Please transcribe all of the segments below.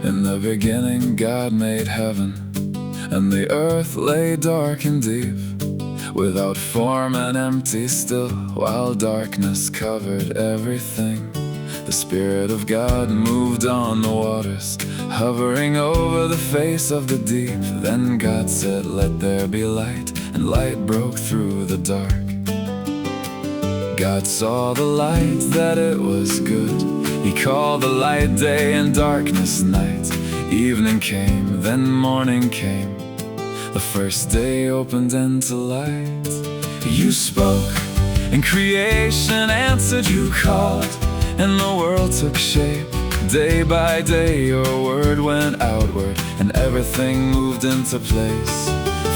In the beginning God made heaven, and the earth lay dark and deep, without form and empty still, while darkness covered everything. The Spirit of God moved on the waters, hovering over the face of the deep. Then God said, "Let there be light," and light broke through the dark. God saw the light, that it was good. He called the light day and darkness night. Evening came, then morning came. The first day opened into light. You spoke, and creation answered. You called, and the world took shape. Day by day your word went outward, and everything moved into place.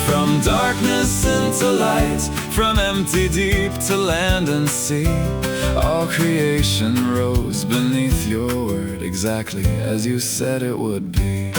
From darkness into light, from empty deep to land and sea, all creation rose beneath your word, exactly as you said it would be.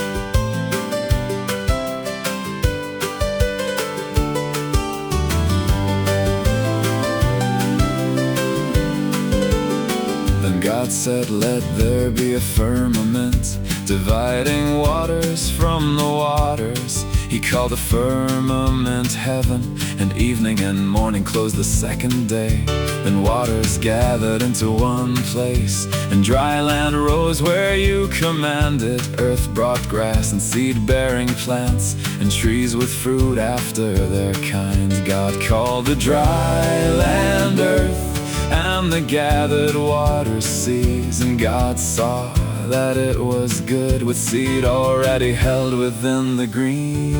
Then God said, "Let there be a firmament, dividing waters from the waters." He called the firmament heaven, and evening and morning closed the second day. Then waters gathered into one place, and dry land rose where you commanded. Earth brought grass and seed-bearing plants, and trees with fruit after their kind. God called the dry land earth, and the gathered waters seas. And God saw that it was good, with seed already held within the green.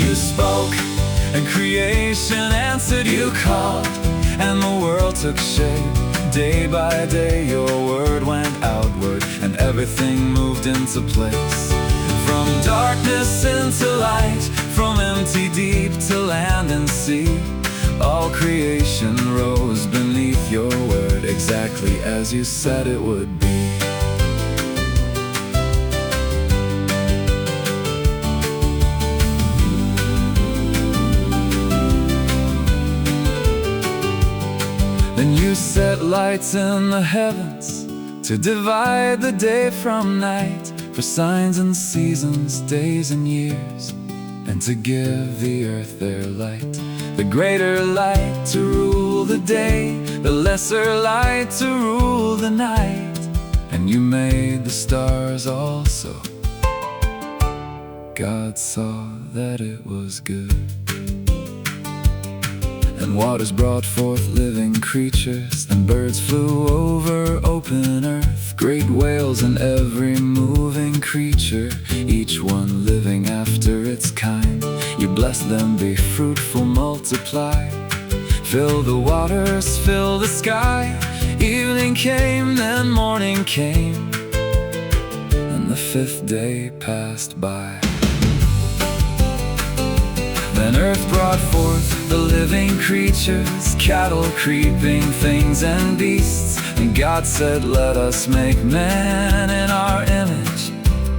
You spoke, and creation answered. You called, and the world took shape. Day by day your word went outward, and everything moved into place. From darkness into light, from empty deep to land and sea, all creation rose beneath your word, exactly as you said it would be. Then you set lights in the heavens to divide the day from night, for signs and seasons, days and years, and to give the earth their light. The greater light to rule the day, the lesser light to rule the night. And you made the stars also. God saw that it was good. And waters brought forth living creatures, and birds flew over open earth. Great whales and every moving creature, each one living after its kind. You blessed them, be fruitful, multiply. Fill the waters, fill the sky. Evening came, then morning came, and the fifth day passed by. Then earth brought forth the living creatures, cattle, creeping things, and beasts. And God said, "Let us make man in our image,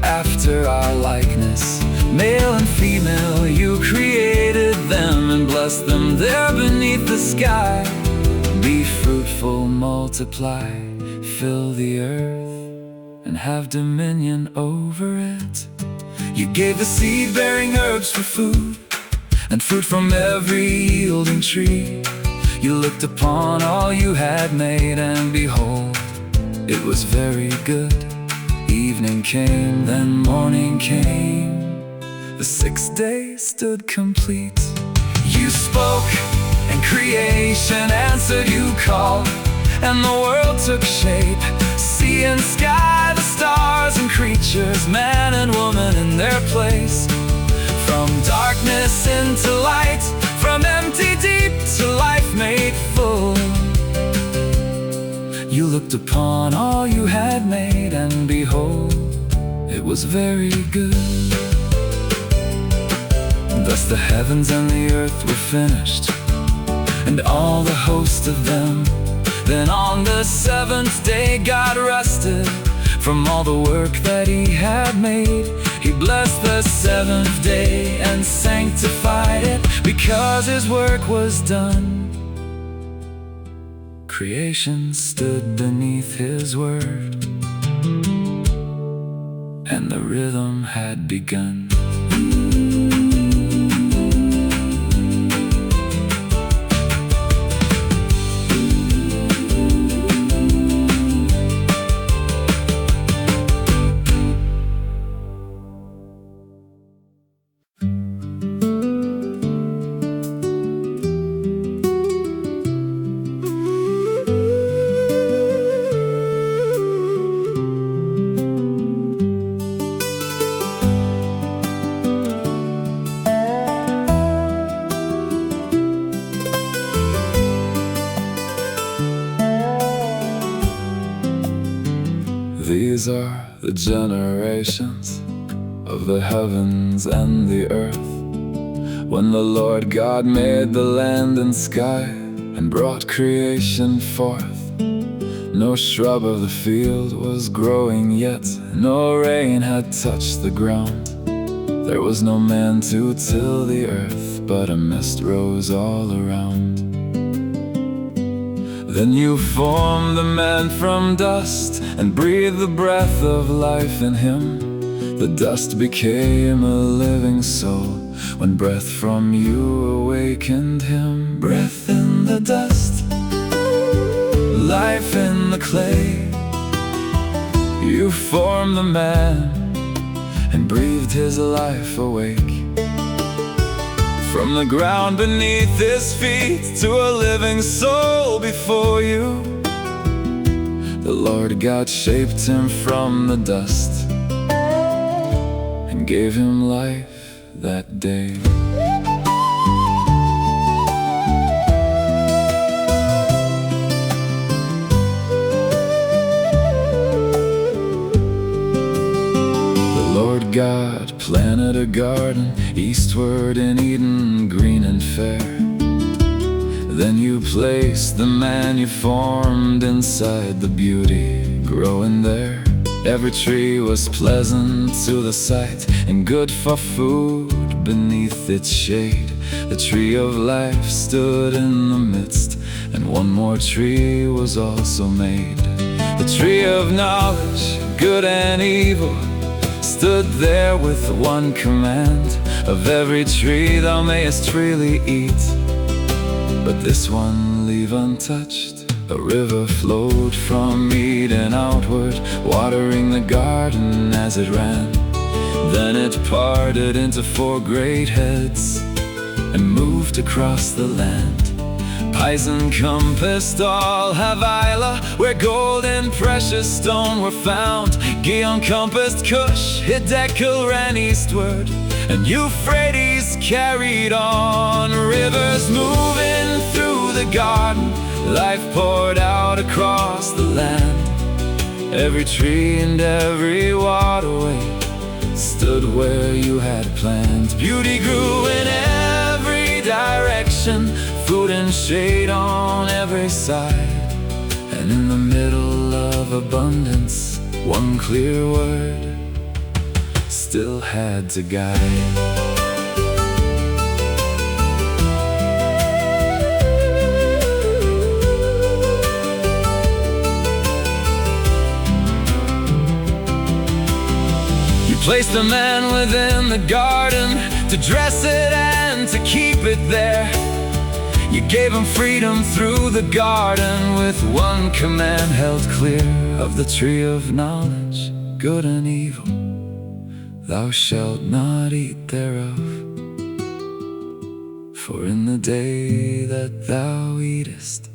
after our likeness. Male and female you created them, and blessed them there beneath the sky. Be fruitful, multiply, fill the earth, and have dominion over it." You gave the seed-bearing herbs for food, and fruit from every yielding tree. You looked upon all you had made, and behold, it was very good. Evening came, then morning came. The sixth day stood complete. You spoke, and creation answered. You called, and the world took shape. Sea and sky, the stars and creatures, man and woman in their place. From darkness into light, from empty deep to life made full. You looked upon all you had made, and behold, it was very good. Thus the heavens and the earth were finished, and all the host of them. Then on the seventh day God rested from all the work that he had made. He He blessed the seventh day and sanctified it, because his work was done. Creation stood beneath his word, and the rhythm had begun. These are the generations of the heavens and the earth, when the Lord God made the land and sky and brought creation forth. No shrub of the field was growing yet, no rain had touched the ground. There was no man to till the earth, but a mist rose all around. Then you formed the man from dust and breathed the breath of life in him. The dust became a living soul when breath from you awakened him. Breath in the dust, life in the clay. You formed the man and breathed his life awake. From the ground beneath his feet to a living soul before you, the Lord God shaped him from the dust and gave him life that day. The Lord God planted a garden eastward in Eden, green and fair. Then you placed the man you formed inside the beauty growing there. Every tree was pleasant to the sight and good for food beneath its shade. The tree of life stood in the midst, and one more tree was also made. The tree of knowledge, good and evil, stood there with one command: of every tree thou mayest freely eat, but this one leave untouched. A river flowed from Eden outward, watering the garden as it ran. Then it parted into four great heads and moved across the land. Pison compassed all Havilah, where gold and precious stone were found. Gihon compassed Cush, Hiddekel ran eastward, and Euphrates carried on. Rivers moving through the garden, life poured out across the land. Every tree and every waterway stood where you had planned. Beauty grew in every direction, food and shade on every side. And in the middle of abundance, one clear word still had to guide. Placed the man within the garden to dress it and to keep it there. You gave him freedom through the garden with one command held clear: of the tree of knowledge, good and evil, thou shalt not eat thereof. For in the day that thou eatest,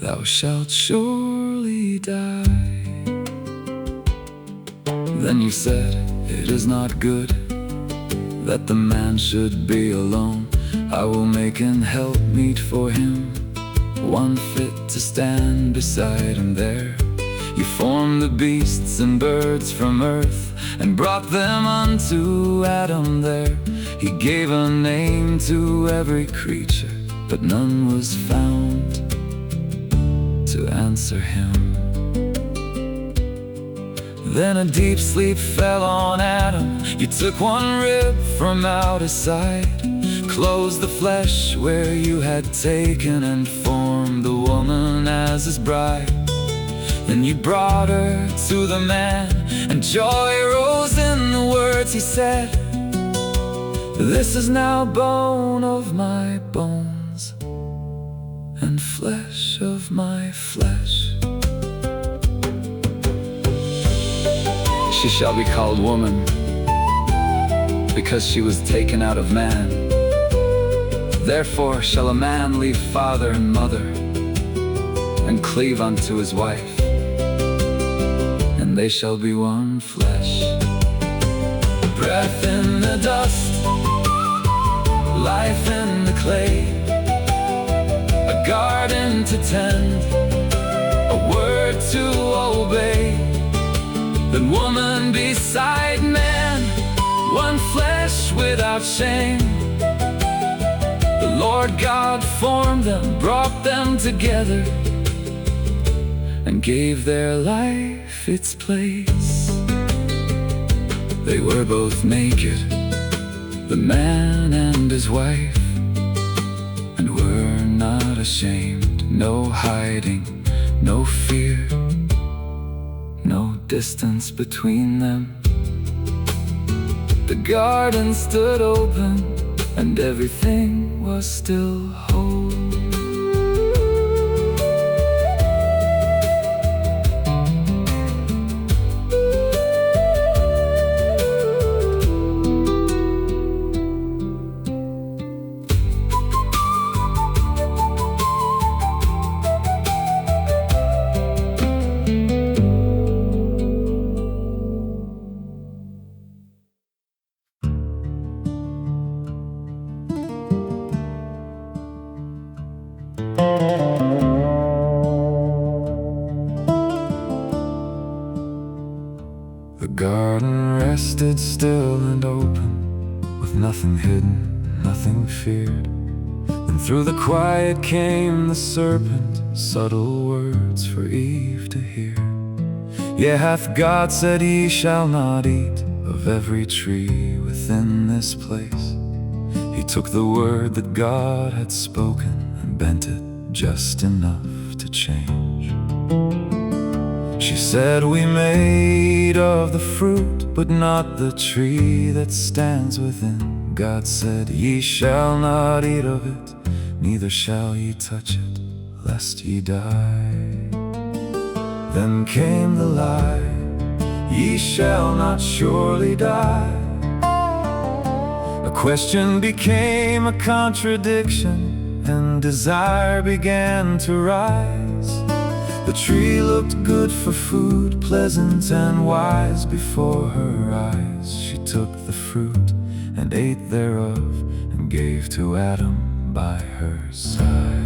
thou shalt surely die. Then you said, it is not good that the man should be alone. I will make an helpmeet for him, one fit to stand beside him there. You formed the beasts and birds from earth and brought them unto Adam there. He gave a name to every creature, but none was found to answer him. Then a deep sleep fell on Adam. You took one rib from out his side, closed the flesh where you had taken, and formed the woman as his bride. Then you brought her to the man, and joy rose in the words he said, "This is now bone of my bones, and flesh of my flesh." She shall be called woman, because she was taken out of man. Therefore shall a man leave father and mother, and cleave unto his wife, and they shall be one flesh. Breath in the dust, life in the clay, a garden to tend, a word to obey. Then woman beside man, one flesh without shame. The Lord God formed them, brought them together, and gave their life its place. They were both naked, the man and his wife, and were not ashamed. No hiding, no fear, no distance between them. The garden stood open, and everything was still whole. The garden rested still and open, with nothing hidden, nothing feared. And through the quiet came the serpent, subtle words for Eve to hear. Yea, hath God said, ye shall not eat of every tree within this place? He took the word that God had spoken and bent it just enough to change. She said, we may eat of the fruit, but not the tree that stands within. God said, ye shall not eat of it, neither shall ye touch it, lest ye die. Then came the lie, ye shall not surely die. A question became a contradiction, and desire began to rise. The tree looked good for food, pleasant and wise before her eyes. She took the fruit and ate thereof, and gave to Adam by her side.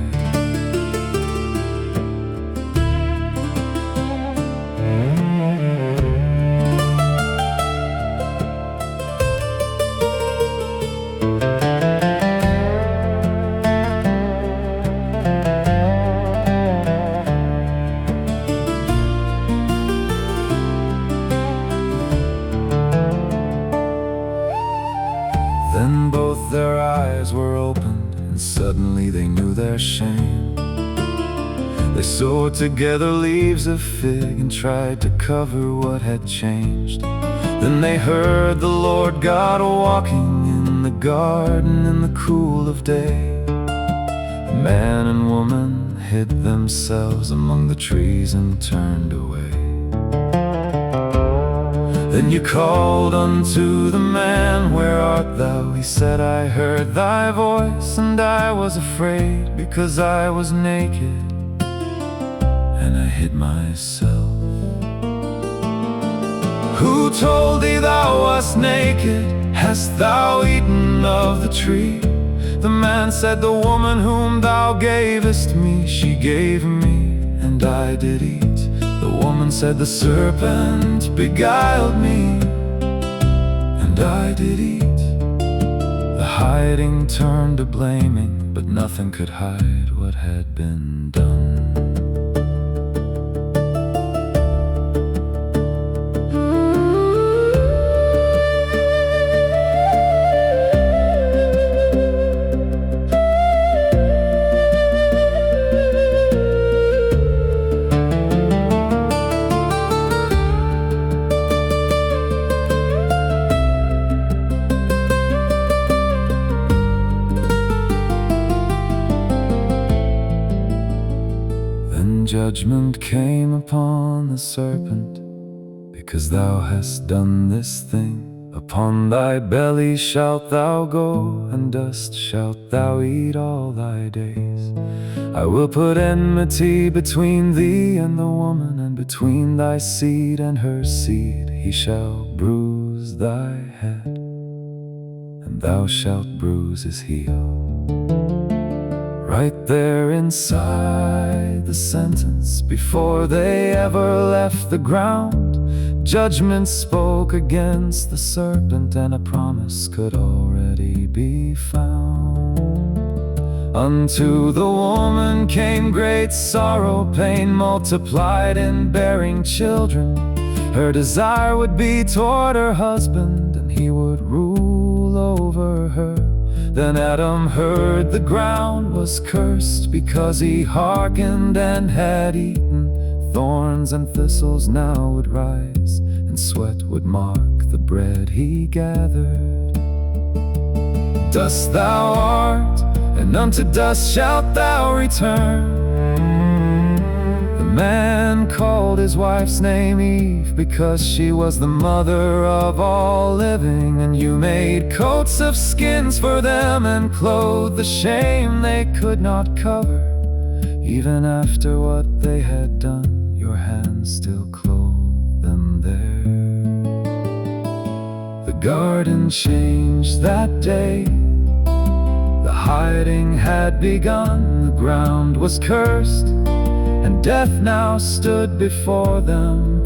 Then both their eyes were opened, and suddenly they knew their shame. They sewed together leaves of fig and tried to cover what had changed. Then they heard the Lord God walking in the garden in the cool of day. Man and woman hid themselves among the trees and turned away. Then you called unto the man, where art thou? He said, I heard thy voice, and I was afraid, because I was naked, and I hid myself. Who told thee thou wast naked? Hast thou eaten of the tree? The man said, the woman whom thou gavest me, she gave me, and I did eat. The woman said, the serpent beguiled me, and I did eat. The hiding turned to blaming, but nothing could hide what had been done. judgment came upon the serpent, because thou hast done this thing. Upon thy belly shalt thou go, and dust shalt thou eat all thy days. I will put enmity between thee and the woman, and between thy seed and her seed. He shall bruise thy head, and thou shalt bruise his heel. Right there inside the sentence, before they ever left the ground, judgment spoke against the serpent, and a promise could already be found. Unto the woman came great sorrow, pain multiplied in bearing children. Her desire would be toward her husband, and he would rule over her. Then Adam heard the ground was cursed, because he hearkened and had eaten. Thorns and thistles now would rise, and sweat would mark the bread he gathered. Dust thou art, and unto dust shalt thou return. The man called his wife's name Eve, because she was the mother of all living. And you made coats of skins for them, and clothed the shame they could not cover. Even after what they had done, your hands still clothed them there. The garden changed that day. The hiding had begun. The ground was cursed, and death now stood before them.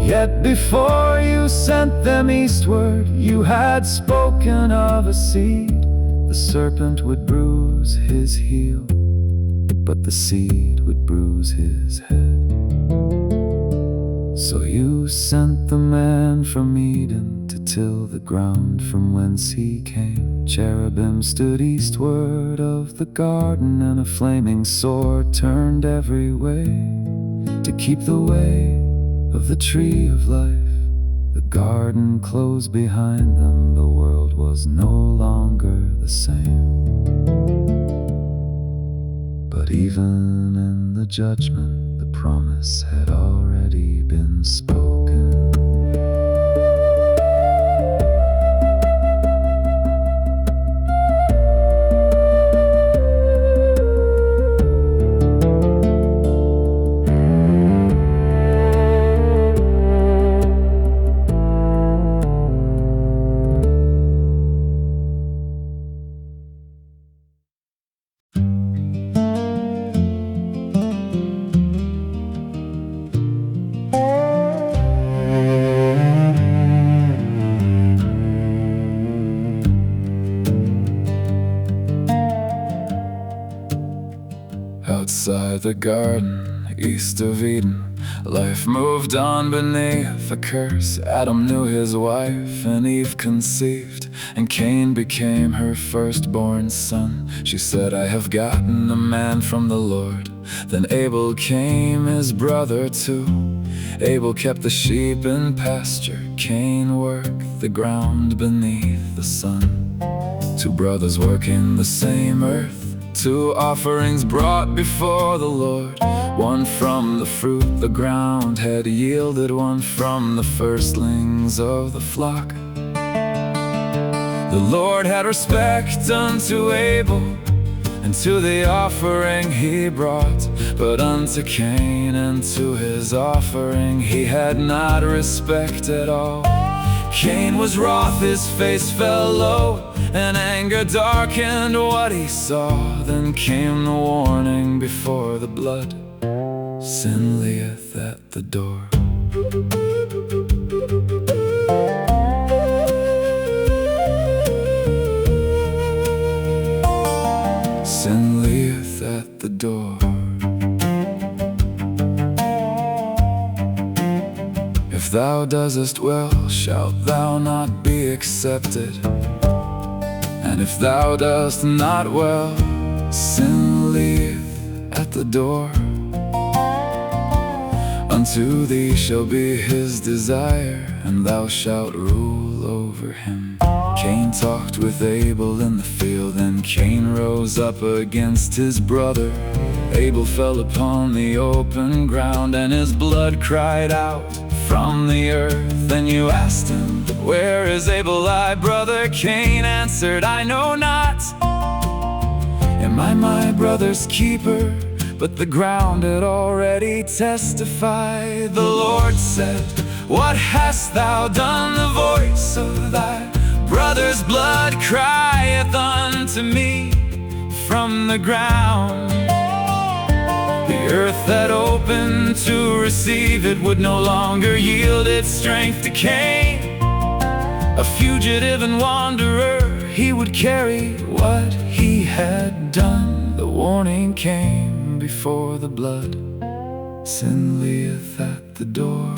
Yet before you sent them eastward, you had spoken of a seed. The serpent would bruise his heel, but the seed would bruise his head. So you sent the man from Eden to till the ground from whence he came. Cherubim stood eastward of the garden, and a flaming sword turned every way, to keep the way of the tree of life. The garden closed behind them, the world was no longer the same. But even in the judgment, the promise had already been spoken. Outside the garden, east of Eden, life moved on beneath a curse. Adam knew his wife, and Eve conceived, and Cain became her firstborn son. She said, I have gotten a man from the Lord. Then Abel came, his brother too. Abel kept the sheep in pasture, Cain worked the ground beneath the sun. Two brothers working the same earth, two offerings brought before the Lord. One from the fruit the ground had yielded, one from the firstlings of the flock. The Lord had respect unto Abel, and to the offering he brought. But unto Cain and to his offering he had not respect at all. Cain was wroth, his face fell low, and anger darkened what he saw. Then came the warning before the blood, sin lieth at the door. Sin lieth at the door. If thou doest well, shalt thou not be accepted. And if thou dost not well, sin lieth at the door. Unto thee shall be his desire, and thou shalt rule over him. Cain talked with Abel in the field, and Cain rose up against his brother. Abel fell upon the open ground, and his blood cried out from the earth. Then you asked him, "Where is Abel, thy brother?" Cain answered, "I know not. Am I my brother's keeper?" But the ground had already testified. The Lord said, "What hast thou done?" The voice of thy brother's blood crieth unto me from the ground. The earth that opened to receive it would no longer yield its strength to Cain. A fugitive and wanderer, he would carry what he had done. The warning came before the blood. Sin lieth at the door.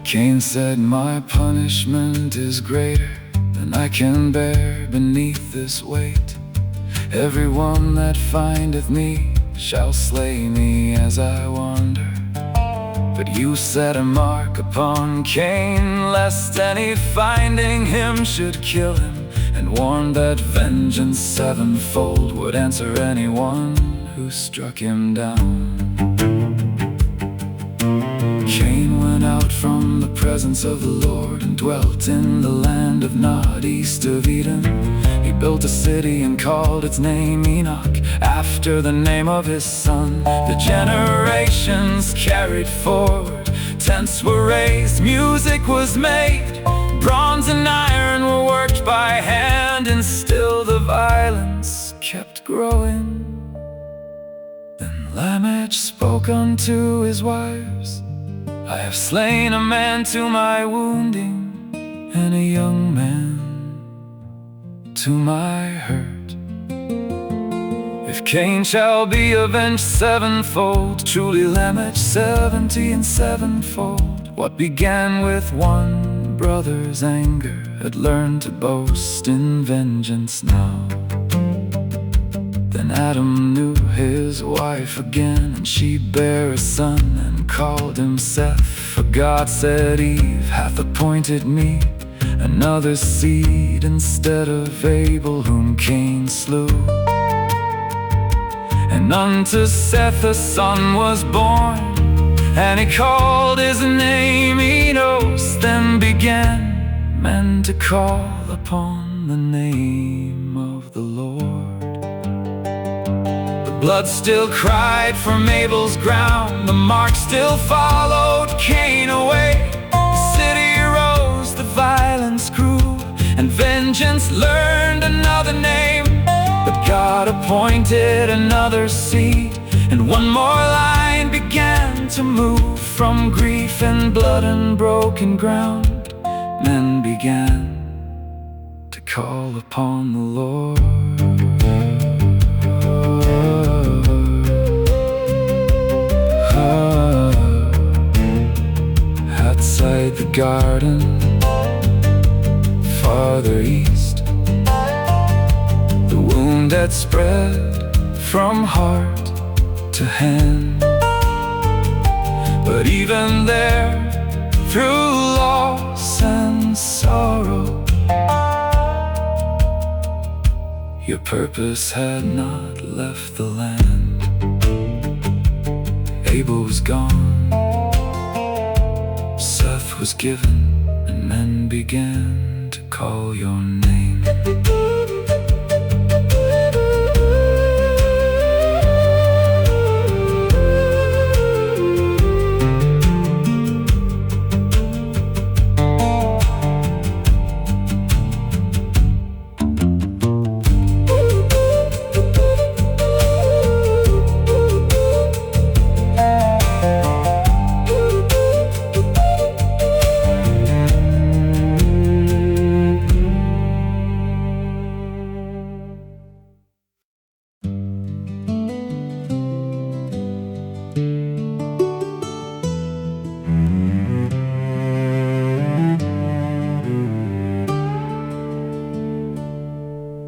Cain said, "My punishment is greater than I can bear beneath this weight. Everyone that findeth me shall slay me as I wander." But you set a mark upon Cain, lest any finding him should kill him, and warned that vengeance sevenfold would answer anyone who struck him down. Cain went out from the presence of the Lord and dwelt in the land of Nod, east of Eden. He built a city and called its name Enoch, after the name of his son. The generations carried forward, tents were raised, music was made, bronze and iron were worked by hand, and still the violence kept growing. Then Lamech spoke unto his wives, "I have slain a man to my wounding, and a young man to my hurt. If Cain shall be avenged sevenfold, truly Lamech 70 and sevenfold. What began with one brother's anger had learned to boast in vengeance now." Then Adam knew his wife again, and she bare a son and called him Seth. For God said, "Eve hath appointed me another seed instead of Abel, whom Cain slew." And unto Seth a son was born, and he called his name Enos. Then began men to call upon the name of the Lord. The blood still cried from Abel's ground, the mark still followed Cain away. The city rose, the violence grew, and vengeance learned another name. But God appointed another seed, and one more line began to move. From grief and blood and broken ground, men began to call upon the Lord. Outside the garden, farther east, the wound had spread from heart to hand. But even there, through loss and sorrow, your purpose had not left the land. Abel was gone, Seth was given, and men began to call your name.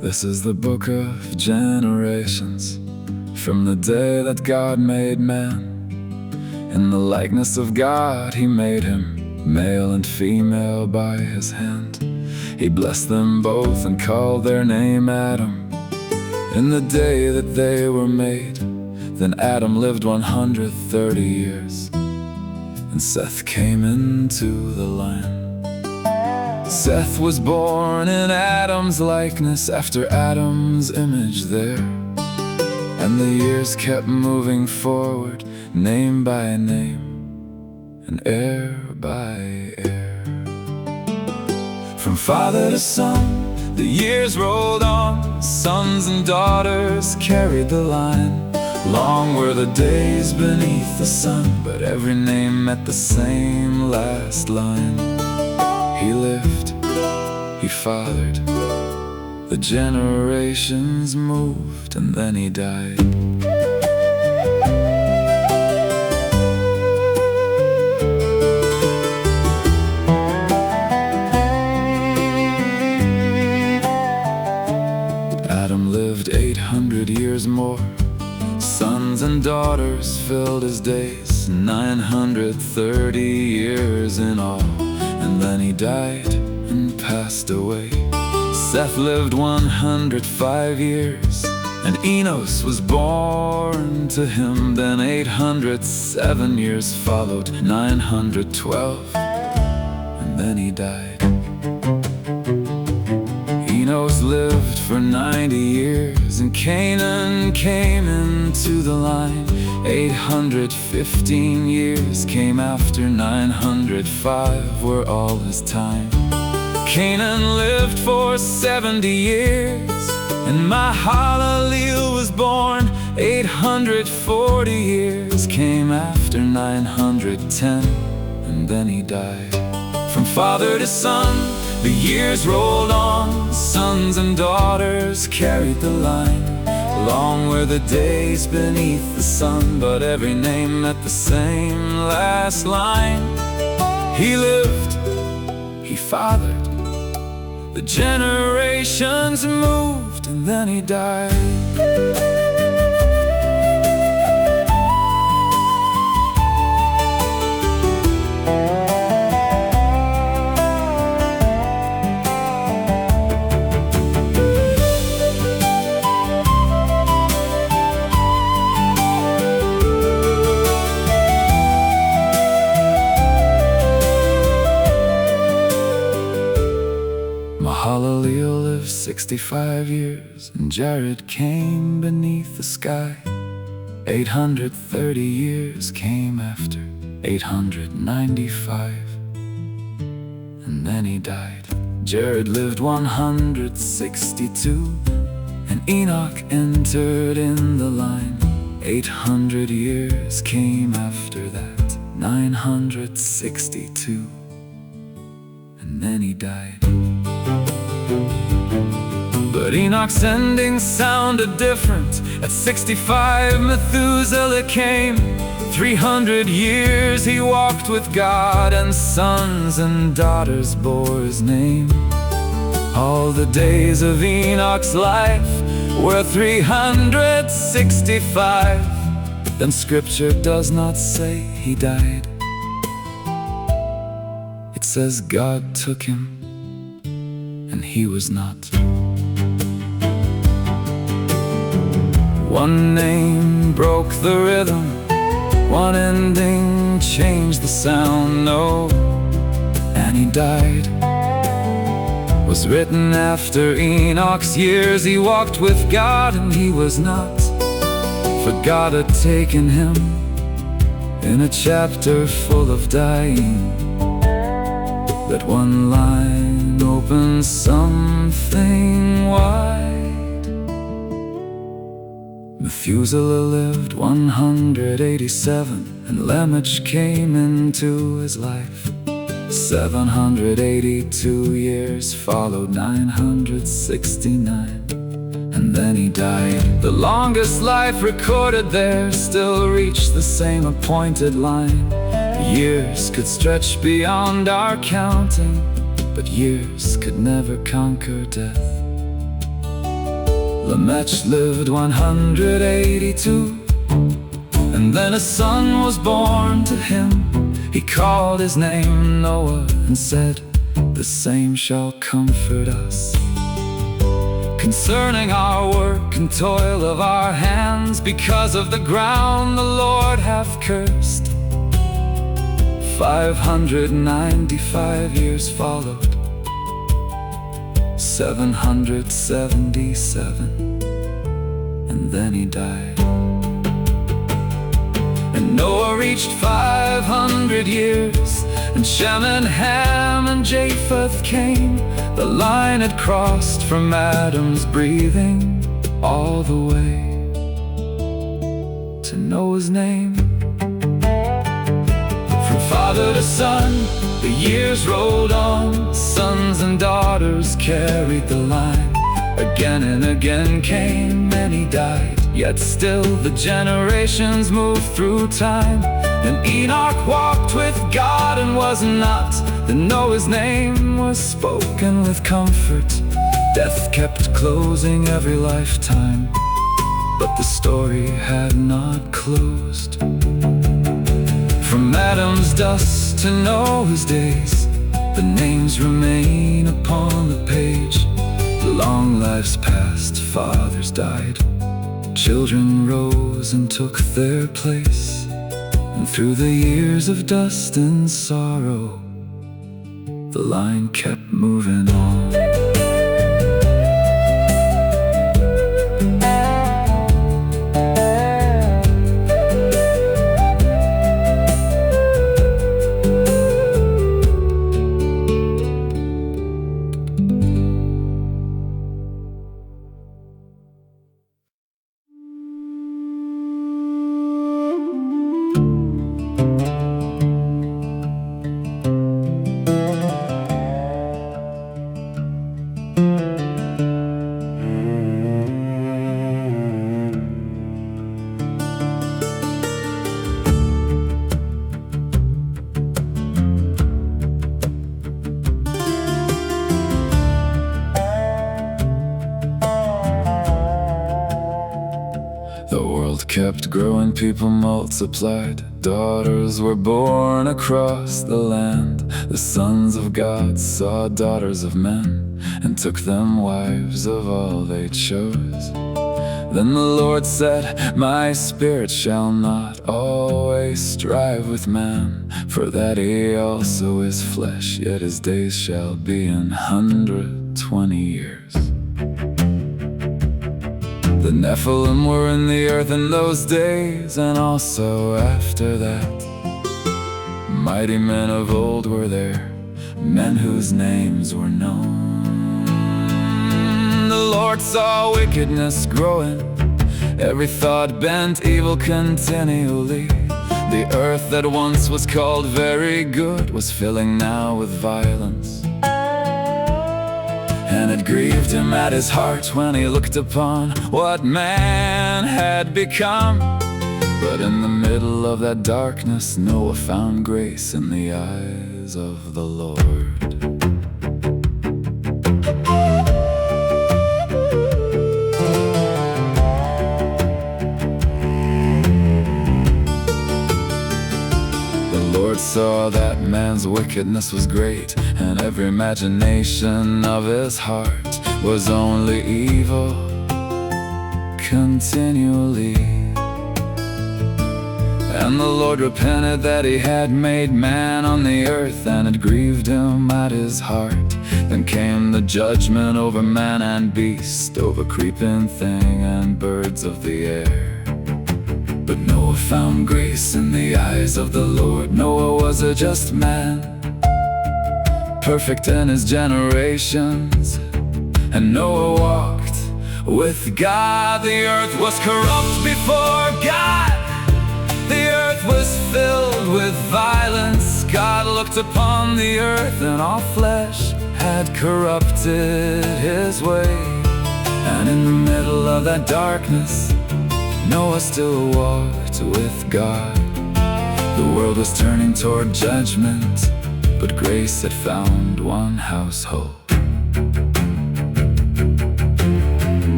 This is the book of generations, From the day that God made man, in the likeness of God he made him, male and female by his hand. He blessed them both and called their name Adam, in the day that they were made. Then Adam lived 130 years, and Seth came into the land. Seth was born in Adam's likeness, after Adam's image there. And the years kept moving forward, name by name, and heir by heir. From father to son, the years rolled on. Sons and daughters carried the line. Long were the days beneath the sun, but every name met the same last line. He lived, he fathered, the generations moved, and then he died. Adam lived 800 years more. Sons and daughters filled his days, 930 years in all. And then he died and passed away. Seth lived 105 years, and Enos was born to him. Then 807 years followed, 912, and then he died. Enos lived for 90 years, and Canaan came into the line. 815 years came after, 905 were all his time. Canaan lived for 70 years, and Mahalaleel was born. 840 years came after, 910, and then he died. From father to son, the years rolled on. Sons and daughters carried the line. Long were the days beneath the sun, but every name met the same last line. He lived, he fathered, the generations moved, and then he died. Mahalaleel lived 65 years, and Jared came beneath the sky. 830 years came after, 895, and then he died. Jared lived 162, and Enoch entered in the line. 800 years came after that, 962, and then he died. But Enoch's ending sounded different. At 65 Methuselah came. 300 years he walked with God, and sons and daughters bore his name. All the days of Enoch's life were 365. Then scripture does not say he died. It says God took him, and he was not. One name broke the rhythm, one ending changed the sound, no, and he died. Was written after Enoch's years. He walked with God, and he was not, for God had taken him in a chapter full of dying. That one line opens something wide. Methuselah lived 187, and Lamech came into his life. 782 years followed, 969, and then he died. The longest life recorded there still reached the same appointed line. Years could stretch beyond our counting, but years could never conquer death. Lamech lived 182, and then a son was born to him. He called his name Noah and said, "The same shall comfort us concerning our work and toil of our hands, because of the ground the Lord hath cursed." 595 years followed, 777, and then he died. And Noah reached 500 years, and Shem and Ham and Japheth came. The line had crossed from Adam's breathing all the way to Noah's name. From father to son, the years rolled on. Sons and daughters carried the line. Again and again came, many died. Yet still the generations moved through time. And Enoch walked with God and was not. Then Noah's name was spoken with comfort. Death kept closing every lifetime, but the story had not closed. From Adam's dust to Noah's days, the names remain upon the page. Long lives passed, fathers died, children rose and took their place. And through the years of dust and sorrow, the line kept moving on. Kept growing, people multiplied. Daughters were born across the land. The sons of God saw daughters of men, and took them wives of all they chose. Then the Lord said, "My spirit shall not always strive with man, for that he also is flesh, yet his days shall be 120 years. The Nephilim were in the earth in those days, and also after that. Mighty men of old were there, men whose names were known. The Lord saw wickedness growing, every thought bent evil continually. The earth that once was called very good was filling now with violence. And it grieved him at his heart when he looked upon what man had become. But in the middle of that darkness, Noah found grace in the eyes of the Lord. The Lord saw that man's wickedness was great, and every imagination of his heart was only evil continually. And the Lord repented that he had made man on the earth, and it grieved him at his heart. Then came the judgment over man and beast, over creeping thing and birds of the air. But Noah found grace in the eyes of the Lord. Noah was a just man, perfect in his generations. And Noah walked with God. The earth was corrupt before God. The earth was filled with violence. God looked upon the earth, and all flesh had corrupted his way. And in the middle of that darkness, Noah still walked with God. The world was turning toward judgment, but grace had found one household.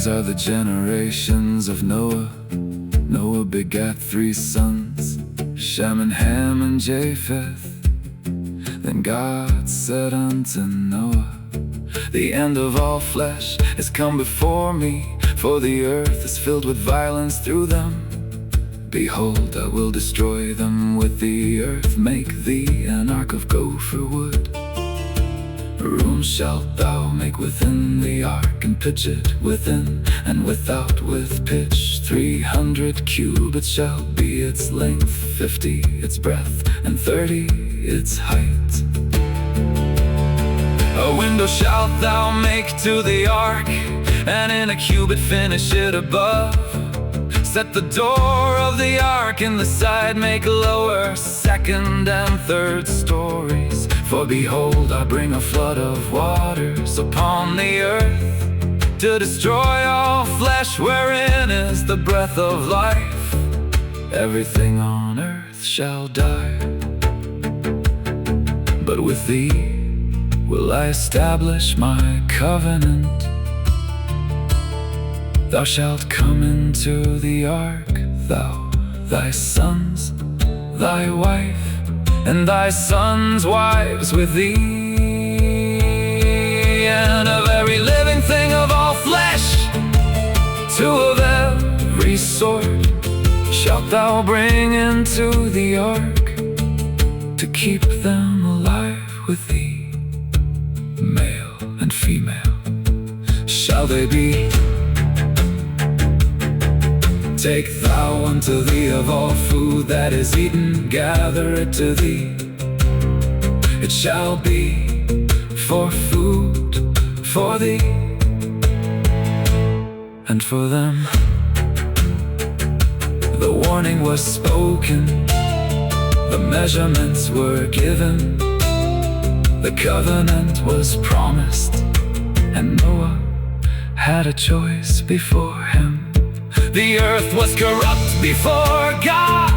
These are the generations of Noah. Noah begat 3 sons, Shem and Ham and Japheth. Then God said unto Noah, the end of all flesh is come before me, for the earth is filled with violence through them. Behold, I will destroy them with the earth. Make thee an ark of gopher wood. A room shalt thou make within the ark, and pitch it within and without with pitch. 300 cubits shall be its length, 50 its breadth, and 30 its height. A window shalt thou make to the ark, and in a cubit finish it above. Set the door of the ark in the side, make lower, 2nd and 3rd stories. For behold, I bring a flood of waters upon the earth, to destroy all flesh wherein is the breath of life. Everything on earth shall die. But with thee will I establish my covenant. Thou shalt come into the ark, thou, thy sons, thy wife, and thy sons' wives with thee. And of every living thing of all flesh, 2 of every sort shalt thou bring into the ark, to keep them alive with thee. Male and female shall they be. Take thou unto thee of all food that is eaten, gather it to thee. It shall be for food for thee and for them. The warning was spoken, the measurements were given, the covenant was promised, and Noah had a choice before him. The earth was corrupt before God.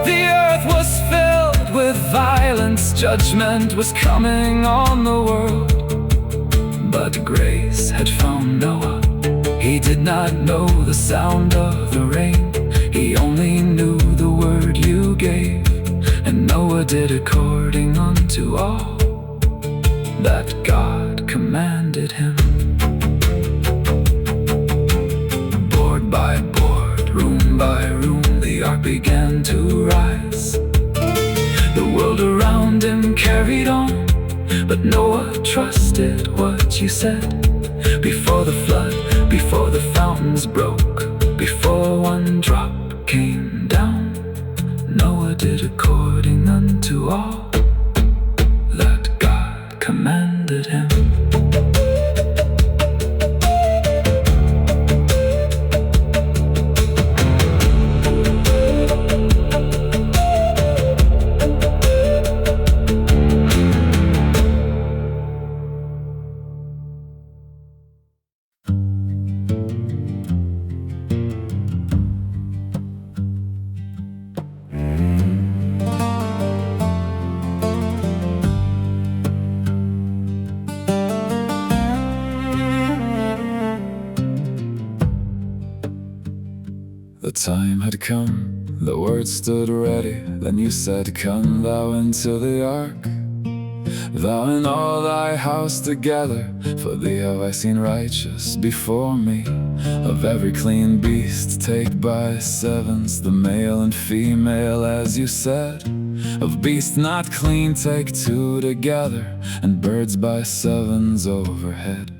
The earth was filled with violence. Judgment was coming on the world. But grace had found Noah. He did not know the sound of the rain. He only knew the word you gave. And Noah did according unto all that God commanded him. By board, room by room, the ark began to rise. The world around him carried on, but Noah trusted what you said. Before the flood, before the fountains broke, before one drop came down, Noah did according unto all that God commanded him. The time had come, the word stood ready. Then you said, come thou into the ark, thou and all thy house together. For thee have I seen righteous before me. Of every clean beast take by 7s, the male and female as you said. Of beasts not clean take 2 together, and birds by 7s overhead.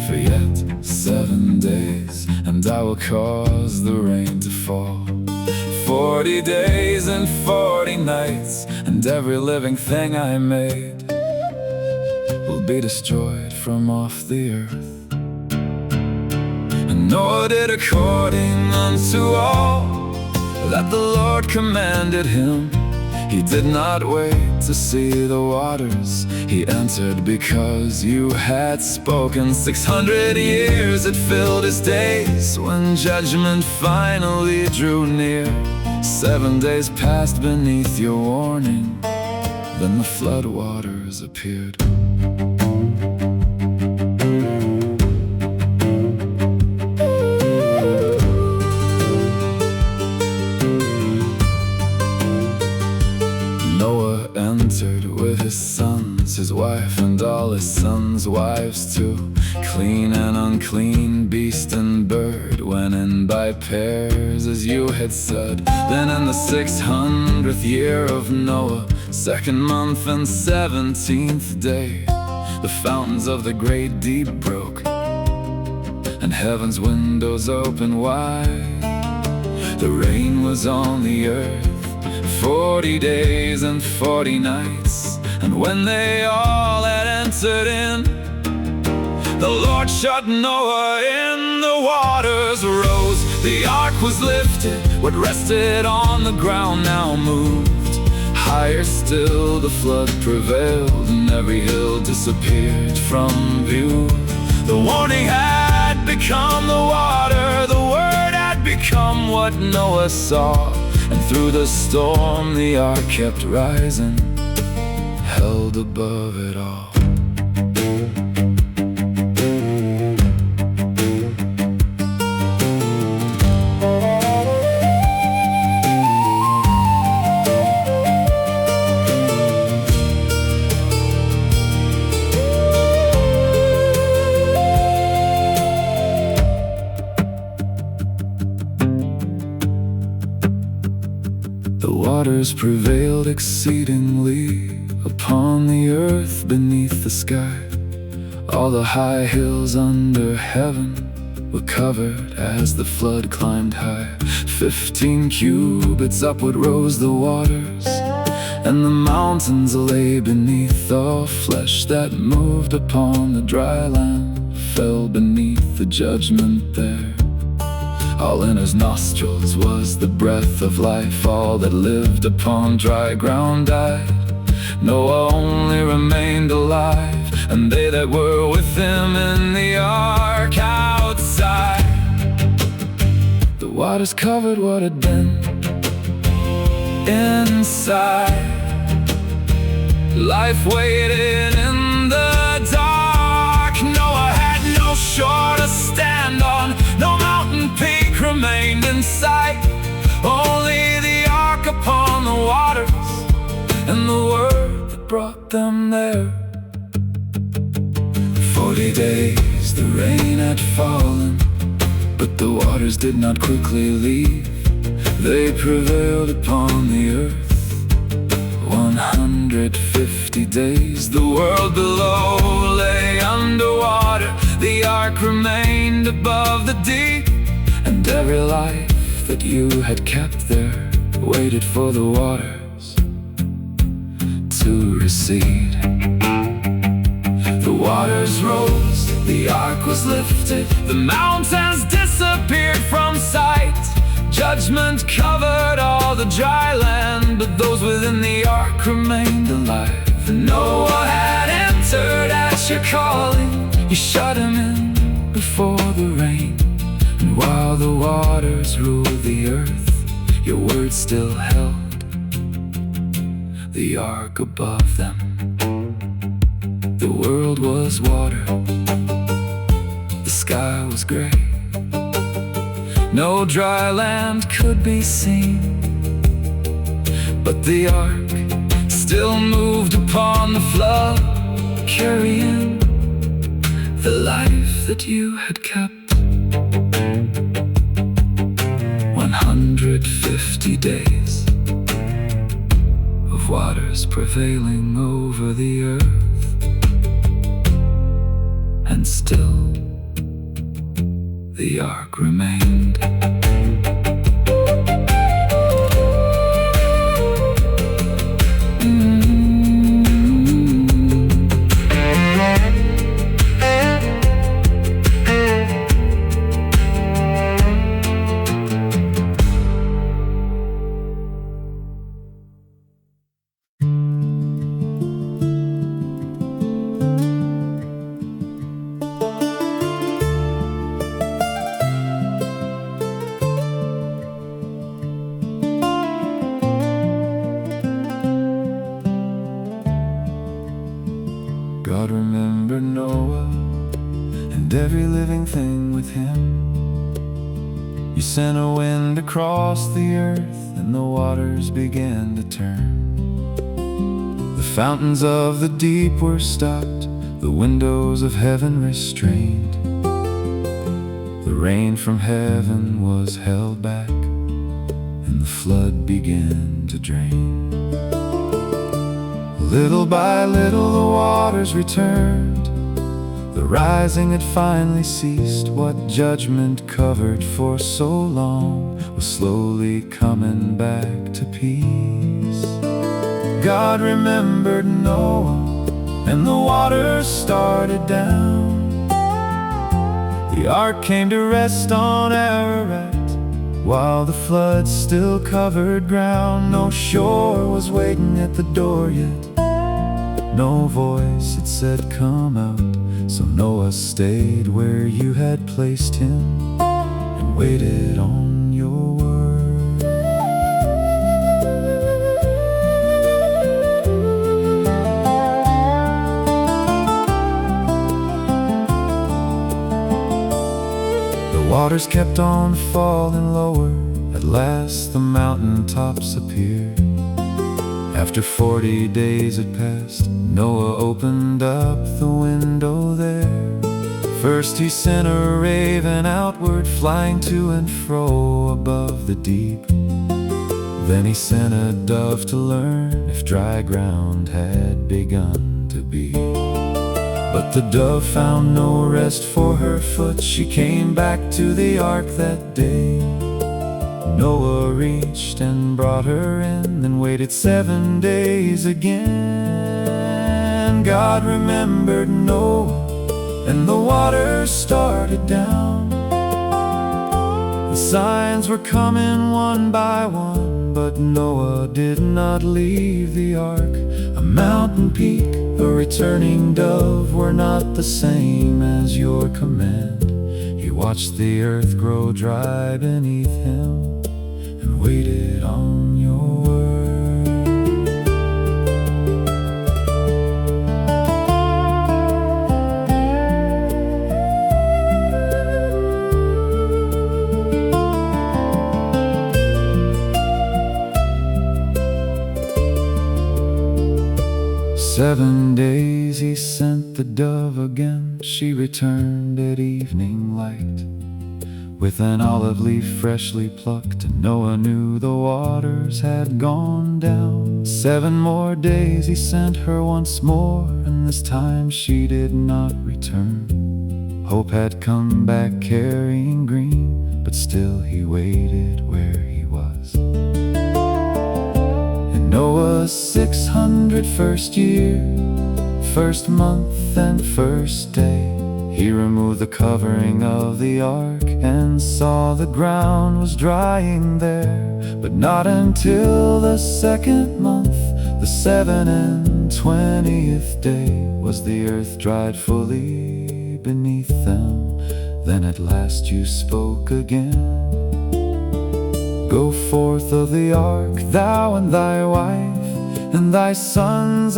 For yet 7 days, and I will cause the rain to fall. 40 days and 40 nights, and every living thing I made will be destroyed from off the earth. And Noah did according unto all that the Lord commanded him. He did not wait to see the waters. He entered because you had spoken. 600 years it filled his days when judgment finally drew near. 7 days passed beneath your warning, then the flood waters appeared. his wife and all his sons' wives too. Clean and unclean, beast and bird, went in by pairs as you had said. Then in the 600th year of Noah, 2nd month and 17th day, the fountains of the great deep broke, and heaven's windows opened wide. The rain was on the earth 40 days and 40 nights, and when they all had entered in, the Lord shut Noah in. The waters rose, the ark was lifted, what rested on the ground now moved. Higher still the flood prevailed, and every hill disappeared from view. The warning had become the water, the word had become what Noah saw. And through the storm the ark kept rising, held above it all. The waters prevailed exceedingly upon the earth beneath the sky. All the high hills under heaven were covered as the flood climbed high. 15 cubits upward rose the waters, and the mountains lay beneath. All flesh that moved upon the dry land fell beneath the judgment there. All in his nostrils was the breath of life. All that lived upon dry ground died. Noah only remained alive, and they that were with him in the ark outside. The waters covered what had been inside. Life waited in the dark. Noah had no shore to stand on, no mountain peak remained in sight. Only the ark upon the waters, and the word that brought them there. 40 days the rain had fallen, but the waters did not quickly leave. They prevailed upon the earth 150 days. The world below lay underwater, the ark remained above the deep, and every life that you had kept there waited for the waters to recede. The waters rose, the ark was lifted, the mountains disappeared from sight. Judgment covered all the dry land, but those within the ark remained alive. And Noah had entered at your calling, you shut him in before the rain. And while the waters ruled the earth, your word still held the ark above them. The world was water, the sky was gray, no dry land could be seen, but the ark still moved upon the flood, carrying the life that you had kept. 150 days of waters prevailing over the earth, and still the ark remained. God remembered Noah and every living thing with him. You sent a wind across the earth, and the waters began to turn. The fountains of the deep were stopped, the windows of heaven restrained. The rain from heaven was held back, and the flood began to drain. Little by little the waters returned. The rising had finally ceased. What judgment covered for so long was slowly coming back to peace. God remembered Noah, and the waters started down. The ark came to rest on Ararat, while the flood still covered ground. No shore was waiting at the door yet, no voice had said, "Come out." So Noah stayed where you had placed him and waited on your word. The waters kept on falling lower. At last the mountain tops appeared. After 40 days had passed, Noah opened up the window there. First he sent a raven outward, flying to and fro above the deep. Then he sent a dove to learn if dry ground had begun to be. But the dove found no rest for her foot. She came back to the ark that day. Noah reached and brought her in, then waited 7 days again. God remembered Noah, and the waters started down. The signs were coming one by one, but Noah did not leave the ark. A mountain peak, a returning dove were not the same as your command. He watched the earth grow dry beneath him and waited on your word. "7 days he sent the dove again. She returned at evening light, with an olive leaf freshly plucked, and Noah knew the waters had gone down. 7 more days he sent her once more, and this time she did not return. Hope had come back carrying green, but still he waited where he was. In Noah's 601st year, 1st month and 1st day, he removed the covering of the ark and saw the ground was drying there. But not until the 2nd month, the 27th day, was the earth dried fully beneath them. Then at last you spoke again. Go forth of the ark, thou and thy wife, and thy sons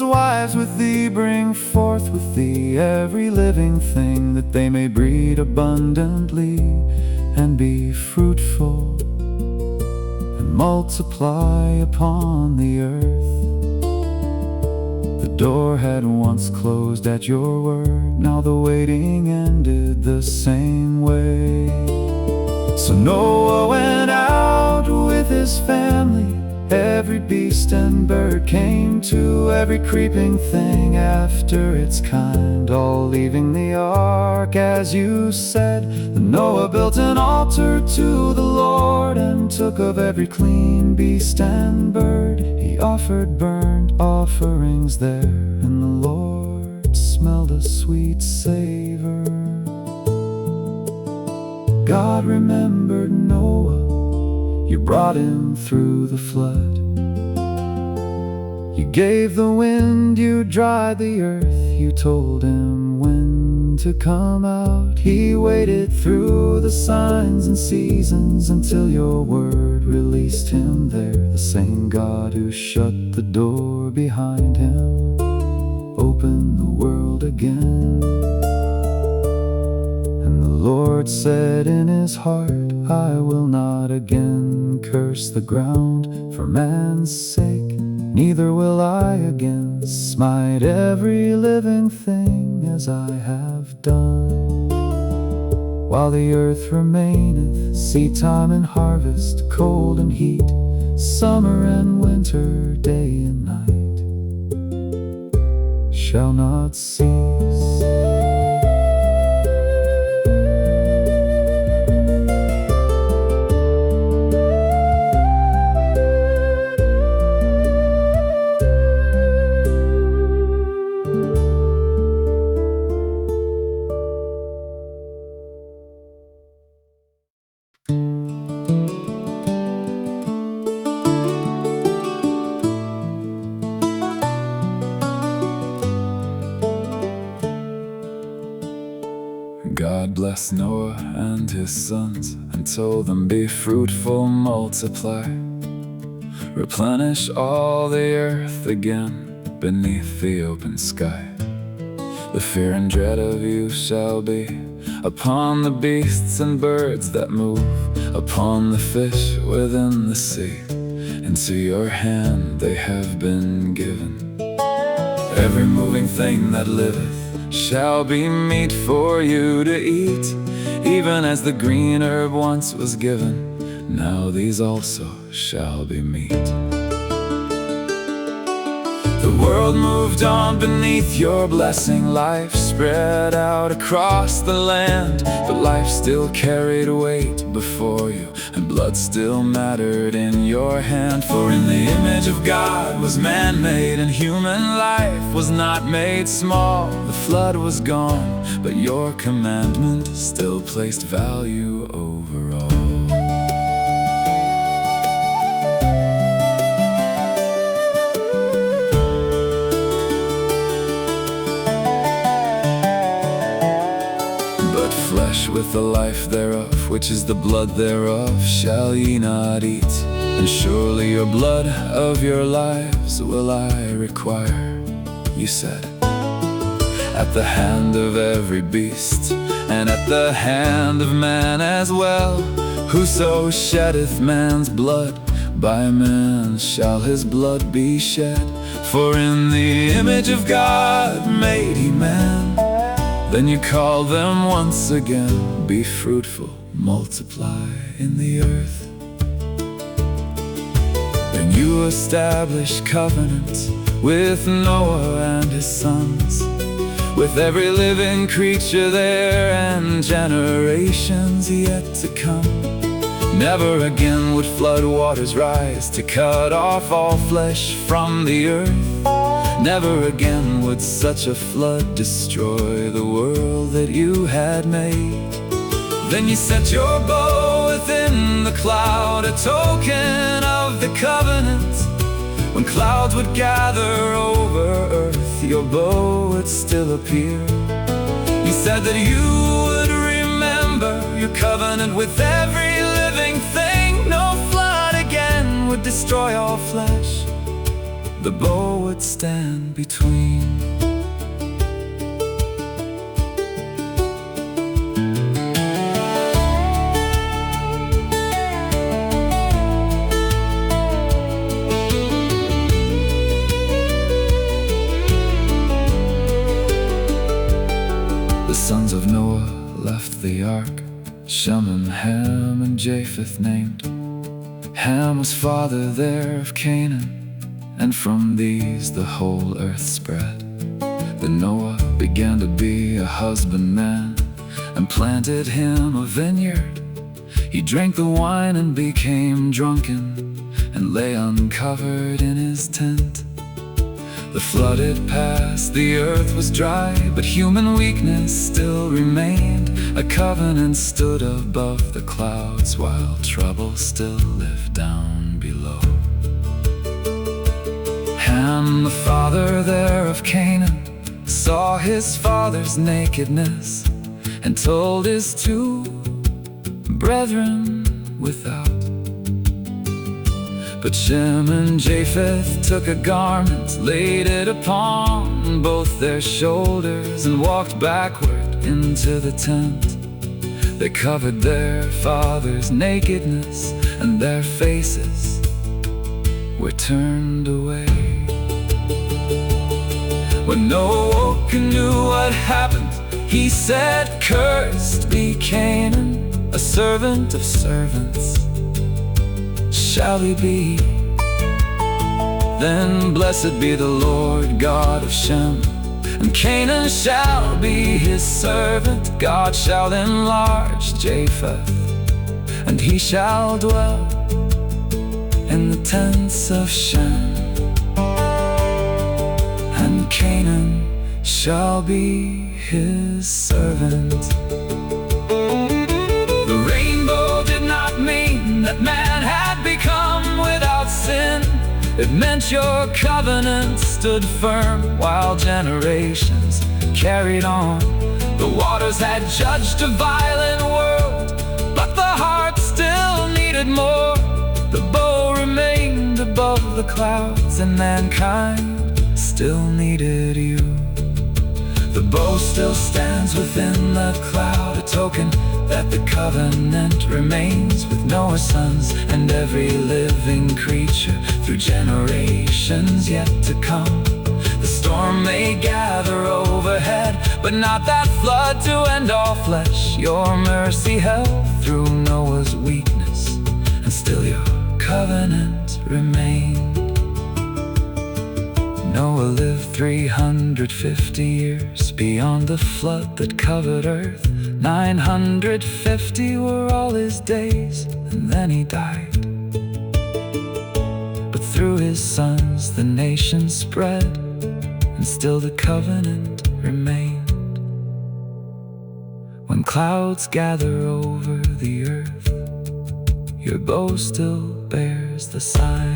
wives with thee. Bring forth with thee every living thing, that they may breed abundantly and be fruitful and multiply upon the earth. The door had once closed at your word, now the waiting ended the same way. So Noah went out with his family. Every beast and bird came to, every creeping thing after its kind, all leaving the ark as you said. Then Noah built an altar to the Lord, and took of every clean beast and bird. He offered burnt offerings there, and the Lord smelled a sweet savor. God remembered Noah, you brought him through the flood. You gave the wind, you dried the earth. You told him when to come out. He waited through the signs and seasons until your word released him there. The same God who shut the door behind him opened the world again. And the Lord said in his heart, I will not again curse the ground for man's sake. neither will I again smite every living thing as I have done. While the earth remaineth, seedtime and harvest, cold and heat, summer and winter, day and night, shall not cease. God blessed Noah and his sons and told them, be fruitful, multiply, replenish all the earth again beneath the open sky. The fear and dread of you shall be upon the beasts and birds that move, upon the fish within the sea. Into your hand they have been given. Every moving thing that liveth shall be meat for you to eat, even as the green herb once was given, now these also shall be meat. The world moved on beneath your blessing, life spread out across the land, but life still carried weight before you, and blood still mattered in your hand. For in the image of God was man made, and human life was not made small. The flood was gone, but your commandment still placed value over all. With the life thereof, which is the blood thereof, shall ye not eat. And surely your blood of your lives will I require, you said, at the hand of every beast, and at the hand of man as well. Whoso sheddeth man's blood, by man shall his blood be shed. For in the image of God made he man. Then you call them once again, be fruitful, multiply in the earth. Then you establish covenant with Noah and his sons, with every living creature there and generations yet to come. Never again would flood waters rise to cut off all flesh from the earth. Never again would such a flood destroy the world that you had made. Then you set your bow within the cloud, a token of the covenant. When clouds would gather over earth, your bow would still appear. You said that you would remember your covenant with every living thing. No flood again would destroy all flesh. The bow would stand between. The sons of Noah left the ark, Shem and Ham and Japheth named. Ham was father there of Canaan, and from these the whole earth spread. Then Noah began to be a husbandman, and planted him a vineyard. He drank the wine and became drunken, and lay uncovered in his tent. The flood had passed, the earth was dry, but human weakness still remained. A covenant stood above the clouds, while trouble still lived down below. Ham, the father there of Canaan, saw his father's nakedness, and told his two brethren without. But Shem and Japheth took a garment, laid it upon both their shoulders, and walked backward into the tent. They covered their father's nakedness and their faces were turned away. When Noah woke and knew what happened, he said, "Cursed be Canaan, a servant of servants shall he be. Then blessed be the Lord God of Shem, and Canaan shall be his servant. God shall enlarge Japheth, and he shall dwell in the tents of Shem, and Canaan shall be his servant." The rainbow did not mean that man had become without sin. It meant your covenant stood firm while generations carried on. The waters had judged a violent world, but the heart still needed more. The bow remained above the clouds, and mankind still needed you. The bow still stands within the cloud, a token that the covenant remains with Noah's sons and every living creature through generations yet to come. The storm may gather overhead, but not that flood to end all flesh. Your mercy held through Noah's weakness, and still your covenant remained. Noah lived 350 years beyond the flood that covered earth. 950 were all his days, and then he died. But through his sons the nation spread, and still the covenant remained. When clouds gather over the earth, your bow still bears the sign.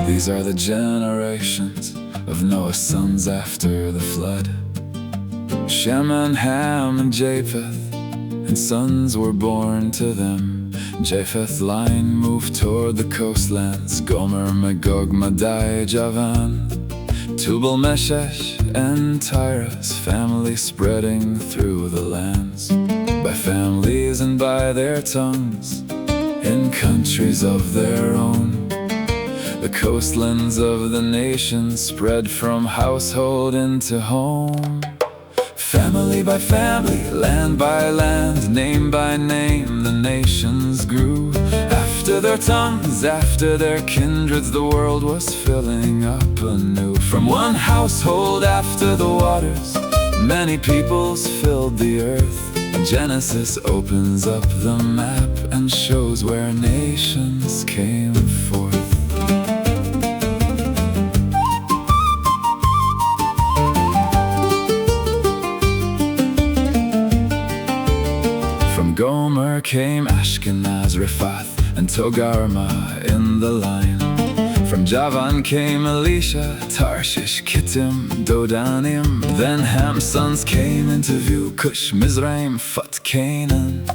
These are the generations of Noah's sons after the flood. Shem and Ham and Japheth, and sons were born to them. Japheth's line moved toward the coastlands, Gomer, Magog, Madai, Javan, Tubal, Meshech, and Tyras, family spreading through the lands, by families and by their tongues, in countries of their own. The coastlands of the nation spread from household into home. Family by family, land by land, name by name, the nations grew. After their tongues, after their kindreds, the world was filling up anew. From one household after the waters, many peoples filled the earth. Genesis opens up the map and shows where nations came forth. Gomer came Ashkenaz, Riphath, and Togarmah in the line. From Javan came Elisha, Tarshish, Kittim, Dodanim. Then Ham's sons came into view, Cush, Mizraim, Phut, Canaan.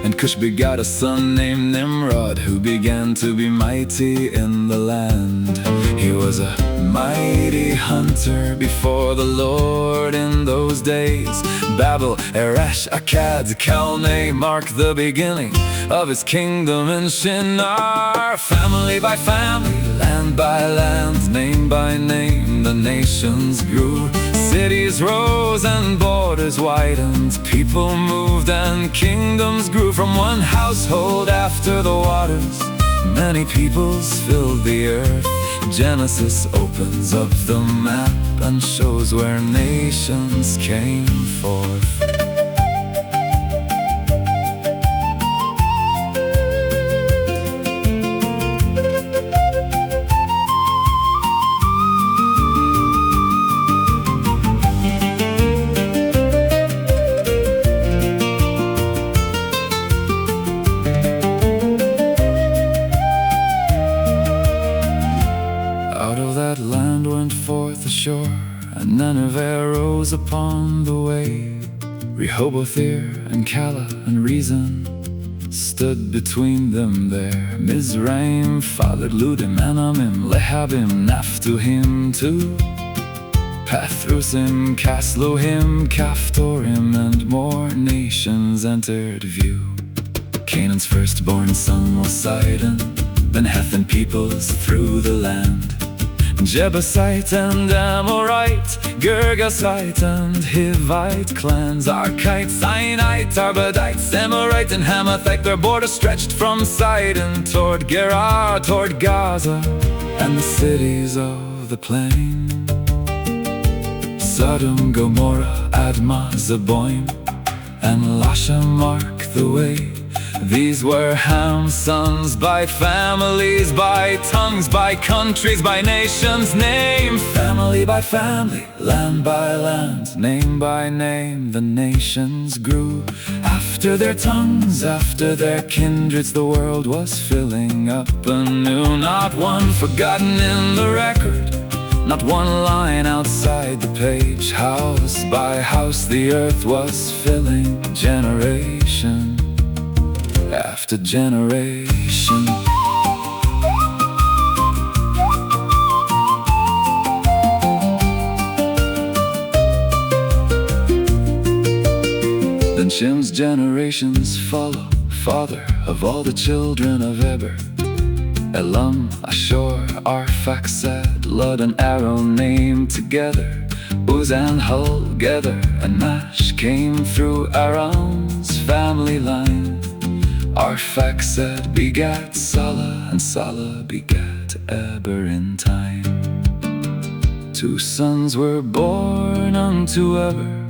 And Cush begot a son named Nimrod, who began to be mighty in the land. He was a mighty hunter before the Lord in those days. Babel, Eresh, Akkad, Calneh mark the beginning of his kingdom in Shinar. Family by family, land by land, name by name, the nations grew. Cities rose and borders widened, people moved and kingdoms grew. From one household after the waters, many peoples filled the earth. Genesis opens up the map and shows where nations came forth. And Nineveh rose upon the way. Rehoboth, and Calah, and Rezin stood between them there. Mizraim fathered Ludim, Anamim, Lehabim, Naphtuhim too. Pathrusim, Casluhim, Caphtorim, and more nations entered view. Canaan's firstborn son was Sidon, then Heth and peoples through the land. Jebusite and Amorite, Girgasite and Hivite clans, Arkite, Sinite, Arbadite, Amorite and Hamathite. Their border stretched from Sidon toward Gerar, toward Gaza, and the cities of the plain. Sodom, Gomorrah, Admah, Zeboim, and Lasha mark the way. These were Ham's sons by families, by tongues, by countries, by nations. Name, family by family, land by land, name by name, the nations grew. After their tongues, after their kindreds, the world was filling up anew. Not one forgotten in the record, not one line outside the page. House by house the earth was filling, generation after generation. Then Shem's generations follow, father of all the children of Eber. Elam, Ashur, Arphaxad, Lud and Aram named together. Uz and Hul, Gether and Mash came through Aram's family line. Arphaxad begat Salah, and Salah begat Eber in time. 2 sons were born unto Eber.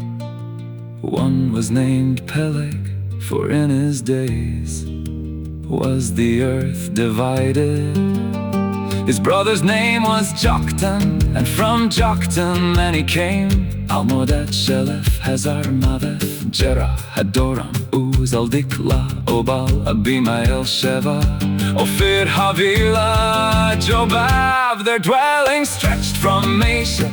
One was named Peleg, for in his days was the earth divided. His brother's name was Joktan, and from Joktan many came. Almodad, Shelef, Hazar, Maveth, Jerah, Hadoram, Uz, Aldikla, Obal, Abimelech, Sheva, Ophir, Havilah, Jobab. Their dwelling stretched from Mesha,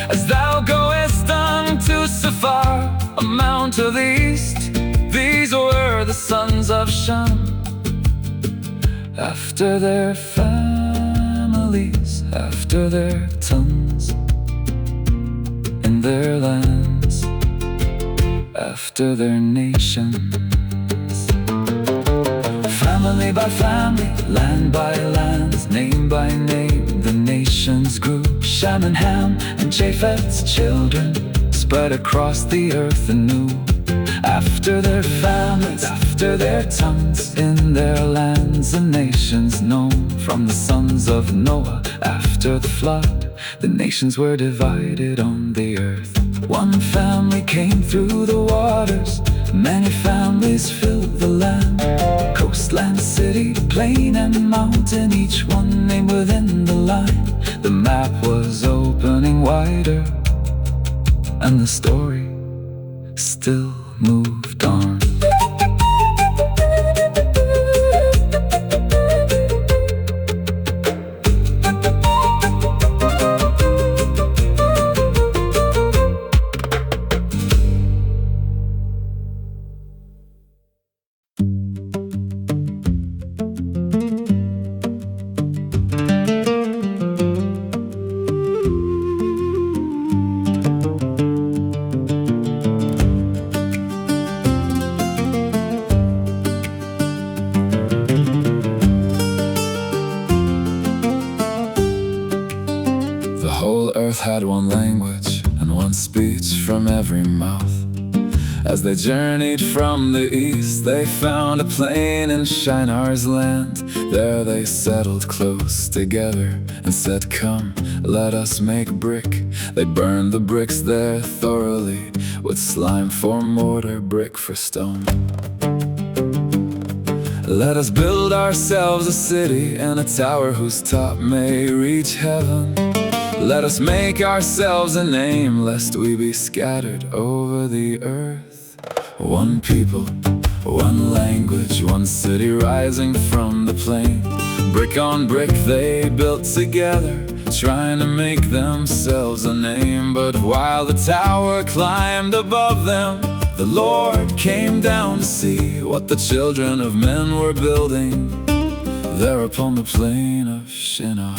as thou goest unto Sephar, a mount to the east. These were the sons of Shem, after their families, after their tongues, in their lands, after their nations. Family by family, land by land, name by name, the nations grew. Shem and Ham and Japheth's children spread across the earth anew. After their families, after their tongues, in their lands the nations known. From the sons of Noah after the flood, the nations were divided on the earth. One family came through the waters, many families filled the land. Coastland, city, plain and mountain, each one named within the line. The map was opening wider, and the story still moved on. Had one language and one speech from every mouth, As they journeyed from the east, they found a plain in Shinar's land. There they settled close together and said, "Come, let us make brick." They burned the bricks there thoroughly, with slime for mortar, brick for stone. Let us build ourselves a city and a tower whose top may reach heaven. Let us make ourselves a name, lest we be scattered over the earth. One people, one language, one city rising from the plain. Brick on brick they built together, trying to make themselves a name. But while the tower climbed above them, the Lord came down to see what the children of men were building there upon the plain of Shinar.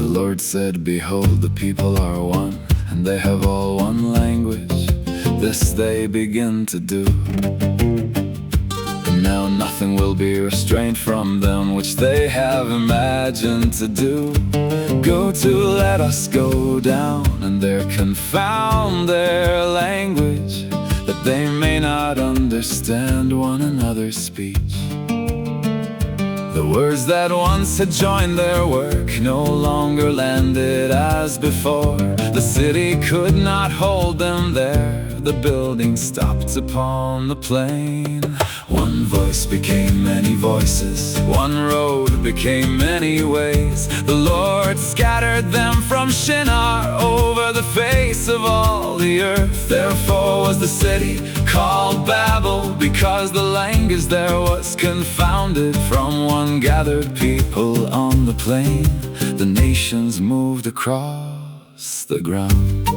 The Lord said, "Behold, the people are one, and they have all one language. This they begin to do. Now nothing will be restrained from them which they have imagined to do. Go to, let us go down, and there confound their language, that they may not understand one another's speech." The words that once had joined their work no longer landed as before. The city could not hold them there, the building stopped upon the plain. One voice became many voices, one road became many ways. The Lord scattered them from Shinar over the face of all the earth. Therefore was the city called Babel, because the language there was confounded. From one gathered people on the plain, the nations moved across the ground.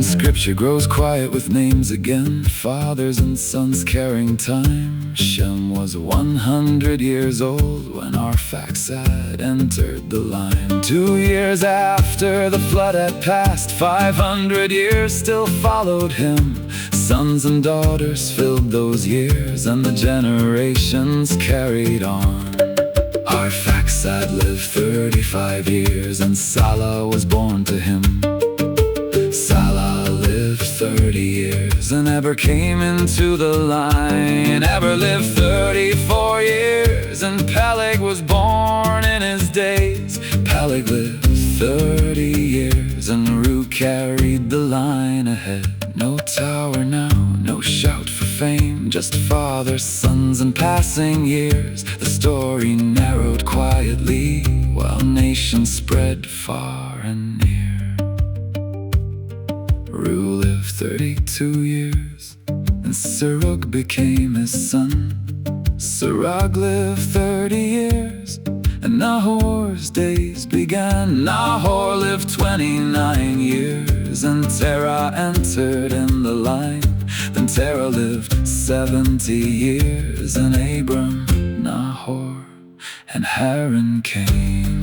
Scripture grows quiet with names again, fathers and sons carrying time. Shem was 100 years old when Arphaxad entered the line. 2 years after the flood had passed, 500 years still followed him. Sons and daughters filled those years, and the generations carried on. Arphaxad lived 35 years, and Salah was born to him. Salah lived 30 years, and Eber came into the line. Eber lived 34 years, and Peleg was born in his days. Peleg lived 30 years, and Ru carried the line ahead. No tower now, no shout for fame, just fathers, sons, and passing years. The story narrowed quietly, while nations spread far and near. Ru lived 32 years, and Serug became his son. Serug lived 30 years, and Nahor's days began. Nahor lived 29 years, and Terah entered in the line. Then Terah lived 70 years, and Abram, Nahor, and Haran came.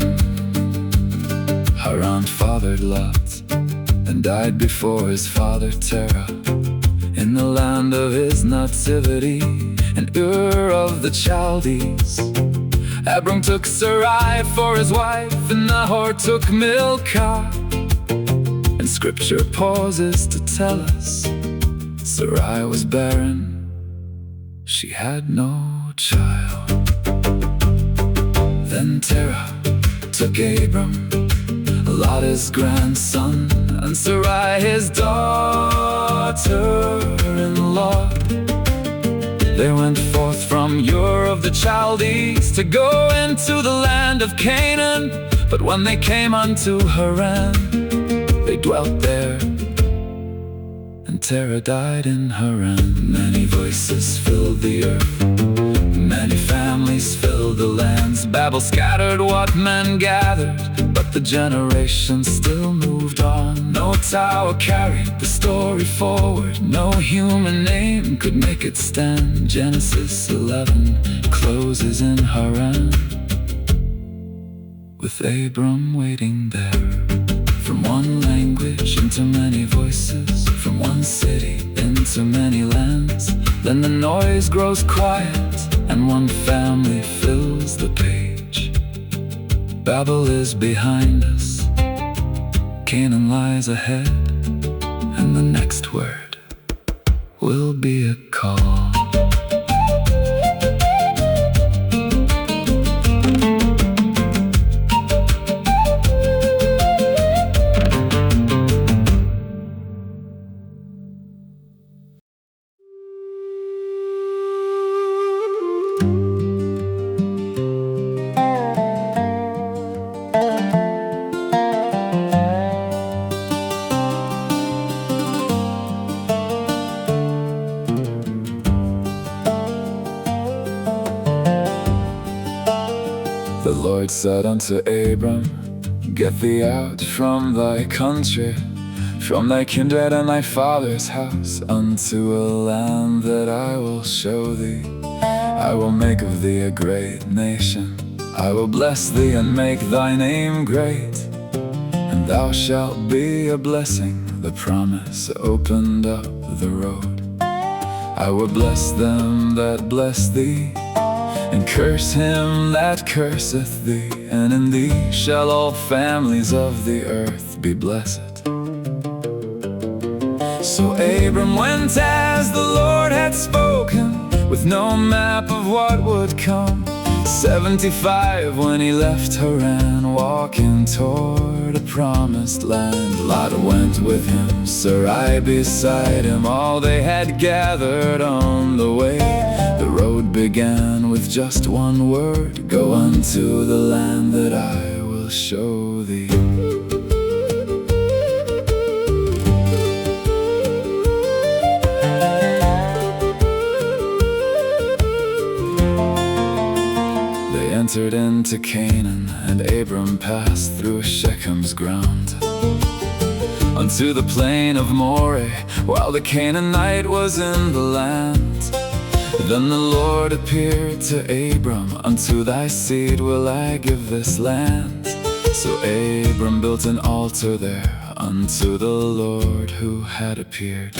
Haran fathered Lot, and died before his father Terah, in the land of his nativity, in Ur of the Chaldees. Abram took Sarai for his wife, and Nahor took Milcah. And Scripture pauses to tell us Sarai was barren, she had no child. Then Terah took Abram, Lot his grandson, and Sarai his daughter-in-law. They went forth from Ur of the Chaldees to go into the land of Canaan. But when they came unto Haran, they dwelt there, and Terah died in Haran. Many voices filled the earth, many families filled the lands. Babel scattered what men gathered, but the generations still moved on. No tower carried the story forward, no human name could make it stand. Genesis 11 closes in Haran, with Abram waiting there. From one language into many voices, from one city into many lands. Then the noise grows quiet, and one family fills the page. Babel is behind us, Canaan lies ahead, and the next word will be a call. The Lord said unto Abram, Get thee out from thy country, from thy kindred and thy father's house, unto a land that I will show thee. I will make of thee a great nation. I will bless thee and make thy name great, and thou shalt be a blessing. The promise opened up the road. I will bless them that bless thee, and curse him that curseth thee, and in thee shall all families of the earth be blessed. So Abram went as the Lord had spoken, with no map of what would come. 75 when he left Haran, walking toward a promised land. Lot went with him, Sarai beside him, all they had gathered on the way. The road began with just one word, Go unto the land that I will show thee. They entered into Canaan, and Abram passed through Shechem's ground, unto the plain of Moriah, while the Canaanite was in the land. Then the Lord appeared to Abram, Unto thy seed will I give this land. So Abram built an altar there, unto the Lord who had appeared.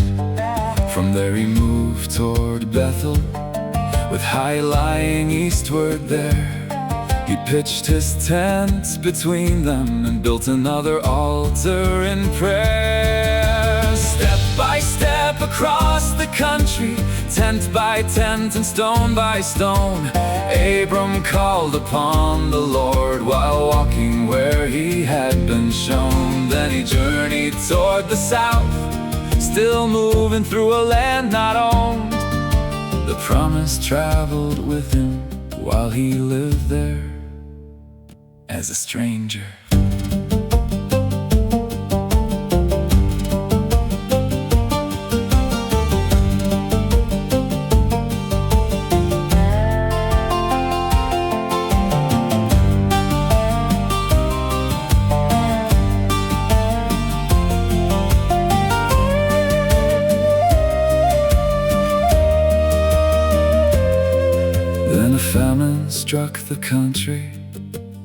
From there he moved toward Bethel, with Hai lying eastward there. He pitched his tent between them, and built another altar in prayer. Step by step across the country, tent by tent and stone by stone, Abram called upon the Lord while walking where he had been shown. Then he journeyed toward the south, still moving through a land not owned. The promise traveled with him while he lived there as a stranger. Then a famine struck the country,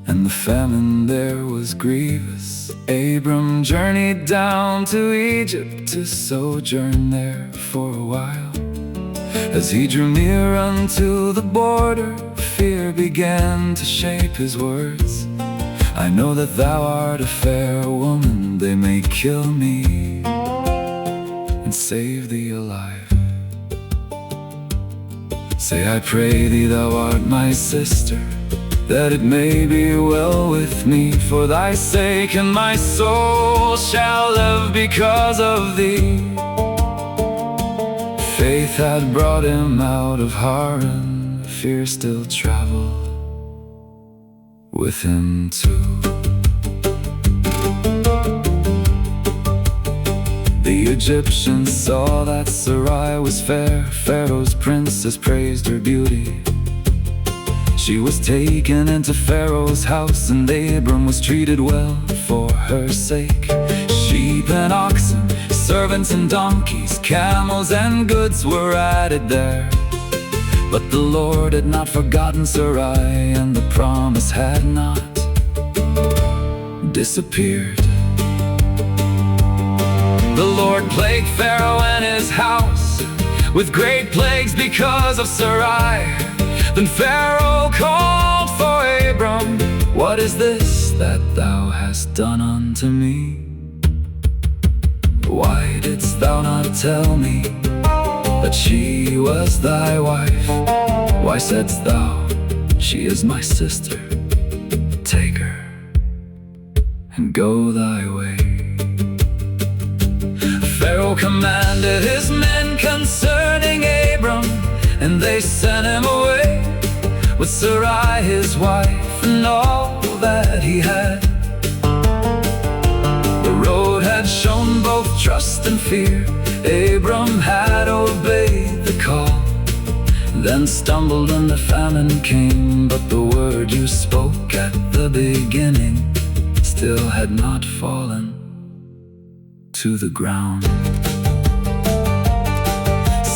and the famine there was grievous. Abram journeyed down to Egypt to sojourn there for a while. As he drew near unto the border, fear began to shape his words. I know that thou art a fair woman, they may kill me and save thee alive. Say, I pray thee, thou art my sister, that it may be well with me for thy sake, and my soul shall live because of thee. Faith had brought him out of Haran, fear still traveled with him too. The Egyptians saw that Sarai was fair, Pharaoh's princess praised her beauty. She was taken into Pharaoh's house, and Abram was treated well for her sake. Sheep and oxen, servants and donkeys, camels and goods were added there. But the Lord had not forgotten Sarai, and the promise had not disappeared. The Lord plagued Pharaoh and his house with great plagues because of Sarai. Then Pharaoh called for Abram, "What is this that thou hast done unto me? Why didst thou not tell me that she was thy wife? Why saidst thou, she is my sister? Take her and go thy way." Pharaoh commanded his men concerning Abram, and they sent him away with Sarai his wife and all that he had. The road had shown both trust and fear. Abram had obeyed the call, then stumbled when the famine came. But the word you spoke at the beginning still had not fallen to the ground.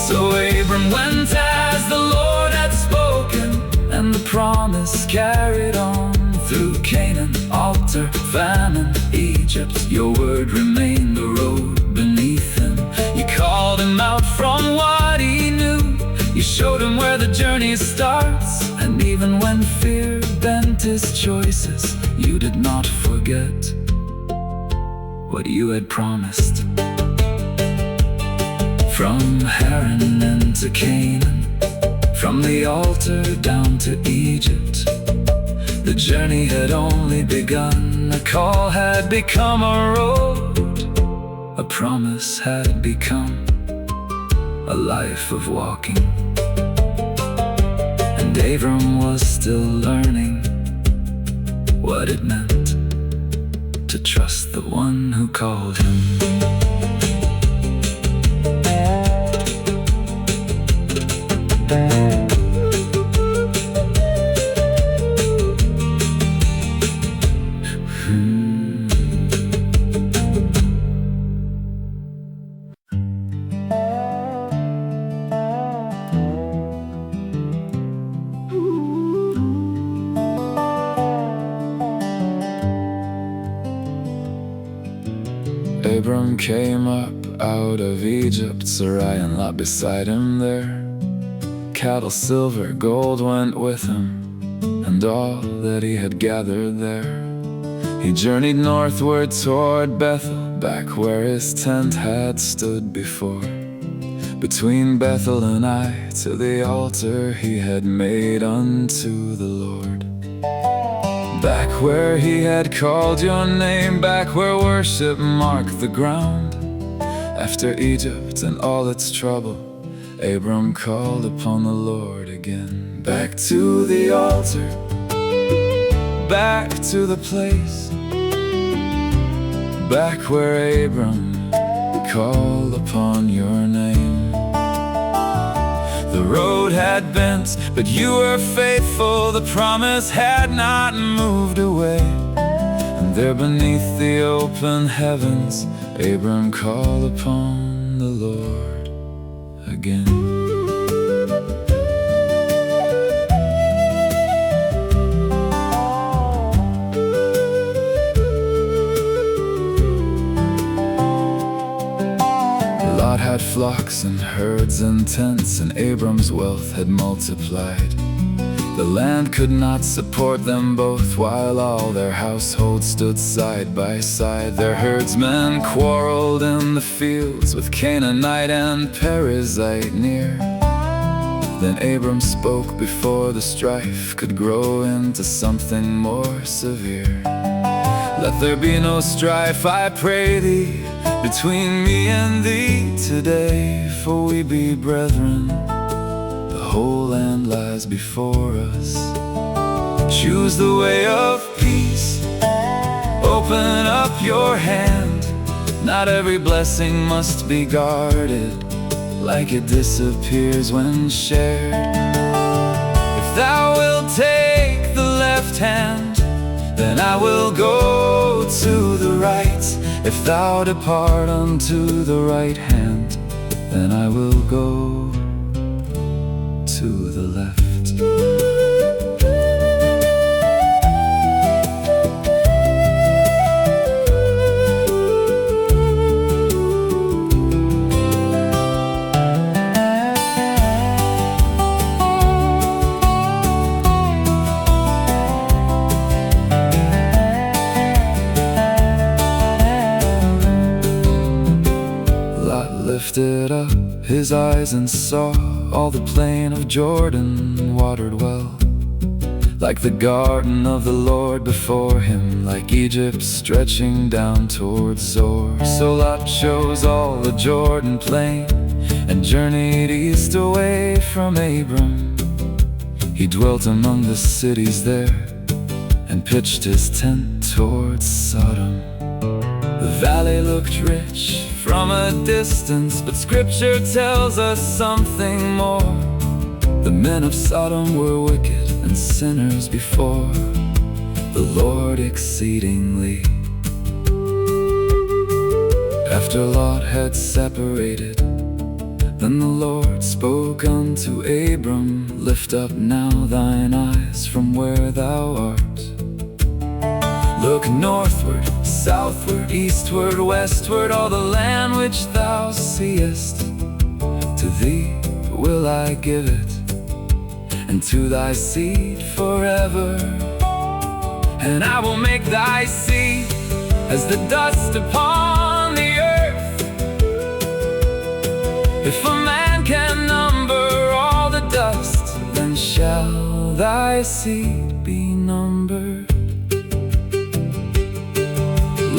So Abram went as the Lord had spoken, and the promise carried on through Canaan, altar, famine, Egypt. Your word remained the road beneath him. You called him out from what he knew. You showed him where the journey starts, and even when fear bent his choices, you did not forget what you had promised. From Haran into Canaan, from the altar down to Egypt, the journey had only begun. A call had become a road, a promise had become a life of walking. And Abram was still learning what it meant to trust the one who called him. Abram came up out of Egypt, Sarai and Lot beside him there. Cattle, silver, gold went with him, and all that he had gathered there. He journeyed northward toward Bethel, back where his tent had stood before. Between Bethel and Ai, to the altar he had made unto the Lord. Back where he had called your name, back where worship marked the ground. After Egypt and all its trouble, Abram called upon the Lord again. Back to the altar, back to the place, back where Abram called upon your name. The road had bent, but you were faithful. The promise had not moved away. And there beneath the open heavens, Abram called upon the Lord again. Lot had flocks and herds and tents, and Abram's wealth had multiplied. The land could not support them both, while all their households stood side by side. Their herdsmen quarreled in the fields with Canaanite and Perizzite near. Then Abram spoke before the strife could grow into something more severe. Let there be no strife, I pray thee, between me and thee today, for we be brethren. The whole land lies before us. Choose the way of peace. Open up your hand. Not every blessing must be guarded, like it disappears when shared. If thou wilt will take the left hand, then I will go to the right. If thou depart unto the right hand, then I will go to the left. Lifted up his eyes and saw all the plain of Jordan watered well, like the garden of the Lord before him, like Egypt stretching down towards Zoar. So Lot chose all the Jordan plain and journeyed east away from Abram. He dwelt among the cities there and pitched his tent towards Sodom. The valley looked rich from a distance, but Scripture tells us something more. The men of Sodom were wicked and sinners before the Lord exceedingly. After Lot had separated, then the Lord spoke unto Abram, Lift up now thine eyes from where thou art. Look northward, southward, eastward, westward, all the land which thou seest. To thee will I give it, and to thy seed forever. And I will make thy seed as the dust upon the earth. If a man can number all the dust, then shall thy seed be numbered.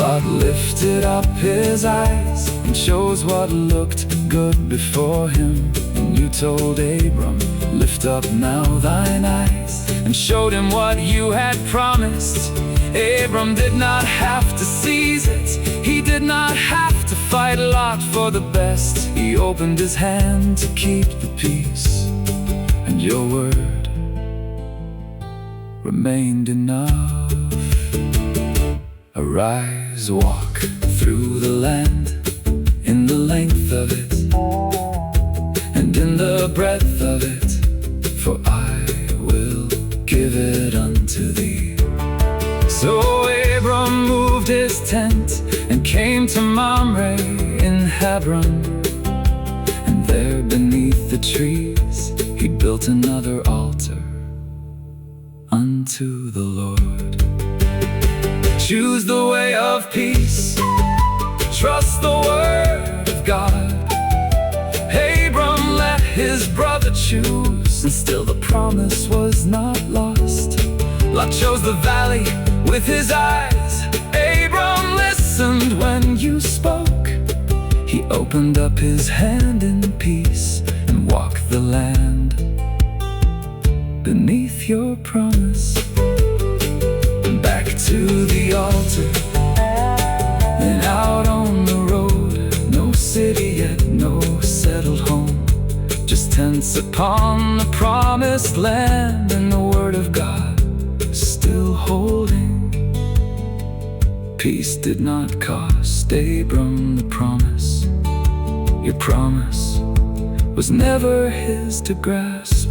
Lot lifted up his eyes and chose what looked good before him. And you told Abram, Lift up now thine eyes, and showed him what you had promised. Abram did not have to seize it, he did not have to fight Lot for the best. He opened his hand to keep the peace, and your word remained enough. Arise, walk through the land, in the length of it, and in the breadth of it, for I will give it unto thee. So Abram moved his tent and came to Mamre in Hebron, and there beneath the trees he built another altar unto the Lord. Choose the way of peace, trust the word of God. Abram let his brother choose, and still the promise was not lost. Lot chose the valley with his eyes. Abram listened when you spoke. He opened up his hand in peace and walked the land beneath your promise. Back to the altar, then out on the road. No city yet, no settled home, just tents upon the promised land, and the word of God still holding. Peace did not cost Abram the promise. Your promise was never his to grasp.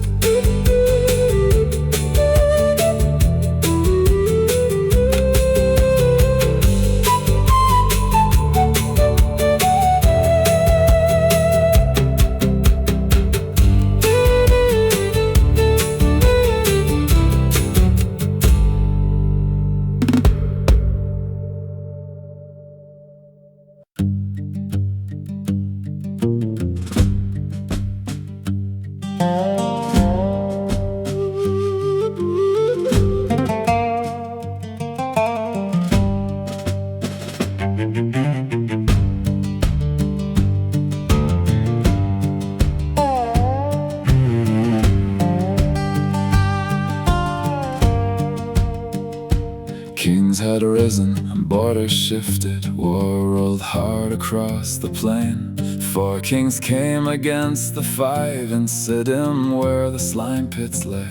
Kings had arisen, and borders shifted. War rolled hard across the plain. 4 kings came against the 5 in Sodom, where the slime pits lay.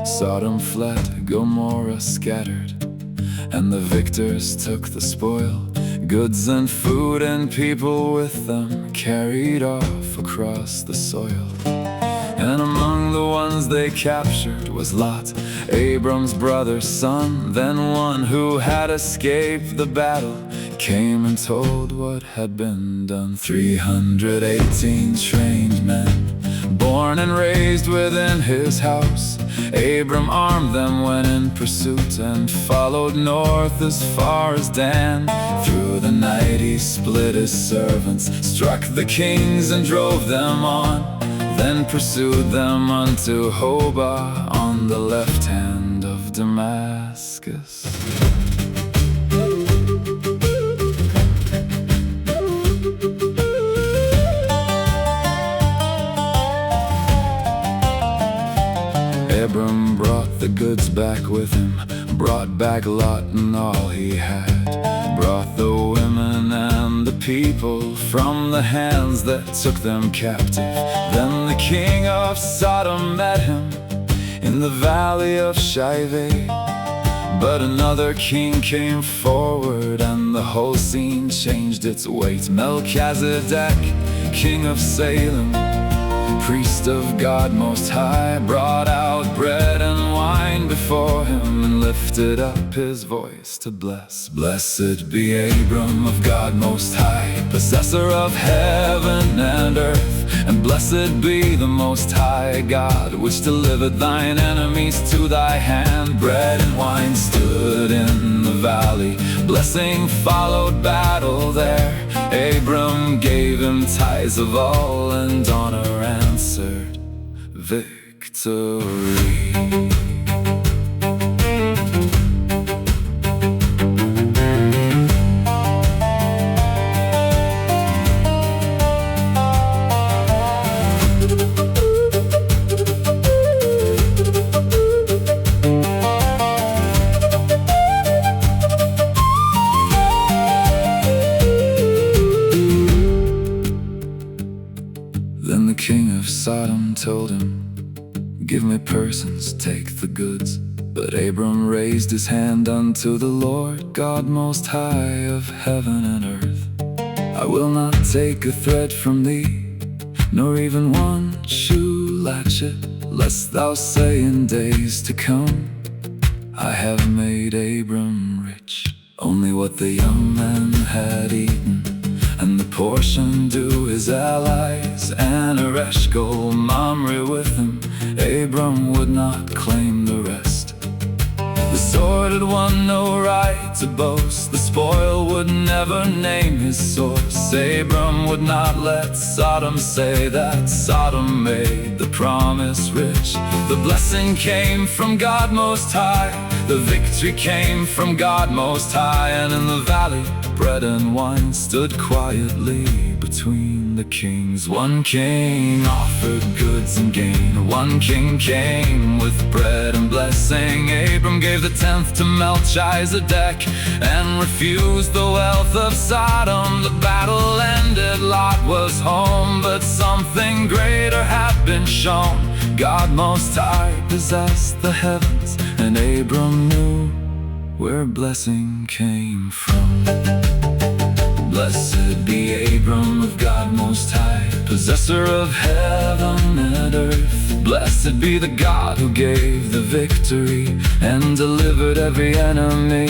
Sodom fled, Gomorrah scattered, and the victors took the spoil. Goods and food and people with them carried off across the soil. And among the ones they captured was Lot, Abram's brother's son. Then one who had escaped the battle came and told what had been done. 318 trained men, born and raised within his house. Abram armed them, went in pursuit, and followed north as far as Dan. Through the night he split his servants, struck the kings and drove them on. Then pursued them unto Hobah on the left hand of Damascus. Abram brought the goods back with him, brought back Lot and all he had, brought the women and the people from the hands that took them captive. Then the king of Sodom met him in the valley of Shechem. But another king came forward, and the whole scene changed its weight. Melchizedek, king of Salem, priest of God Most High, brought out bread and wine before him, and lifted up his voice to bless. Blessed be Abram of God Most High, possessor of heaven and earth. And blessed be the Most High God, which delivered thine enemies to thy hand. Bread and wine stood in the valley, blessing followed battle there. Abram gave him tithes of all, and honor answered victory. Then the king of Sodom told him, give me persons, take the goods. But Abram raised his hand unto the Lord God Most High of heaven and earth. I will not take a thread from thee, nor even one shoe latchet, lest thou say in days to come, I have made Abram rich. Only what the young man had eaten, and the portion due his allies, and Ereshkigal, Mamre with him. Abram would not claim the rest. The sword had won no right to boast, the spoil would never name his source. Abram would not let Sodom say that Sodom made the promise rich. The blessing came from God Most High, the victory came from God Most High. And in the valley bread and wine stood quietly between the kings. One king offered goods and gain, one king came with bread and blessing. Abram gave the 10th to Melchizedek, and refused the wealth of Sodom. The battle ended, Lot was home, but something greater had been shown. God Most High possessed the heavens, and Abram knew where blessing came from. Blessed be Abram of God Most High, possessor of heaven and earth. Blessed be the God who gave the victory and delivered every enemy.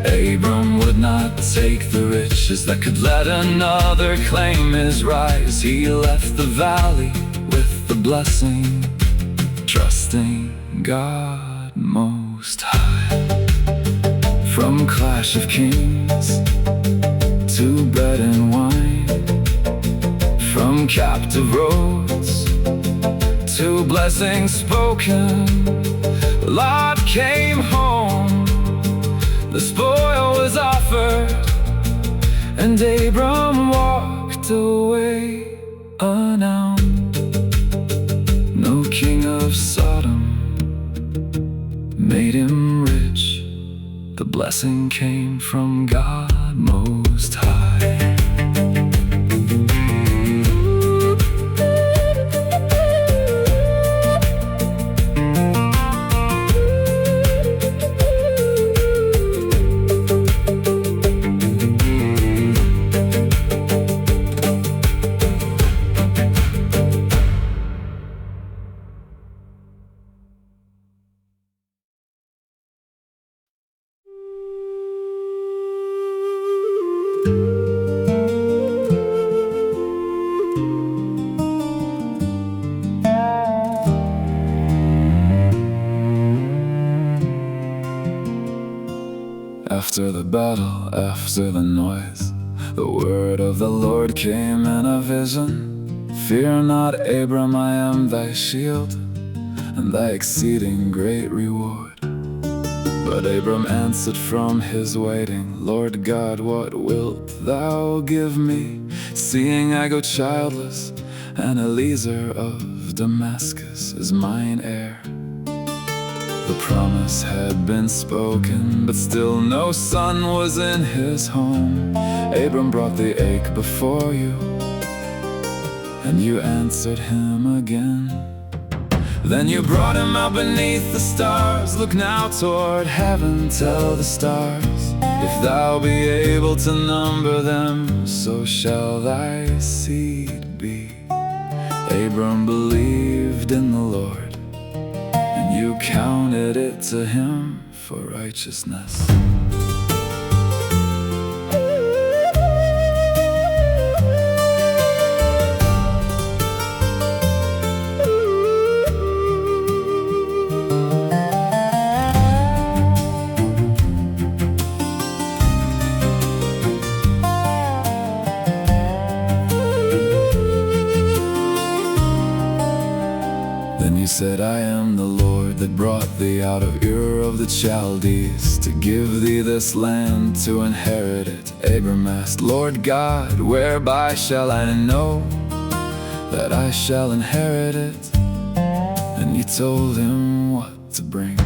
Abram would not take the riches that could let another claim his rise. He left the valley with the blessing, trusting God Most High. From clash of kings to bread and wine, from captive roads to blessings spoken, Lot came home, the spoil was offered, and Abram walked away unarmed. No king of Sodom made him rich, the blessing came from God Most High. After the battle, after the noise, the word of the Lord came in a vision. Fear not, Abram, I am thy shield, and thy exceeding great reward. But Abram answered from his waiting, Lord God, what wilt thou give me, seeing I go childless, and Eliezer of Damascus is mine heir? The promise had been spoken, but still no son was in his home. Abram brought the ache before you, and you answered him again. Then you brought him out beneath the stars. Look now toward heaven, tell the stars, if thou be able to number them, so shall thy seed be. Abram believed in the Lord, and you counted it to him for righteousness. He said, I am the Lord that brought thee out of Ur of the Chaldees, to give thee this land to inherit it. Abram asked, Lord God, whereby shall I know that I shall inherit it? And he told him what to bring.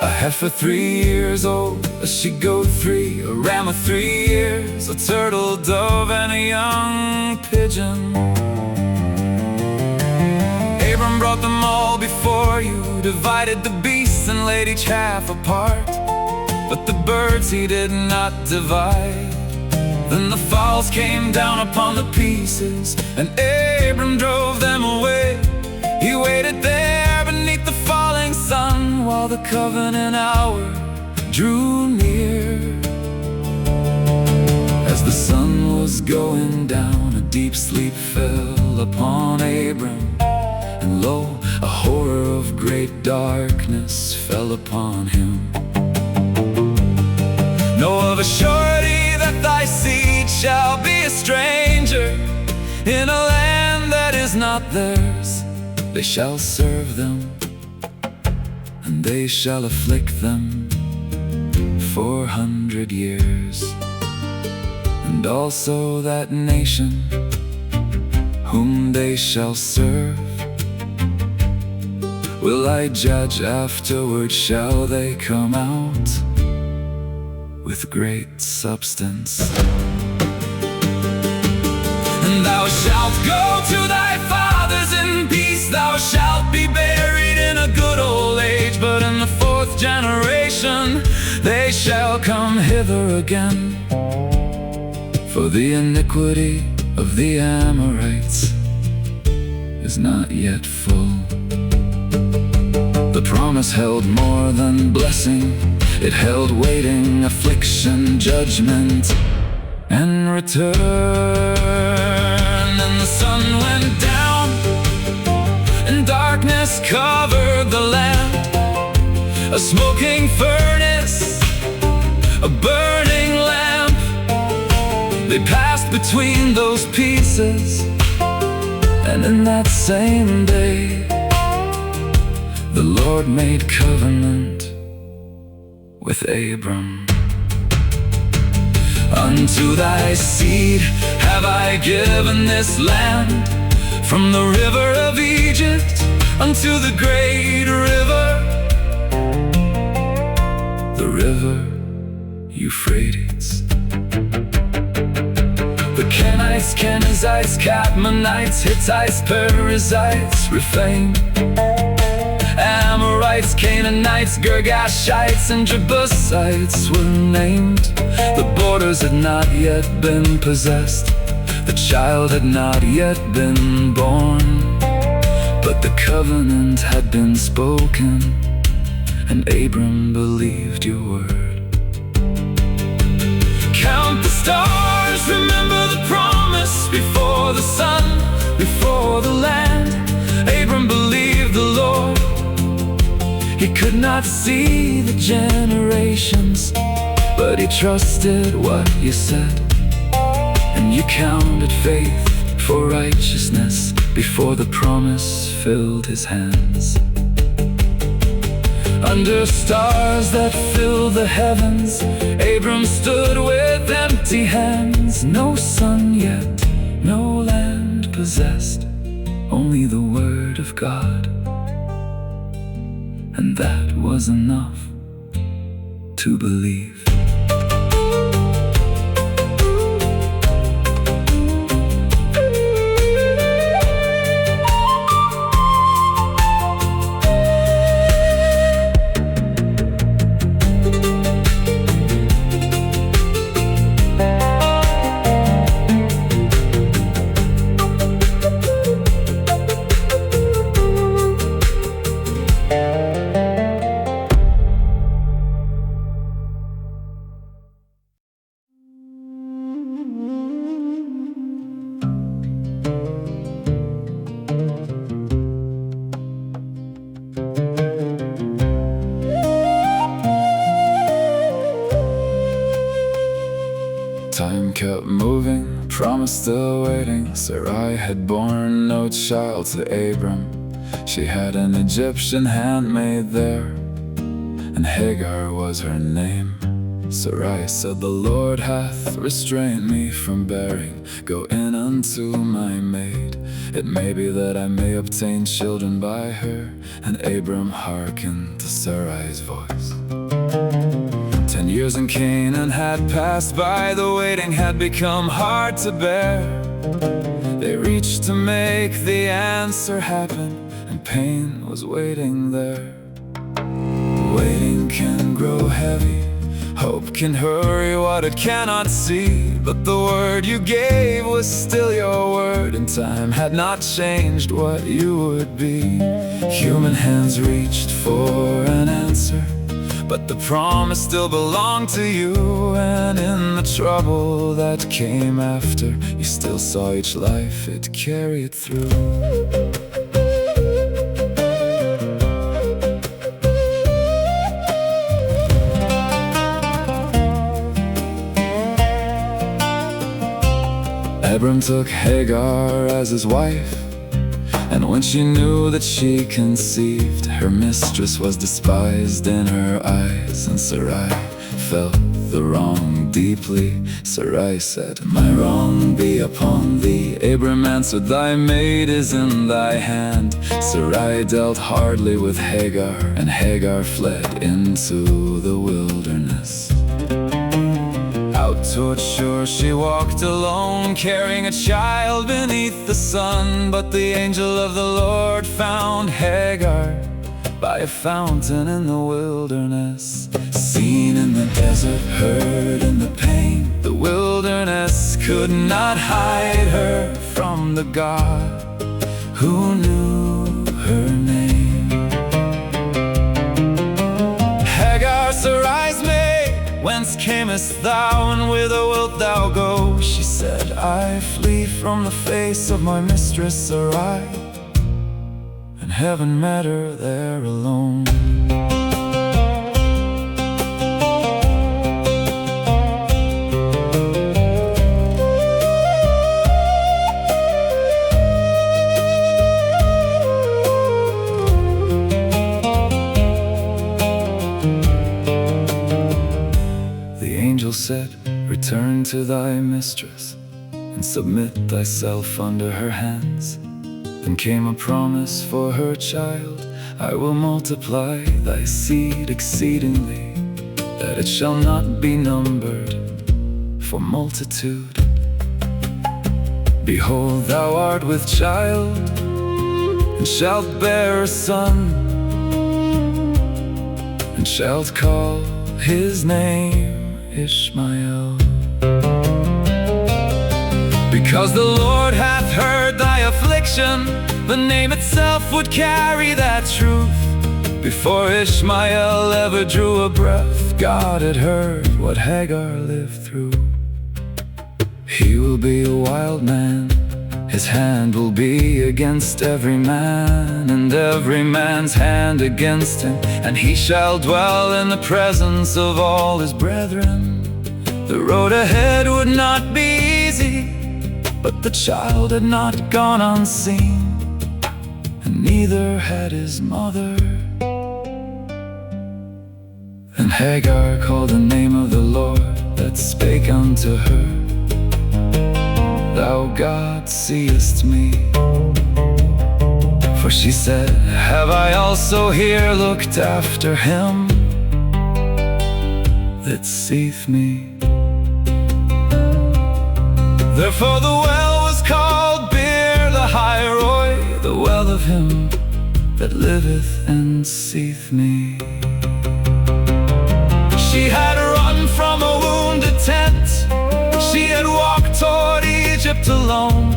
A heifer 3 years old, a she-goat 3, a ram of 3 years, a turtle dove, and a young pigeon. Abram brought them all before you, divided the beasts and laid each half apart. But the birds he did not divide. Then the fowls came down upon the pieces, and Abram drove them away. He waited there beneath the falling sun, while the covenant hour drew near. As the sun was going down, a deep sleep fell upon Abram. And lo, a horror of great darkness fell upon him. Know of a surety that thy seed shall be a stranger in a land that is not theirs. They shall serve them, and they shall afflict them 400 years. And also that nation whom they shall serve will I judge, afterward shall they come out with great substance. And thou shalt go to thy fathers in peace, thou shalt be buried in a good old age. But in the 4th generation they shall come hither again. For the iniquity of the Amorites is not yet full. The promise held more than blessing, it held waiting, affliction, judgment, and return. And the sun went down, and darkness covered the land. A smoking furnace, a burning lamp. They passed between those pieces, and in that same day the Lord made covenant with Abram. Unto thy seed have I given this land, from the river of Egypt unto the great river, the river Euphrates. The Kenites, Kenizzites, Cadmonites, Hittites, Perizzites, Rephaim, Amorites, Canaanites, Girgashites, and Jebusites were named. The borders had not yet been possessed, the child had not yet been born, but the covenant had been spoken, and Abram believed your word. Count the stars, remember the promise, before the sun, before the land. Abram believed the Lord, he could not see the generations, but he trusted what you said, and you counted faith for righteousness before the promise filled his hands. Under stars that filled the heavens, Abram stood with empty hands. No son yet, no land possessed, only the word of God. And that was enough to believe. Time kept moving, promise still waiting. Sarai had borne no child to Abram. She had an Egyptian handmaid there, and Hagar was her name. Sarai said, "The Lord hath restrained me from bearing. Go in unto my maid. It may be that I may obtain children by her." And Abram hearkened to Sarai's voice. 10 years in Canaan had passed by, the waiting had become hard to bear. They reached to make the answer happen, and pain was waiting there. Waiting can grow heavy, hope can hurry what it cannot see. But the word you gave was still your word, and time had not changed what you would be. Human hands reached for an answer, but the promise still belonged to you. And in the trouble that came after, you still saw each life it carried through. Abram took Hagar as his wife, and when she knew that she conceived, her mistress was despised in her eyes. And Sarai felt the wrong deeply. Sarai said, "My wrong be upon thee." Abram answered, "Thy maid is in thy hand." Sarai dealt hardly with Hagar, and Hagar fled into the wilderness. Out toward shore she walked alone, carrying a child beneath the sun. But the angel of the Lord found Hagar by a fountain in the wilderness. Seen in the desert, heard in the pain, the wilderness could not hide her from the God who knew her name. Hagar, Sarai's maid, whence camest thou, and whither wilt thou go? She said, "I flee from the face of my mistress Sarai," and heaven met her there alone. Said, "Return to thy mistress, and submit thyself under her hands." Then came a promise for her child, "I will multiply thy seed exceedingly, that it shall not be numbered for multitude. Behold, thou art with child, and shalt bear a son, and shalt call his name Ishmael. Because the Lord hath heard thy affliction, the name itself would carry that truth. Before Ishmael ever drew a breath, God had heard what Hagar lived through. He will be a wild man His hand will be against every man, and every man's hand against him, and he shall dwell in the presence of all his brethren. The road ahead would not be easy, but the child had not gone unseen, and neither had his mother. And Hagar called the name of the Lord that spake unto her, Thou God seest me. For she said, Have I also here looked after him that seeth me? Therefore the well was called Beer Lahai, the well of him that liveth and seeth me. She had run from a wounded tent, she had walked toward Egypt alone,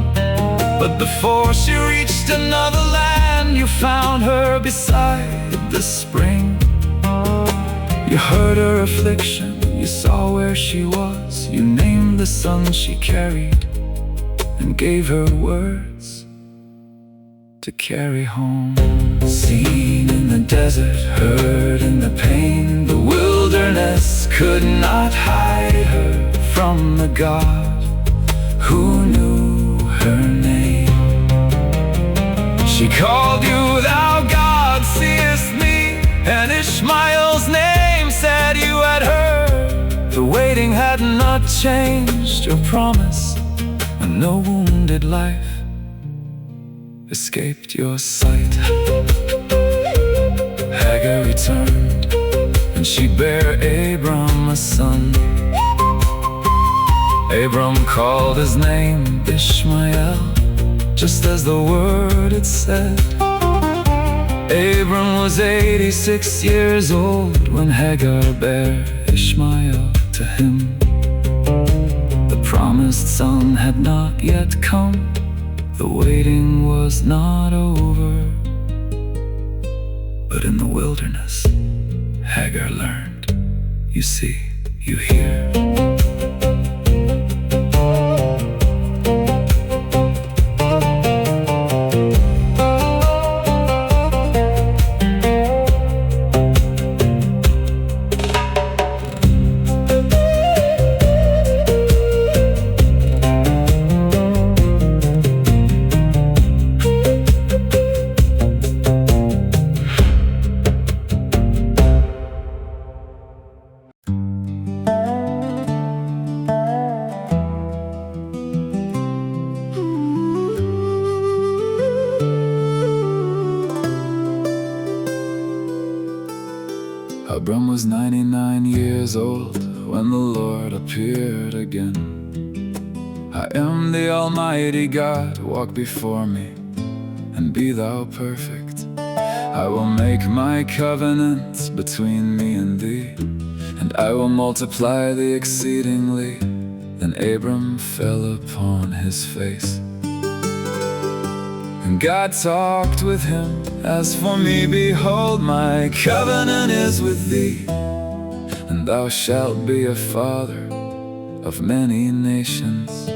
but before she reached another land, you found her beside the spring. You heard her affliction, you saw where she was, you named the son she carried, and gave her words to carry home. Seen in the desert, heard in the pain, the wilderness could not hide her from the God who knew her name. She called you, Thou God seest me, and Ishmael's name said you had heard. The waiting had not changed your promise, and no wounded life escaped your sight. Hagar returned, and she bare Abram a son. Abram called his name Ishmael, just as the word had said. Abram was 86 years old when Hagar bare Ishmael to him. The promised son had not yet come, the waiting was not over. But in the wilderness, Hagar learned, you see, you hear. Abram was 99 years old when the Lord appeared again. I am the Almighty God, walk before me, and be thou perfect. I will make my covenant between me and thee, and I will multiply thee exceedingly. Then Abram fell upon his face, and God talked with him, As for me, behold, my covenant is with thee, and thou shalt be a father of many nations.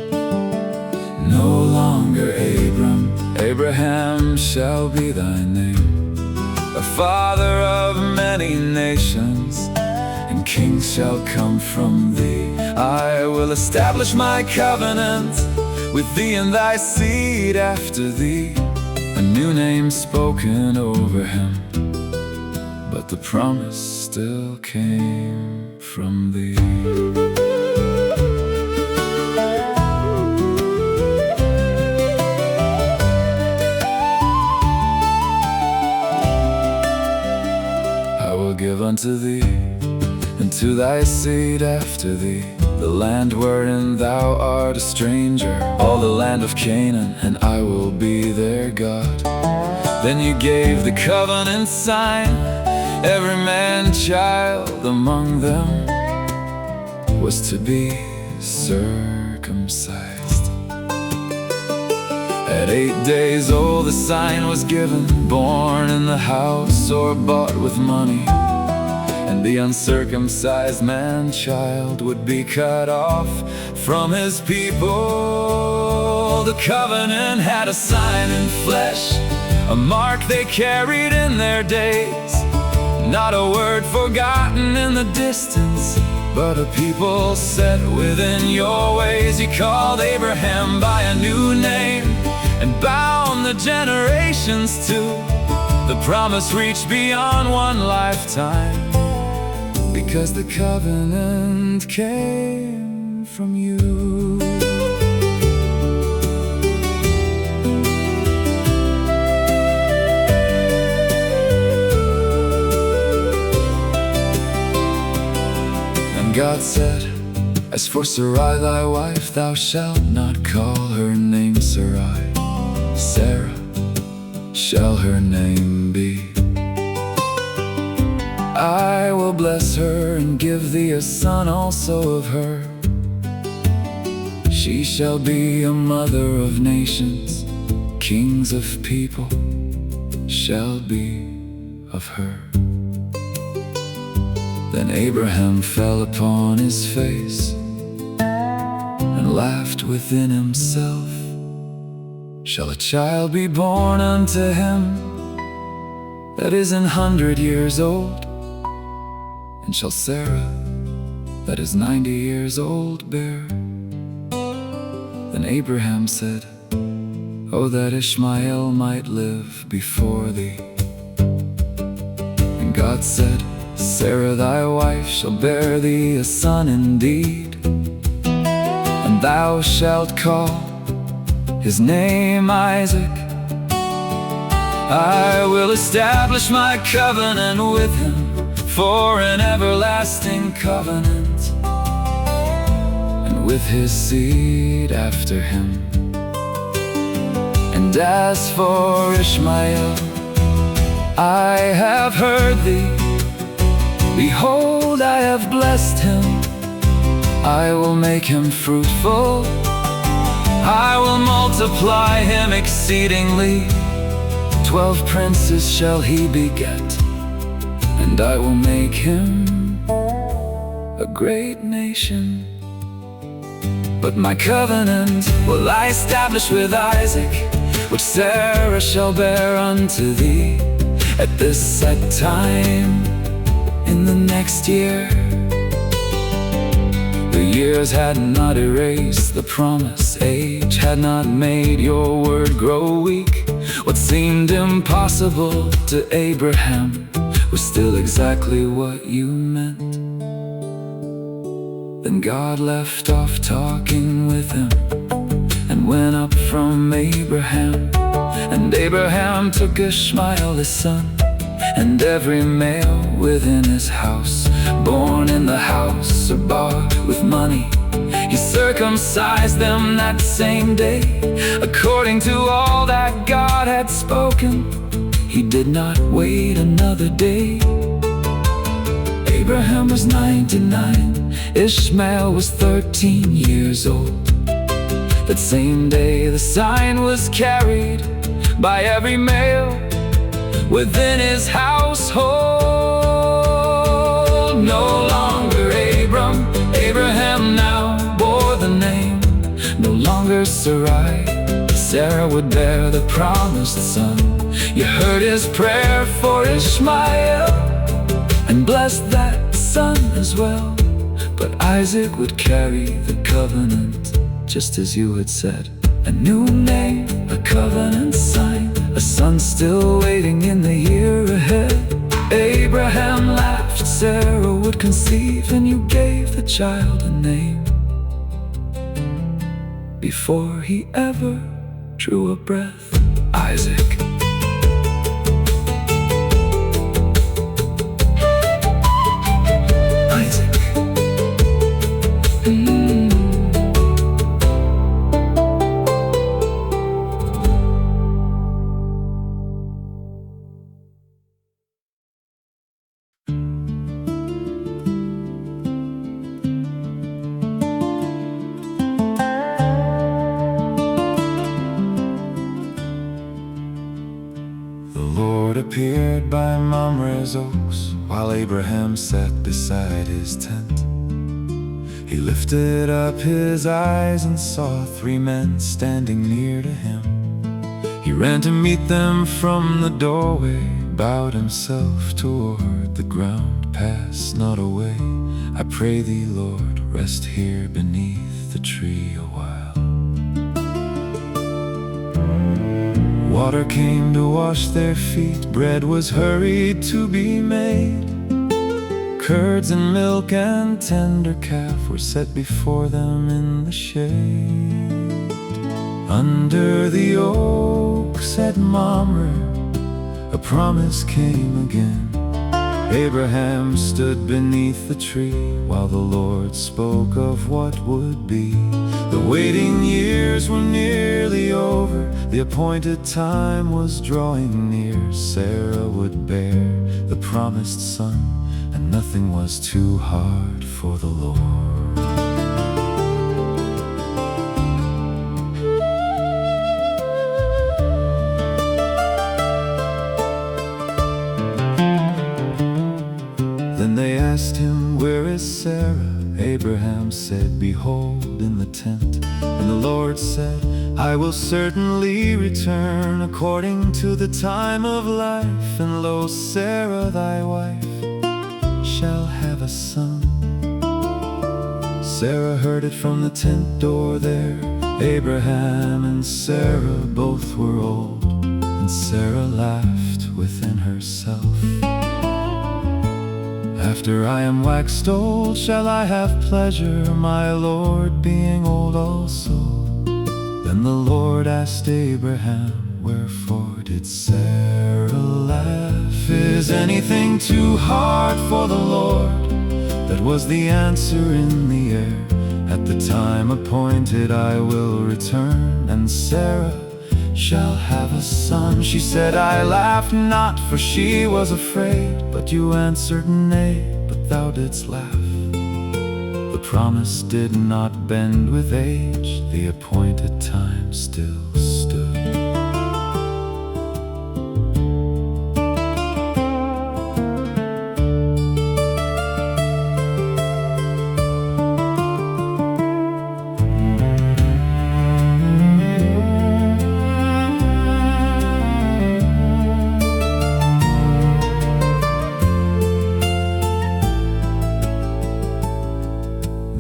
No longer Abram, Abraham shall be thy name, a father of many nations, and kings shall come from thee. I will establish my covenant with thee and thy seed after thee, a new name spoken over him, but the promise still came from thee. I will give unto thee, and to thy seed after thee, the land wherein thou art a stranger, all the land of Canaan, and I will be their God. Then you gave the covenant sign, every man-child among them was to be circumcised. At 8 days old the sign was given, born in the house or bought with money, and the uncircumcised man-child would be cut off from his people. the covenant had a sign in flesh, a mark they carried in their days. Not a word forgotten in the distance, but a people set within your ways. You called Abraham by a new name and bound the generations to the promise reached beyond one lifetime, because the covenant came from you. God said, as for Sarai thy wife, thou shalt not call her name Sarai. Sarah shall her name be. I will bless her and give thee a son also of her. She shall be a mother of nations, kings of people shall be of her. Then Abraham fell upon his face and laughed within himself. Shall a child be born unto him that is 100 years old? And shall Sarah that is 90 years old bear? Then Abraham said, oh, that Ishmael might live before thee. And God said, Sarah thy wife shall bear thee a son indeed, and thou shalt call his name Isaac. I will establish my covenant with him for an everlasting covenant, and with his seed after him. And as for Ishmael, I have heard thee. Behold, I have blessed him. I will make him fruitful. I will multiply him exceedingly. 12 princes shall he beget, and I will make him a great nation. But my covenant will I establish with Isaac, which Sarah shall bear unto thee at this set time in the next year. The years had not erased the promise, age had not made your word grow weak. What seemed impossible to Abraham was still exactly what you meant. Then God left off talking with him and went up from Abraham. And Abraham took Ishmael his son, and every male within his house, born in the house or bought with money, he circumcised them that same day, according to all that God had spoken. He did not wait another day. Abraham was 99, Ishmael was 13 years old. That same day the sign was carried by every male within his household. No longer Abraham now bore the name. No longer Sarai, Sarah would bear the promised son. You heard his prayer for Ishmael and blessed that son as well. But Isaac would carry the covenant, just as you had said. A new name, a covenant sign, a son still waiting in the year ahead. Abraham laughed, Sarah would conceive, and you gave the child a name before he ever drew a breath. Isaac. Appeared by Mamre's oaks while Abraham sat beside his tent. He lifted up his eyes and saw 3 men standing near to him. He ran to meet them from the doorway, bowed himself toward the ground. Pass not away, I pray thee, Lord, rest here beneath the tree a while. Water came to wash their feet, bread was hurried to be made. Curds and milk and tender calf were set before them in the shade. Under the oaks at Mamre, a promise came again. Abraham stood beneath the tree while the Lord spoke of what would be. The waiting years were nearly over, the appointed time was drawing near. Sarah would bear the promised son, and nothing was too hard for the Lord. Then they asked him, "Where is Sarah?" Abraham said, "Behold, in the tent." And the Lord said, "I will certainly return according to the time of life, and lo, Sarah thy wife shall have a son." Sarah heard it from the tent door there. Abraham and Sarah both were old, and Sarah laughed within herself. "After I am waxed old, shall I have pleasure, my Lord being old also?" Then the Lord asked Abraham, "Wherefore did Sarah laugh? Is anything too hard for the Lord?" That was the answer in the air. "At the time appointed I will return, and Sarah shall have a son." She said, "I laughed not, for she was afraid." But you answered, "Nay, but thou didst laugh." The promise did not bend with age, the appointed time still stood.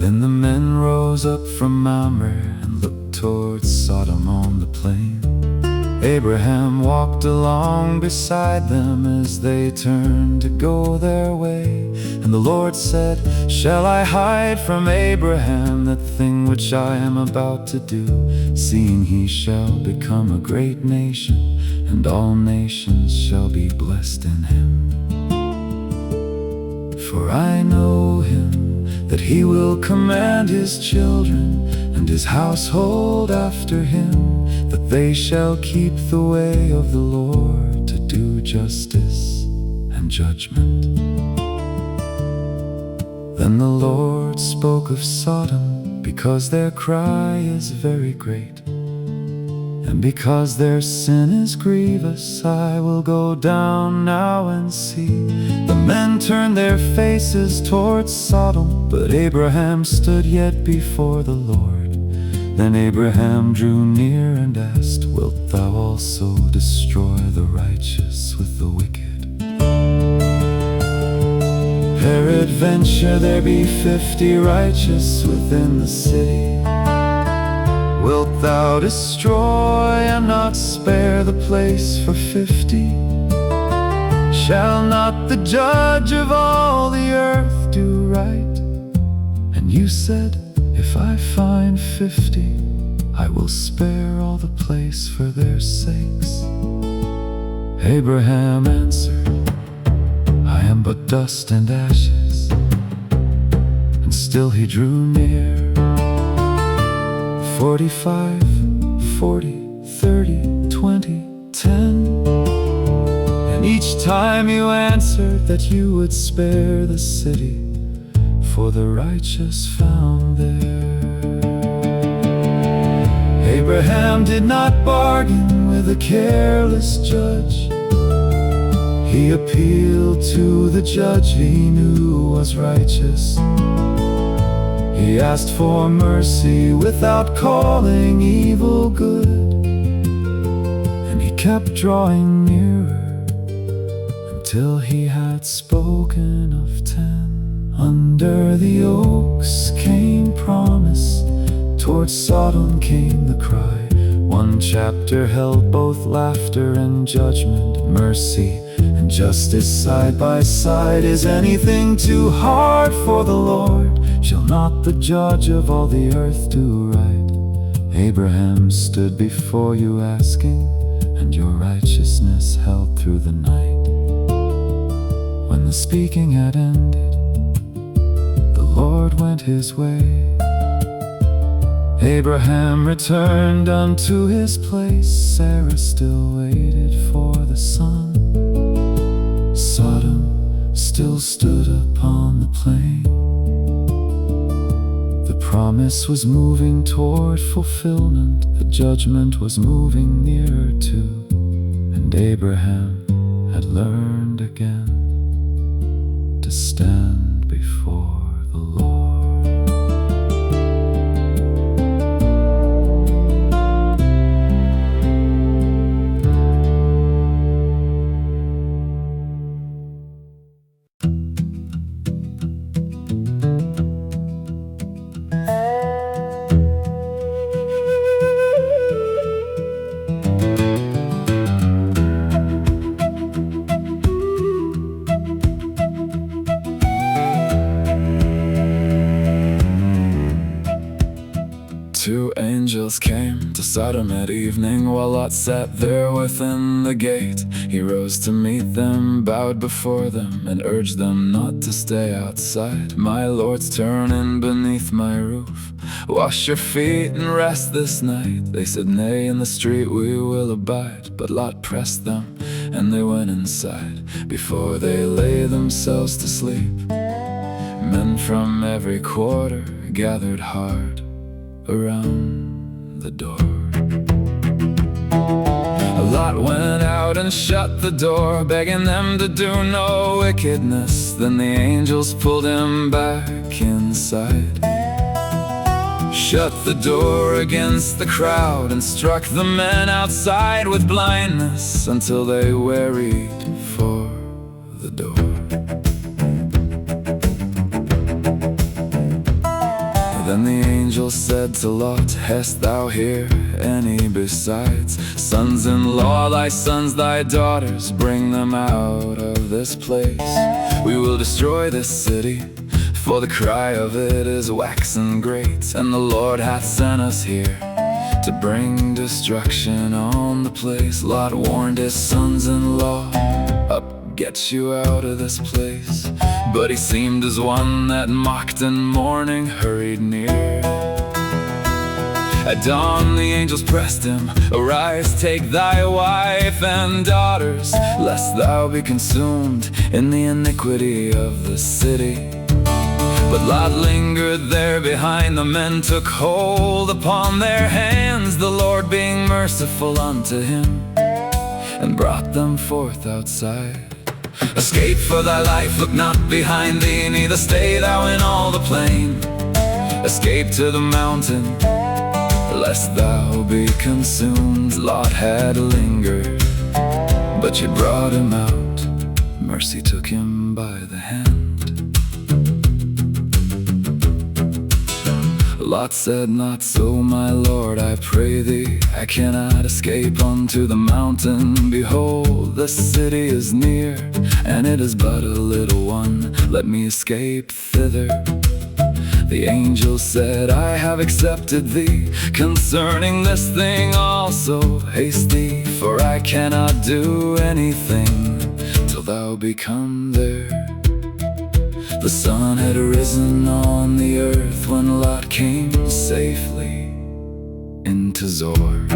Then the men rose up from Mamre and looked towards Sodom on the plain. Abraham walked along beside them as they turned to go their way. And the Lord said, "Shall I hide from Abraham that thing which I am about to do? Seeing he shall become a great nation, and all nations shall be blessed in him. For I know him, that he will command his children and his household after him, that they shall keep the way of the Lord, to do justice and judgment." Then the Lord spoke of Sodom, because their cry is very great, and because their sin is grievous, I will go down now and see. The men turned their faces towards Sodom, but Abraham stood yet before the Lord. Then Abraham drew near and asked, "Wilt thou also destroy the righteous with the wicked? Peradventure there be 50 righteous within the city. Wilt thou destroy and not spare the place for 50? Shall not the judge of all the earth do right?" And you said, "If I find 50, I will spare all the place for their sakes." Abraham answered, "I am but dust and ashes." And still he drew near. 45, 40, 30, 20, 10. And each time you answered that you would spare the city for the righteous found there. Abraham did not bargain with a careless judge. He appealed to the judge he knew was righteous. He asked for mercy without calling evil good, and he kept drawing nearer until he had spoken of 10. Under the oaks came promise, towards Sodom came the cry. One chapter held both laughter and judgment, mercy and justice side by side. Is anything too hard for the Lord? Shall not the judge of all the earth do right? Abraham stood before you asking, and your righteousness held through the night. When the speaking had ended, the Lord went his way. Abraham returned unto his place. Sarah still waited for the sun. Sodom still stood upon the plain. The promise was moving toward fulfillment. The judgment was moving nearer too. And Abraham had learned again to stand before the Lord. Two angels came to Sodom at evening, while Lot sat there within the gate. He rose to meet them, bowed before them, and urged them not to stay outside. My lords, turn in beneath my roof, wash your feet and rest this night. They said, nay, in the street we will abide. But Lot pressed them, and they went inside. Before they lay themselves to sleep, men from every quarter gathered hard around the door. Lot went out and shut the door, begging them to do no wickedness. Then the angels pulled him back inside, shut the door against the crowd, and struck the men outside with blindness until they wearied for the door. Then the angel said to Lot, hast thou here any besides? Sons-in-law, thy sons, thy daughters, bring them out of this place. We will destroy this city, for the cry of it is waxen great. And the Lord hath sent us here to bring destruction on the place. Lot warned his sons-in-law, up, get you out of this place. But he seemed as one that mocked, and morning hurried near. At dawn the angels pressed him, arise, take thy wife and daughters, lest thou be consumed in the iniquity of the city. But Lot lingered there behind. The men took hold upon their hands, the Lord being merciful unto him, and brought them forth outside. Escape for thy life, look not behind thee, neither stay thou in all the plain. Escape to the mountain, lest thou be consumed. Lot had lingered, but you brought him out. Mercy took him by the hand. Lot said, not so, my lord, I pray thee. I cannot escape unto the mountain. Behold, the city is near, and it is but a little one. Let me escape thither. The angel said, I have accepted thee. Concerning this thing also, haste thee, for I cannot do anything till thou be come there. The sun had risen on the earth when Lot came safely into Zoar.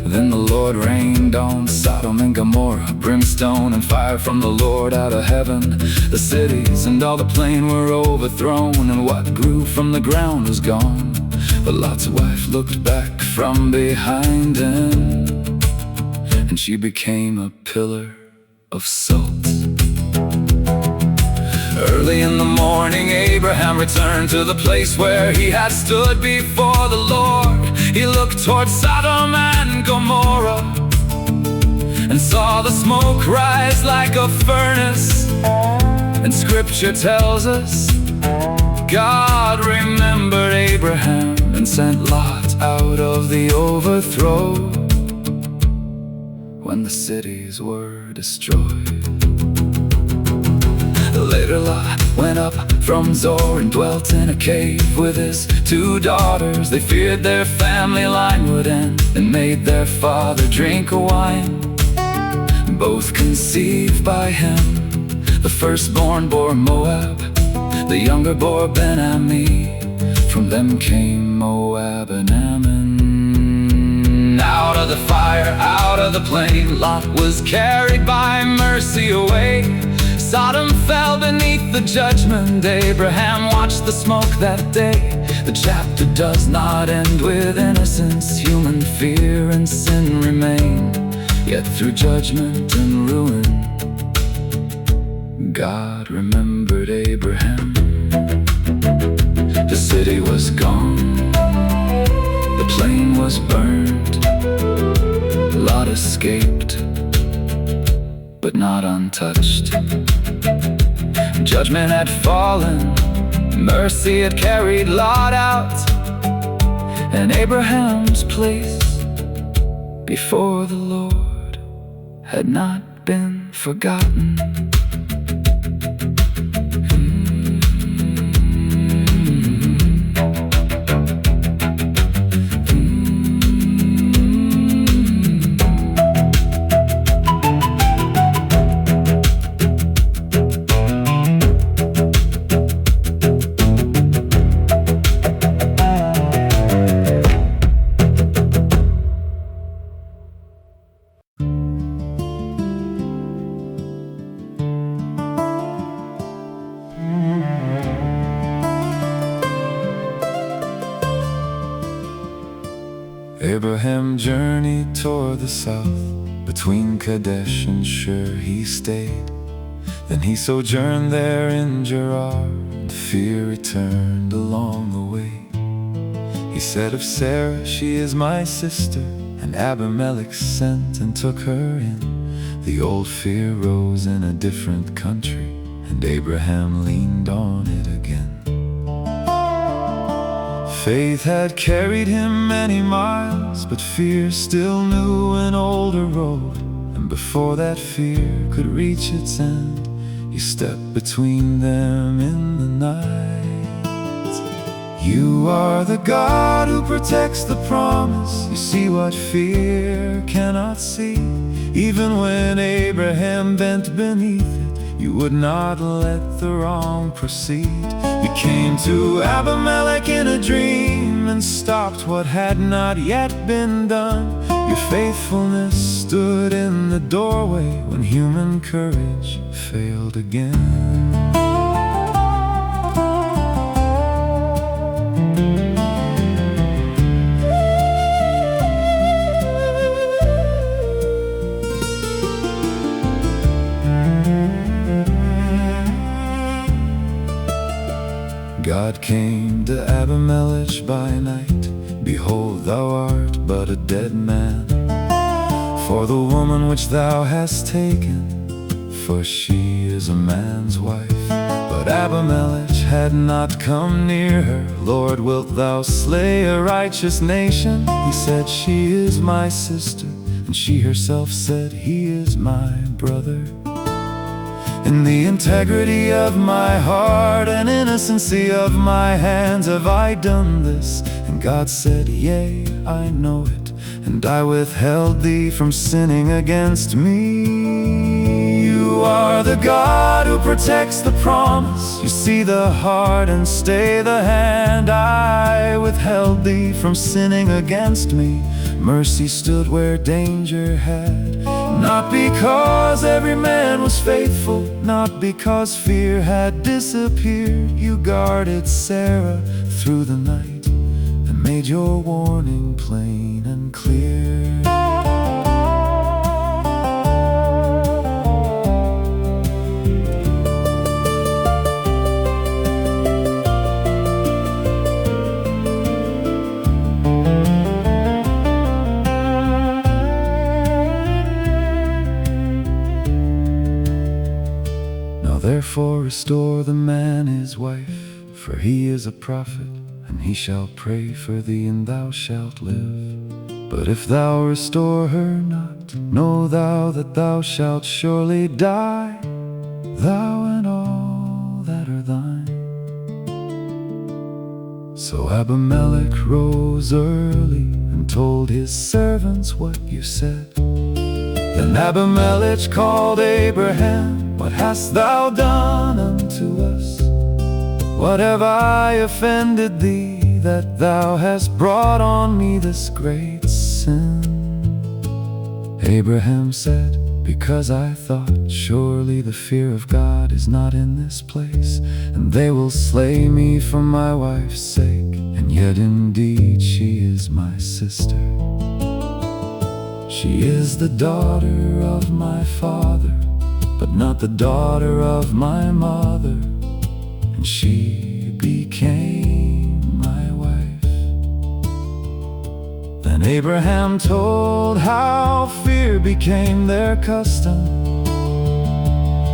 Then the Lord rained on Sodom and Gomorrah, brimstone and fire from the Lord out of heaven. The cities and all the plain were overthrown, and what grew from the ground was gone. But Lot's wife looked back from behind him, and she became a pillar of salt. Early in the morning, Abraham returned to the place where he had stood before the Lord. He looked toward Sodom and Gomorrah and saw the smoke rise like a furnace. And Scripture tells us God remembered Abraham and sent Lot out of the overthrow when the cities were destroyed. Later Lot went up from Zoar and dwelt in a cave with his 2 daughters. They feared their family line would end and made their father drink wine. Both conceived by him. The firstborn bore Moab, the younger bore Ben-Ammi. From them came Moab and Ammon. Out of the fire, out of the plain, Lot was carried by mercy away. Sodom fell beneath the judgment. Abraham watched the smoke that day. The chapter does not end with innocence. Human fear and sin remain. Yet through judgment and ruin, God remembered Abraham. The city was gone, the plain was burned. Lot escaped, but not untouched. Judgment had fallen, mercy had carried Lot out, and Abraham's place before the Lord had not been forgotten. Abraham journeyed toward the south. Between Kadesh and Shur he stayed. Then he sojourned there in Gerar, and fear returned along the way. He said of Sarah, she is my sister, and Abimelech sent and took her in. The old fear rose in a different country, and Abraham leaned on it again. Faith had carried him many miles, but fear still knew an older road. And before that fear could reach its end, he stepped between them in the night. You are the God who protects the promise. You see what fear cannot see. Even when Abraham bent beneath it, you would not let the wrong proceed. You came to Abimelech in a dream and stopped what had not yet been done. Your faithfulness stood in the doorway when human courage failed again. God came to Abimelech by night. Behold, thou art but a dead man, for the woman which thou hast taken, for she is a man's wife. But Abimelech had not come near her. Lord, wilt thou slay a righteous nation? He said, she is my sister, and she herself said, he is my brother. In the integrity of my heart and innocency of my hands have I done this. And God said, yea, I know it, and I withheld thee from sinning against me. You are the God who protects the promise. You see the heart and stay the hand. I withheld thee from sinning against me. Mercy stood where danger had. Not because every man was faithful, not because fear had disappeared. You guarded Sarah through the night and made your warning plain and clear. restore the man his wife, for he is a prophet, and he shall pray for thee, and thou shalt live. But if thou restore her not, know thou that thou shalt surely die, thou and all that are thine. So Abimelech rose early and told his servants what you said. Then Abimelech called Abraham, what hast thou done unto us? What have I offended thee, that thou hast brought on me this great sin? Abraham said, because I thought, surely the fear of God is not in this place, and they will slay me for my wife's sake, and yet indeed she is my sister. She is the daughter of my father, but not the daughter of my mother, and she became my wife. Then Abraham told how fear became their custom.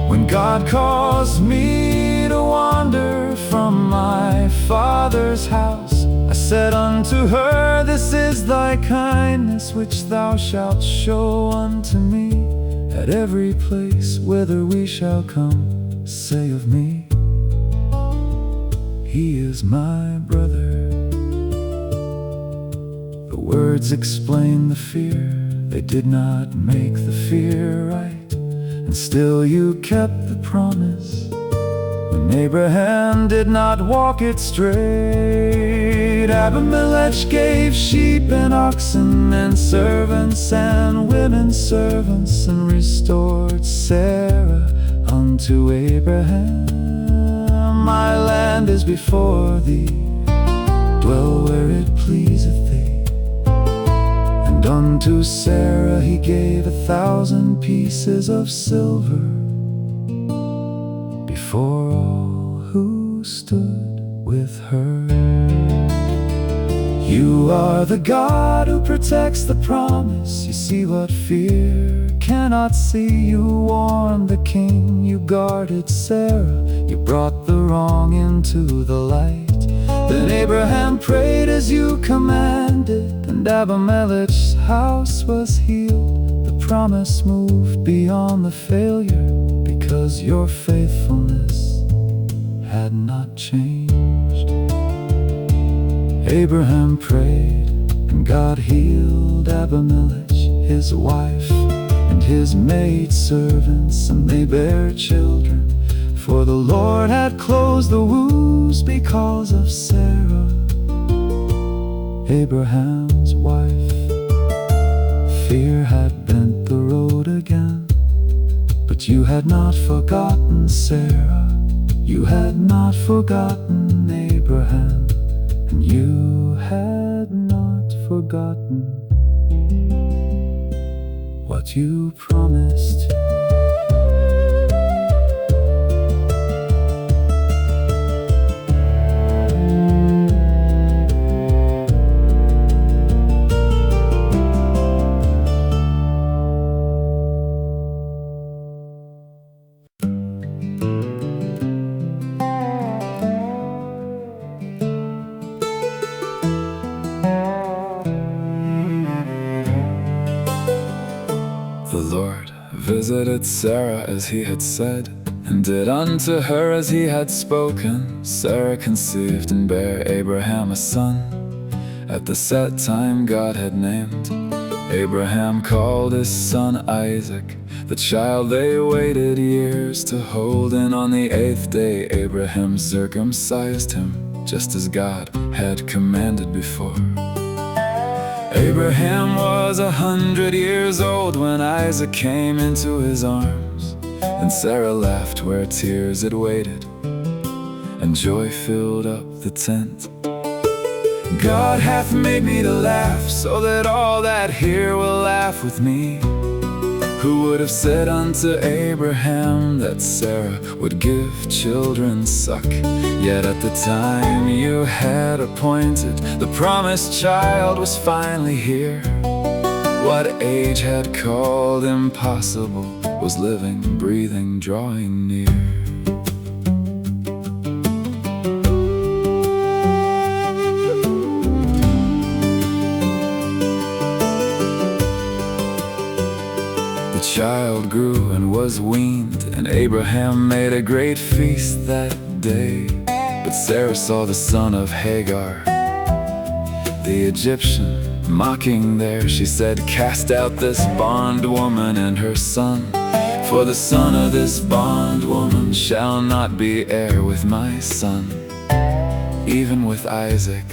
When God caused me to wander from my father's house, I said unto her, this is thy kindness which thou shalt show unto me. At every place whither we shall come, say of me, he is my brother. The words explain the fear, they did not make the fear right, and still you kept the promise. When Abraham did not walk it straight, Abimelech gave sheep and oxen and servants and women servants, and restored Sarah unto Abraham. My land is before thee, dwell where it pleaseth thee. And unto Sarah he gave 1,000 pieces of silver, before all who stood with her. You are the God who protects the promise. You see what fear cannot see. You warned the king, you guarded Sarah, you brought the wrong into the light. Then Abraham prayed as you commanded, and Abimelech's house was healed. The promise moved beyond the failure, because your faithfulness had not changed. Abraham prayed, and God healed Abimelech, his wife, and his maidservants, and they bare children. For the Lord had closed the wombs because of Sarah, Abraham's wife. Fear had bent the road again, but you had not forgotten Sarah. You had not forgotten Abraham, and you had not forgotten what you promised. Visited Sarah as he had said, and did unto her as he had spoken. Sarah conceived and bare Abraham a son, at the set time God had named. Abraham called his son Isaac, the child they waited years to hold, and on the 8th day Abraham circumcised him, just as God had commanded before. Abraham was 100 years old when Isaac came into his arms, and Sarah laughed where tears had waited, and joy filled up the tent. God hath made me to laugh, so that all that hear will laugh with me. Who would have said unto Abraham that Sarah would give children suck? Yet at the time you had appointed, the promised child was finally here. What age had called impossible was living, breathing, drawing near. child grew and was weaned, and Abraham made a great feast that day. But Sarah saw the son of Hagar, the Egyptian, mocking there. She said, "Cast out this bondwoman and her son, for the son of this bondwoman shall not be heir with my son, even with Isaac."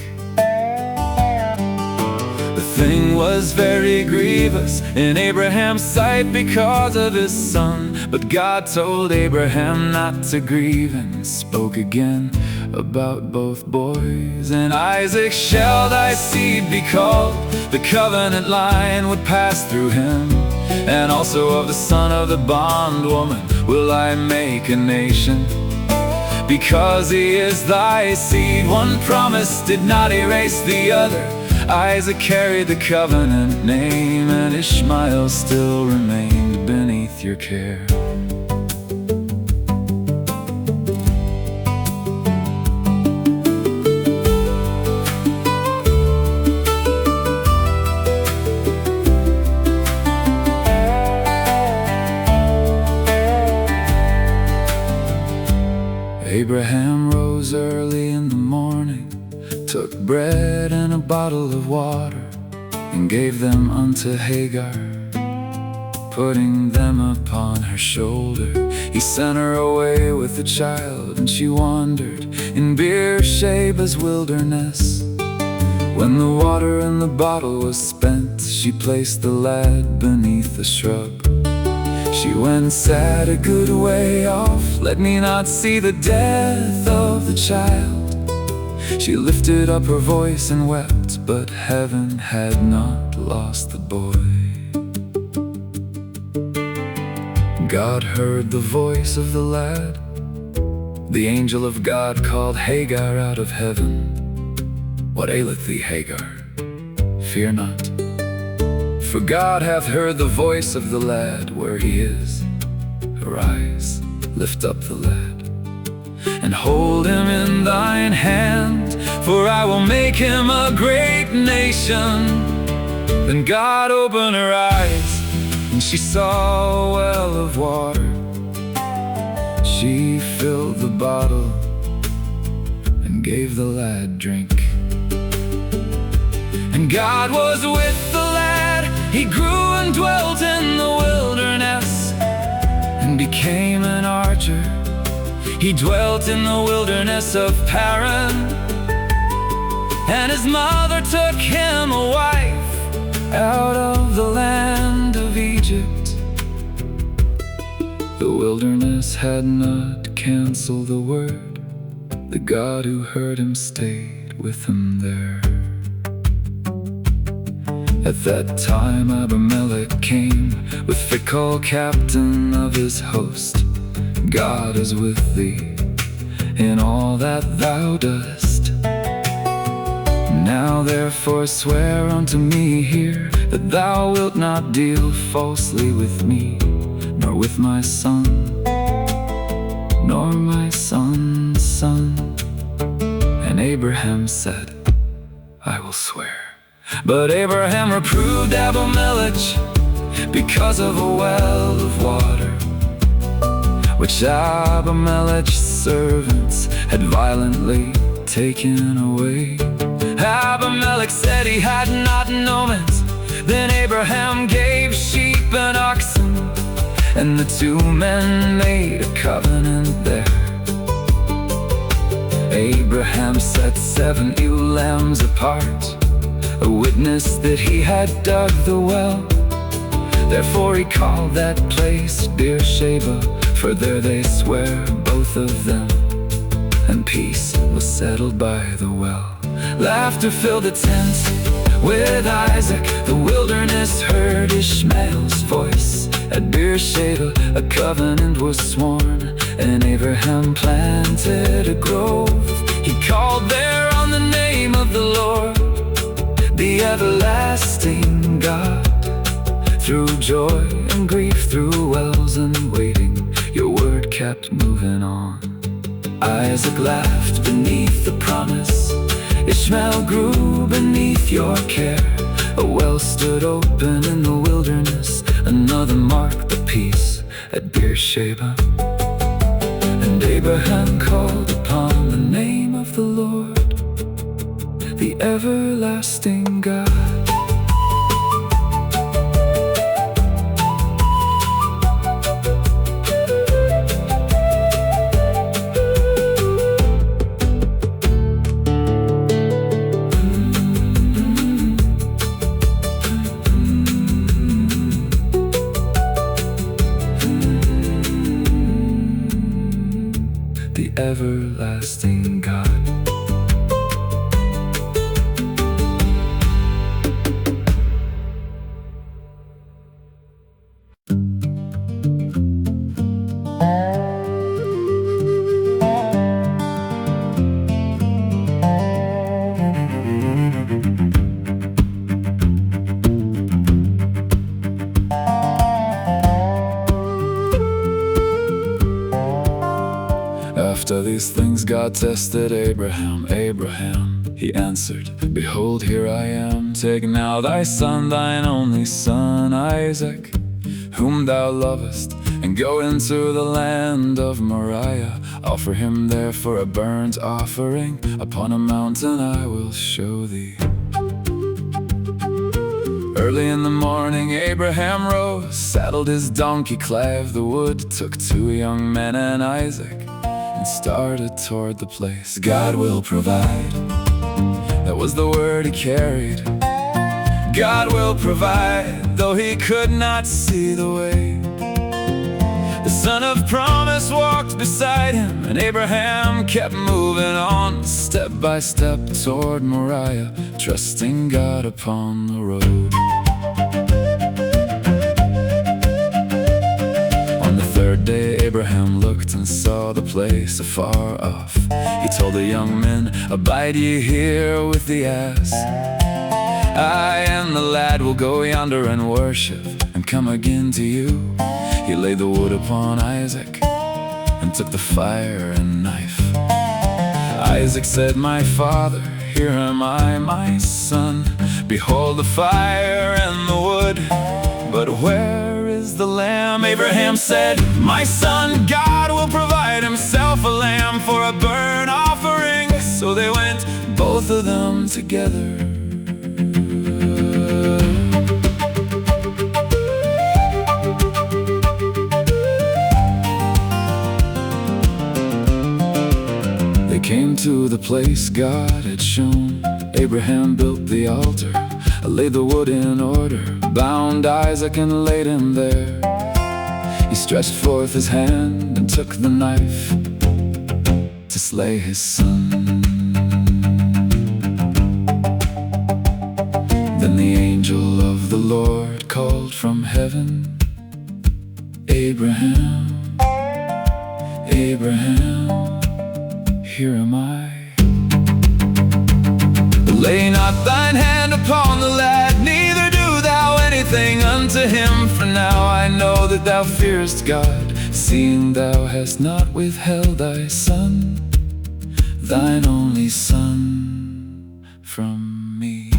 The thing was very grievous in Abraham's sight because of his son. But God told Abraham not to grieve, and spoke again about both boys. "And Isaac shall thy seed be called, the covenant line would pass through him. And also of the son of the bondwoman will I make a nation. Because he is thy seed, one promise did not erase the other. Isaac carried the covenant name, and Ishmael still remained beneath your care." Abraham rose early in the morning, took bread and a bottle of water, and gave them unto Hagar, putting them upon her shoulder. He sent her away with the child, and she wandered in Beersheba's wilderness. When the water in the bottle was spent, she placed the lad beneath a shrub. She went sad a good way off, "Let me not see the death of the child." She lifted up her voice and wept, but heaven had not lost the boy. God heard the voice of the lad. The angel of God called Hagar out of heaven. "What aileth thee, Hagar? Fear not, for God hath heard the voice of the lad where he is. Arise, lift up the lad, and hold him in thine hand, for I will make him a great nation." Then God opened her eyes, and she saw a well of water. She filled the bottle and gave the lad drink. And God was with the lad. He grew and dwelt in the wilderness, and became an archer. He dwelt in the wilderness of Paran, and his mother took him a wife out of the land of Egypt. The wilderness had not canceled the word. The God who heard him stayed with him there. At that time Abimelech came with Phicol, captain of his host. God is with thee in all that thou doest. Now therefore swear unto me here, that thou wilt not deal falsely with me, nor with my son, nor my son's son. And Abraham said, I will swear. But Abraham reproved Abimelech because of a well of water, which Abimelech's servants had violently taken away. Abimelech said he had not known it. Then Abraham gave sheep and oxen, and the two men made a covenant there. Abraham set 7 ewe lambs apart, a witness that he had dug the well. Therefore he called that place Beersheba, for there they swear both of them, and peace was settled by the well. Laughter filled the tent with Isaac. The wilderness heard Ishmael's voice. At Beersheba a covenant was sworn, and Abraham planted a grove. He called there on the name of the Lord, the everlasting God. Through joy and grief, through wells and waiting, your word kept moving on. Isaac laughed beneath the promise, Ishmael grew beneath your care. A well stood open in the wilderness, another marked the peace at Beersheba. And Abraham called upon the name of the Lord, the everlasting God. The everlasting God. After these things God tested Abraham. Abraham, he answered, Behold, here I am. Take now thy son, thine only son, Isaac, whom thou lovest, and go into the land of Moriah. Offer him there for a burnt offering. Upon a mountain I will show thee. Early in the morning Abraham rose, saddled his donkey, clave the wood, took 2 young men and Isaac, and started toward the place God will provide. That was the word he carried. God will provide, though he could not see the way. The son of promise walked beside him, and Abraham kept moving on, step by step toward Moriah, trusting God upon the road. Third day Abraham looked and saw the place afar off. He told the young men, Abide ye here with the ass. I and the lad will go yonder and worship, and come again to you. He laid the wood upon Isaac, and took the fire and knife. Isaac said, My father, here am I, my son. Behold the fire and the wood, but where is the lamb? Abraham said, My son, God will provide himself a lamb for a burnt offering. So they went, both of them together. They came to the place God had shown. Abraham built the altar, laid the wood in order, bound Isaac and laid him there. He stretched forth his hand and took the knife to slay his son. Then the angel of the Lord called from heaven, Abraham, Abraham, here am I. Lay not thine hand upon the lad, neither do thou anything unto him. For now I know that thou fearest God, seeing thou hast not withheld thy son, thine only son, from me.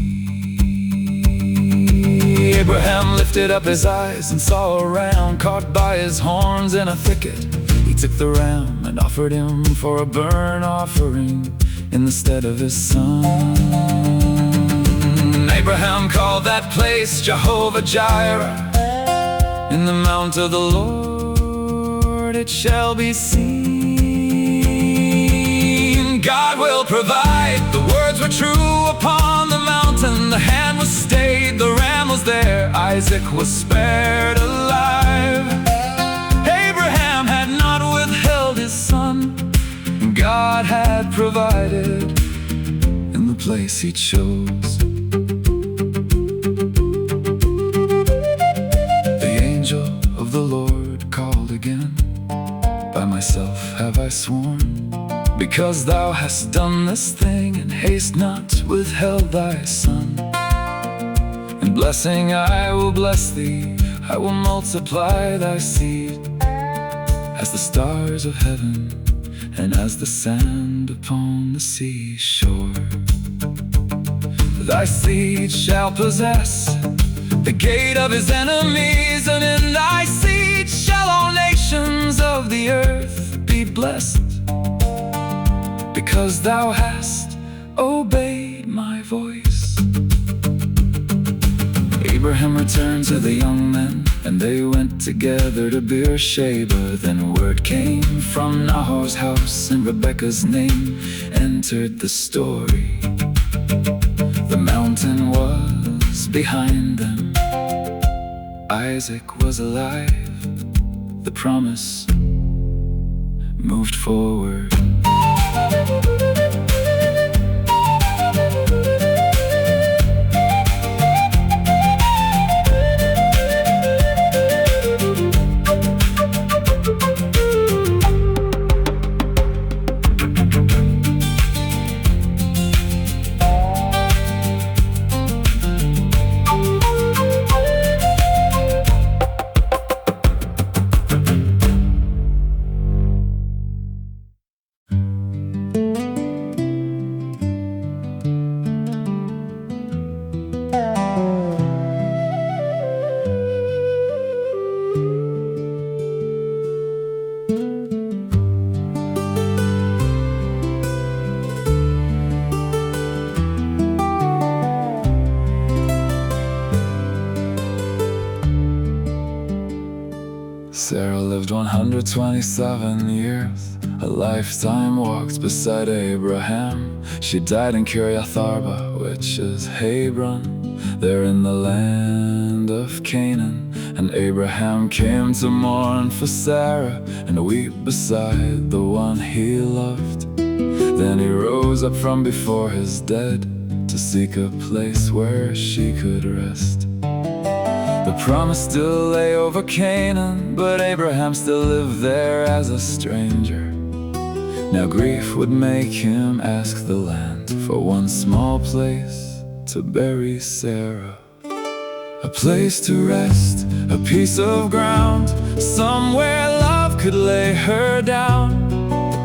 Abraham lifted up his eyes and saw a ram caught by his horns in a thicket. He took the ram and offered him for a burnt offering in the stead of his son. Abraham called that place Jehovah-Jireh. In the mount of the Lord it shall be seen. God will provide, the words were true upon the mountain. The hand was stayed, the ram was there, Isaac was spared alive. Abraham had not withheld his son, God had provided in the place he chose. The angel of the Lord called again, By myself have I sworn, because thou hast done this thing, and hast not withheld thy son. In blessing I will bless thee, I will multiply thy seed as the stars of heaven, and as the sand upon the seashore. Thy seed shall possess the gate of his enemies, and in thy seed shall all nations of the earth be blessed, because thou hast obeyed my voice. Abraham returned to the young men, and they went together to Beersheba. Then word came from Nahor's house, and Rebekah's name entered the story. The mountain was behind them, Isaac was alive, the promise moved forward. Sarah lived 127 years, a lifetime walked beside Abraham. She died in Kiriath Arba, which is Hebron, there in the land of Canaan. And Abraham came to mourn for Sarah and weep beside the one he loved. Then he rose up from before his dead to seek a place where she could rest. The promise still lay over Canaan, but Abraham still lived there as a stranger. Now grief would make him ask the land for one small place to bury Sarah. A place to rest, a piece of ground, somewhere love could lay her down.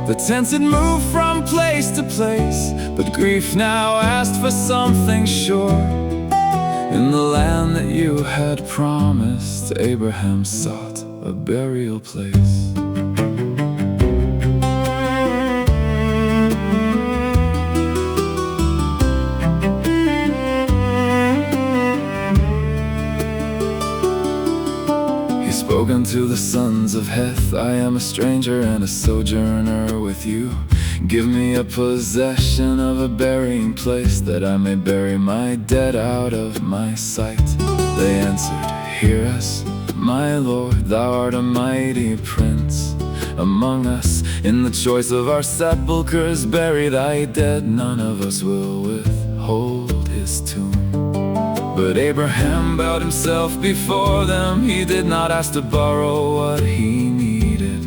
The tents had moved from place to place, but grief now asked for something sure. In the land that you had promised, Abraham sought a burial place. He spoke unto the sons of Heth, I am a stranger and a sojourner with you. Give me a possession of a burying place, that I may bury my dead out of my sight. They answered, Hear us, my Lord, thou art a mighty prince among us. In the choice of our sepulchres, bury thy dead. None of us will withhold his tomb. But Abraham bowed himself before them. He did not ask to borrow what he needed.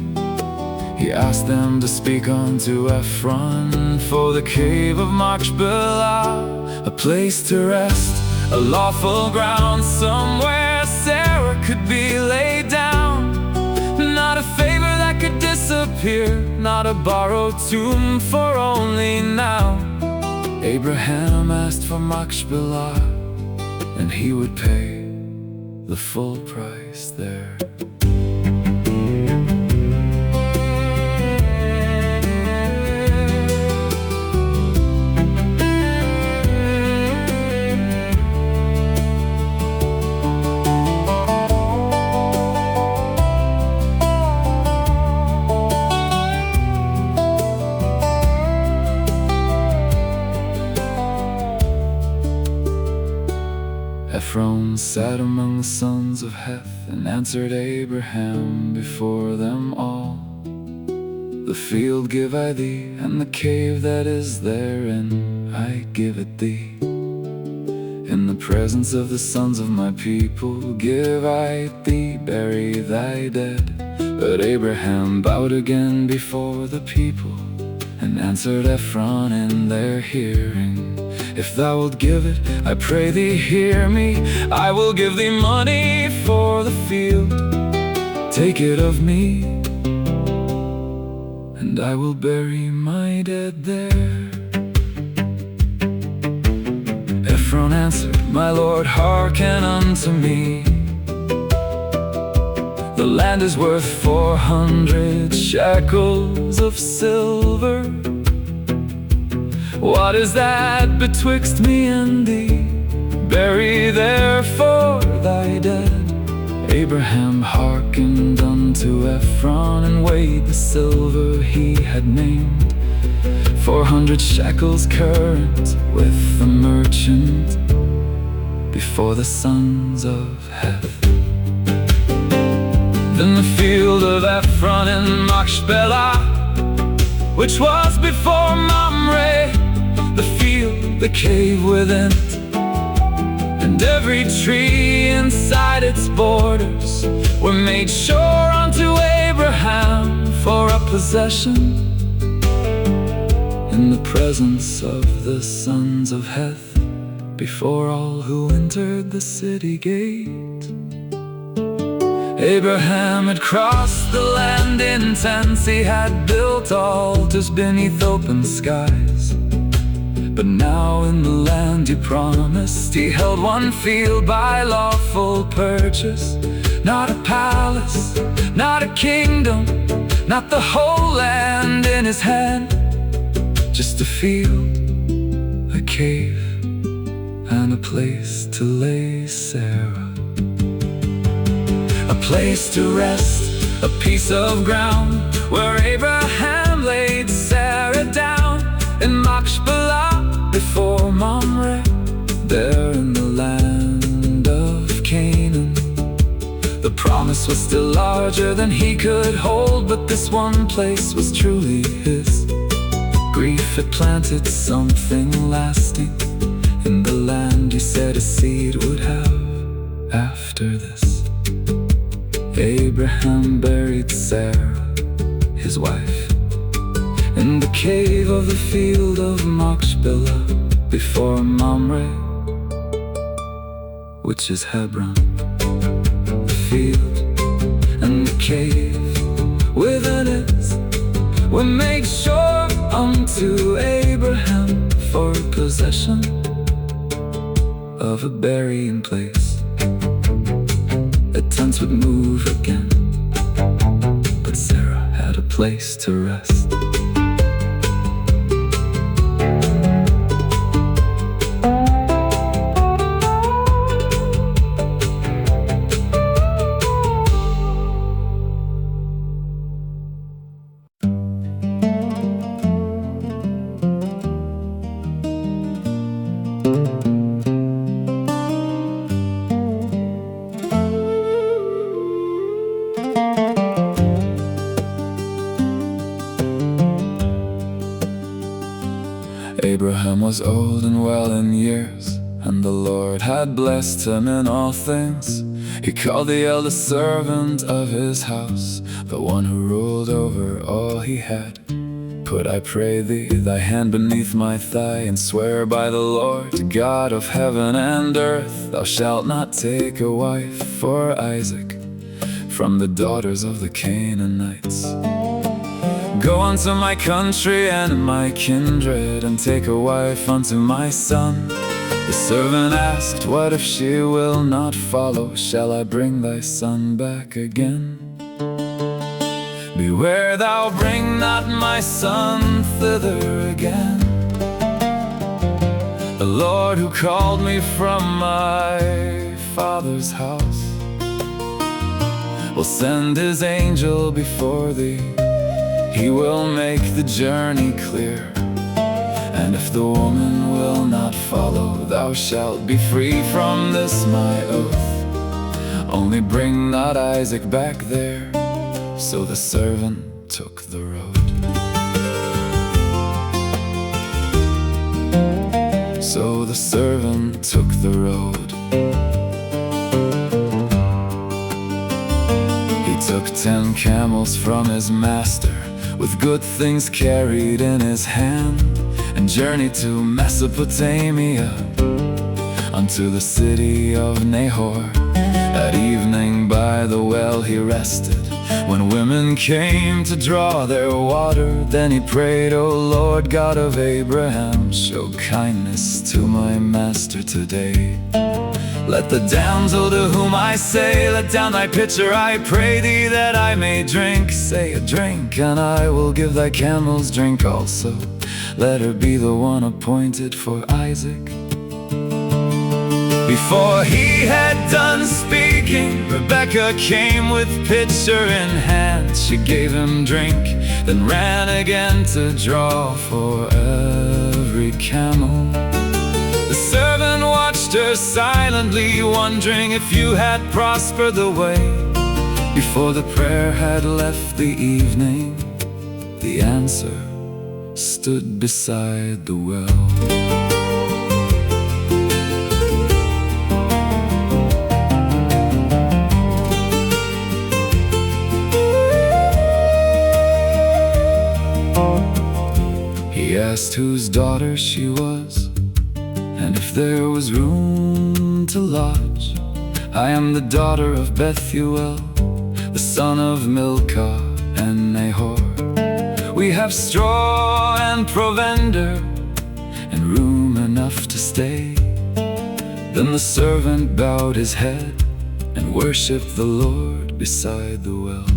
He asked them to speak unto Ephraim for the cave of Machpelah, a place to rest, a lawful ground, somewhere Sarah could be laid down. Not a favor that could disappear, not a borrowed tomb for only now. Abraham asked for Machpelah, and he would pay the full price there. Ephraim sat among the sons of Heth, and answered Abraham before them all. The field give I thee, and the cave that is therein I give it thee. In the presence of the sons of my people give I thee, bury thy dead. But Abraham bowed again before the people, and answered Ephraim in their hearing, If thou wilt give it, I pray thee hear me. I will give thee money for the field. Take it of me, and I will bury my dead there. Ephraim answered, My Lord, hearken unto me. The land is worth 400 shekels of silver. What is that betwixt me and thee? Bury therefore thy dead. Abraham hearkened unto Ephraim, and weighed the silver he had named, 400 shekels current with the merchant, before the sons of Heth. Then the field of Ephraim in Machpelah, which was before Mamre, the field, the cave within it, and every tree inside its borders, were made sure unto Abraham for a possession, in the presence of the sons of Heth, before all who entered the city gate. Abraham had crossed the land in tents, he had built altars beneath open skies. But now in the land he promised, he held one field by lawful purchase. Not a palace, not a kingdom, not the whole land in his hand. Just a field, a cave, and a place to lay Sarah. A place to rest, a piece of ground, where Abraham laid Sarah down, in Machpelah before Mamre, there in the land of Canaan. The promise was still larger than he could hold, but this one place was truly his. Grief had planted something lasting in the land he said a seed would have after this. Abraham buried Sarah, his wife, in the cave of the field of Machpelah before Mamre, which is Hebron. The field and the cave within it were made sure unto Abraham for possession of a burying place. The tents would move again, but Sarah had a place to rest. Abraham was old and well in years, and the Lord had blessed him in all things. He called the eldest servant of his house, the one who ruled over all he had. Put, I pray thee, thy hand beneath my thigh, and swear by the Lord, God of heaven and earth, thou shalt not take a wife for Isaac from the daughters of the Canaanites. Go unto my country and my kindred, and take a wife unto my son. The servant asked, what if she will not follow? Shall I bring thy son back again? Beware thou bring not my son thither again. The Lord who called me from my father's house will send his angel before thee. He will make the journey clear, and if the woman will not follow, thou shalt be free from this my oath. Only bring not Isaac back there. So the servant took the road. So the servant took the road. He took 10 camels from his master, with good things carried in his hand, and journeyed to Mesopotamia, unto the city of Nahor. At evening by the well he rested, When women came to draw their water, then he prayed, "O Lord God of Abraham, show kindness to my master today. Let the damsel to whom I say, let down thy pitcher, I pray thee, that I may drink. Say a drink, and I will give thy camels drink also. Let her be the one appointed for Isaac." Before he had done speaking, Rebekah came with pitcher in hand. She gave him drink, then ran again to draw for every camel. The servant watched her silently, wondering if you had prospered the way. Before the prayer had left the evening, the answer stood beside the well. He asked whose daughter she was, and if there was room to lodge. "I am the daughter of Bethuel, the son of Milcah and Nahor. We have straw and provender, and room enough to stay." Then the servant bowed his head and worshipped the Lord beside the well.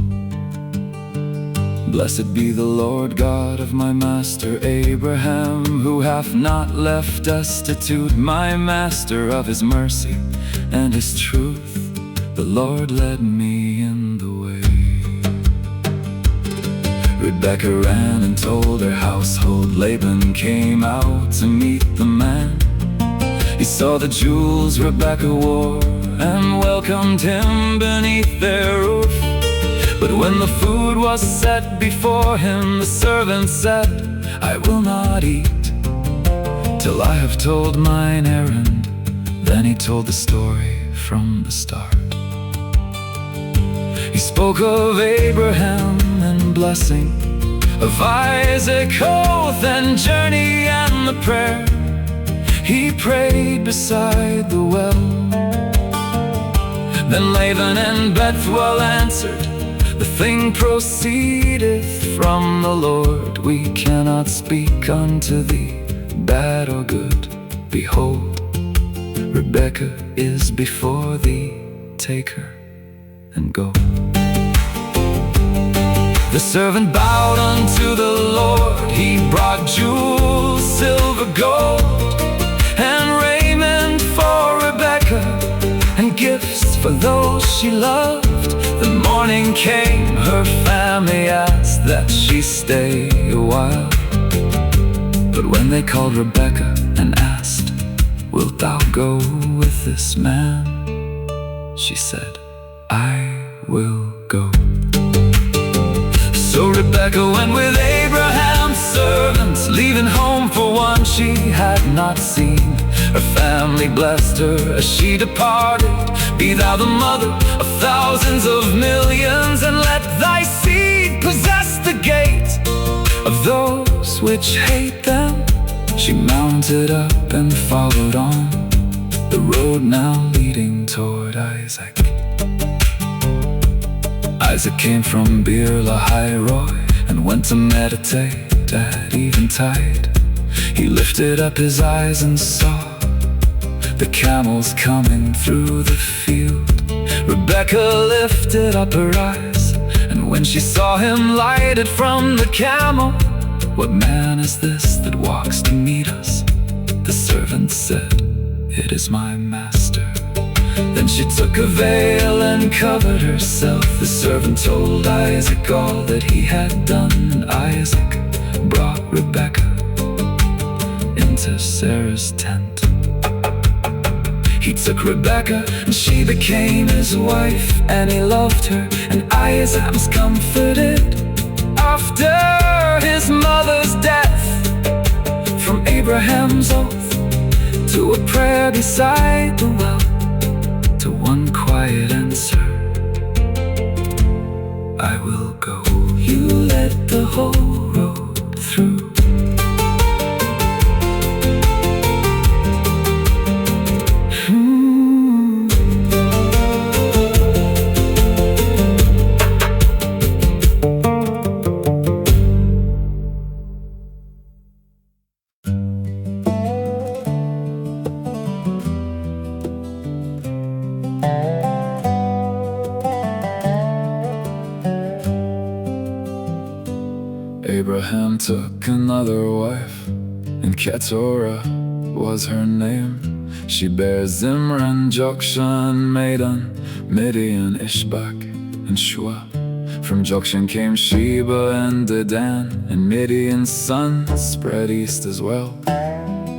"Blessed be the Lord God of my master Abraham, who hath not left destitute my master. Of his mercy and his truth the Lord led me in the way." Rebekah ran and told her household. Laban came out to meet the man. He saw the jewels Rebekah wore and welcomed him beneath their roof. But when the food was set before him, the servant said, "I will not eat till I have told mine errand." Then he told the story from the start. He spoke of Abraham and blessing, of Isaac, oath and journey, and the prayer he prayed beside the well. Then Laban and Bethuel answered, "The thing proceedeth from the Lord. We cannot speak unto thee, bad or good. Behold, Rebekah is before thee. Take her and go." The servant bowed unto the Lord. He brought jewels, silver, gold, and raiment for Rebekah, and gifts for those she loved. The morning came, her family asked that she stay a while. But when they called Rebekah and asked, "Wilt thou go with this man?" she said, "I will go." So Rebekah went with Abraham's servants, leaving home for one she had not seen. Her family blessed her as she departed. "Be thou the mother of thousands of millions, and let thy seed possess the gate of those which hate them." She mounted up and followed on the road now leading toward Isaac. Isaac came from Beer-lahai-roi and went to meditate at eventide. He lifted up his eyes and saw the camels coming through the field. Rebekah lifted up her eyes, and when she saw him lighted from the camel, "What man is this that walks to meet us?" The servant said, "It is my master." Then she took a veil and covered herself. The servant told Isaac all that he had done, and Isaac brought Rebekah into Sarah's tent. He took Rebekah, and she became his wife, and he loved her, and Isaac was comforted after his mother's death. From Abraham's oath to a prayer beside the well, to one quiet answer, "I will go." You led the whole road through. Abraham took another wife, and Keturah was her name. She bare Zimran, Jokshan, Medan, Midian, Ishbak, and Shua. From Jokshan came Sheba and Dedan, and Midian's sons spread east as well.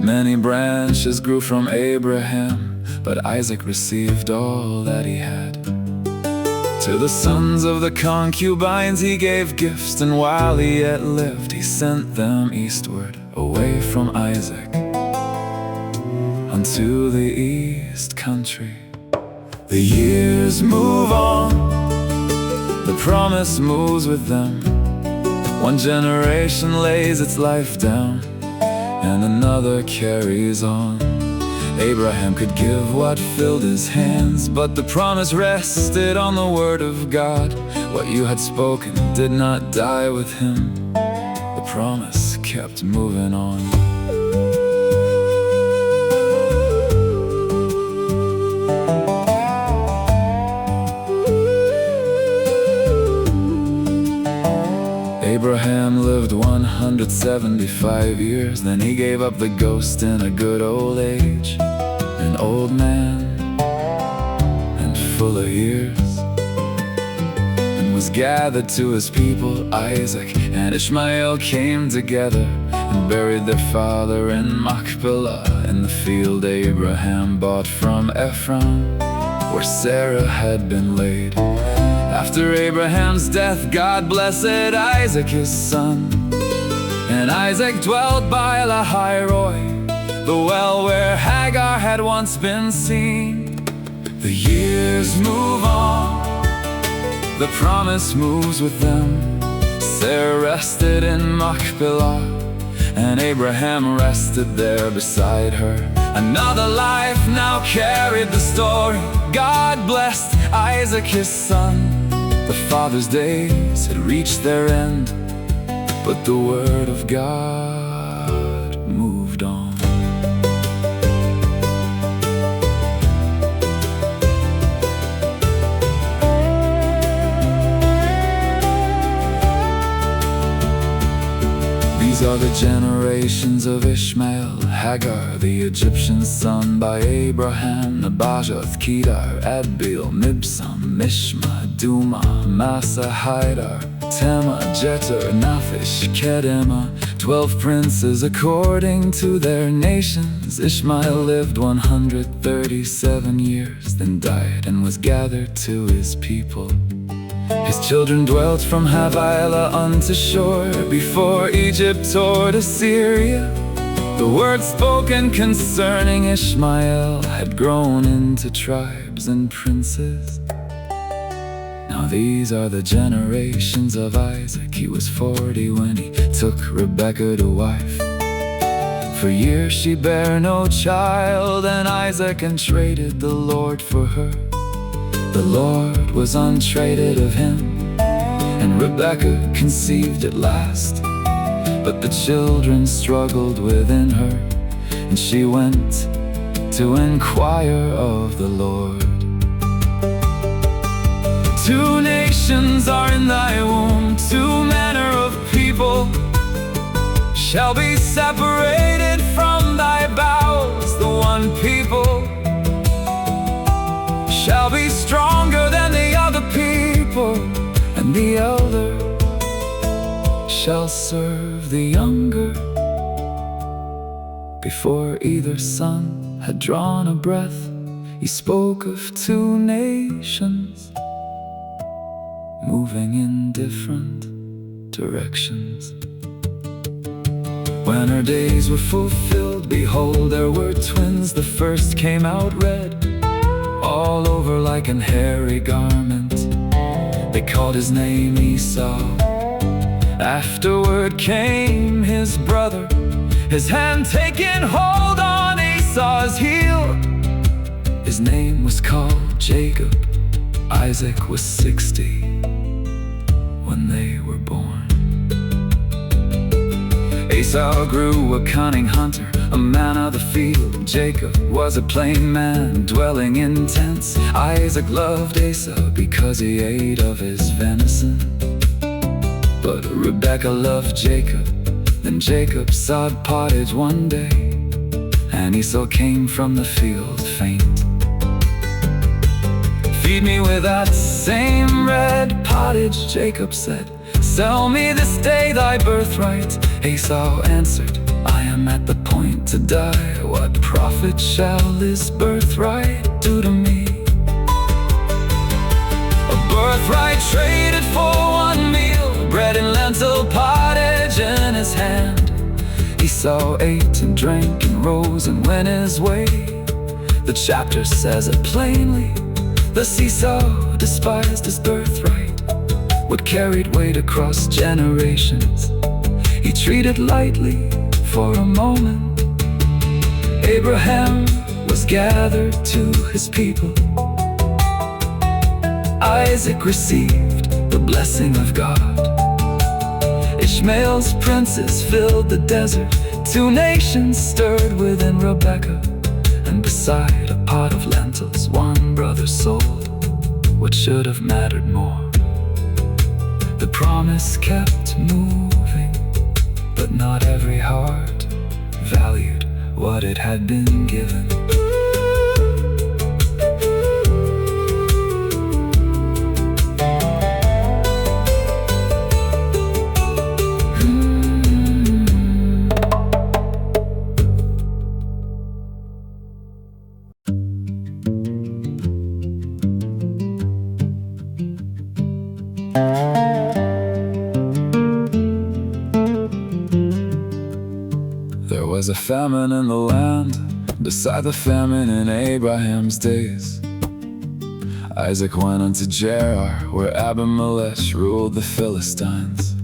Many branches grew from Abraham, but Isaac received all that he had. To the sons of the concubines he gave gifts, and while he yet lived he sent them eastward, away from Isaac, unto the east country. The years move on, the promise moves with them. One generation lays its life down, and another carries on. Abraham could give what filled his hands, but the promise rested on the word of God. What you had spoken did not die with him. The promise kept moving on. Abraham lived 175 years, then he gave up the ghost in a good old age, an old man and full of years, and was gathered to his people. Isaac and Ishmael came together and buried their father in Machpelah, in the field Abraham bought from Ephraim, where Sarah had been laid. After Abraham's death, God blessed Isaac his son, and Isaac dwelt by Lahairoi, the well where Hagar had once been seen. The years move on, the promise moves with them. Sarah rested in Machpelah, and Abraham rested there beside her. Another life now carried the story. God blessed Isaac his son. The father's days had reached their end, but the word of God moved on. These are the generations of Ishmael, Hagar, the Egyptian son by Abraham, Nebajoth, Kedar, Adbeel, Mibsam, Mishma, Duma, Massa, Haidar, Tamar, Jeter, Naphish, Kedema, 12 princes according to their nations. Ishmael lived 137 years, then died and was gathered to his people. His children dwelt from Havilah unto shore, before Egypt toward Assyria. The word spoken concerning Ishmael had grown into tribes and princes. Now these are the generations of Isaac. He was 40 when he took Rebekah to wife. For years she bare no child, and Isaac entreated the Lord for her. The Lord was untraded of him, and Rebekah conceived at last. But the children struggled within her, and she went to inquire of the Lord. 2 nations are in thy womb, 2 manner of people shall be separated from thy bowels. The one people shall be stronger than the other people, and the elder shall serve the younger. Before either son had drawn a breath, he spoke of 2 nations moving in different directions. When her days were fulfilled, behold, there were twins. The first came out red, all over like an hairy garment. They called his name Esau. Afterward came his brother, his hand taking hold on Esau's heel. His name was called Jacob. Isaac was 60 when they were born. Esau grew a cunning hunter, a man of the field. Jacob was a plain man, dwelling in tents. Isaac loved Esau because he ate of his venison. But Rebekah loved Jacob. Then Jacob sowed pottage one day, and Esau came from the field faint. "Feed me with that same red pottage," Jacob said. "Sell me this day thy birthright." Esau answered, "I am at the point to die. What profit shall this birthright do to me?" A birthright traded for one meal, bread and lentil pottage in his hand. Esau ate and drank and rose and went his way. The chapter says it plainly. Thus Esau despised his birthright, what carried weight across generations. He treated lightly for a moment. Abraham was gathered to his people. Isaac received the blessing of God. Ishmael's princes filled the desert. 2 nations stirred within Rebekah, and beside a pot of lentils, one brother sold what should have mattered more. The promise kept moving, but not every heart valued what it had been given. There was a famine in the land, beside the famine in Abraham's days. Isaac went unto Gerar, where Abimelech ruled the Philistines.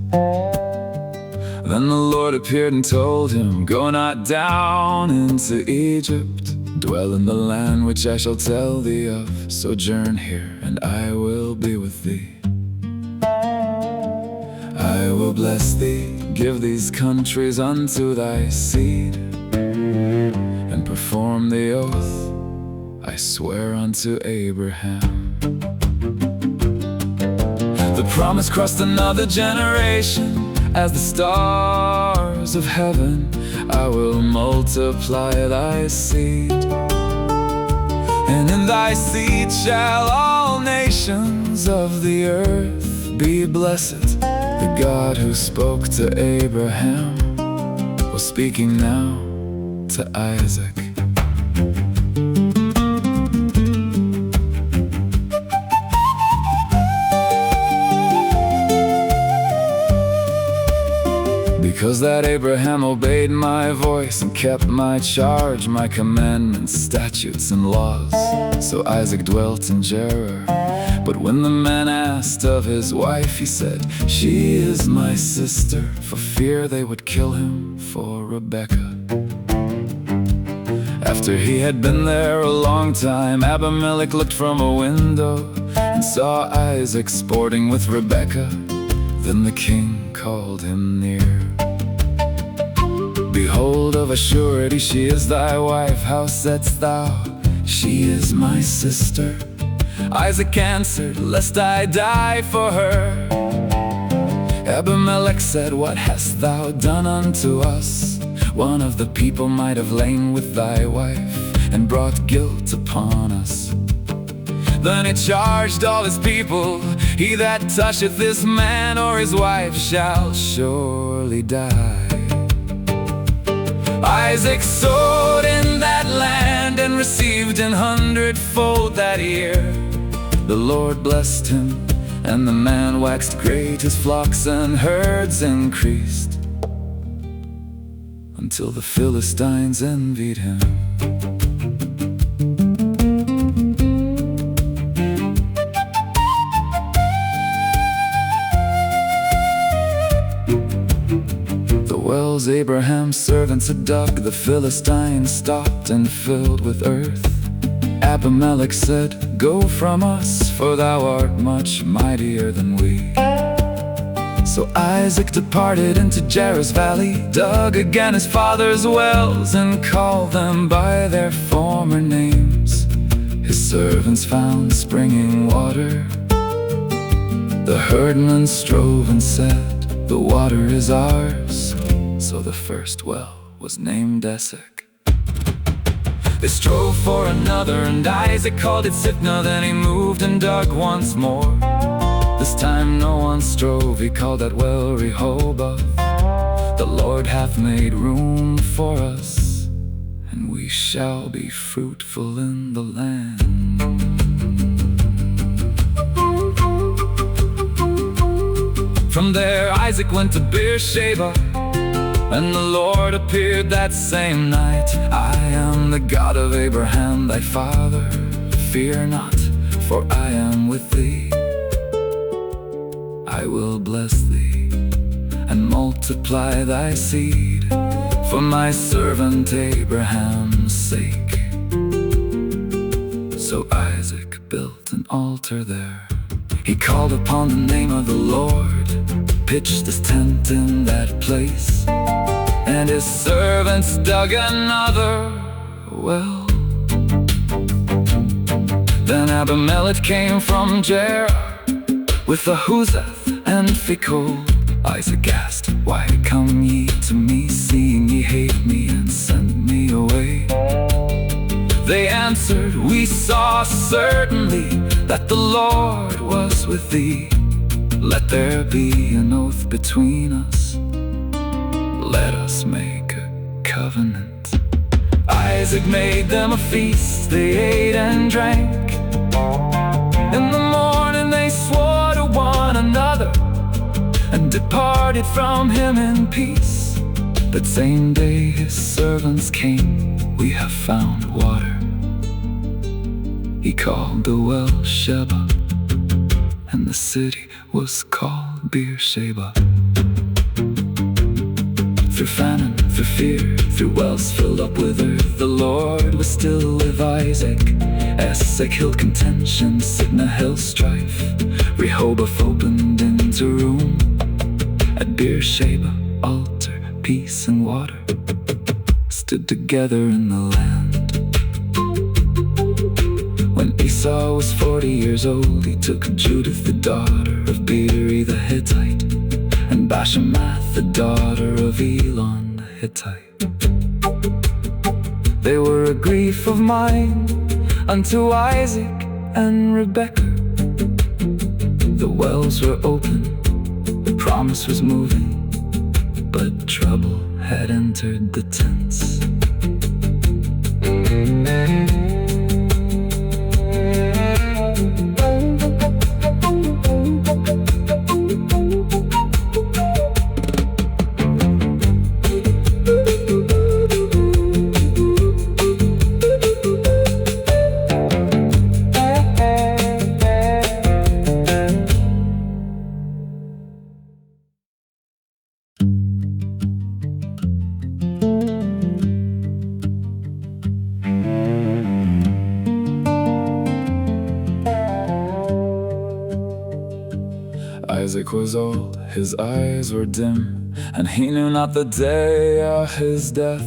Then the Lord appeared and told him, "Go not down into Egypt. Dwell in the land which I shall tell thee of. Sojourn here, and I will be with thee. I will bless thee, give these countries unto thy seed, and perform the oath I swear unto Abraham." The promise crossed another generation. As the stars of heaven, I will multiply thy seed, and in thy seed shall all nations of the earth be blessed. The God who spoke to Abraham was speaking now to Isaac. Because that Abraham obeyed my voice and kept my charge, my commandments, statutes, and laws, so Isaac dwelt in Gerar. But when the man asked of his wife, he said, "She is my sister," for fear they would kill him for Rebekah. After he had been there a long time, Abimelech looked from a window and saw Isaac sporting with Rebekah. Then the king called him near. "Behold, of a surety she is thy wife. How saidst thou, she is my sister?" Isaac answered, "Lest I die for her." Abimelech said, "What hast thou done unto us? One of the people might have lain with thy wife and brought guilt upon us." Then he charged all his people, "He that toucheth this man or his wife shall surely die." Isaac sowed in that land and received 100-fold that year. The Lord blessed him, and the man waxed great. His flocks and herds increased, until the Philistines envied him. The wells Abraham's servants had dug, the Philistines stopped and filled with earth. Abimelech said, "Go from us, for thou art much mightier than we." So Isaac departed into Gerar's valley, dug again his father's wells, and called them by their former names. His servants found springing water. The herdmen strove and said, the water is ours. So the first well was named Esek. They strove for another, and Isaac called it Sitnah. Then he moved and dug once more. This time no one strove, he called that well Rehoboth. The Lord hath made room for us, and we shall be fruitful in the land. From there Isaac went to Beersheba, and the Lord appeared that same night. I am the God of Abraham thy father. Fear not, for I am with thee. I will bless thee, and multiply thy seed, for my servant Abraham's sake. So Isaac built an altar there. He called upon the name of the Lord, pitched his tent in that place, and his servants dug another well. Then Abimelech came from Gerar with the Huzath and Phicol. Isaac asked, why come ye to me, seeing ye hate me and send me away? They answered, we saw certainly that the Lord was with thee. Let there be an oath between us, let us make a covenant. Isaac made them a feast, they ate and drank. In the morning they swore to one another, and departed from him in peace. That same day his servants came, we have found water. He called the well Sheba, and the city was called Beersheba. Through famine, through fear, through wells filled up with earth, the Lord was still with Isaac. Esek held contention, Sitnah held strife. Rehoboth opened into room. At Beersheba, altar, peace and water stood together in the land. When Esau was 40 years old, he took Judith the daughter of Beeri the Hittite, and Bashemath the daughter of Elon the Hittite. They were a grief of mine unto Isaac and Rebekah. The wells were open, the promise was moving, but trouble had entered the tents. Isaac was old, his eyes were dim, and he knew not the day of his death.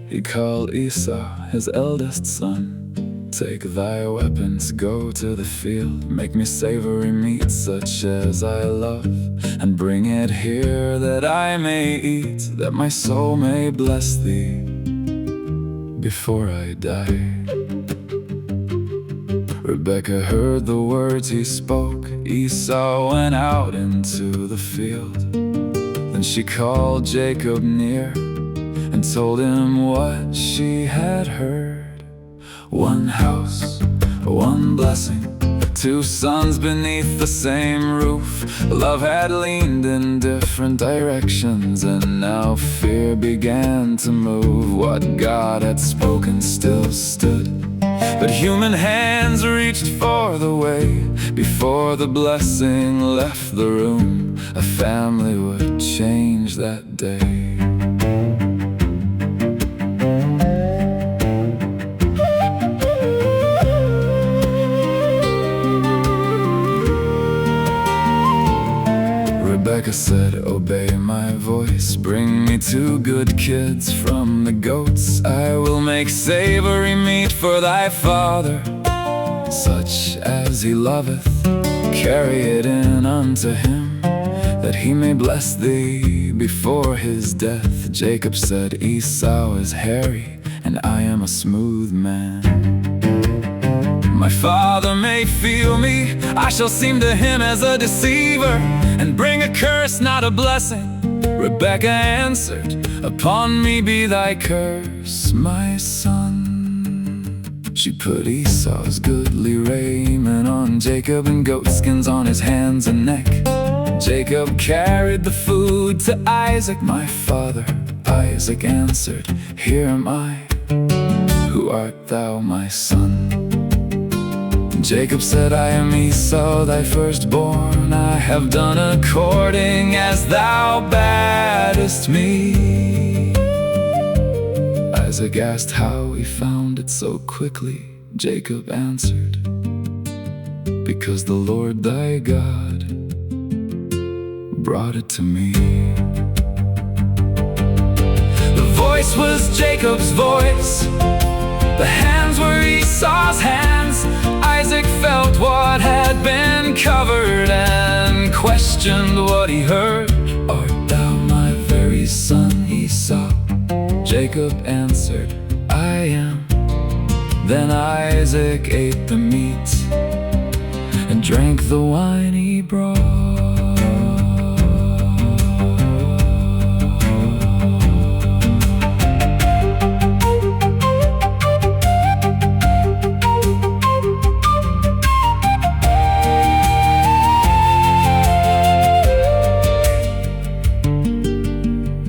He called Esau, his eldest son. Take thy weapons, go to the field, make me savory meat such as I love, and bring it here that I may eat, that my soul may bless thee before I die. Rebekah heard the words he spoke. Esau went out into the field. Then she called Jacob near and told him what she had heard. One house, one blessing, two sons beneath the same roof. Love had leaned in different directions, and now fear began to move. What God had spoken still stood, but human hands reached for the way. Before the blessing left the room, a family would change that day. Rebekah said, obey my voice, bring me 2 good kids from the goats. I will make savory meat for thy father, such as he loveth. Carry it in unto him, that he may bless thee before his death. Jacob said, Esau is hairy, and I am a smooth man. My father may feel me, I shall seem to him as a deceiver, and bring a curse, not a blessing. Rebekah answered, upon me be thy curse, my son. She put Esau's goodly raiment on Jacob, and goatskins on his hands and neck. Jacob carried the food to Isaac, my father. Isaac answered, here am I. Who art thou, my son? Jacob said, I am Esau, thy firstborn. I have done according as thou badest me. Isaac asked how he found it so quickly. Jacob answered, because the Lord thy God brought it to me. The voice was Jacob's voice, the hands were Esau's hands. Isaac felt what had been covered and questioned what he heard. Art thou my very son, Esau? Jacob answered, I am. Then Isaac ate the meat and drank the wine he brought.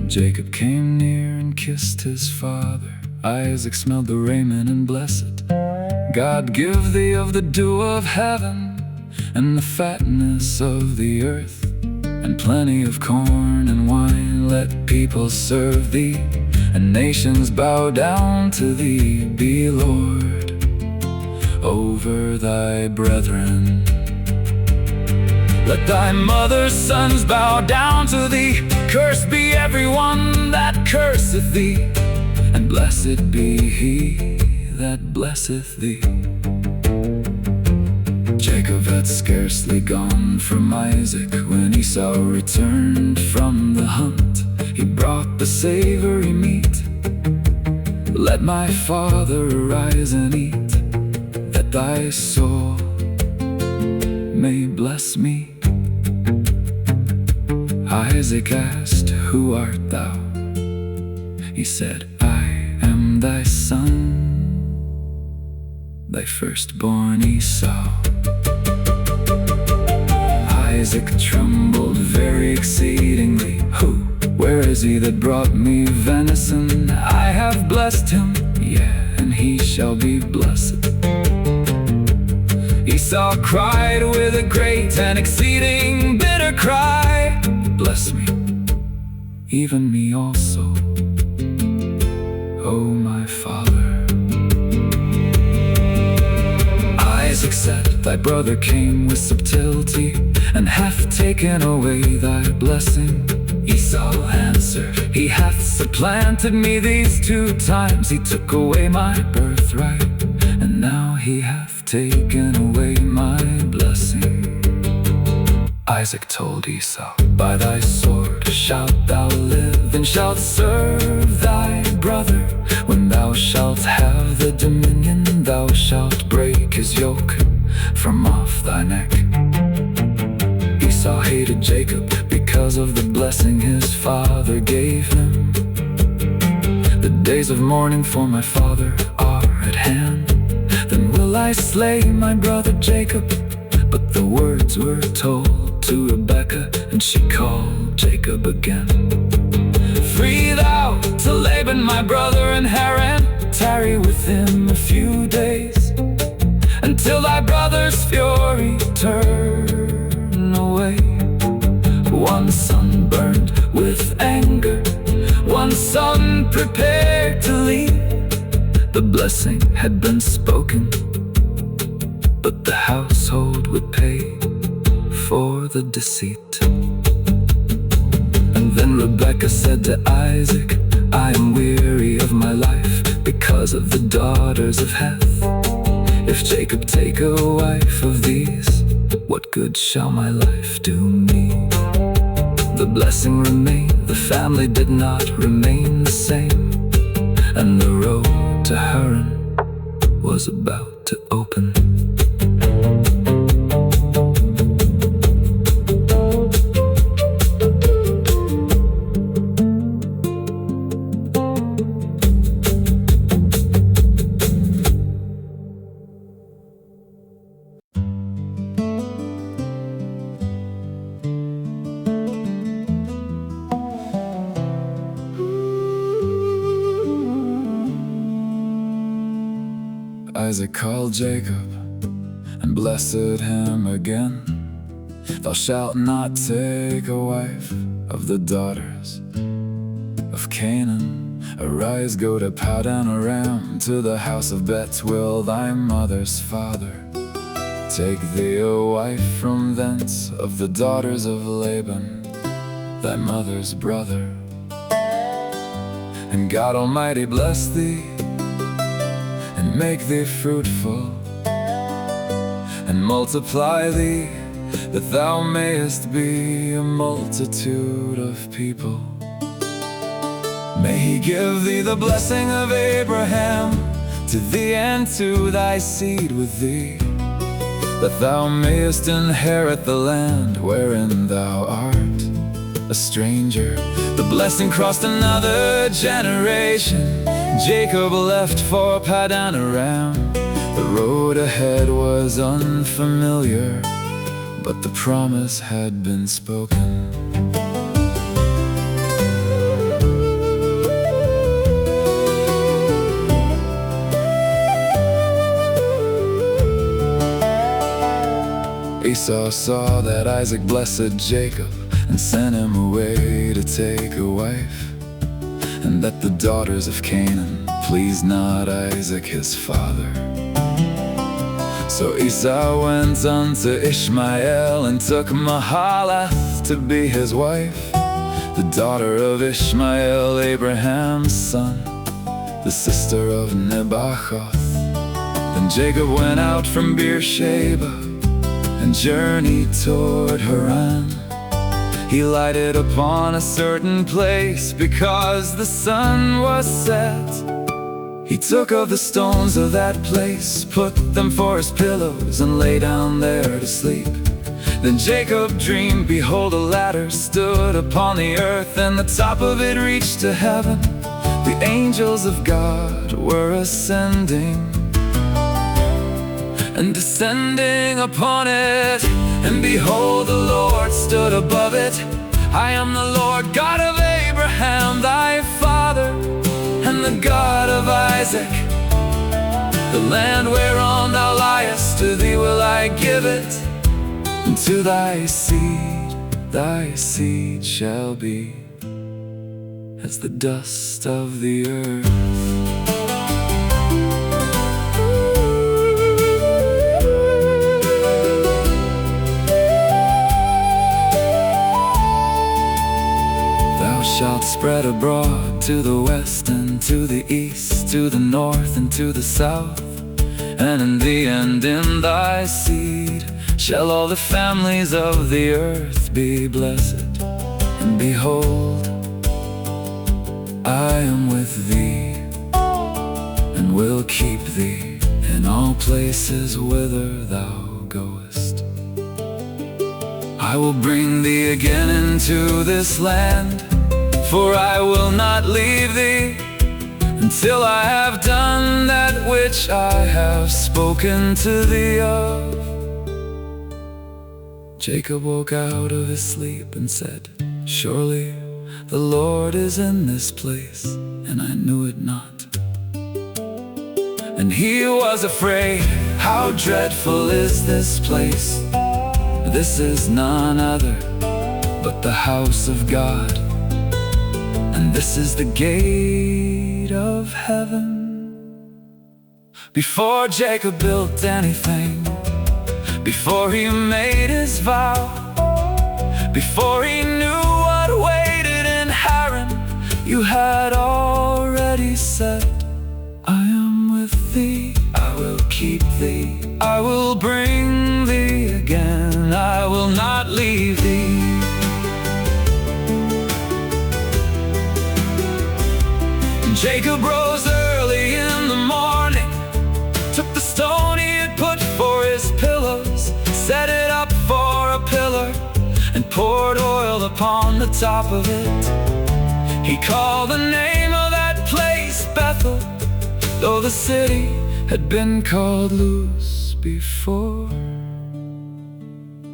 Jacob came near and kissed his father. Isaac smelled the raiment and blessed. God give thee of the dew of heaven, and the fatness of the earth, and plenty of corn and wine. Let people serve thee, and nations bow down to thee. Be Lord over thy brethren. Let thy mother's sons bow down to thee. Cursed be everyone that curseth thee, and blessed be he that blesseth thee. Jacob had scarcely gone from Isaac when Esau returned from the hunt. He brought the savory meat. Let my father arise and eat, that thy soul may bless me. Isaac asked, who art thou? He said, I am thy son, thy firstborn Esau. Isaac trembled very exceedingly. Who? Where is he that brought me venison? I have blessed him, yea, and he shall be blessed. Esau cried with a great and exceeding bitter cry, bless me, even me also, O my father. Isaac said, thy brother came with subtlety, and hath taken away thy blessing. Esau answered, he hath supplanted me these 2 times. He took away my birthright, and now he hath taken away my blessing. Isaac told Esau, by thy sword shalt thou live, and shalt serve thy brother. When thou shalt have the dominion, thou shalt break his yoke from off thy neck. Esau hated Jacob because of the blessing his father gave him. The days of mourning for my father are at hand. Then will I slay my brother Jacob. But the words were told to Rebekah, and she called Jacob again. Free thou to Laban my brother in Haran, tarry with him a few days, until thy brother's fury turn away. One son burned with anger, one son prepared to leave. The blessing had been spoken, but the household would pay for the deceit. And then Rebekah said to Isaac, I am weary of my life because of the daughters of Heth. If Jacob take a wife of these, what good shall my life do me? the blessing remained. The family did not remain the same, and the road to Haran was about to open. Isaac called Jacob and blessed him again. Thou shalt not take a wife of the daughters of Canaan. Arise, go to Padan Aram, to the house of Bethuel, thy mother's father. Take thee a wife from thence of the daughters of Laban, thy mother's brother. And God Almighty bless thee, and make thee fruitful, and multiply thee, that thou mayest be a multitude of people. May he give thee the blessing of Abraham, to thee and to thy seed with thee, that thou mayest inherit the land wherein thou art a stranger. The blessing crossed another generation. Jacob left for Padan Aram. The road ahead was unfamiliar, but the promise had been spoken. Esau saw that Isaac blessed Jacob, and sent him away to take a wife, and that the daughters of Canaan pleased not Isaac his father. So Esau went unto Ishmael, and took Mahalath to be his wife, the daughter of Ishmael, Abraham's son, the sister of Nebajoth. Then Jacob went out from Beersheba, and journeyed toward Haran. He lighted upon a certain place, because the sun was set. He took of the stones of that place, put them for his pillows, and lay down there to sleep. Then Jacob dreamed, behold, a ladder stood upon the earth, and the top of it reached to heaven. The angels of God were ascending and descending upon it. And behold, the Lord stood above it. I am the Lord God of Abraham thy father, and the God of Isaac. The land whereon thou liest, to thee will I give it, and to thy seed shall be as the dust of the earth. Shalt spread abroad to the west and to the east, to the north and to the south. And in thee and in thy seed shall all the families of the earth be blessed. And behold, I am with thee, and will keep thee in all places whither thou goest. I will bring thee again into this land, for I will not leave thee until I have done that which I have spoken to thee of. Jacob woke out of his sleep and said, Surely the Lord is in this place, and I knew it not. And he was afraid. How dreadful is this place! This is none other but the house of God, and this is the gate of heaven. Before Jacob built anything, before he made his vow, before he knew what waited in Haran, you had already said, I am with thee, I will keep thee, I will bring thee again, I will not leave thee poured oil upon the top of it. He called the name of that place Bethel, though the city had been called Luz before.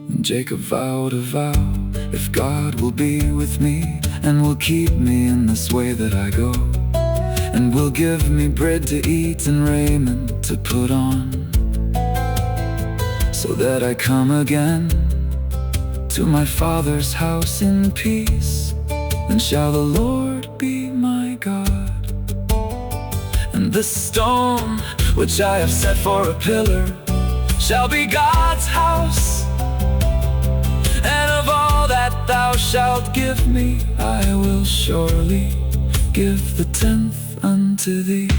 And Jacob vowed a vow, if God will be with me, and will keep me in this way that I go, and will give me bread to eat and raiment to put on, so that I come again to my father's house in peace, then shall the Lord be my God. And this stone which I have set for a pillar shall be God's house. And of all that thou shalt give me, I will surely give the 10th unto thee.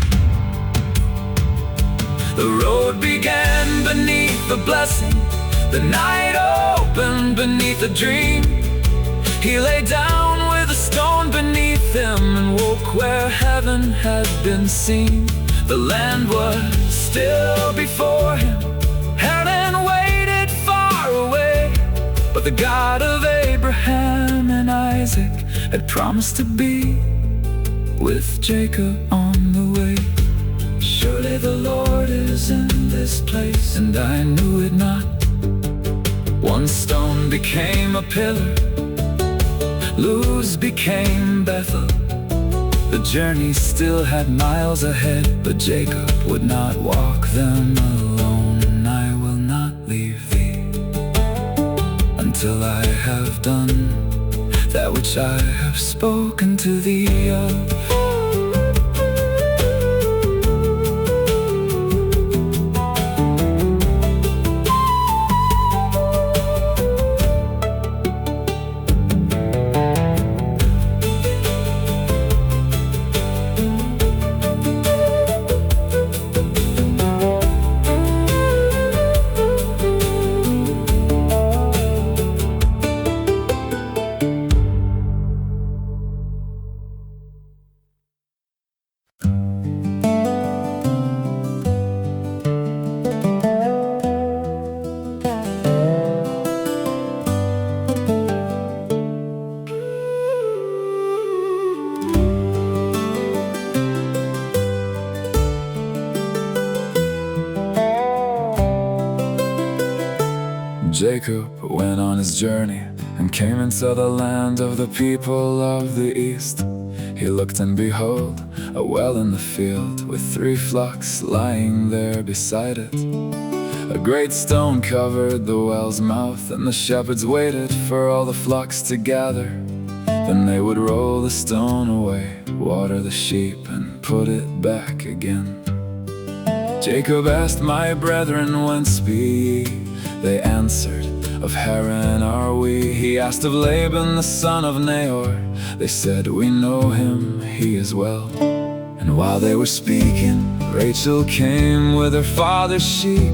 The road began beneath the blessing, the night opened beneath a dream. He lay down with a stone beneath him, and woke where heaven had been seen. The land was still before him, heaven waited far away, but the God of Abraham and Isaac had promised to be with Jacob on the way. Surely the Lord is in this place, and I knew it not. One stone became a pillar, Luz became Bethel. The journey still had miles ahead, but Jacob would not walk them alone. And I will not leave thee until I have done that which I have spoken to thee of. Jacob went on his journey and came into the land of the people of the east. He looked, and behold, a well in the field, with 3 flocks lying there beside it. A great stone covered the well's mouth, and the shepherds waited for all the flocks to gather. Then they would roll the stone away, water the sheep, and put it back again. Jacob asked, my brethren, whence be ye? They answered, of Haran are we. He asked of Laban the son of Nahor. They said, we know him, he is well. And while they were speaking, Rachel came with her father's sheep.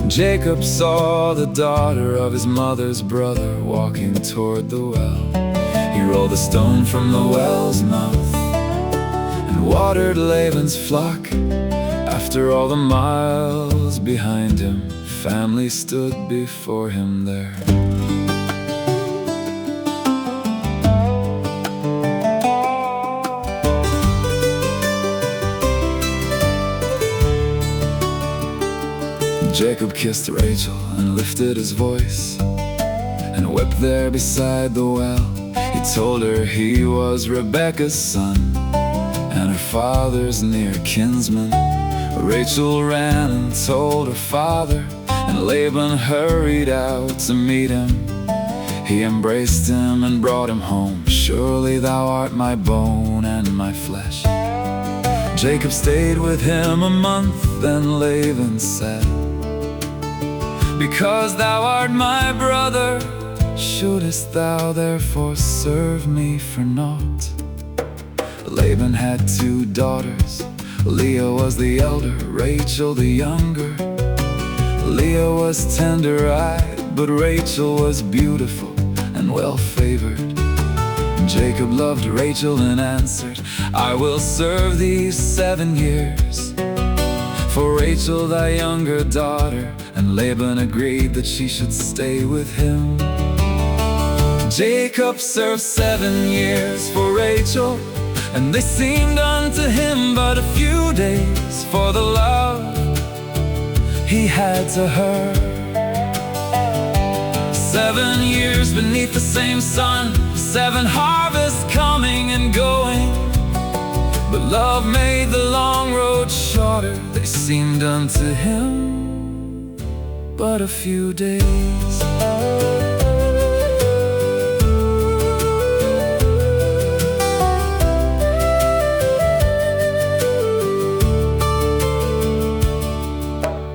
Jacob saw the daughter of his mother's brother walking toward the well. He rolled a stone from the well's mouth and watered Laban's flock. After all the miles behind him, family stood before him there. Jacob kissed Rachel and lifted his voice and wept there beside the well. He told her he was Rebekah's son and her father's near kinsman. Rachel ran and told her father, and Laban hurried out to meet him. He embraced him and brought him home. Surely thou art my bone and my flesh. Jacob stayed with him a month, then Laban said, because thou art my brother, shouldest thou therefore serve me for naught? Laban had 2 daughters. Leah was the elder, Rachel the younger. Leah was tender-eyed, but Rachel was beautiful and well-favored. Jacob loved Rachel and answered, I will serve thee 7 years for Rachel thy younger daughter. And Laban agreed that she should stay with him. Jacob served 7 years for Rachel, and they seemed unto him but a few days, for the love he had to her. 7 years beneath the same sun, 7 harvests coming and going, but love made the long road shorter. They seemed unto him but a few days.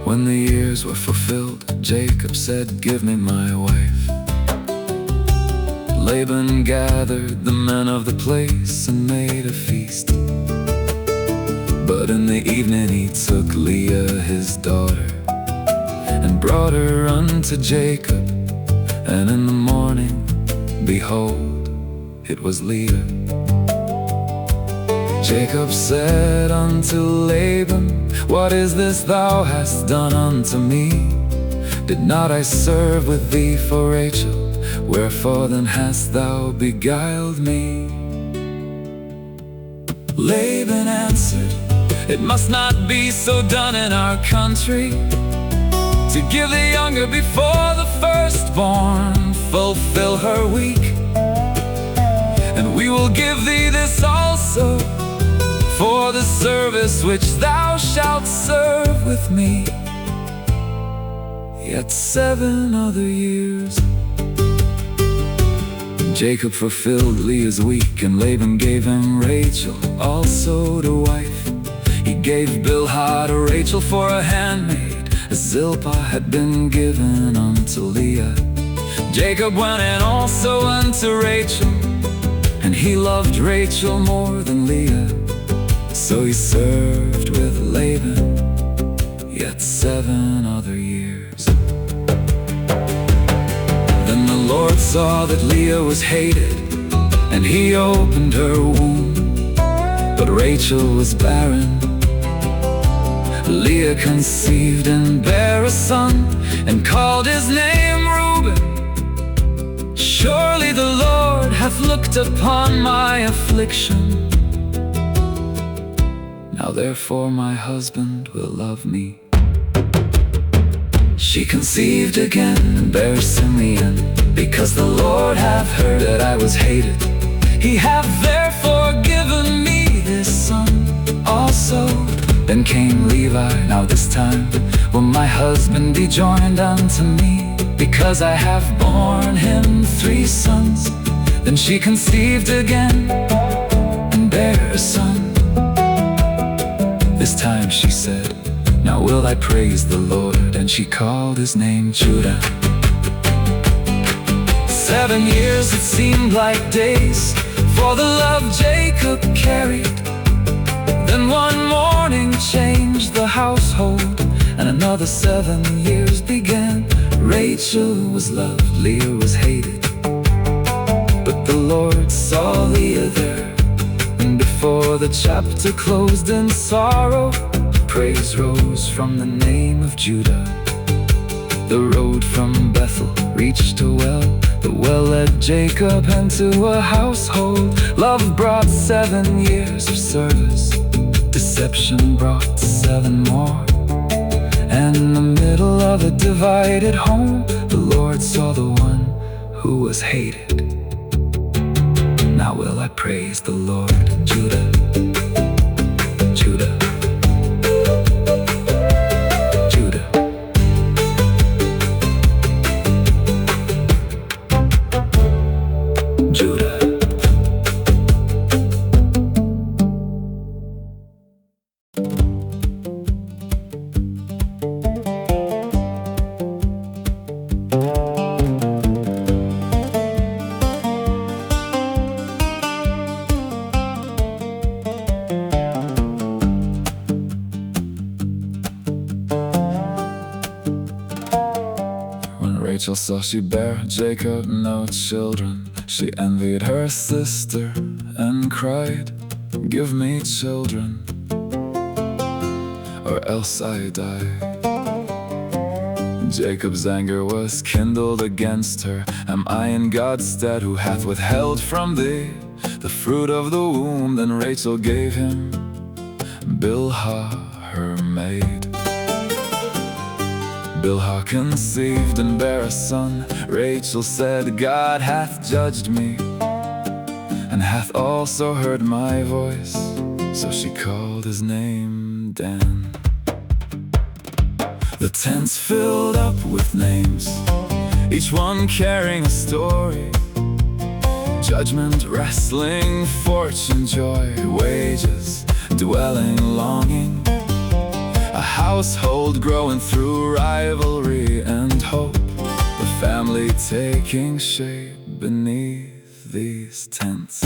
When the years were fulfilled, Jacob said, "Give me my wife." Laban gathered the men of the place and made a feast. But in the evening he took Leah his daughter and brought her unto Jacob. And in the morning, behold, it was Leah. Jacob said unto Laban, "What is this thou hast done unto me? Did not I serve with thee for Rachel? Wherefore then hast thou beguiled me?" Laban answered, "It must not be so done in our country, to give the younger before the firstborn. Fulfill her week, and we will give thee this also, for the service which thou shalt serve with me yet 7 other years." Jacob fulfilled Leah's week, and Laban gave him Rachel also to wife. He gave Bilhah to Rachel for a handmaid, as Zilpah had been given unto Leah. Jacob went in also unto Rachel, and he loved Rachel more than Leah. So he served with Laban yet 7 other years. Then the Lord saw that Leah was hated, and he opened her womb, but Rachel was barren. Leah conceived and bare a son, and called his name Reuben. Surely the Lord hath looked upon my affliction. Now therefore my husband will love me. She conceived again and bare Simeon, because the Lord hath heard that I was hated. He hath therefore given me this son also. Then came Levi. Now this time will my husband be joined unto me, because I have borne him 3 sons. Then she conceived again and bare a son. This time she said, "Now will I praise the Lord," and she called his name Judah. 7 years it seemed like days, for the love Jacob carried. Then one morning changed the household, and another 7 years began. Rachel was loved, Leah was hated, but the Lord saw Leah there. And before the chapter closed in sorrow, praise rose from the name of Judah. The road from Bethel reached a well, the well led Jacob into a household. Love brought 7 years of service, deception brought 7 more. And in the middle of a divided home, the Lord saw the one who was hated. Now will I praise the Lord. Judah, Judah, Judah. Judah. Rachel saw she bare Jacob no children. She envied her sister and cried, "Give me children, or else I die." Jacob's anger was kindled against her. Am I in God's stead, who hath withheld from thee the fruit of the womb? Then Rachel gave him Bilhah, her maid. Bilhah conceived and bare a son. Rachel said, God hath judged me, and hath also heard my voice. So she called his name Dan. The tents filled up with names, each one carrying a story. Judgment, wrestling, fortune, joy, wages, dwelling, longing. A household growing through rivalry and hope. The family taking shape beneath these tents.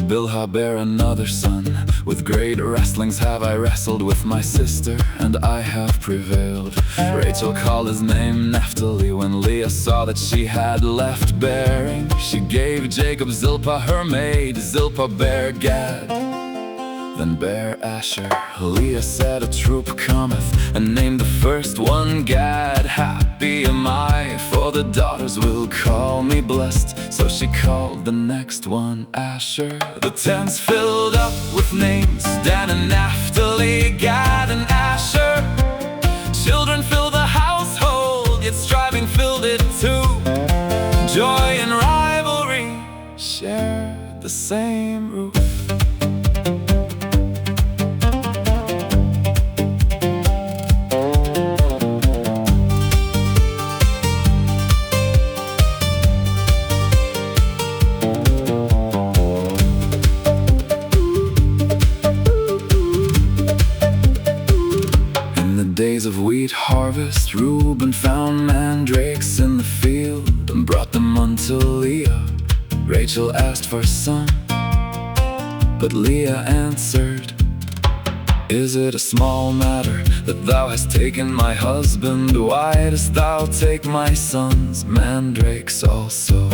Bilhah bare another son. With great wrestlings have I wrestled with my sister, and I have prevailed. Rachel called his name Naphtali. When Leah saw that she had left bearing, she gave Jacob Zilpah her maid. Zilpah bare Gad, then bare Asher. Leah said, a troop cometh, and named the first one Gad. Happy am I, for the daughters will call me blessed. So she called the next one Asher. The tents filled up with names, Dan and Naphtali, Gad and Asher. Children fill the household, yet striving filled it too. Joy and rivalry share the same roof. Days of wheat harvest, Reuben found mandrakes in the field and brought them unto Leah. Rachel asked for some, but Leah answered, is it a small matter that thou hast taken my husband? Why dost thou take my son's mandrakes also?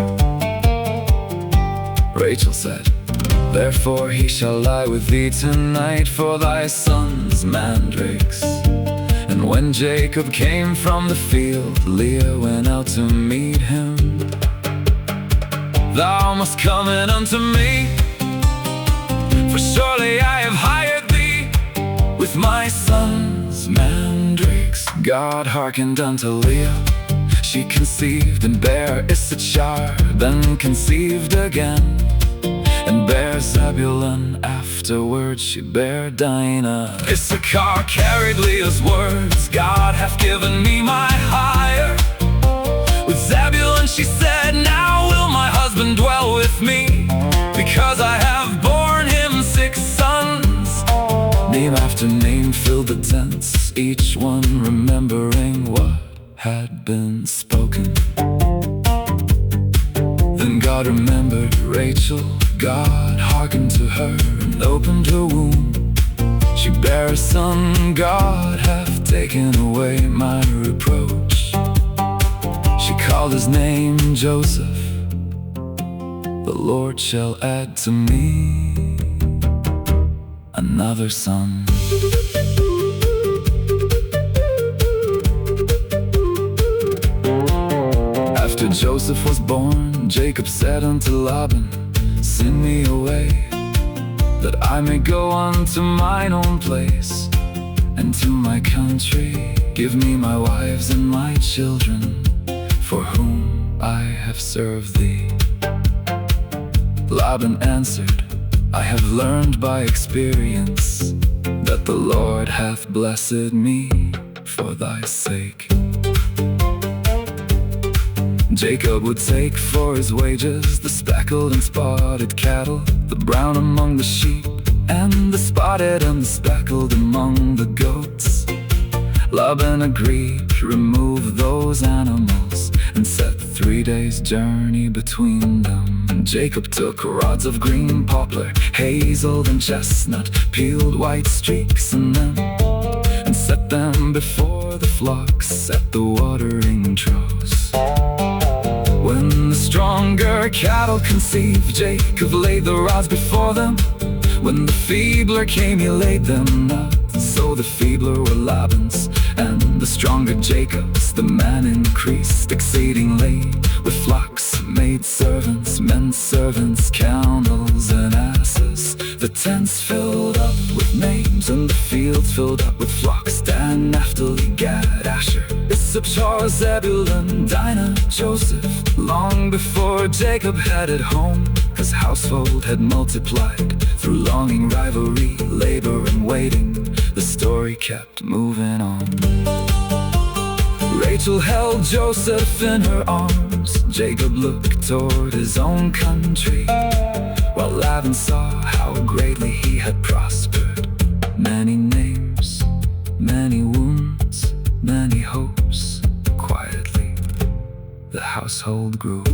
Rachel said, therefore he shall lie with thee tonight for thy son's mandrakes. And when Jacob came from the field, Leah went out to meet him. Thou must come in unto me, for surely I have hired thee with my son's mandrakes. God hearkened unto Leah. She conceived and bare Issachar, then conceived again, and bare Zebulun. Afterwards she bare Dinah. Issachar carried Leah's words, God hath given me my hire. With Zebulun she said, now will my husband dwell with me, because I have borne him 6 sons. Name after name filled the tents, each one remembering what had been spoken. Then God remembered Rachel. God hearkened to her and opened her womb. She bare a son. God hath taken away my reproach. She called his name Joseph. The Lord shall add to me another son. After Joseph was born, Jacob said unto Laban, send me away, that I may go unto mine own place, and to my country. Give me my wives and my children, for whom I have served thee. Laban answered, I have learned by experience, that the Lord hath blessed me for thy sake. Jacob would take for his wages the speckled and spotted cattle, the brown among the sheep, and the spotted and the speckled among the goats. Laban agreed to remove those animals, and set 3 days' journey between them. And Jacob took rods of green poplar, hazel and chestnut, peeled white streaks in them, and set them before the flocks at the watering troughs. When the stronger cattle conceived, Jacob laid the rods before them. When the feebler came, he laid them not. So the feebler were Laban's, and the stronger Jacob's. The man increased exceedingly, with flocks, maid servants, men servants, camels and asses. The tents filled up with names, and the fields filled up with flocks. Dan, Naphtali, Gad, Asher, Issachar, Zebulun, Dinah, Joseph. Long before Jacob headed home, his household had multiplied. Through longing, rivalry, labor and waiting, the story kept moving on. Rachel held Joseph in her arms. Jacob looked toward his own country, while Laban saw how greatly he had prospered. Many names, many wounds, many hopes. Quietly, the household grew.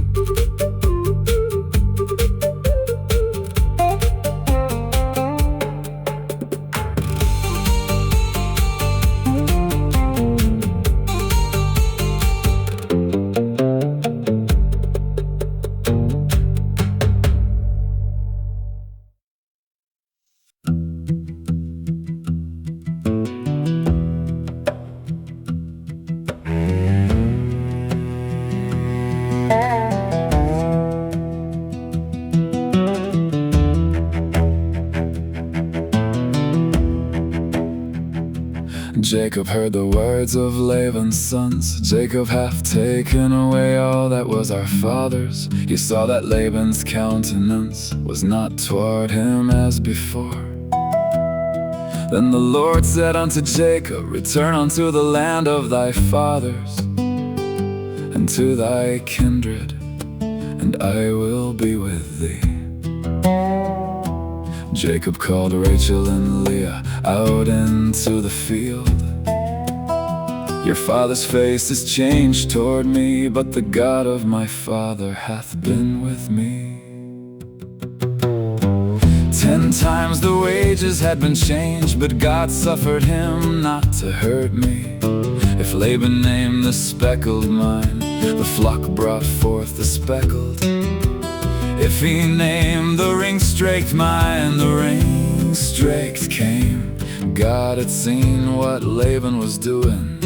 Jacob heard the words of Laban's sons. Jacob hath taken away all that was our father's. He saw that Laban's countenance was not toward him as before. Then the Lord said unto Jacob, return unto the land of thy fathers, and to thy kindred, and I will be with thee. Jacob called Rachel and Leah out into the field. Your father's face is changed toward me, but the God of my father hath been with me. 10 times the wages had been changed, but God suffered him not to hurt me. If Laban named the speckled mine, the flock brought forth the speckled. If he named the ring-straked mine, the ring-straked came. God had seen what Laban was doing,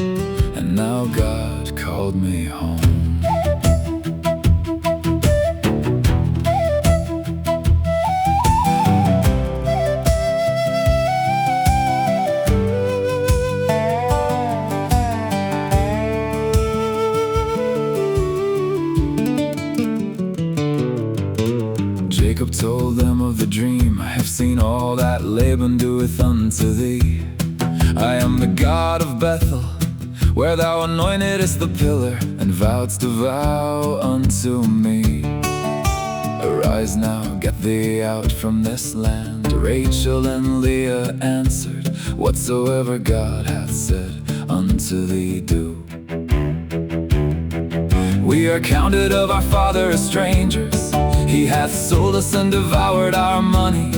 and now God called me home. Jacob told them of the dream. I have seen all that Laban doeth unto thee. I am the God of Bethel, where thou anointedest the pillar, and vowedst a vow unto me. Arise now, get thee out from this land. Rachel and Leah answered, whatsoever God hath said unto thee do. We are counted of our father as strangers. He hath sold us and devoured our money.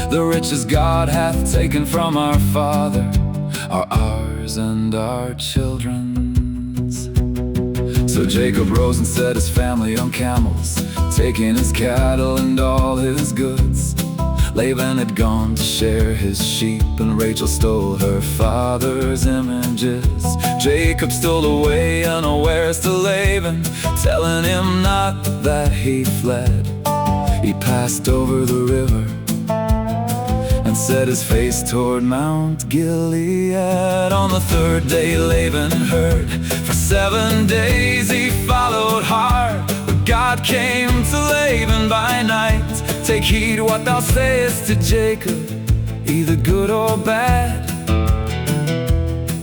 The riches God hath taken from our father are ours and our children's. So Jacob rose and set his family on camels, taking his cattle and all his goods. Laban had gone to share his sheep, and Rachel stole her father's images. Jacob stole away unawares to Laban, telling him not that he fled. He passed over the river and set his face toward Mount Gilead. On the 3rd day Laban heard. For 7 days he followed hard, but God came to Laban by night. Take heed what thou sayest to Jacob, either good or bad.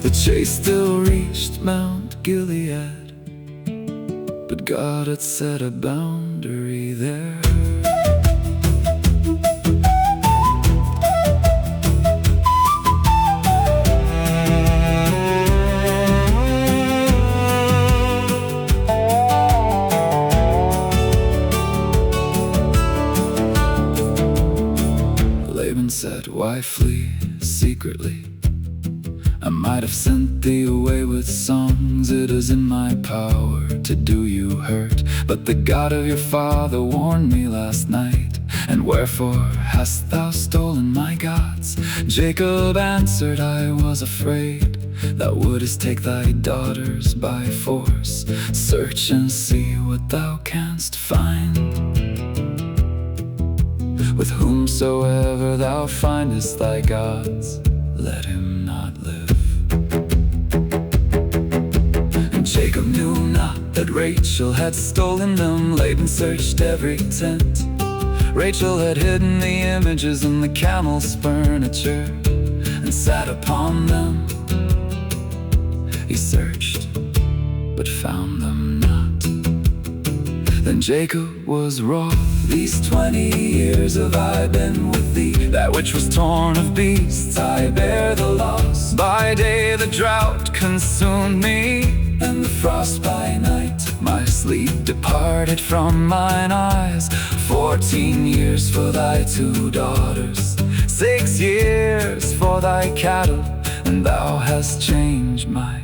The chase still reached Mount Gilead, but God had set a boundary there. Laban said, why flee secretly? I might have sent thee away with songs. It is in my power to do you hurt. But the God of your father warned me last night. And wherefore hast thou stolen my gods? Jacob answered, I was afraid thou wouldest take thy daughters by force. Search and see what thou canst find. With whomsoever thou findest thy gods, let him not live. And Jacob knew not that Rachel had stolen them. Laban searched every tent. Rachel had hidden the images in the camel's furniture and sat upon them. He searched, but found them not. Then Jacob was wroth. These 20 years have I been with thee. That which was torn of beasts I bear the loss. By day the drought consumed me, and the frost by night. My sleep departed from mine eyes. 14 years for thy 2 daughters, 6 years for thy cattle, and thou hast changed my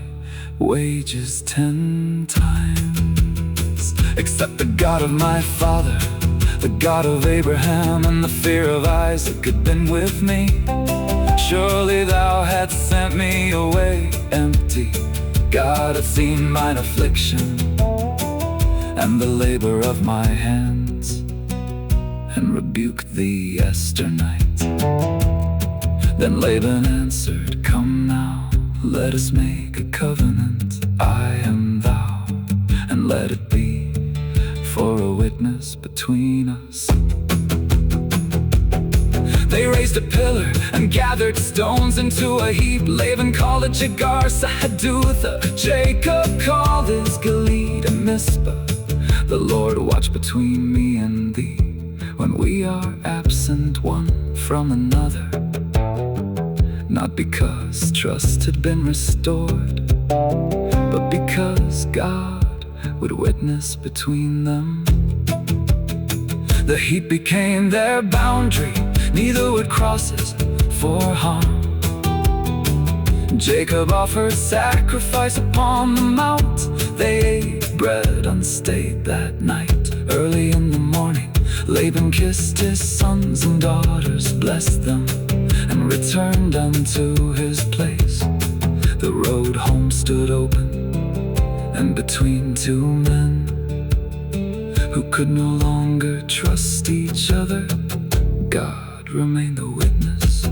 wages 10 times. Except the God of my father, the God of Abraham, and the fear of Isaac had been with me. Surely thou hadst sent me away empty. God hath seen mine affliction and the labor of my hands, and rebuked thee yesternight. Then Laban answered, come now, let us make a covenant, I and thou, and let it be for a witness between us. They raised a pillar and gathered stones into a heap. Laban called it Gerar, Jacob called his Gilead and Mizpah. The Lord watch between me and thee, when we are absent one from another. Not because trust had been restored, but because God would witness between them. The heap became their boundary, neither would crosses for harm. Jacob offered sacrifice upon the mount. They ate bread unstayed that night. Early in the morning, Laban kissed his sons and daughters, blessed them, and returned unto his place. The road home stood open, and between 2 men who could no longer trust each other, God remained the witness.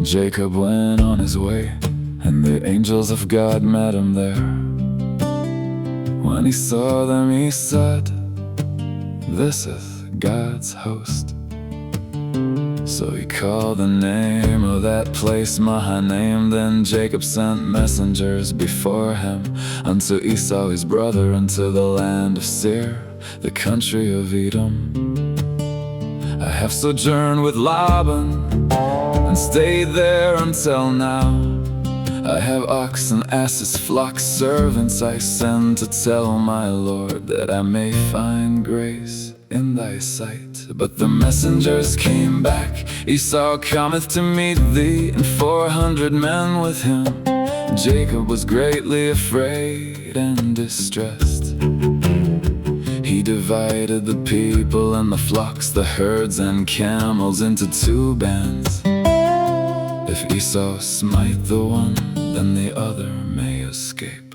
Jacob went on his way, and the angels of God met him there. When he saw them, he said, this is God's host. So he called the name of that place Mahanaim. Then Jacob sent messengers before him unto Esau his brother, unto the land of Seir, the country of Edom. I have sojourned with Laban, and stayed there until now. I have oxen, asses, flocks, servants I send to tell my Lord, that I may find grace in thy sight. But the messengers came back, Esau cometh to meet thee, and 400 men with him. Jacob was greatly afraid and distressed. He divided the people and the flocks, the herds and camels into 2 bands. If Esau smite the one, then the other may escape.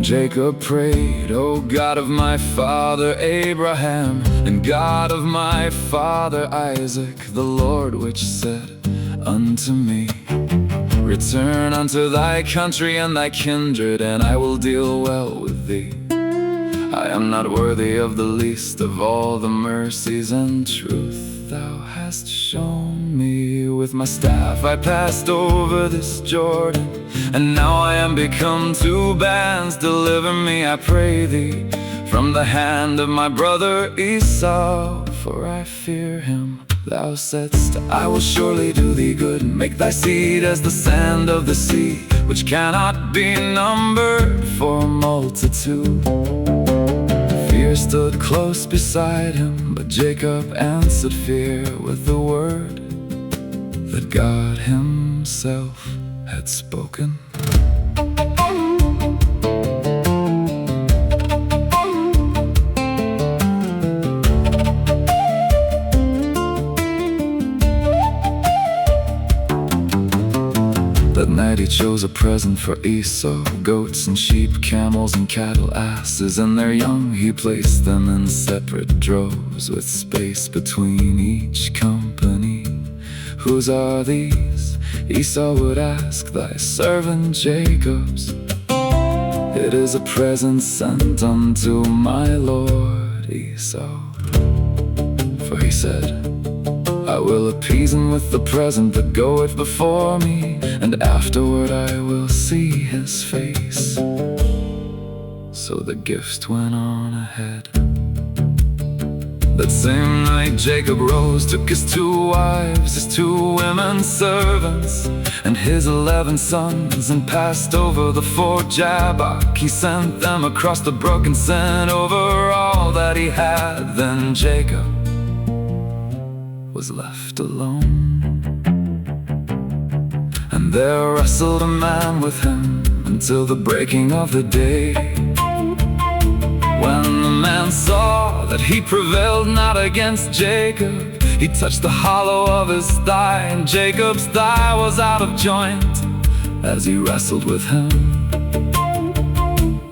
Jacob prayed, "O God of my father Abraham, and God of my father Isaac, the Lord which said unto me, Return unto thy country and thy kindred, and I will deal well with thee. I am not worthy of the least of all the mercies and truth thou hast shown me. With my staff I passed over this Jordan, and now I am become two bands. Deliver me, I pray thee, from the hand of my brother Esau, for I fear him. Thou saidst, I will surely do thee good, and make thy seed as the sand of the sea, which cannot be numbered for multitude. Fear stood close beside him, but Jacob answered fear with the word that God himself had spoken. That night he chose a present for Esau, goats and sheep, camels and cattle, asses and their young. He placed them in separate droves, with space between each company. Whose are these? Esau would ask. Thy servant Jacob's. It is a present sent unto my lord Esau. For he said, I will appease him with the present that goeth before me, and afterward I will see his face. So the gift went on ahead. That same night Jacob rose, took his 2 wives, his 2 women servants, and his 11 sons, and passed over the ford Jabbok. He sent them across the brook and sent over all that he had. Then Jacob was left alone, and there wrestled a man with him until the breaking of the day. When the man saw that he prevailed not against Jacob, he touched the hollow of his thigh, and Jacob's thigh was out of joint as he wrestled with him.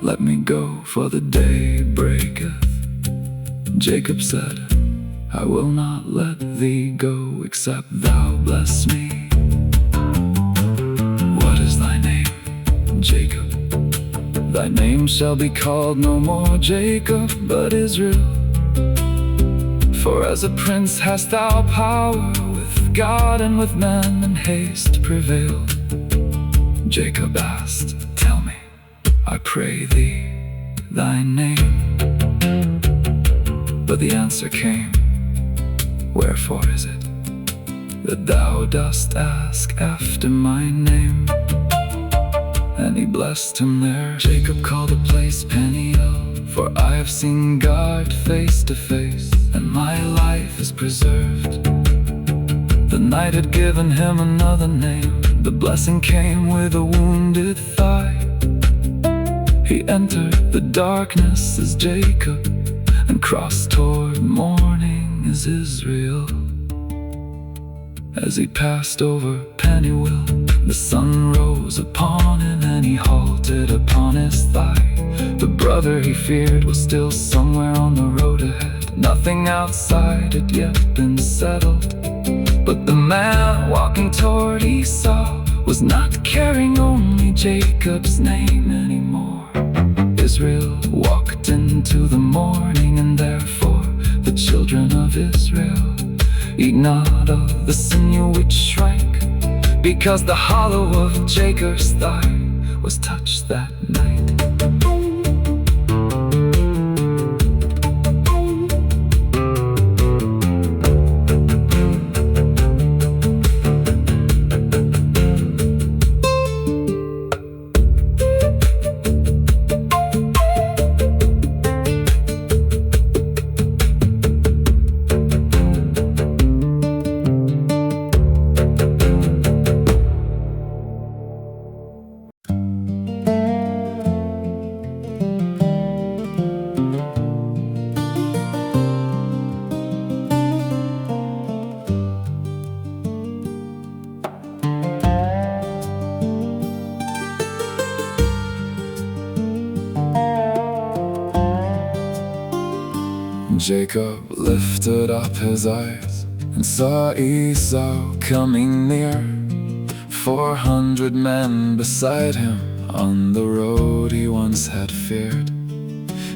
Let me go, for the day breaketh. Jacob said, I will not let thee go, except thou bless me. What is thy name, Jacob? Thy name shall be called no more Jacob, but Israel. For as a prince hast thou power with God and with men, and haste prevailed. Jacob asked, tell me, I pray thee, thy name. But the answer came, wherefore is it that thou dost ask after my name? And he blessed him there. Jacob called the place Peniel, for I have seen God face to face, and my life is preserved. The night had given him another name. The blessing came with a wounded thigh. He entered the darkness as Jacob, and crossed toward morning as Israel. As he passed over Peniel, the sun rose upon him, and he halted upon his thigh. The brother he feared was still somewhere on the road ahead. Nothing outside had yet been settled, but the man walking toward Esau was not carrying only Jacob's name anymore. Israel walked into the morning, and therefore the children of Israel eat not of the sinew which shrank, because the hollow of Jacob's thigh was touched that night. Jacob lifted up his eyes and saw Esau coming near, 400 men beside him on the road he once had feared.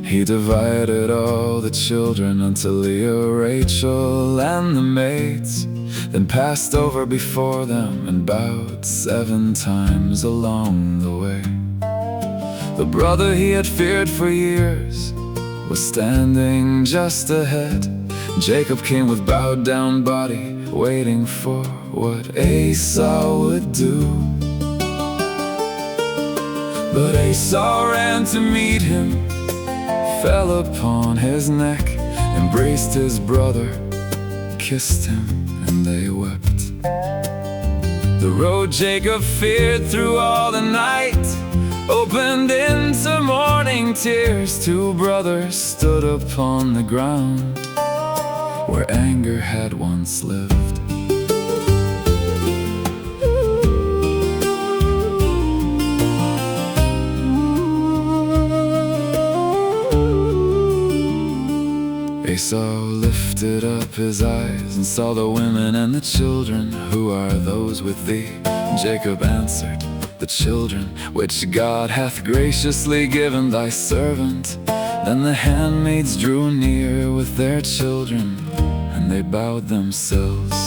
He divided all the children unto Leah, Rachel, and the maids, then passed over before them and bowed 7 times along the way. The brother he had feared for years was standing just ahead. Jacob came with bowed down body, waiting for what Esau would do. But Esau ran to meet him, fell upon his neck, embraced his brother, kissed him, and they wept. The road Jacob feared through all the night opened into morning tears. 2 brothers stood upon the ground where anger had once lived. Esau lifted up his eyes and saw the women and the children. Who are those with thee? Jacob answered, the children which God hath graciously given thy servant. Then the handmaids drew near with their children, and they bowed themselves.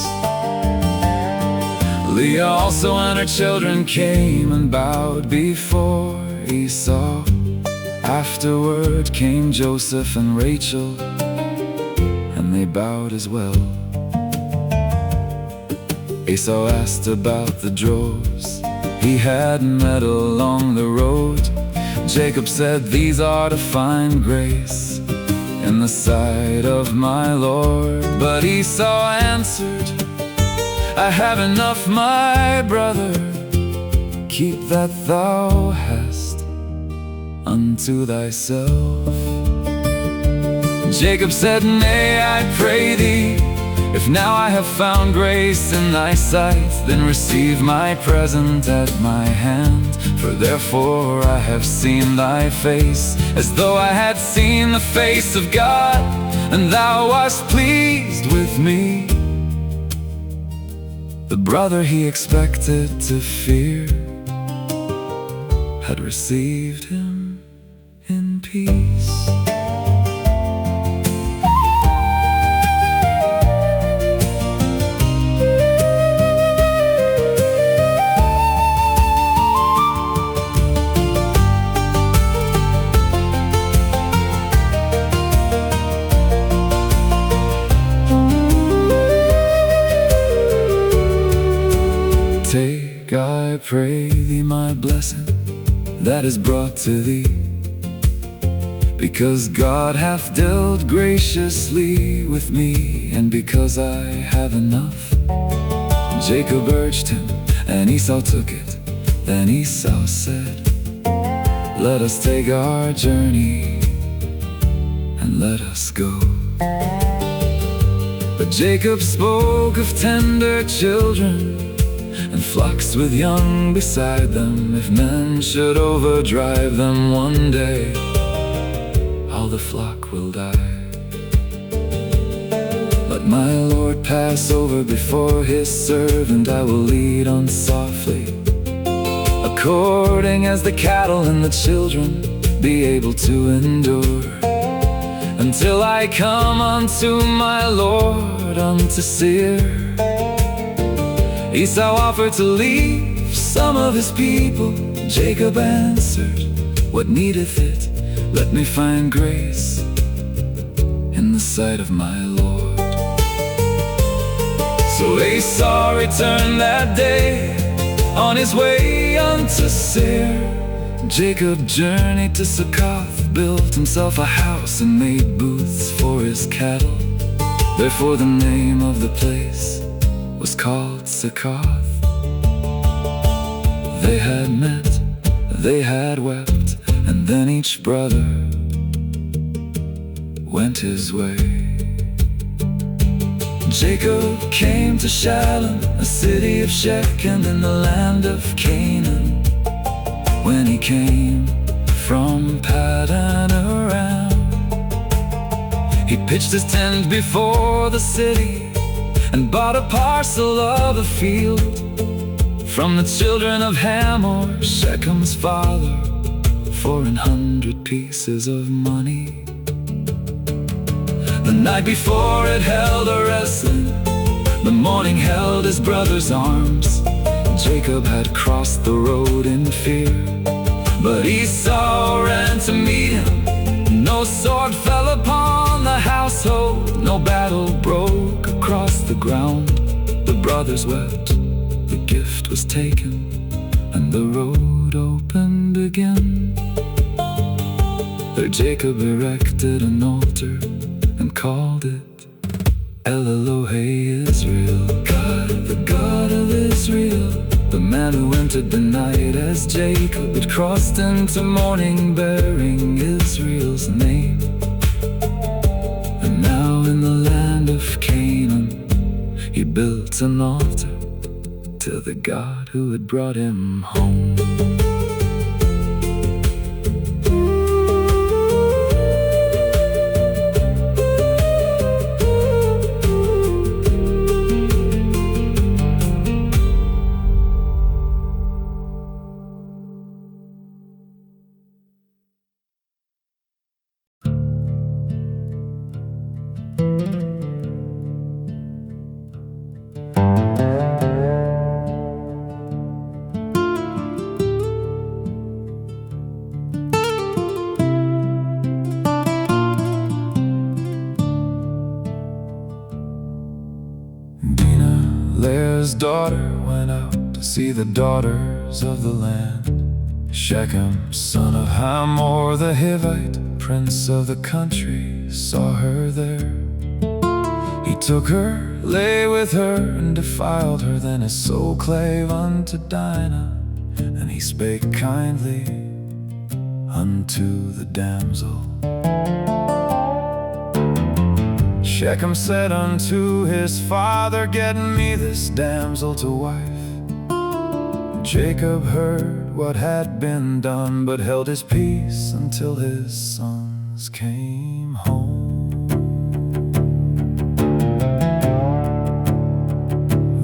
Leah also and her children came and bowed before Esau. Afterward came Joseph and Rachel, and they bowed as well. Esau asked about the droves he had met along the road. Jacob said, these are to find grace in the sight of my Lord. But Esau answered, I have enough, my brother, keep that thou hast unto thyself. Jacob said, nay, I pray thee, if now I have found grace in thy sight, then receive my present at my hand. For therefore I have seen thy face, as though I had seen the face of God, and thou wast pleased with me. The brother he expected to fear had received him in peace. Take, I pray thee, my blessing that is brought to thee, because God hath dealt graciously with me, and because I have enough. Jacob urged him, and Esau took it. Then Esau said, let us take our journey, and let us go. But Jacob spoke of tender children, and flocks with young beside them. If men should overdrive them one day, all the flock will die. Let my Lord pass over before his servant. I will lead on softly, according as the cattle and the children be able to endure, until I come unto my Lord, unto Seir. Esau offered to leave some of his people. Jacob answered, what needeth it? Let me find grace in the sight of my Lord. So Esau returned that day on his way unto Seir. Jacob journeyed to Succoth, built himself a house, and made booths for his cattle. Therefore the name of the place was called Succoth. They had met, they had wept, and then each brother went his way. Jacob came to Shechem, a city of Shechem in the land of Canaan. When he came from Paddan Aram, He pitched his tent before the city and bought a parcel of a field from the children of Hamor, Shechem's father, for 100 pieces of money. The night before it held a wrestling, the morning held his brother's arms. Jacob had crossed the road in fear, but Esau ran to meet him. No sword fell upon the household, no battle broke across the ground. The brothers wept, the gift was taken, and the road opened again. There Jacob erected an altar and called it El Elohe Israel, God, the God of Israel. The man who entered the night as Jacob had crossed into morning bearing Israel's name. And now in the land of Canaan he built an altar to the God who had brought him home. Leah's daughter went out to see the daughters of the land. Shechem, son of Hamor the Hivite, prince of the country, saw her there. He took her, lay with her, and defiled her. Then his soul clave unto Dinah, and he spake kindly unto the damsel. Shechem said unto his father, Get me this damsel to wife. Jacob heard what had been done, but held his peace until his sons came home.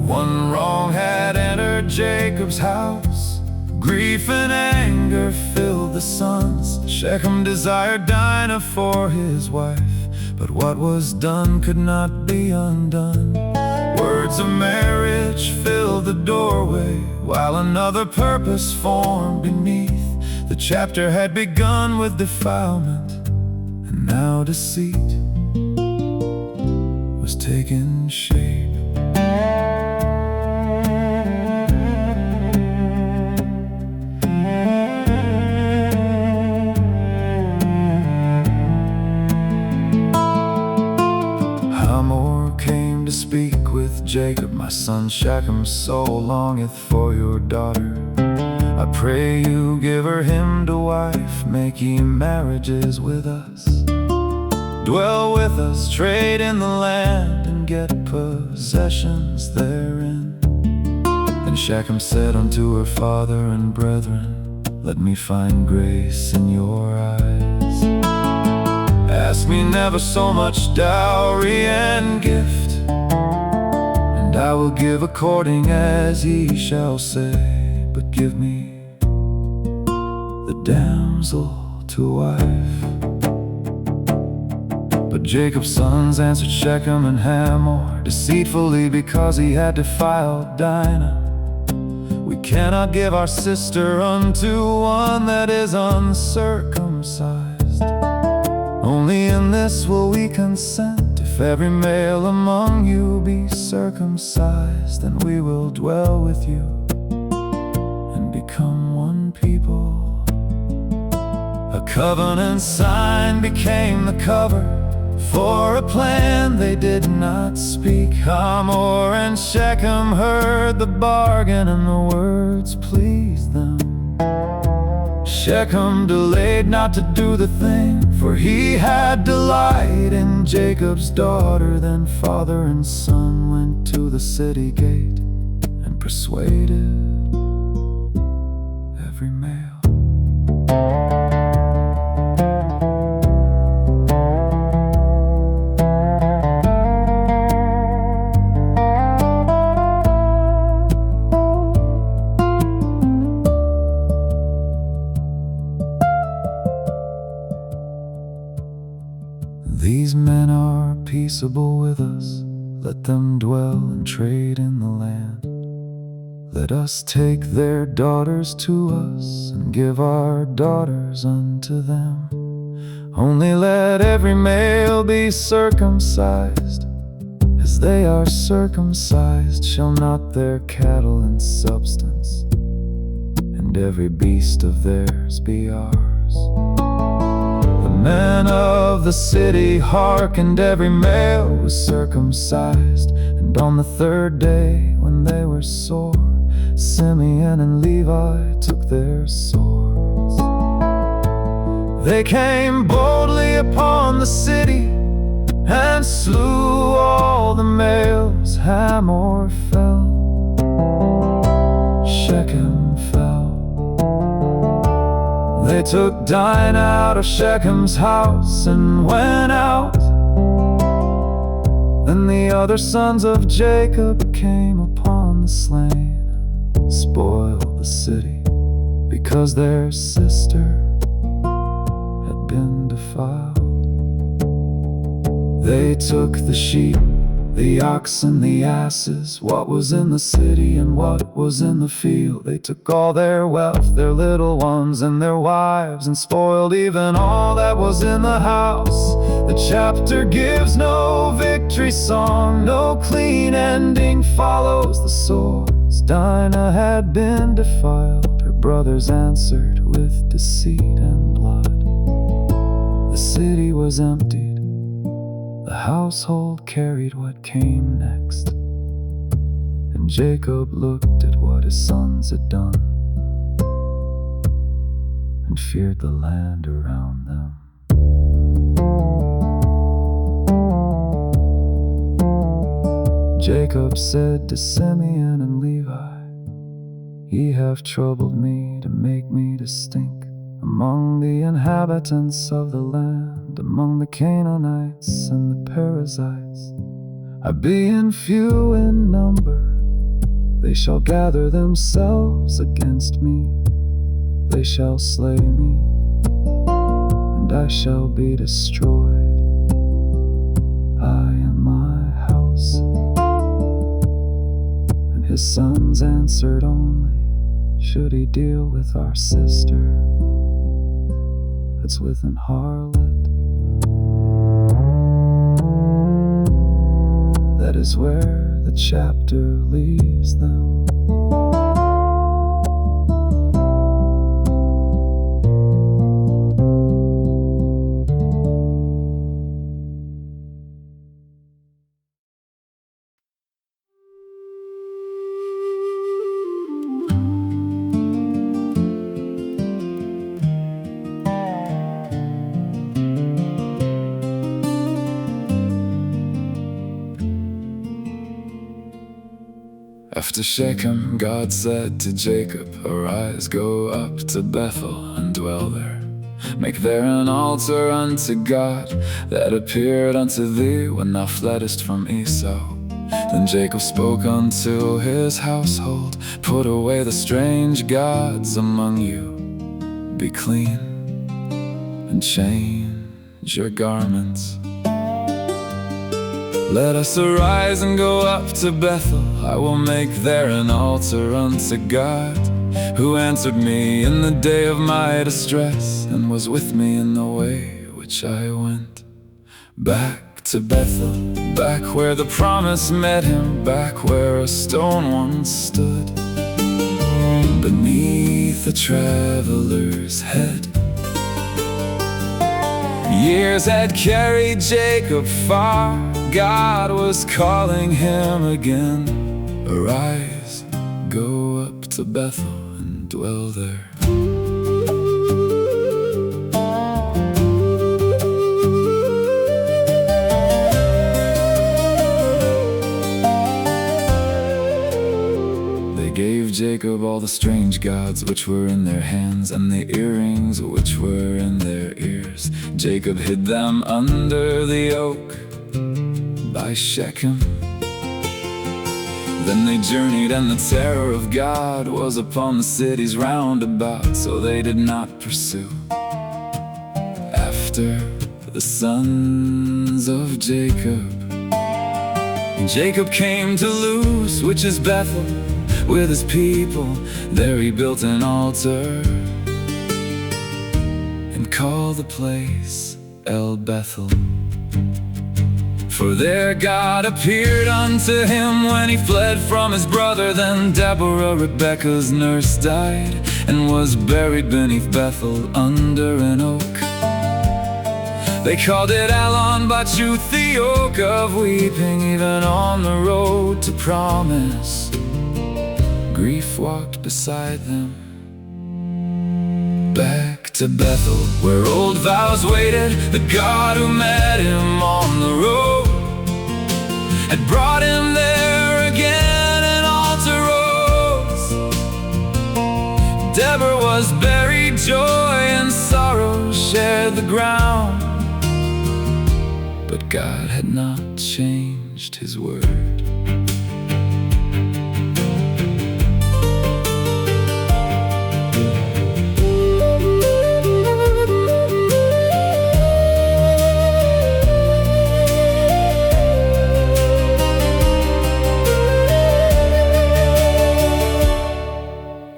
One wrong had entered Jacob's house, grief and anger filled the sons. Shechem desired Dinah for his wife, but what was done could not be undone. Words of marriage filled the doorway, while another purpose formed beneath. The chapter had begun with defilement, and now deceit was taking shape. Speak with Jacob, my son Shechem's soul longeth for your daughter. I pray you give her him to wife, make ye marriages with us. Dwell with us, trade in the land, and get possessions therein. Then Shechem said unto her father and brethren, Let me find grace in your eyes. Ask me never so much dowry and gift, and I will give according as ye shall say. But give me the damsel to wife. But Jacob's sons answered Shechem and Hamor deceitfully, because he had defiled Dinah. We cannot give our sister unto one that is uncircumcised. Only in this will we consent, if every male among you be circumcised, then we will dwell with you and become one people. A covenant sign became the cover for a plan they did not speak. Hamor and Shechem heard the bargain, and the words pleased them. Shechem delayed not to do the thing, for he had delight in Jacob's daughter. Then father and son went to the city gate and persuaded every male. us, let them dwell and trade in the land. Let us take their daughters to us, and give our daughters unto them. Only let every male be circumcised, as they are circumcised. Shall not their cattle in substance, and every beast of theirs be ours. The men of the city hearkened, every male was circumcised. And on the third day, when they were sore, Simeon and Levi took their swords. They came boldly upon the city, and slew all the males. Hamor fell, Shechem fell. They took Dinah out of Shechem's house, and went out. Then the other sons of Jacob came upon the slain, and spoiled the city, because their sister had been defiled. They took the sheep, the oxen, the asses, what was in the city and what was in the field. They took all their wealth, their little ones and their wives, and spoiled even all that was in the house. The chapter gives no victory song, no clean ending follows the swords. Dinah had been defiled, her brothers answered with deceit and blood. The city was emptied, the household carried what came next. And Jacob looked at what his sons had done, and feared the land around them. Jacob said to Simeon and Levi, Ye have troubled me to make me to stink among the inhabitants of the land, among the Canaanites and the Perizzites. I being few in number, they shall gather themselves against me. They shall slay me, and I shall be destroyed, I and my house. And his sons answered only, Should he deal with our sister that's with an harlot? That is where the chapter leaves them. After Shechem, God said to Jacob, Arise, go up to Bethel and dwell there. Make there an altar unto God, that appeared unto thee when thou fleddest from Esau. Then Jacob spoke unto his household, Put away the strange gods among you. Be clean and change your garments. Let us arise and go up to Bethel. I will make there an altar unto God, who answered me in the day of my distress, and was with me in the way which I went. Back to Bethel, back where the promise met him, back where a stone once stood, beneath a traveler's head. Years had carried Jacob far, God was calling him again. Arise, go up to Bethel and dwell there. They gave Jacob all the strange gods which were in their hands, and the earrings which were in their ears. Jacob hid them under the oak by Shechem. Then they journeyed, and the terror of God was upon the cities round about, so they did not pursue after the sons of Jacob. Jacob came to Luz, which is Bethel, with his people. There he built an altar and called the place El Bethel. For there God appeared unto him when he fled from his brother. Then Deborah, Rebekah's nurse, died and was buried beneath Bethel under an oak. They called it Allon Bachuth, the oak of weeping. Even on the road to promise, grief walked beside them. Back to Bethel, where old vows waited. The God who met him on the road had brought him there again, an altar rose. Deborah was buried, joy and sorrow shared the ground. But God had not changed his word.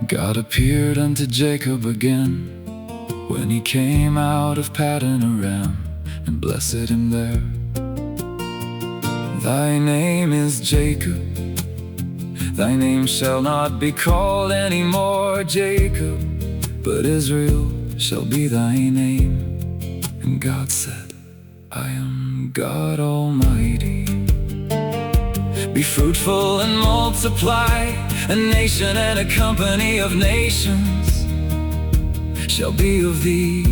God appeared unto Jacob again when he came out of Paddan Aram, and blessed him there. Thy name is Jacob, thy name shall not be called any more Jacob, but Israel shall be thy name. And God said, I am God Almighty. Be fruitful and multiply. A nation and a company of nations shall be of thee,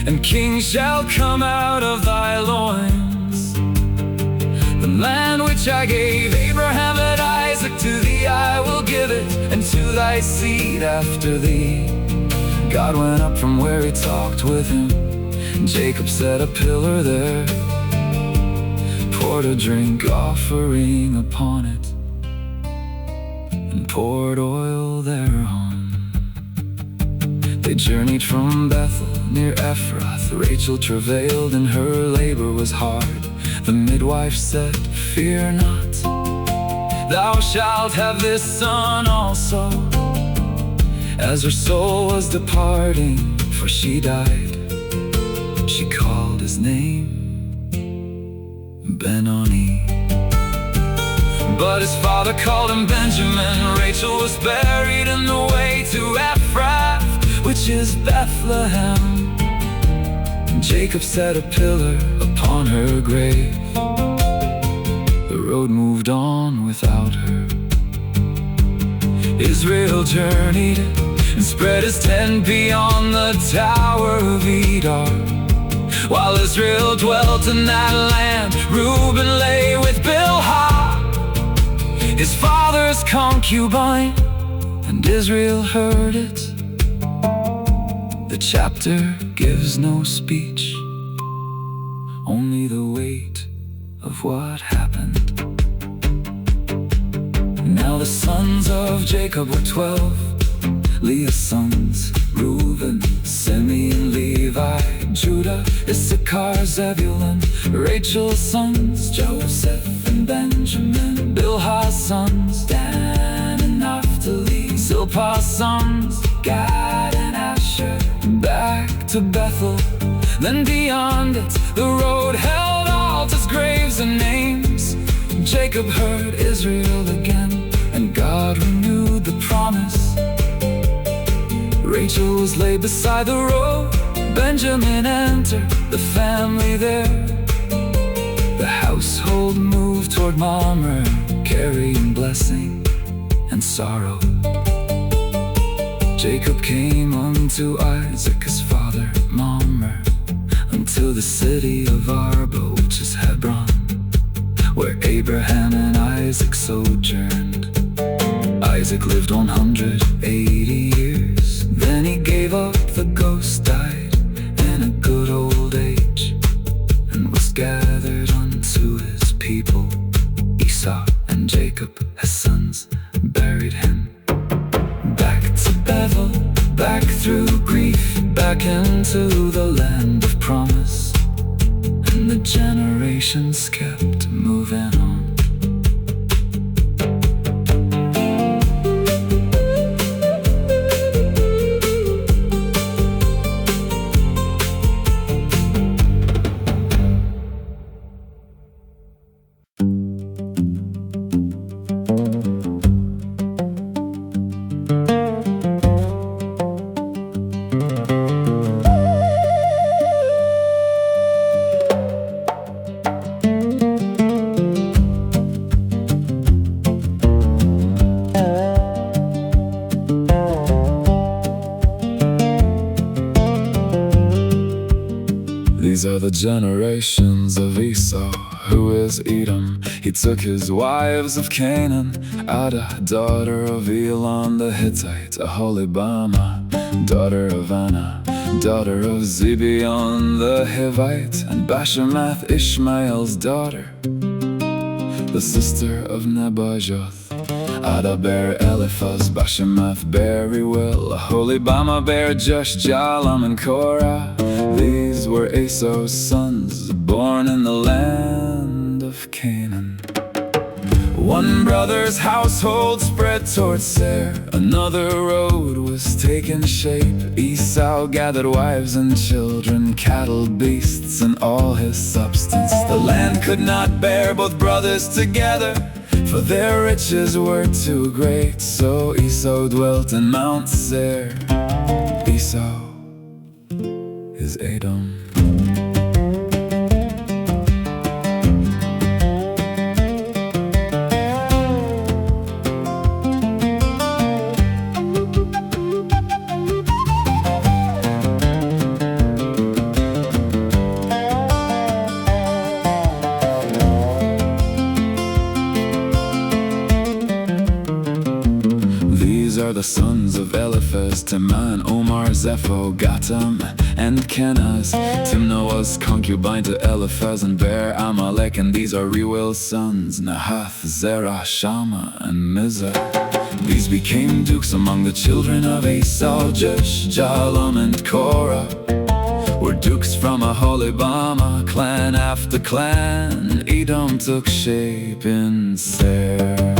and kings shall come out of thy loins. The land which I gave Abraham and Isaac, to thee I will give it, and to thy seed after thee. God went up from where he talked with him, and Jacob set a pillar there, poured a drink offering upon it, and poured oil thereon. They journeyed from Bethel near Ephrath. Rachel travailed and her labor was hard. The midwife said, fear not, thou shalt have this son also. As her soul was departing, for she died, she called his name Ben-Oni. But his father called him Benjamin. Rachel was buried in the way to Ephrath, which is Bethlehem. Jacob set a pillar upon her grave. The road moved on without her. Israel journeyed and spread his tent beyond the tower of Edar. While Israel dwelt in that land, Reuben lay with Bilhah, his father's concubine, and Israel heard it. The chapter gives no speech, only the weight of what happened. Now the sons of Jacob were 12, Leah's sons, Reuben, Simeon, Levi, Judah, Issachar, Zebulun. Rachel's sons, Joseph and Benjamin. Bilhah's sons, Dan and Naphtali. Zilpah's sons, Gad and Asher. Back to Bethel, then beyond it, the road held altars, graves and names. Jacob heard Israel again, and God renewed the promise. Rachel was laid beside the road. Benjamin entered the family there. The household moved toward Mamre, carrying blessing and sorrow. Jacob came unto Isaac his father, Mamre, unto the city of Arba, which is Hebron, where Abraham and Isaac sojourned. Isaac lived 180 years. Then he gave up the ghost, died in a good old age, and was gathered unto his people. Esau and Jacob, his sons, buried him. Back to Bethel, back through grief, back into the land of promise. And the generations kept moving on. These are the generations of Esau, who is Edom. He took his wives of Canaan, Ada, daughter of Elon the Hittite, Aholibamah, daughter of Anna, daughter of Zibeon the Hivite, and Bashemath, Ishmael's daughter, the sister of Nebajoth. Ada bare Eliphaz, Bashemath bare Reuel, Aholibamah bare Josh, Jalam, and Korah. These were Esau's sons, born in the land of Canaan. One brother's household spread towards Seir, another road was taking shape. Esau gathered wives and children, cattle, beasts, and all his substance. The land could not bear both brothers together, for their riches were too great. So Esau dwelt in Mount Seir. Esau is Edom. The sons of Eliphaz, Teman, Omar, Zepho, Gatam, and Kenaz. Timnah was concubine to Eliphaz and bare Amalek, and these are Reuel's sons, Nahath, Zerah, Shammah, and Mizah. These became dukes among the children of Esau. Josh, Jalam, and Korah were dukes from Aholibamah. Clan after clan, Edom took shape in Seir.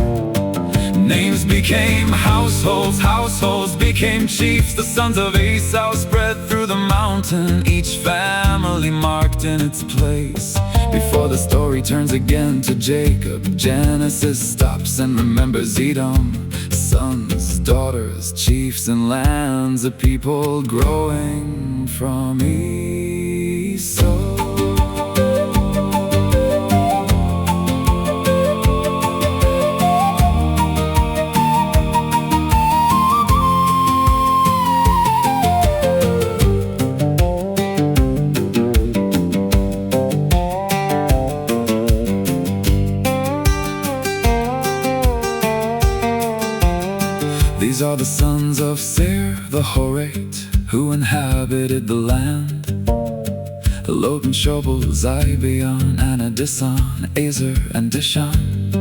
Names became households, households became chiefs. The sons of Esau spread through the mountain, each family marked in its place. Before the story turns again to Jacob, Genesis stops and remembers Edom. Sons, daughters, chiefs, and lands, a people growing from Esau. These are the sons of Seir the Horite, who inhabited the land. Lotan, Shobal, Zibeon, Anadisson, Azer, and Dishan.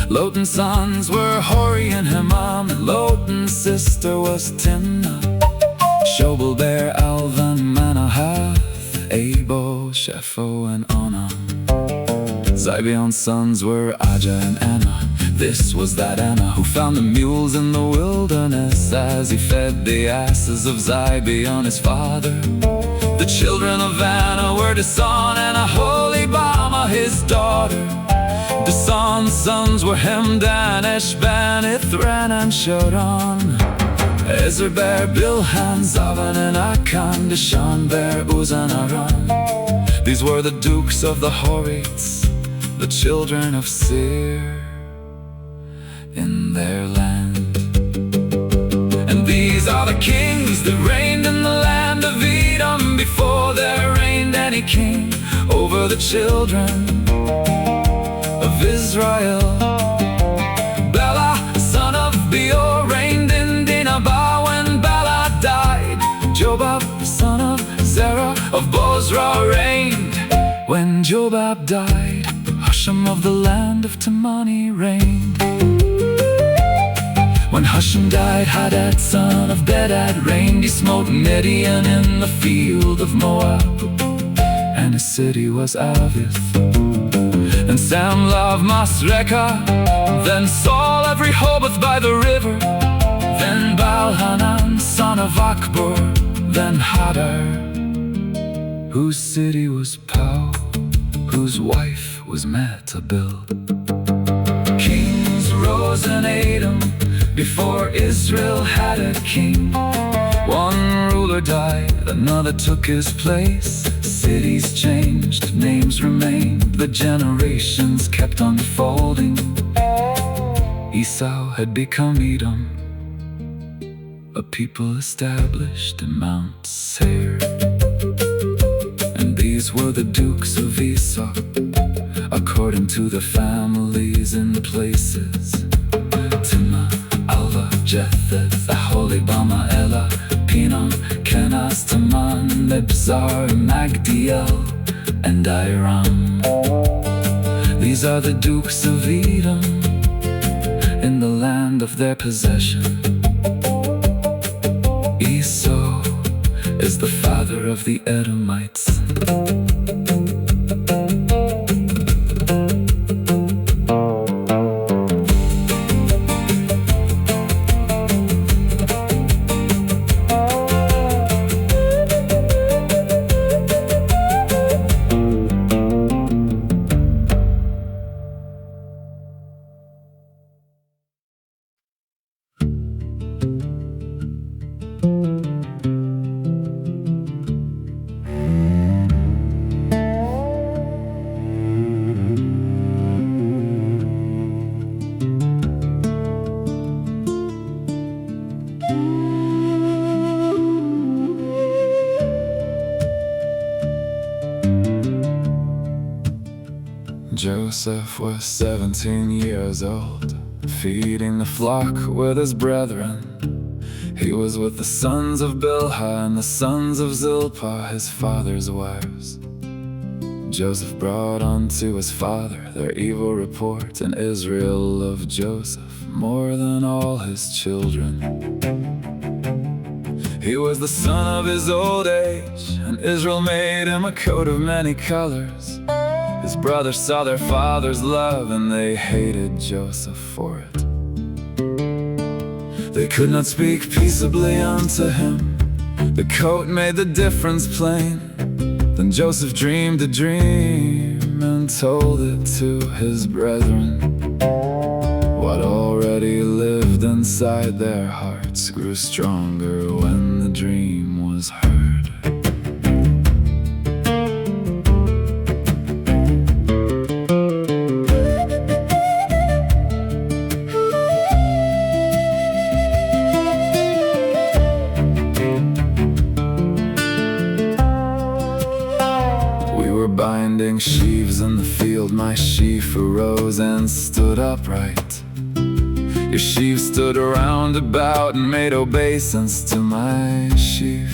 Lotan's sons were Hori and Hemam, and Lotan's sister was Timnah. Shobal bare Alvan, Manahath, Abo, Shepho, and Onam. Zibeon's sons were Ajah and Anna. This was that Anna who found the mules in the wilderness as he fed the asses of Zibeon his father. The children of Anna were Dishon and Aholibamah his daughter. Dishon's sons were Hemdan, Eshban, Ithran, and Shodon. Ezer bare Bilhan, Zavan, and Akan. Dishon bare Uz and Aram. These were the dukes of the Horites, the children of Seir in their land. And these are the kings that reigned in the land of Edom before there reigned any king over the children of Israel. Bela, son of Beor, reigned in Dinah when Bela died. Jobab, son of Zerah of Bozrah, reigned when Jobab died. Husham of the land of Temani reigned. When Husham died, Hadad, son of Bedad, reigned. He smote Midian in the field of Moab, and his city was Avith. And Samlah of Masrekah, then Saul of Rehoboth by the river, then Baal-Hanan, son of Akbor, then Hadar, whose city was Pau, whose wife was Metabel. Kings rose in Edom before Israel had a king. One ruler died, another took his place. Cities changed, names remained, the generations kept unfolding. Esau had become Edom, a people established in Mount Seir. And These were the dukes of Esau, according to the families and places: Timnah, Alva, Jetheth, Aholibama, Elah, Pinon, Kenaz, Taman, Mibzar, Magdiel, and Iram. These are the dukes of Edom, in the land of their possession. Esau is the father of the Edomites. Joseph was 17 years old, feeding the flock with his brethren. He was with the sons of Bilhah and the sons of Zilpah, his father's wives. Joseph brought unto his father their evil report, and Israel loved Joseph more than all his children. He was the son of his old age, and Israel made him a coat of many colors. His brothers saw their father's love, and they hated Joseph for it. They could not speak peaceably unto him. The coat made the difference plain. Then Joseph dreamed a dream and told it to his brethren. What already lived inside their hearts grew stronger when the dream was heard. Binding sheaves in the field, my sheaf arose and stood upright. Your sheaves stood around about and made obeisance to my sheaf.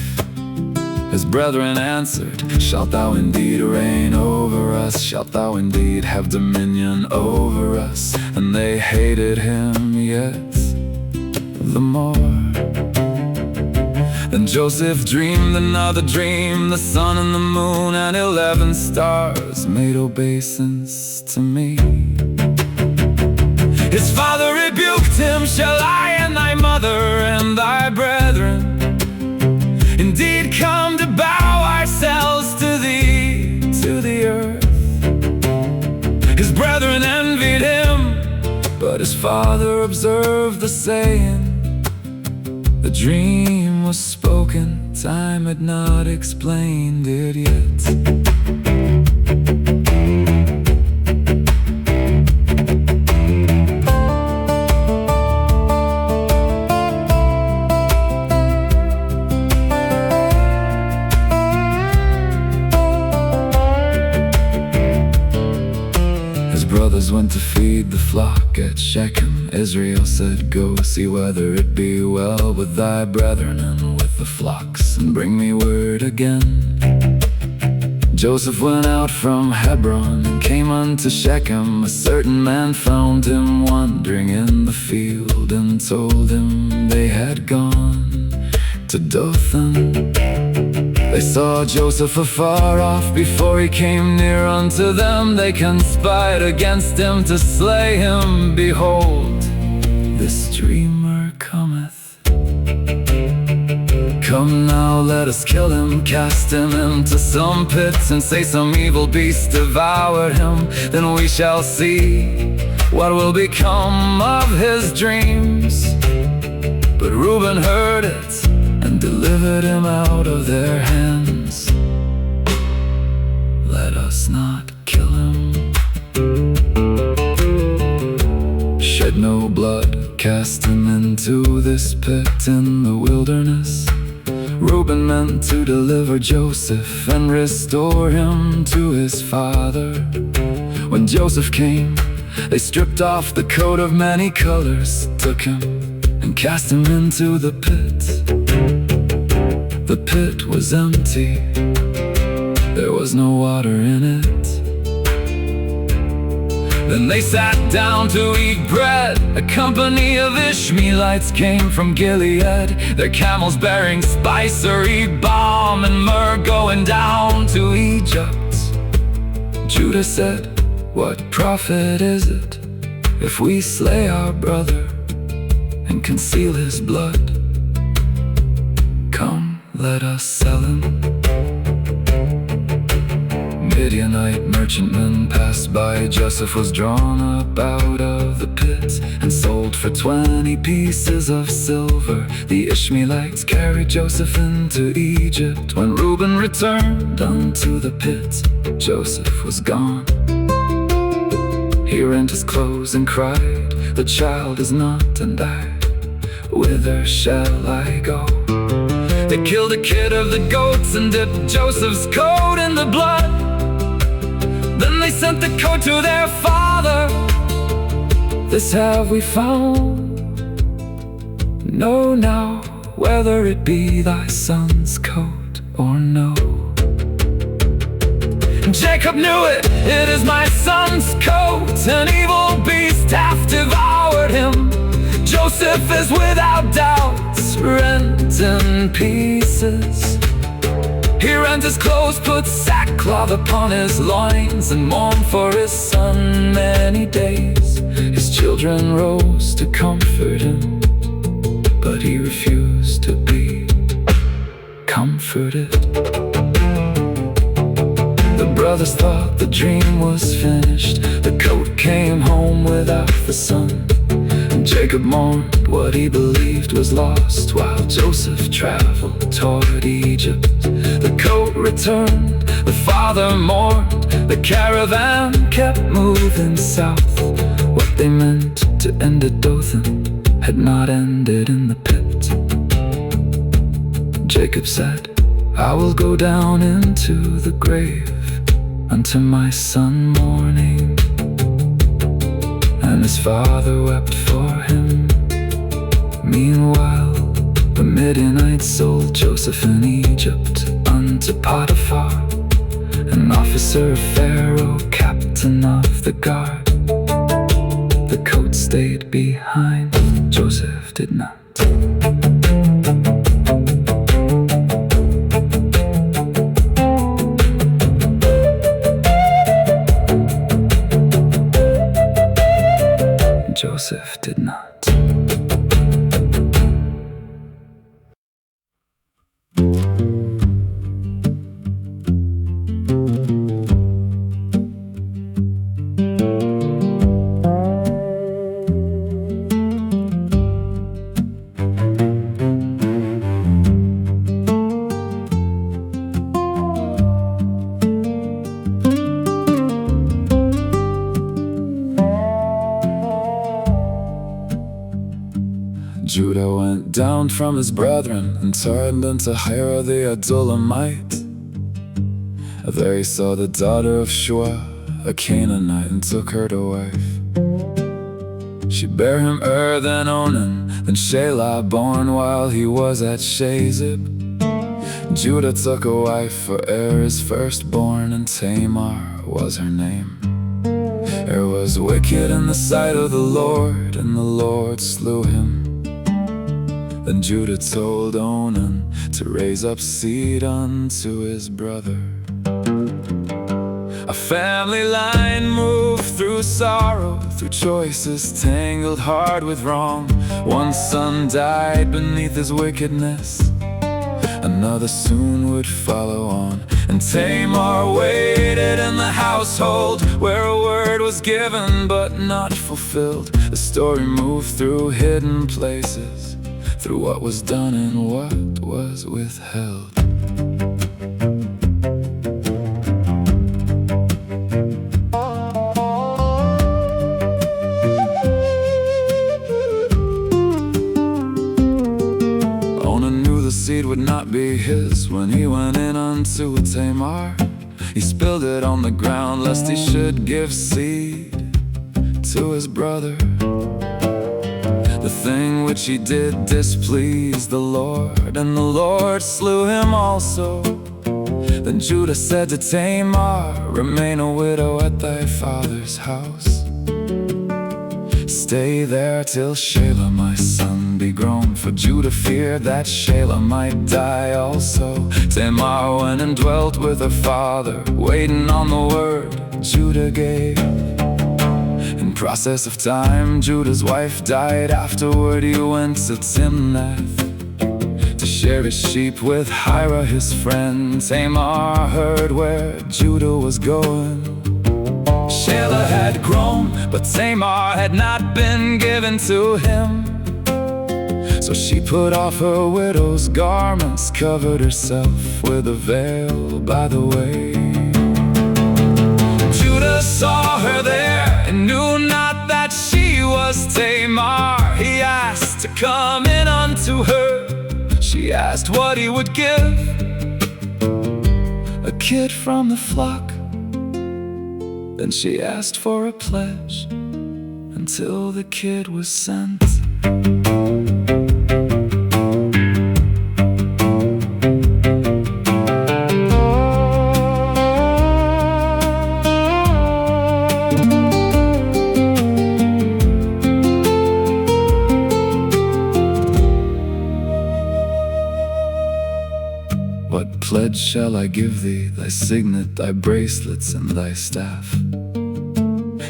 His brethren answered, Shalt thou indeed reign over us? Shalt thou indeed have dominion over us? And they hated him yet the more. Then Joseph dreamed another dream. The sun and the moon and 11 stars made obeisance to me. His father rebuked him, Shall I and thy mother and thy brethren indeed come to bow ourselves to thee, to the earth? His brethren envied him, but his father observed the saying. The dream was spoken, time had not explained it yet. Brothers went to feed the flock at Shechem. Israel said, Go see whether it be well with thy brethren and with the flocks, and bring me word again. Joseph went out from Hebron and came unto Shechem. A certain man found him wandering in the field, and told him they had gone to Dothan. They saw Joseph afar off. Before he came near unto them, they conspired against him to slay him. Behold, this dreamer cometh. Come now, let us kill him, cast him into some pit, and say some evil beast devoured him. Then we shall see what will become of his dreams. But Reuben heard it and delivered him out of their hands. Let us not kill him. Shed no blood, cast him into this pit in the wilderness. Reuben meant to deliver Joseph and restore him to his father. When Joseph came, they stripped off the coat of many colors, took him and cast him into the pit. The pit was empty, there was no water in it. Then they sat down to eat bread. A company of Ishmaelites came from Gilead, their camels bearing spicery, balm and myrrh, going down to Egypt. Judah said, "What profit is it if we slay our brother and conceal his blood? Come, let us sell him." Midianite merchantmen passed by. Joseph was drawn up out of the pit and sold for 20 pieces of silver. The Ishmaelites carried Joseph into Egypt. When Reuben returned unto the pit, Joseph was gone. He rent his clothes and cried, "The child is not, and whither shall I go?" They killed a kid of the goats and dipped Joseph's coat in the blood. Then they sent the coat to their father. "This have we found. Know now whether it be thy son's coat or no." Jacob knew it, "It is my son's coat. An evil beast hath devoured him. Joseph is without doubt rent in pieces." He rent his clothes, put sackcloth upon his loins, and mourned for his son many days. His children rose to comfort him, but he refused to be comforted. The brothers thought the dream was finished. The coat came home without the son, and Jacob mourned what he believed was lost, while Joseph traveled toward Egypt. The coat returned, the father mourned. The caravan kept moving south. What they meant to end at Dothan had not ended in the pit. Jacob said, "I will go down into the grave unto my son mourning." And his father wept for him. Meanwhile, the Midianites sold Joseph in Egypt unto Potiphar, an officer of Pharaoh, captain of the guard. The coat stayed behind, Joseph did not. Joseph did not. Judah went down from his brethren and turned into Hiram the Adullamite. There he saw the daughter of Shua, a Canaanite, and took her to wife. She bare him then Onan, then Shelah born while he was at Shazib. Judah took a wife for his firstborn, and Tamar was her name. Was wicked in the sight of the Lord, and the Lord slew him. Then Judah told Onan to raise up seed unto his brother. A family line moved through sorrow, through choices tangled hard with wrong. One son died beneath his wickedness, another soon would follow on. And Tamar waited in the household, where a word was given but not fulfilled. The story moved through hidden places, through what was done and what was withheld. Onan knew the seed would not be his. When he went in unto Tamar, he spilled it on the ground, lest he should give seed to his brother. The thing which he did displeased the Lord, and the Lord slew him also. Then Judah said to Tamar, remain a widow at thy father's house. Stay there till Shelah my son be grown, for Judah feared that Shelah might die also. Tamar went and dwelt with her father, waiting on the word Judah gave. In process of time, Judah's wife died. Afterward he went to Timnath to share his sheep with Hira his friend. Tamar heard where Judah was going. Shelah had grown, but Tamar had not been given to him. So she put off her widow's garments, covered herself with a veil by the way. Judah saw her there and knew not that she was Tamar. He asked to come in unto her. She asked what he would give. A kid from the flock. Then she asked for a pledge until the kid was sent. What pledge shall I give thee? Thy signet, thy bracelets, and thy staff.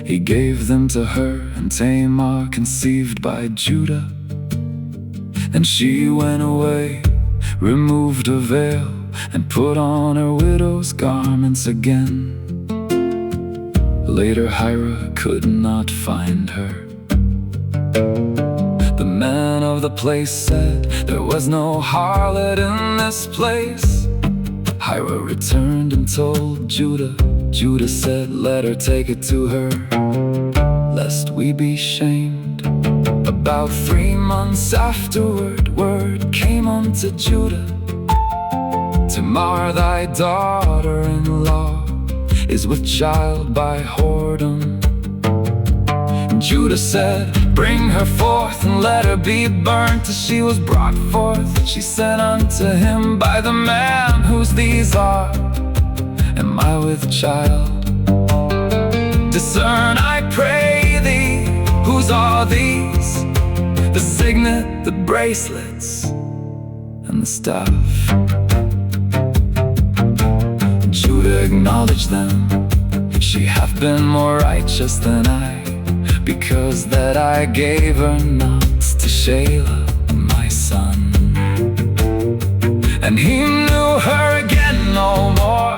He gave them to her, and Tamar conceived by Judah. And she went away, removed her veil, and put on her widow's garments again. Later Hira could not find her. The men of the place said, there was no harlot in this place. Hira returned and told Judah. Judah said, let her take it to her, lest we be shamed. About 3 months afterward, word came unto Judah, Tamar thy daughter-in-law is with child by whoredom. Judah said, bring her forth, and let her be burnt. As she was brought forth, she said unto him, by the man whose these are, am I with child? Discern, I pray thee, whose are these? The signet, the bracelets, and the staff. Judah acknowledged them. She hath been more righteous than I, because that I gave her not to Shelah my son. And he knew her again no more.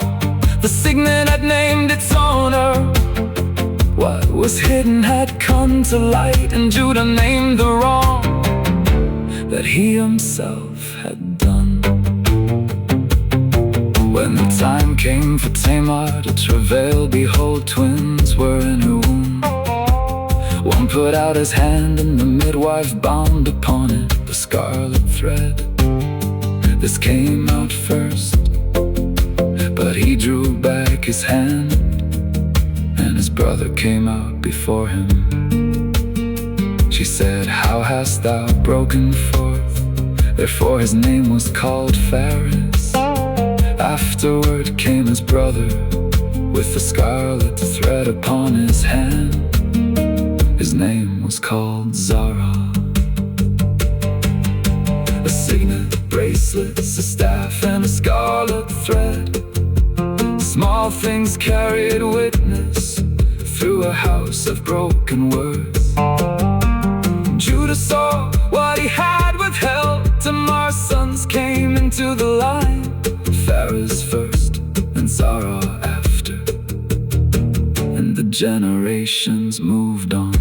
The signet had named its owner. What was hidden had come to light, and Judah named the wrong that he himself had done. When the time came for Tamar to travail, behold, twins were in her womb. One put out his hand, and the midwife bound upon it the scarlet thread. This came out first, but he drew back his hand, and his brother came out before him. She said, how hast thou broken forth? Therefore his name was called Phares. Afterward came his brother with the scarlet thread upon his hand. His name was called Zara. A signet, bracelets, a staff, and a scarlet thread. Small things carried witness through a house of broken words. Judah saw what he had withheld. Tamar's sons came into the line, Phares first and Zara after, and the generations moved on.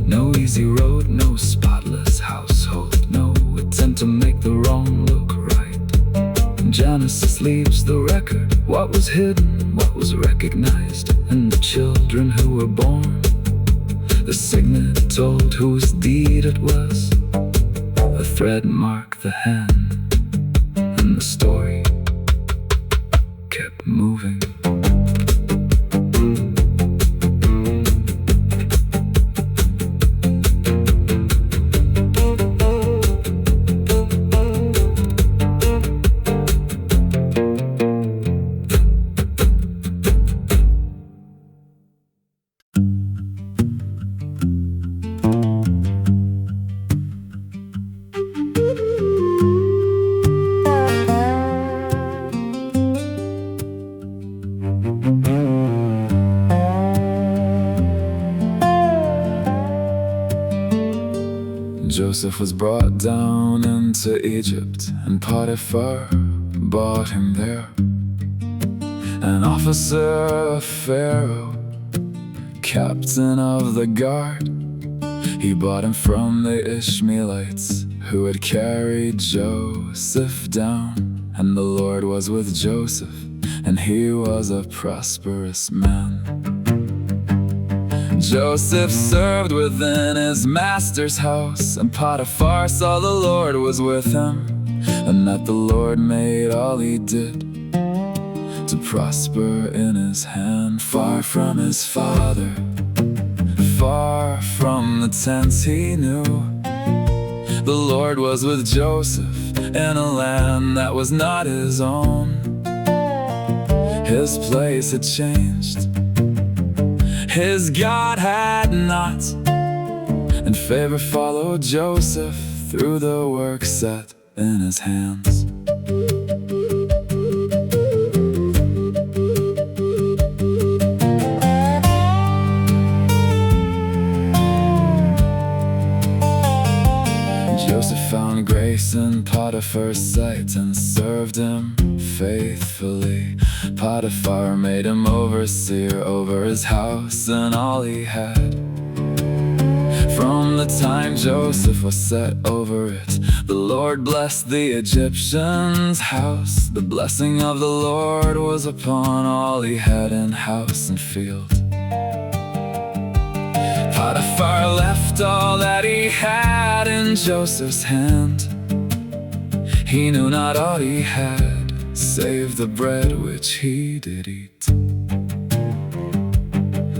No easy road, no spotless household, no attempt to make the wrong look right. And Genesis leaves the record, what was hidden, what was recognized, and the children who were born. The signet told whose deed it was. thread marked the hand, and the story kept moving. Joseph was brought down into Egypt, and Potiphar bought him there. An officer of Pharaoh, captain of the guard, he bought him from the Ishmaelites who had carried Joseph down. And the Lord was with Joseph, and he was a prosperous man. Joseph served within his master's house, and Potiphar saw the Lord was with him, and that the Lord made all he did to prosper in his hand. Far from his father, far from the tents he knew, the Lord was with Joseph in a land that was not his own. His place had changed, his God had not, and favor followed Joseph through the work set in his hands. Joseph found grace in Potiphar's sight and served him faithfully. Potiphar made him overseer over his house and all he had. From the time Joseph was set over it, the Lord blessed the Egyptian's house. The blessing of the Lord was upon all he had in house and field. Potiphar left all that he had in Joseph's hand. He knew not aught he had, save the bread which he did eat.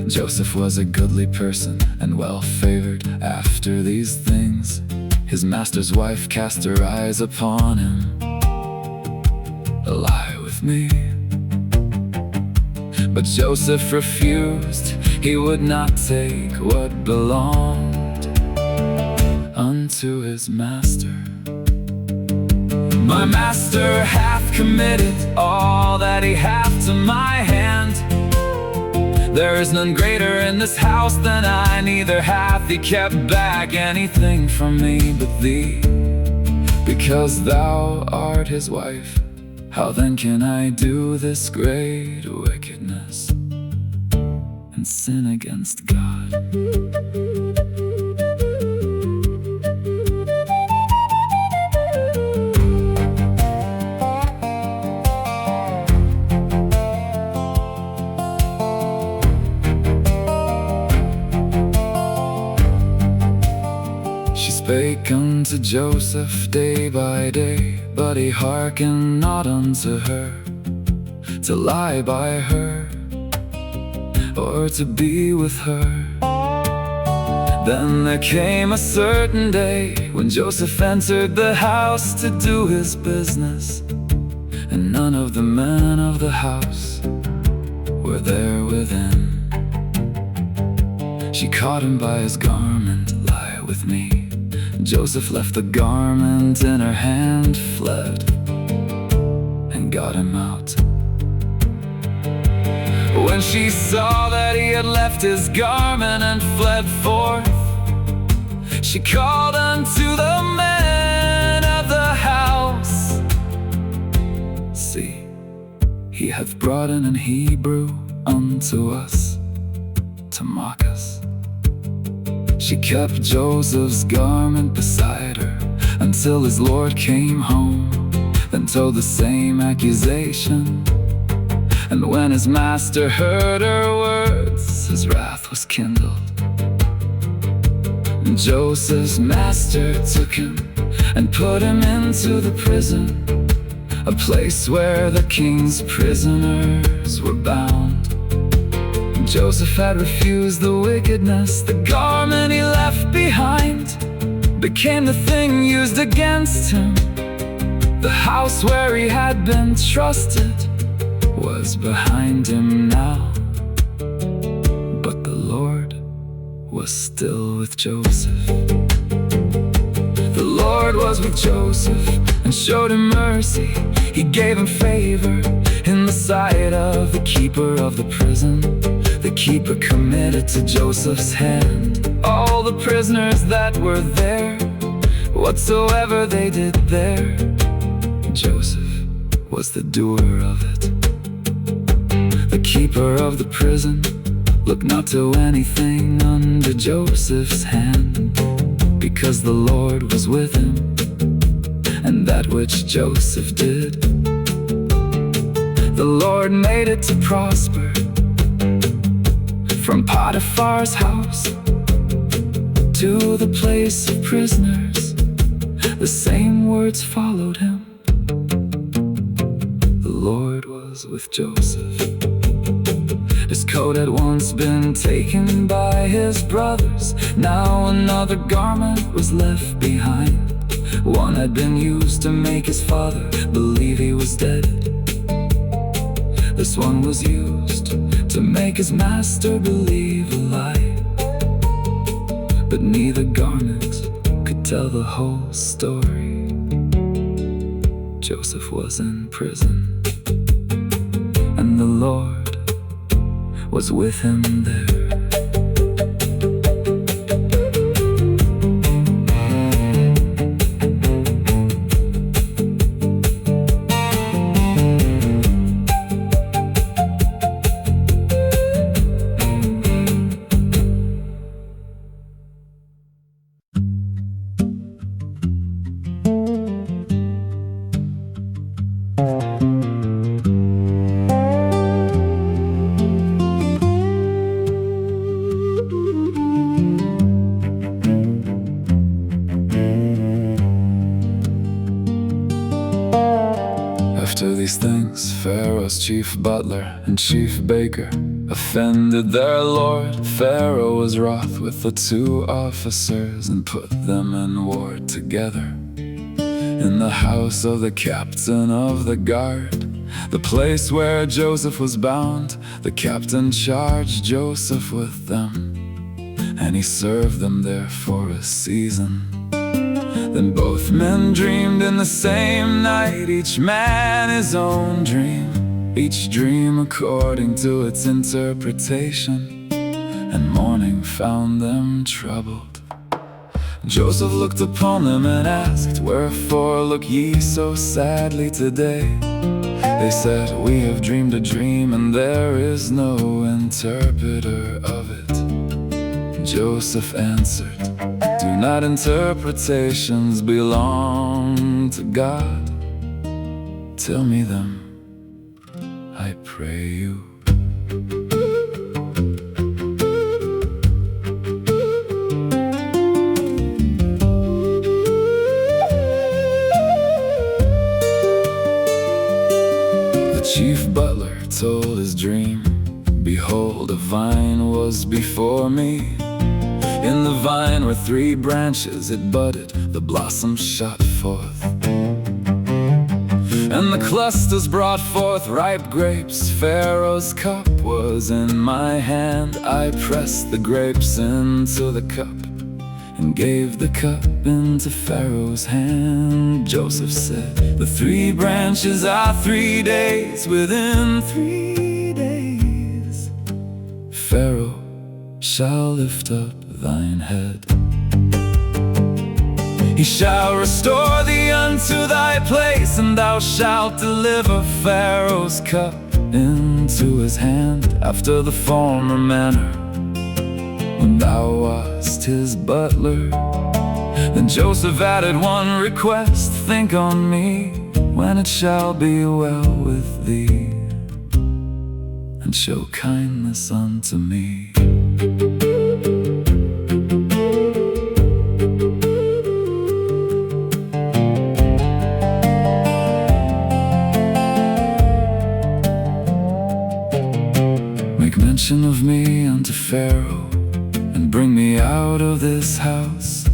Joseph was a goodly person and well-favored. After these things, his master's wife cast her eyes upon him. Lie with me. But Joseph refused. He would not take what belonged unto his master. My master hath committed all that he hath to my hand. There is none greater in this house than I, neither hath he kept back anything from me but thee. Because thou art his wife, how then can I do this great wickedness and sin against God? Spake unto Joseph day by day, but he hearkened not unto her, to lie by her, or to be with her. Then there came a certain day when Joseph entered the house to do his business, and none of the men of the house were there within. She caught him by his garment, lie with me. Joseph left the garment in her hand, fled, and got him out. When she saw that he had left his garment and fled forth, she called unto the men of the house. See, he hath brought in an Hebrew unto us to mock us. She kept Joseph's garment beside her until his Lord came home, then told the same accusation. And when his master heard her words, his wrath was kindled. And Joseph's master took him and put him into the prison, a place where the king's prisoners were bound. Joseph had refused the wickedness. The garment he left behind became the thing used against him. The house where he had been trusted was behind him now. But the Lord was still with Joseph. The Lord was with Joseph and showed him mercy. He gave him favor in the sight of the keeper of the prison. The keeper committed to Joseph's hand all the prisoners that were there. Whatsoever they did there, Joseph was the doer of it. The keeper of the prison looked not to anything under Joseph's hand, because the Lord was with him, and that which Joseph did, the Lord made it to prosper. From Potiphar's house to the place of prisoners, the same words followed him. The Lord was with Joseph. His coat had once been taken by his brothers. Now another garment was left behind. One had been used to make his father believe he was dead. This one was used to make his master believe alive. But neither garment could tell the whole story. Joseph was in prison, and the Lord was with him there. After these things, Pharaoh's chief butler and chief baker offended their lord. Pharaoh was wroth with the two officers and put them in ward together in the house of the captain of the guard, the place where Joseph was bound. The captain charged Joseph with them, and he served them there for a season. Then both men dreamed in the same night, each man his own dream, each dream according to its interpretation, and morning found them troubled. Joseph looked upon them and asked, "Wherefore look ye so sadly today?" They said, "We have dreamed a dream, and there is no interpreter of it." Joseph answered, "Do not interpretations belong to God? Tell me them, I pray you." The chief butler told his dream, "Behold, a vine was before me. In the vine were 3 branches, it budded, the blossoms shot forth, and the clusters brought forth ripe grapes. Pharaoh's cup was in my hand. I pressed the grapes into the cup and gave the cup into Pharaoh's hand." Joseph said, "The 3 branches are 3 days. Within 3 days Pharaoh shall lift up thine head. He shall restore thee unto thy place, and thou shalt deliver Pharaoh's cup into his hand after the former manner, when thou wast his butler." Then Joseph added one request, "Think on me when it shall be well with thee, and show kindness unto me." and bring me out of this house.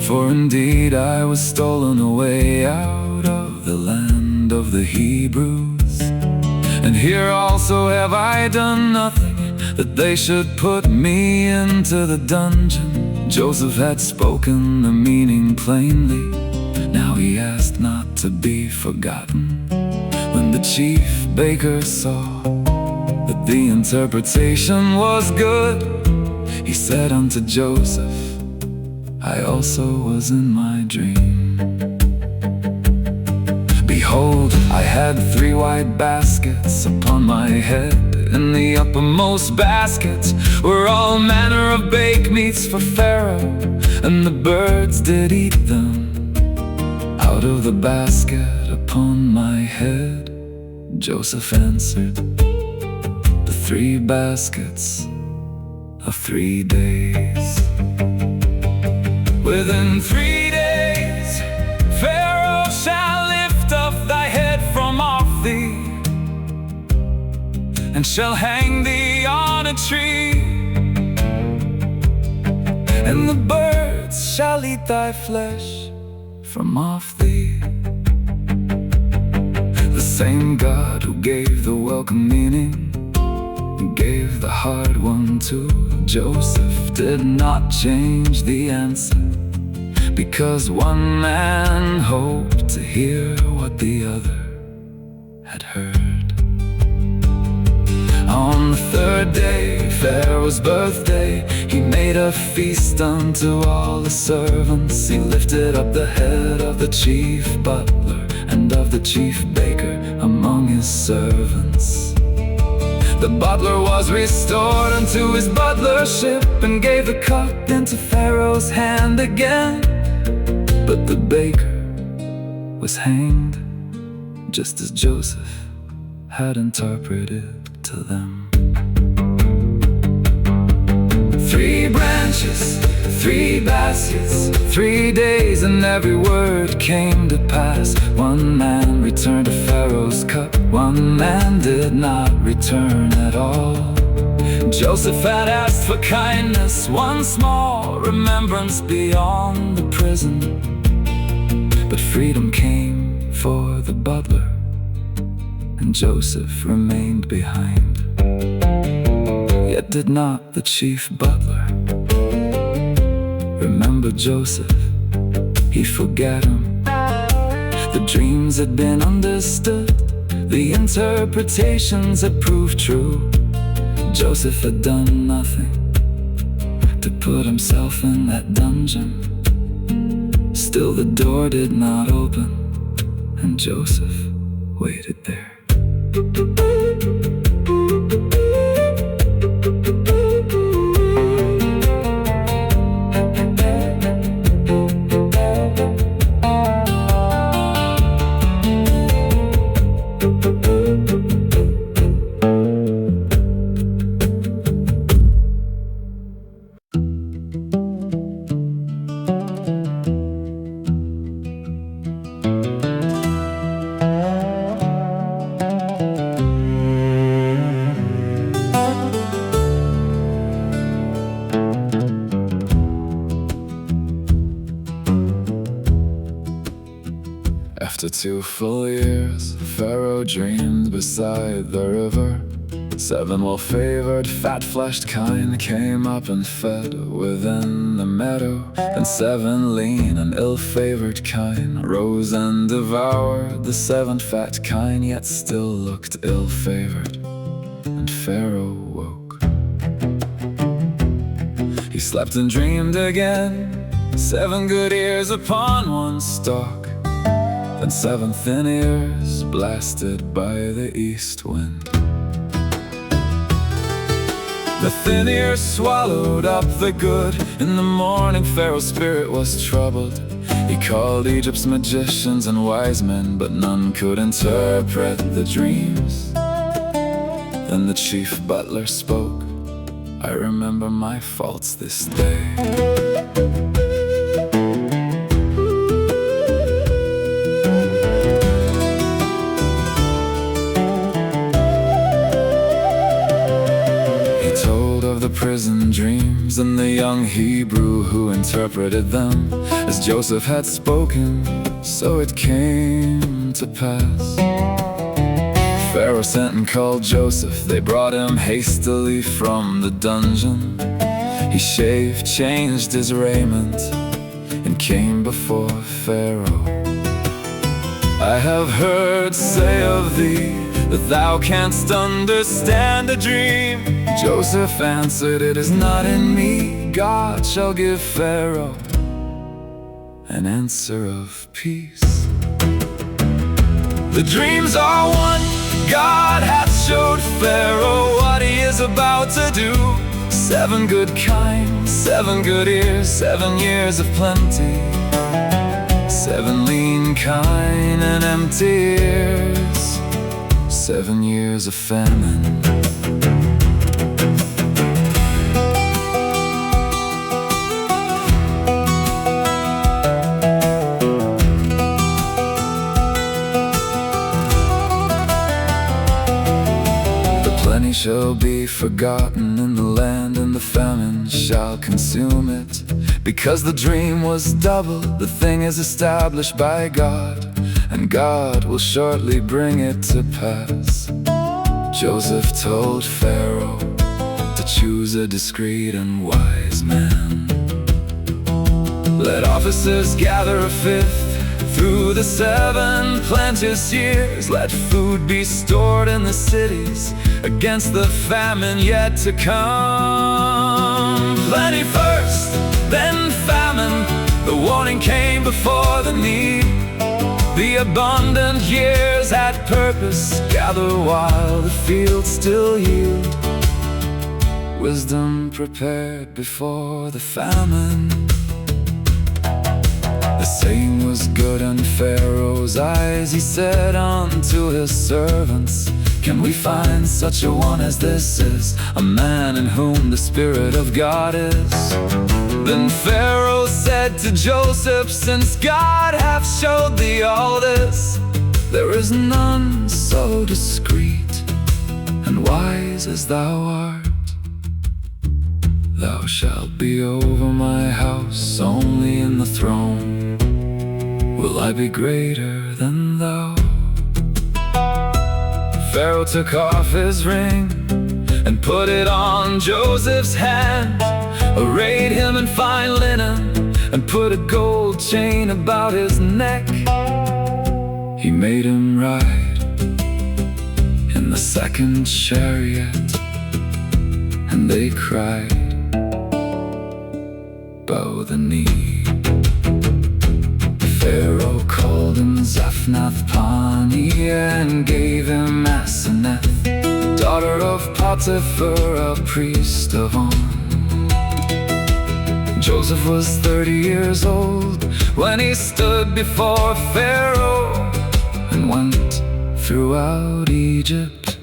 For indeed I was stolen away out of the land of the Hebrews. And here also have I done nothing, that they should put me into the dungeon. Joseph had spoken the meaning plainly, now he asked not to be forgotten. When the chief baker saw that the interpretation was good, he said unto Joseph, I also was in my dream. Behold, I had 3 white baskets upon my head. In the uppermost baskets were all manner of baked meats for Pharaoh, and the birds did eat them. Out of the basket upon my head, Joseph answered, the 3 baskets of 3 days. Within 3 days, Pharaoh shall lift up thy head from off thee, and shall hang thee on a tree, and the birds shall eat thy flesh from off thee. The same God who gave the welcome meaning, gave the hard one to Joseph, did not change the answer, because one man hoped to hear what the other had heard. On the 3rd day, Pharaoh's birthday, he made a feast unto all the servants. He lifted up the head of the chief butler and of the chief baker among his servants. The butler was restored unto his butlership, and gave the cup into Pharaoh's hand again. But the baker was hanged, just as Joseph had interpreted to them. 3 branches, 3 baskets, 3 days, and every word came to pass. One man returned to Pharaoh's cup, one man did not return at all. Joseph had asked for kindness, one small remembrance beyond the prison, but freedom came for the butler, and Joseph remained behind. Yet did not the chief butler remember Joseph? He forgot him. The dreams had been understood, the interpretations had proved true. Joseph had done nothing to put himself in that dungeon. Still the door did not open, and Joseph waited there. After 2 full years, Pharaoh dreamed beside the river. 7 well-favored, fat-fleshed kine came up and fed within the meadow. And 7 lean and ill-favored kine rose and devoured the 7 fat kine, yet still looked ill-favored. And Pharaoh woke. He slept and dreamed again, 7 good ears upon one stalk, and 7 thin ears blasted by the east wind. The thin ears swallowed up the good. In the morning Pharaoh's spirit was troubled. He called Egypt's magicians and wise men, but none could interpret the dreams. Then the chief butler spoke, I remember my faults this day. the prison dreams, and the young Hebrew who interpreted them. As Joseph had spoken, so it came to pass. Pharaoh sent and called Joseph. They brought him hastily from the dungeon. He shaved, changed his raiment, and came before Pharaoh. I have heard say of thee that thou canst understand a dream. Joseph answered, it is not in me. God shall give Pharaoh an answer of peace. The dreams are one. God hath showed Pharaoh what he is about to do. 7 good kine, 7 good ears, 7 years of plenty. 7 lean kine and empty ears, 7 years of famine. The plenty shall be forgotten in the land, and the famine shall consume it. Because the dream was double, the thing is established by God, and God will shortly bring it to pass. Joseph told Pharaoh to choose a discreet and wise man. Let officers gather a fifth through the 7 plenteous years. Let food be stored in the cities against the famine yet to come. Plenty first, then famine. The warning came before the need. The abundant years had purpose. Gather while the fields still yield. Wisdom prepared before the famine. The saying was good in Pharaoh's eyes. He said unto his servants, can we find such a one as this is, a man in whom the Spirit of God is? Then Pharaoh said to Joseph, since God hath showed thee all this, there is none so discreet and wise as thou art. Thou shalt be over my house, only in the throne will I be greater than thou. Pharaoh took off his ring and put it on Joseph's hand, arrayed him in fine linen, and put a gold chain about his neck. He made him ride in the 2nd chariot, and they cried, bow the knee. Pharaoh called him Zaphnath-Paneah and gave him Asenath, daughter of Potiphar, a priest of On. Joseph was 30 years old when he stood before Pharaoh and went throughout Egypt.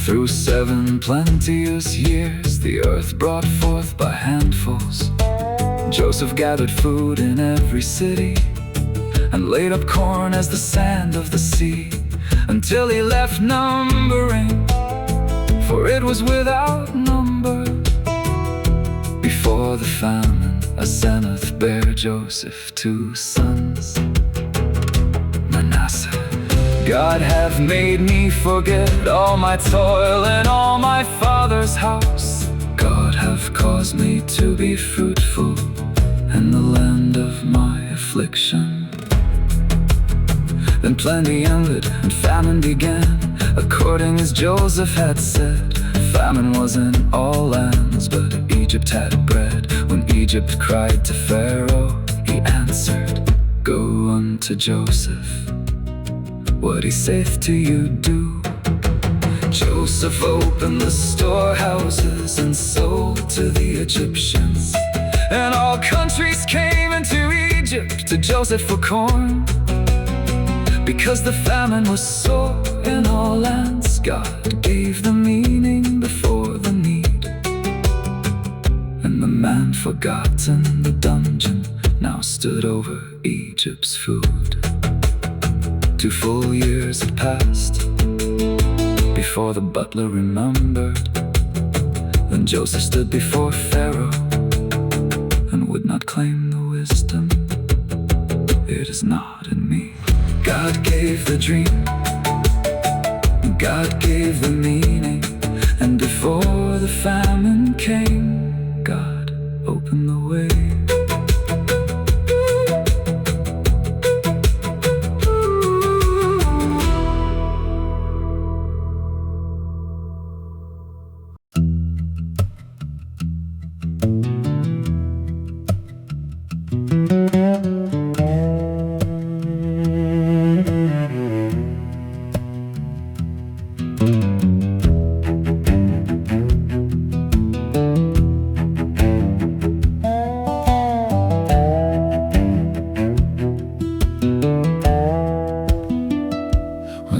Through 7 plenteous years, the earth brought forth by handfuls. Joseph gathered food in every city and laid up corn as the sand of the sea, until he left numbering, for it was without number. Before the famine, Asenath bare Joseph 2 sons. Manasseh, God hath made me forget all my toil and all my father's house. God hath caused me to be fruitful in the land of my affliction. Then plenty ended and famine began, according as Joseph had said. Famine was in all lands, but Egypt had bread. When Egypt cried to Pharaoh, he answered, go unto Joseph, what he saith to you do. Joseph opened the storehouses and sold to the Egyptians, and all countries came into Egypt to Joseph for corn. Because the famine was sore in all lands, God gave the meaning before the need. And the man forgotten in the dungeon now stood over Egypt's food. 2 full years had passed before the butler remembered. Then Joseph stood before Pharaoh and would not claim the wisdom. It is not in me. God gave the dream, God gave the meaning, and before the famine came, God opened the way.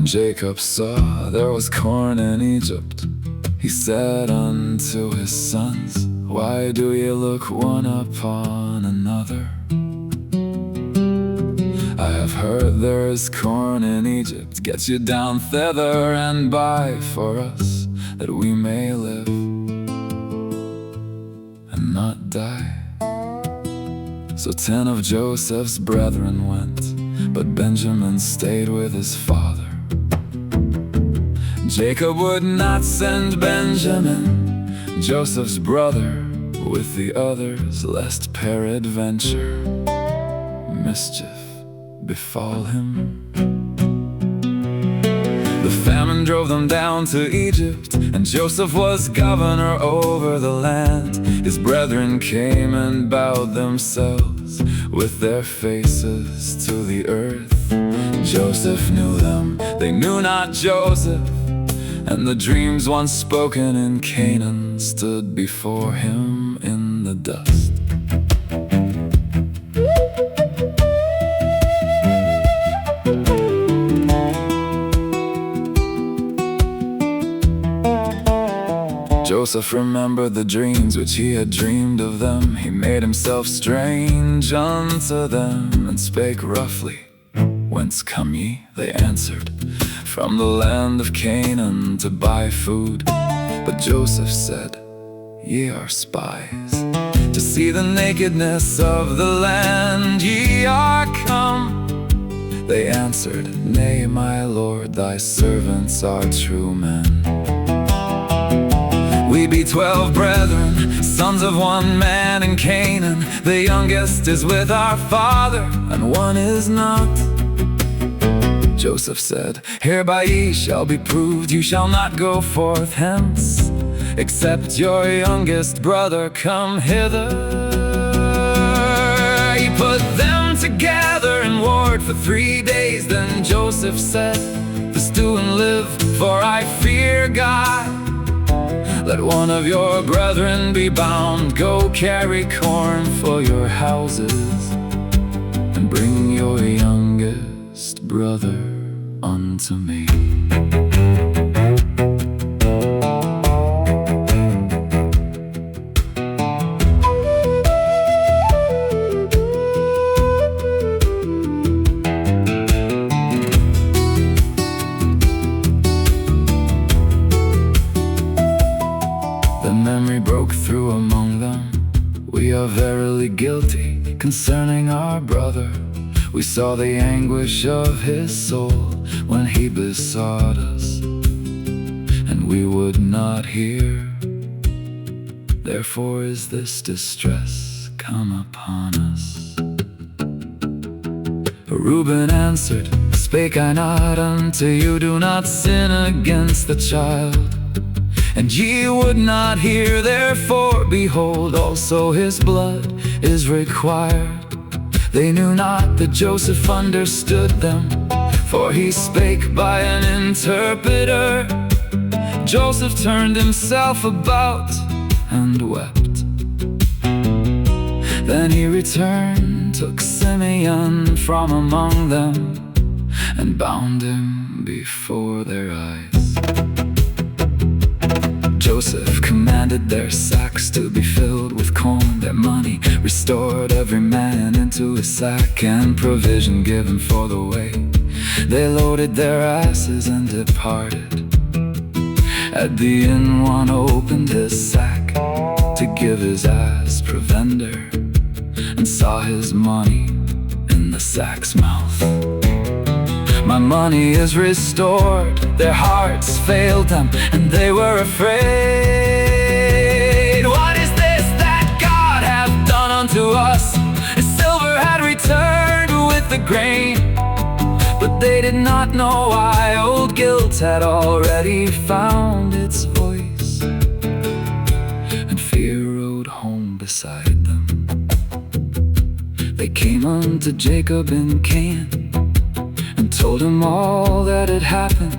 Jacob saw there was corn in Egypt. He said unto his sons, why do ye look one upon another? I have heard there is corn in Egypt. Get you down thither and buy for us, that we may live and not die. So 10 of Joseph's brethren went, but Benjamin stayed with his father. Jacob would not send Benjamin, Joseph's brother, with the others, lest peradventure mischief befall him. The famine drove them down to Egypt, and Joseph was governor over the land. His brethren came and bowed themselves with their faces to the earth. Joseph knew them, they knew not Joseph. And the dreams once spoken in Canaan stood before him in the dust. Joseph remembered the dreams which he had dreamed of them. He made himself strange unto them, and spake roughly. Whence come ye? They answered, from the land of Canaan to buy food. But Joseph said, ye are spies, to see the nakedness of the land ye are come. They answered, nay, my lord, thy servants are true men. We be 12 brethren, sons of one man in Canaan. The youngest is with our father, and one is not. Joseph said, hereby ye shall be proved, you shall not go forth hence, except your youngest brother come hither. He put them together and warred for 3 days. Then Joseph said, feast and live, for I fear God. Let one of your brethren be bound, go carry corn for your houses, and bring your youngest brother unto me. The memory broke through among them. We are verily guilty concerning our brother. We saw the anguish of his soul when he besought us, and we would not hear. Therefore is this distress come upon us. Reuben answered, spake I not unto you, do not sin against the child? And ye would not hear, therefore behold, also his blood is required. They knew not that Joseph understood them, for he spake by an interpreter. Joseph turned himself about and wept. Then he returned, took Simeon from among them, and bound him before their eyes. Joseph commanded their sacks to be filled with corn, their money restored every man into his sack, and provision given for the way. They loaded their asses and departed. At the inn one opened his sack to give his ass provender, and saw his money in the sack's mouth. My money is restored. Their hearts failed them, and they were afraid. What is this that God hath done unto us? His silver had returned with the grain. But they did not know why old guilt had already found its voice, and fear rode home beside them. They came unto Jacob in Canaan, and told him all that had happened.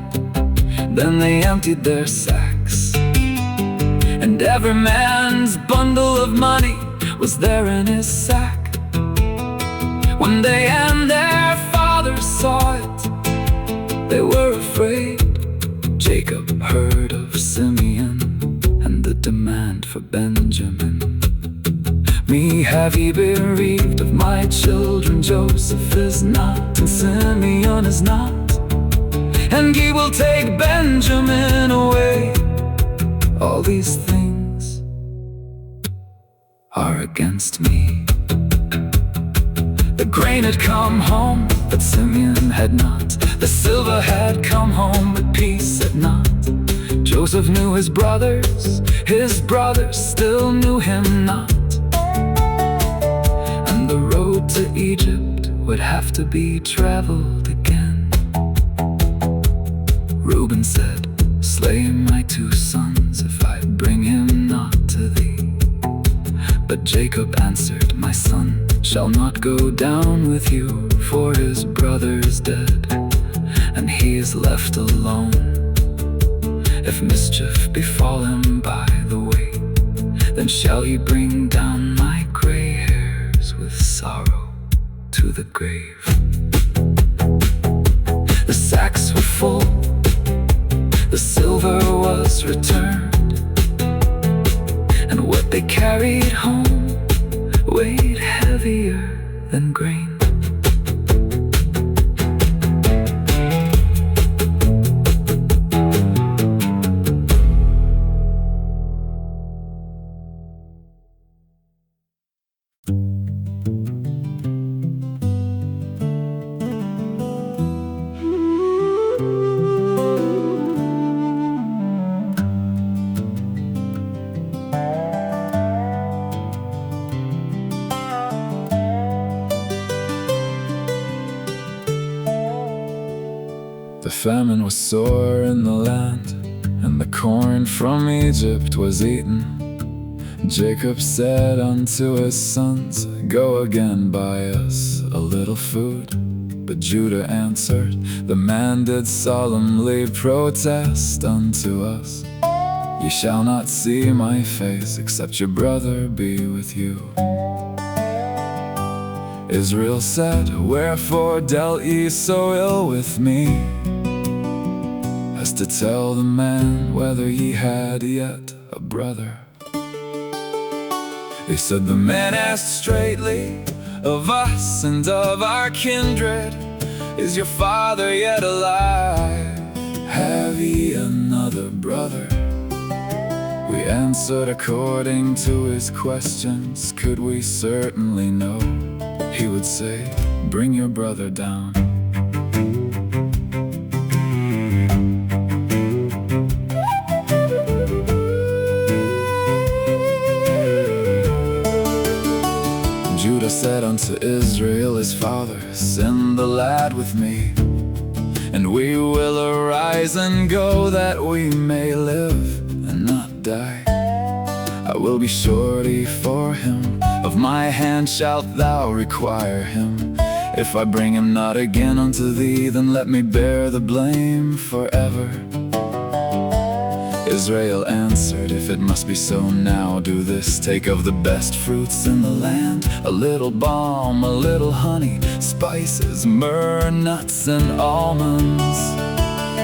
Then they emptied their sacks, and every man's bundle of money was there in his sack. When they and their fathers saw it, they were afraid. Jacob heard of Simeon and the demand for Benjamin. Me have ye bereaved of my children. Joseph is not, and Simeon is not, and ye will take Benjamin away. All these things are against me. The grain had come home, but Simeon had not. The silver had come home, but peace had not. Joseph knew his brothers still knew him not. And the road to Egypt would have to be traveled again. Reuben said, slay my 2 sons if I bring him not to thee. But Jacob answered, my son shall not go down with you, for his brother's dead, and he is left alone. If mischief befall him by the way, then shall he bring down my gray hairs with sorrow to the grave. The sacks were full, the silver was returned, and what they carried home weighed heavier than grain. The famine was sore in the land, and the corn from Egypt was eaten. Jacob said unto his sons, go again, buy us a little food. But Judah answered, the man did solemnly protest unto us, ye shall not see my face, except your brother be with you. Israel said, wherefore dealt ye so ill with me, as to tell the man whether ye had yet a brother? They said, the man asked straightly of us and of our kindred, is your father yet alive? Have ye another brother? We answered according to his questions, could we certainly know? He would say, bring your brother down. Judah said unto Israel his father, send the lad with me, and we will arise and go, that we may live and not die. I will be surety for him, of my hand shalt thou require him. If I bring him not again unto thee, then let me bear the blame forever. Israel answered, if it must be so now, do this, take of the best fruits in the land, a little balm, a little honey, spices, myrrh, nuts, and almonds.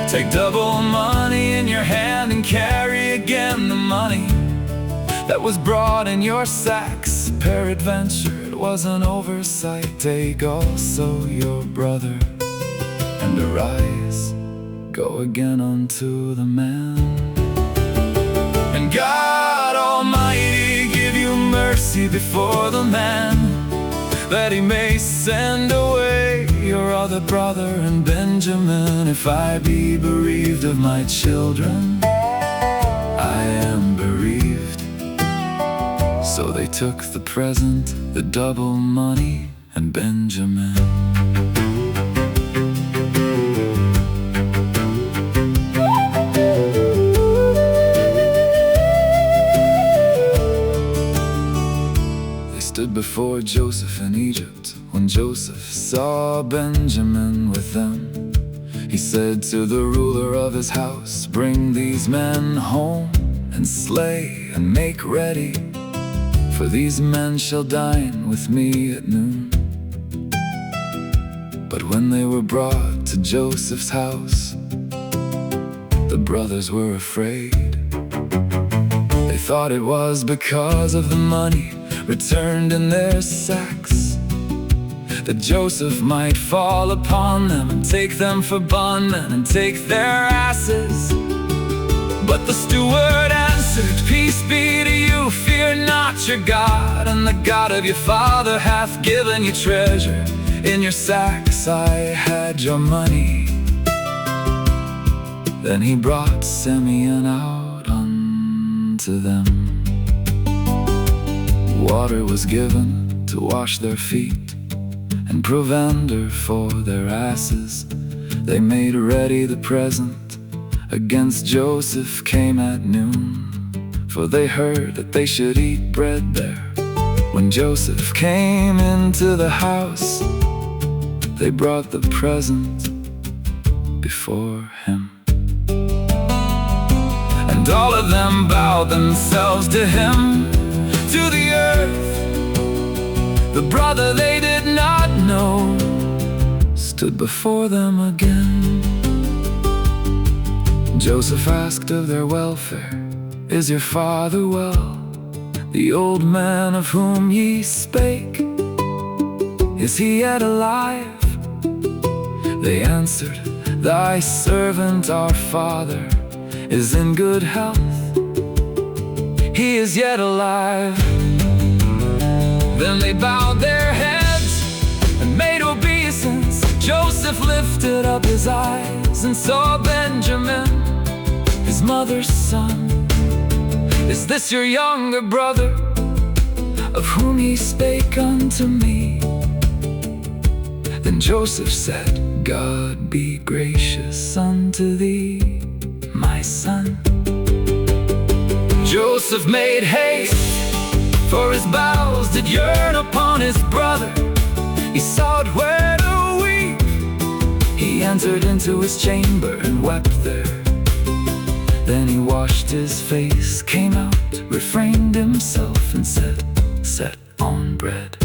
Take double money in your hand, and carry again the money that was brought in your sacks. Peradventure it was an oversight. Take also your brother, and arise, go again unto the man. God Almighty give you mercy before the man, that he may send away your other brother and Benjamin. If I be bereaved of my children, I am bereaved. So they took the present, the double money, and Benjamin. Stood before Joseph in Egypt. When Joseph saw Benjamin with them, he said to the ruler of his house, bring these men home and slay and make ready, for these men shall dine with me at noon. But when they were brought to Joseph's house, the brothers were afraid. They thought it was because of the money returned in their sacks, that Joseph might fall upon them and take them for bondmen and take their asses. But the steward answered, peace be to you, fear not your God, and the God of your father hath given you treasure. In your sacks I had your money. Then he brought Simeon out unto them. Water was given to wash their feet, and provender for their asses. They made ready the present against Joseph came at noon, for they heard that they should eat bread there. When Joseph came into the house, they brought the present before him. And all of them bowed themselves to him, to the earth. The brother they did not know stood before them again. Joseph asked of their welfare, is your father well? The old man of whom ye spake, is he yet alive? They answered, thy servant our father is in good health. He is yet alive. Then they bowed their heads and made obeisance. Joseph lifted up his eyes and saw Benjamin, his mother's son. Is this your younger brother, of whom he spake unto me? Then Joseph said, God be gracious unto thee, my son. Joseph made haste, for his bowels did yearn upon his brother. He sought where to weep. He entered into his chamber and wept there. Then he washed his face, came out, refrained himself, and said, set on bread.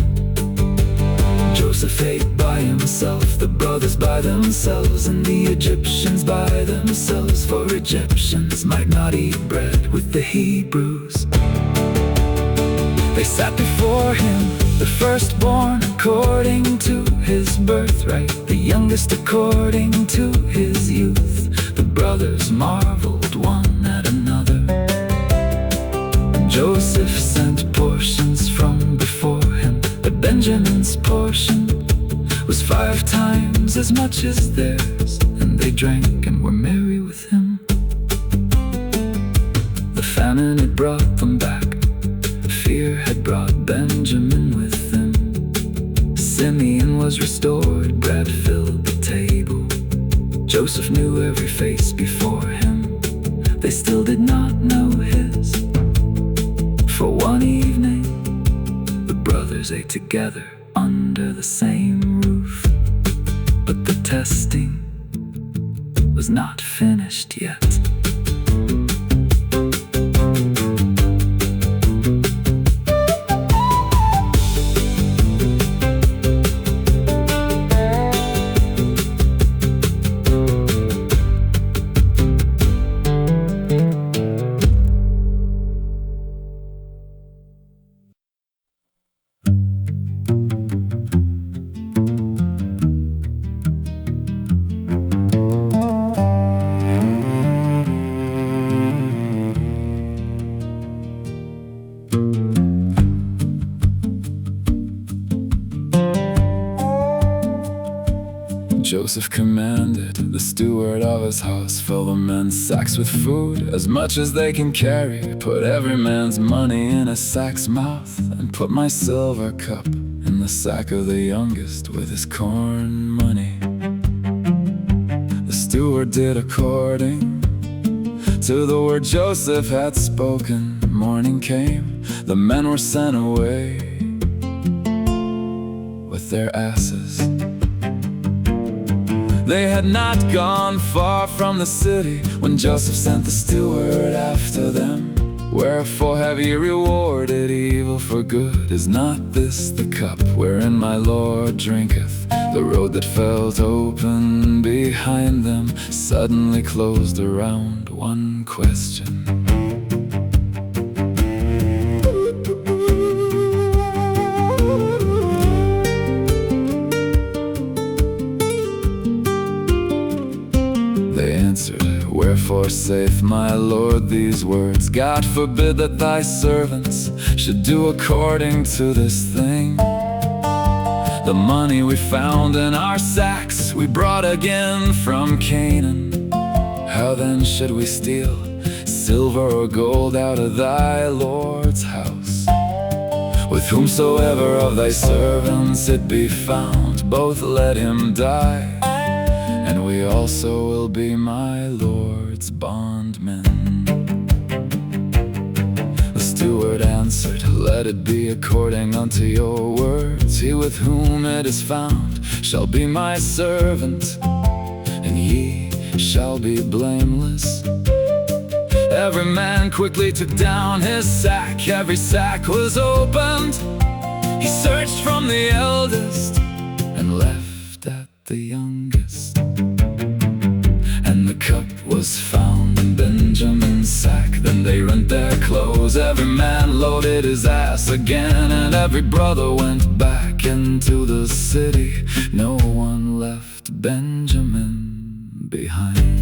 Joseph ate by himself, the brothers by themselves, and the Egyptians by themselves, for Egyptians might not eat bread with the Hebrews. They sat before him, the firstborn according to his birthright, the youngest according to his youth. The brothers marveled one at another. Joseph sent portions from before him, but Benjamin's portion was 5 times as much as theirs, and they drank and were merry with him. The famine had brought them back, fear had brought Benjamin with them. Simeon was restored, bread filled the table. Joseph knew every face before him, they still did not know his. For one evening the brothers ate together under the same roof, but the testing was not finished yet. Joseph commanded the steward of his house, fill the men's sacks with food, as much as they can carry. Put every man's money in a sack's mouth, and put my silver cup in the sack of the youngest with his corn money. The steward did according to the word Joseph had spoken. Morning came, the men were sent away with their asses. They had not gone far from the city when Joseph sent the steward after them. Wherefore have ye rewarded evil for good? Is not this the cup wherein my Lord drinketh? The road that felt open behind them suddenly closed around one question. They answered, wherefore saith my Lord these words? God forbid that thy servants should do according to this thing. The money we found in our sacks we brought again from Canaan. How then should we steal silver or gold out of thy Lord's house? With whomsoever of thy servants it be found, both let him die, and we also will be my Lord's bondmen. The steward answered, let it be according unto your words. He with whom it is found shall be my servant, and ye shall be blameless. Every man quickly took down his sack. Every sack was opened. He searched from the eldest and left at the youngest. And the cup was found in Benjamin's sack. Then they rent their clothes. Every man loaded his ass again, and every brother went back into the city. No one left Benjamin behind.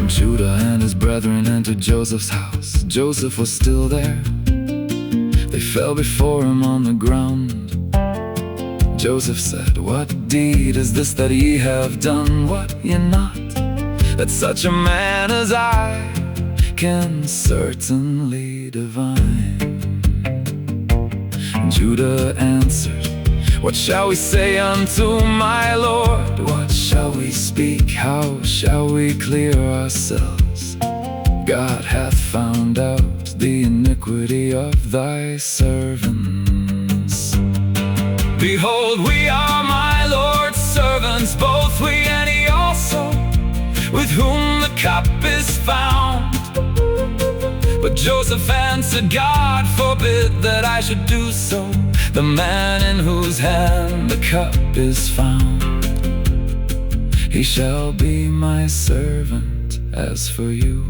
Judah and his brethren entered Joseph's house. Joseph was still there. They fell before him on the ground. Joseph said, what deed is this that ye have done? Wot ye not that such a man as I can certainly divine? Judah answered, what shall we say unto my Lord? What shall we speak? How shall we clear ourselves? God hath found out the iniquity of thy servants. Behold, we are my Lord's servants, both we and he also, with whom the cup is found. But Joseph answered, God forbid that I should do so. The man in whose hand the cup is found, he shall be my servant. As for you,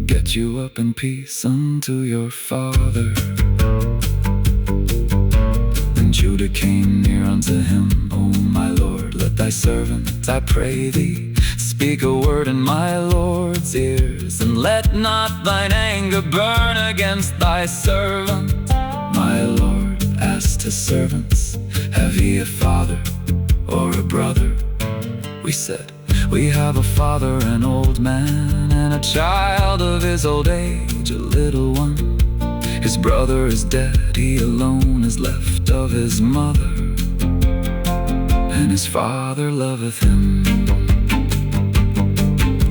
get you up in peace unto your father. Then Judah came near unto him. O my Lord, let thy servant, I pray thee, speak a word in my Lord's ears, and let not thine anger burn against thy servant. My Lord asked his servants, have ye a father or a brother? We said, we have a father, an old man, and a child of his old age, a little one. His brother is dead, he alone is left of his mother, and his father loveth him.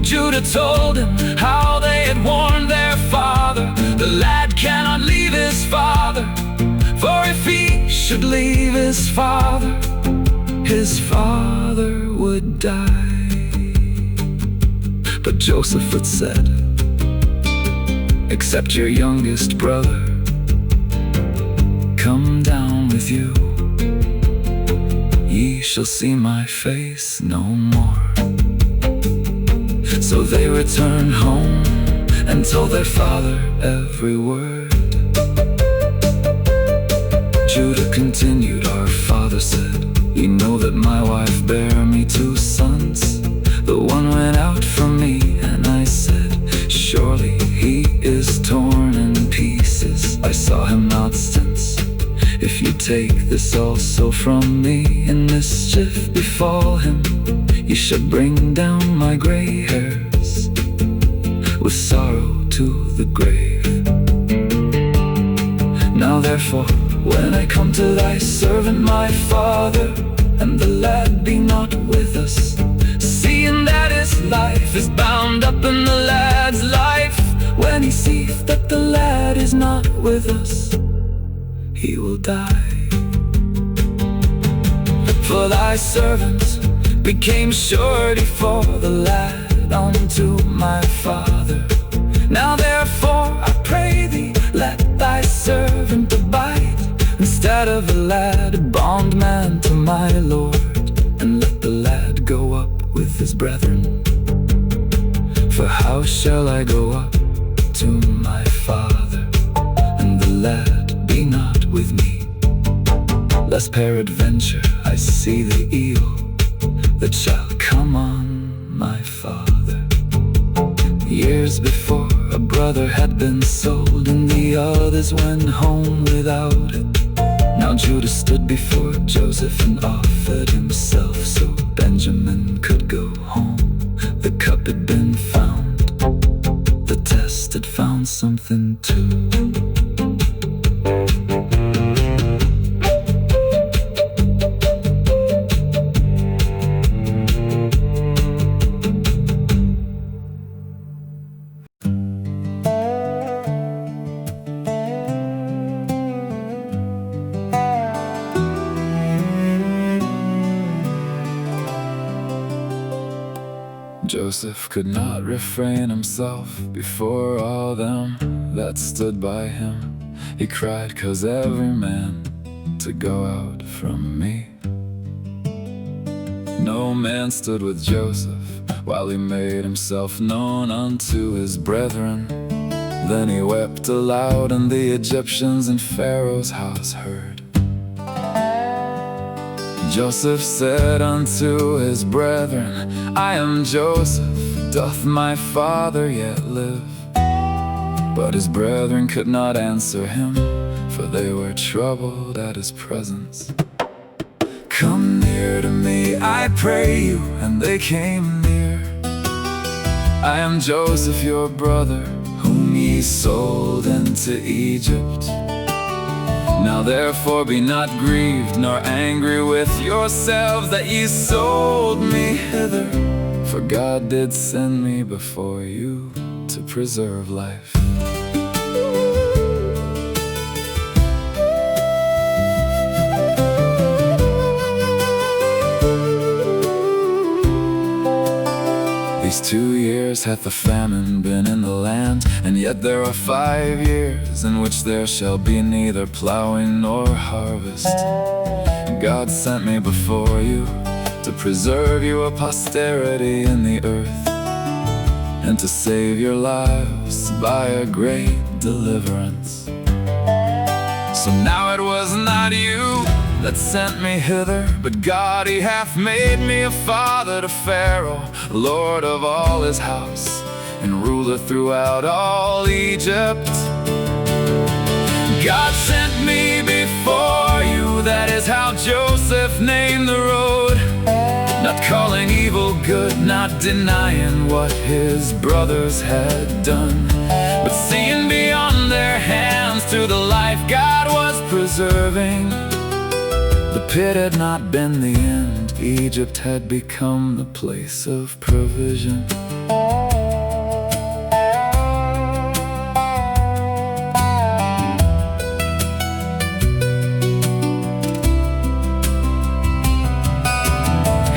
Judah told him how they had warned their father. The lad cannot leave his father, for if he should leave his father would die. But Joseph had said, except your youngest brother come down with you, ye shall see my face no more. So they returned home and told their father every word. Judah continued, our father said, ye know that my wife bare me 2 sons. The one went out take this also from me, and mischief befall him. You shall bring down my gray hairs with sorrow to the grave. Now therefore, when I come to thy servant my father, and the lad be not with us, seeing that his life is bound up in the lad's life, when he seeth that the lad is not with us, he will die. For thy servant became surety for the lad unto my father. Now therefore I pray thee, let thy servant abide, instead of the lad, a bondman to my Lord, and let the lad go up with his brethren. For how shall I go up to my father, and the lad be not with me? Lest peradventure I see the evil that shall come on my father. Years before, a brother had been sold, and the others went home without it. Now Judah stood before Joseph and offered himself, so Benjamin could go home. The cup had been found, the test had found something too. Joseph could not refrain himself before all them that stood by him. He cried, "'Cause every man to go out from me." No man stood with Joseph while he made himself known unto his brethren. Then he wept aloud, and the Egyptians in Pharaoh's house heard. Joseph said unto his brethren, "I am Joseph, doth my father yet live?" But his brethren could not answer him, for they were troubled at his presence. "Come near to me, I pray you," and they came near. "I am Joseph your brother, whom ye sold into Egypt. Now therefore be not grieved, nor angry with yourselves that ye sold me hither. For God did send me before you to preserve life." These 2 years hath the famine been in the land, and yet there are 5 years in which there shall be neither plowing nor harvest. God sent me before you to preserve you a posterity in the earth, and to save your lives by a great deliverance. So now it was not you that sent me hither, but God, he hath made me a father to Pharaoh, lord of all his house, and ruler throughout all Egypt. God sent me before you, that is how Joseph named the road, not calling evil good, not denying what his brothers had done, but seeing beyond their hands to the life God was preserving. The pit had not been the end, Egypt had become the place of provision.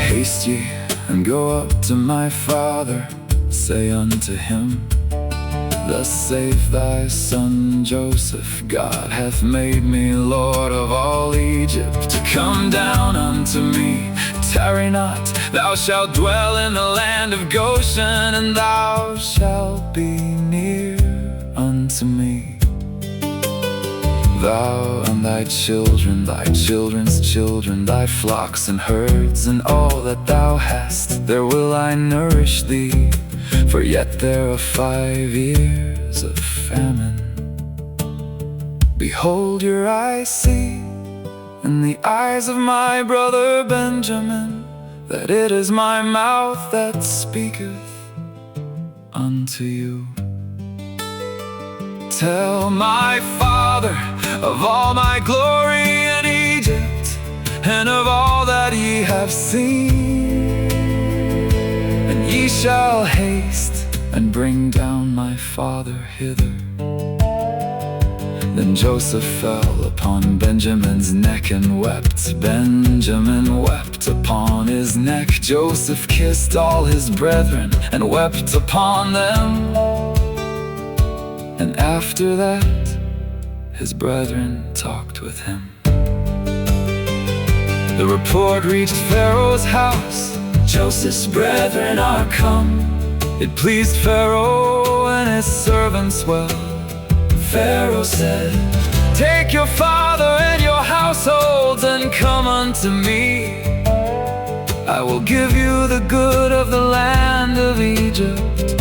Haste ye, and go up to my father, say unto him, Thus saith thy son Joseph, God hath made me Lord of all Egypt. Come down unto me, tarry not, thou shalt dwell in the land of Goshen, and thou shalt be near unto me. Thou and thy children, thy children's children, thy flocks and herds, and all that thou hast, there will I nourish thee. For yet there are 5 years of famine. Behold, your eyes see, in the eyes of my brother Benjamin, that it is my mouth that speaketh unto you. Tell my father of all my glory in Egypt, and of all that ye have seen. And ye shall haste and bring down my father hither. Then Joseph fell upon Benjamin's neck and wept. Benjamin wept upon his neck. Joseph kissed all his brethren and wept upon them. And after that, his brethren talked with him. The report reached Pharaoh's house, Joseph's brethren are come. It pleased Pharaoh and his servants well. Pharaoh said, take your father and your households and come unto me. I will give you the good of the land of Egypt,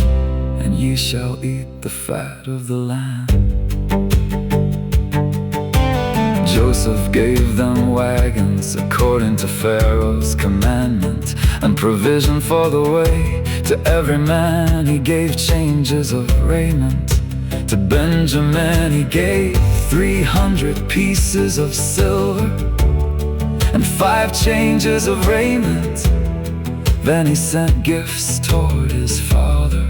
and ye shall eat the fat of the land. Joseph gave them wagons according to Pharaoh's commandment, and provision for the way. To every man he gave changes of raiment. To Benjamin he gave 300 pieces of silver and 5 changes of raiment. Then he sent gifts toward his father.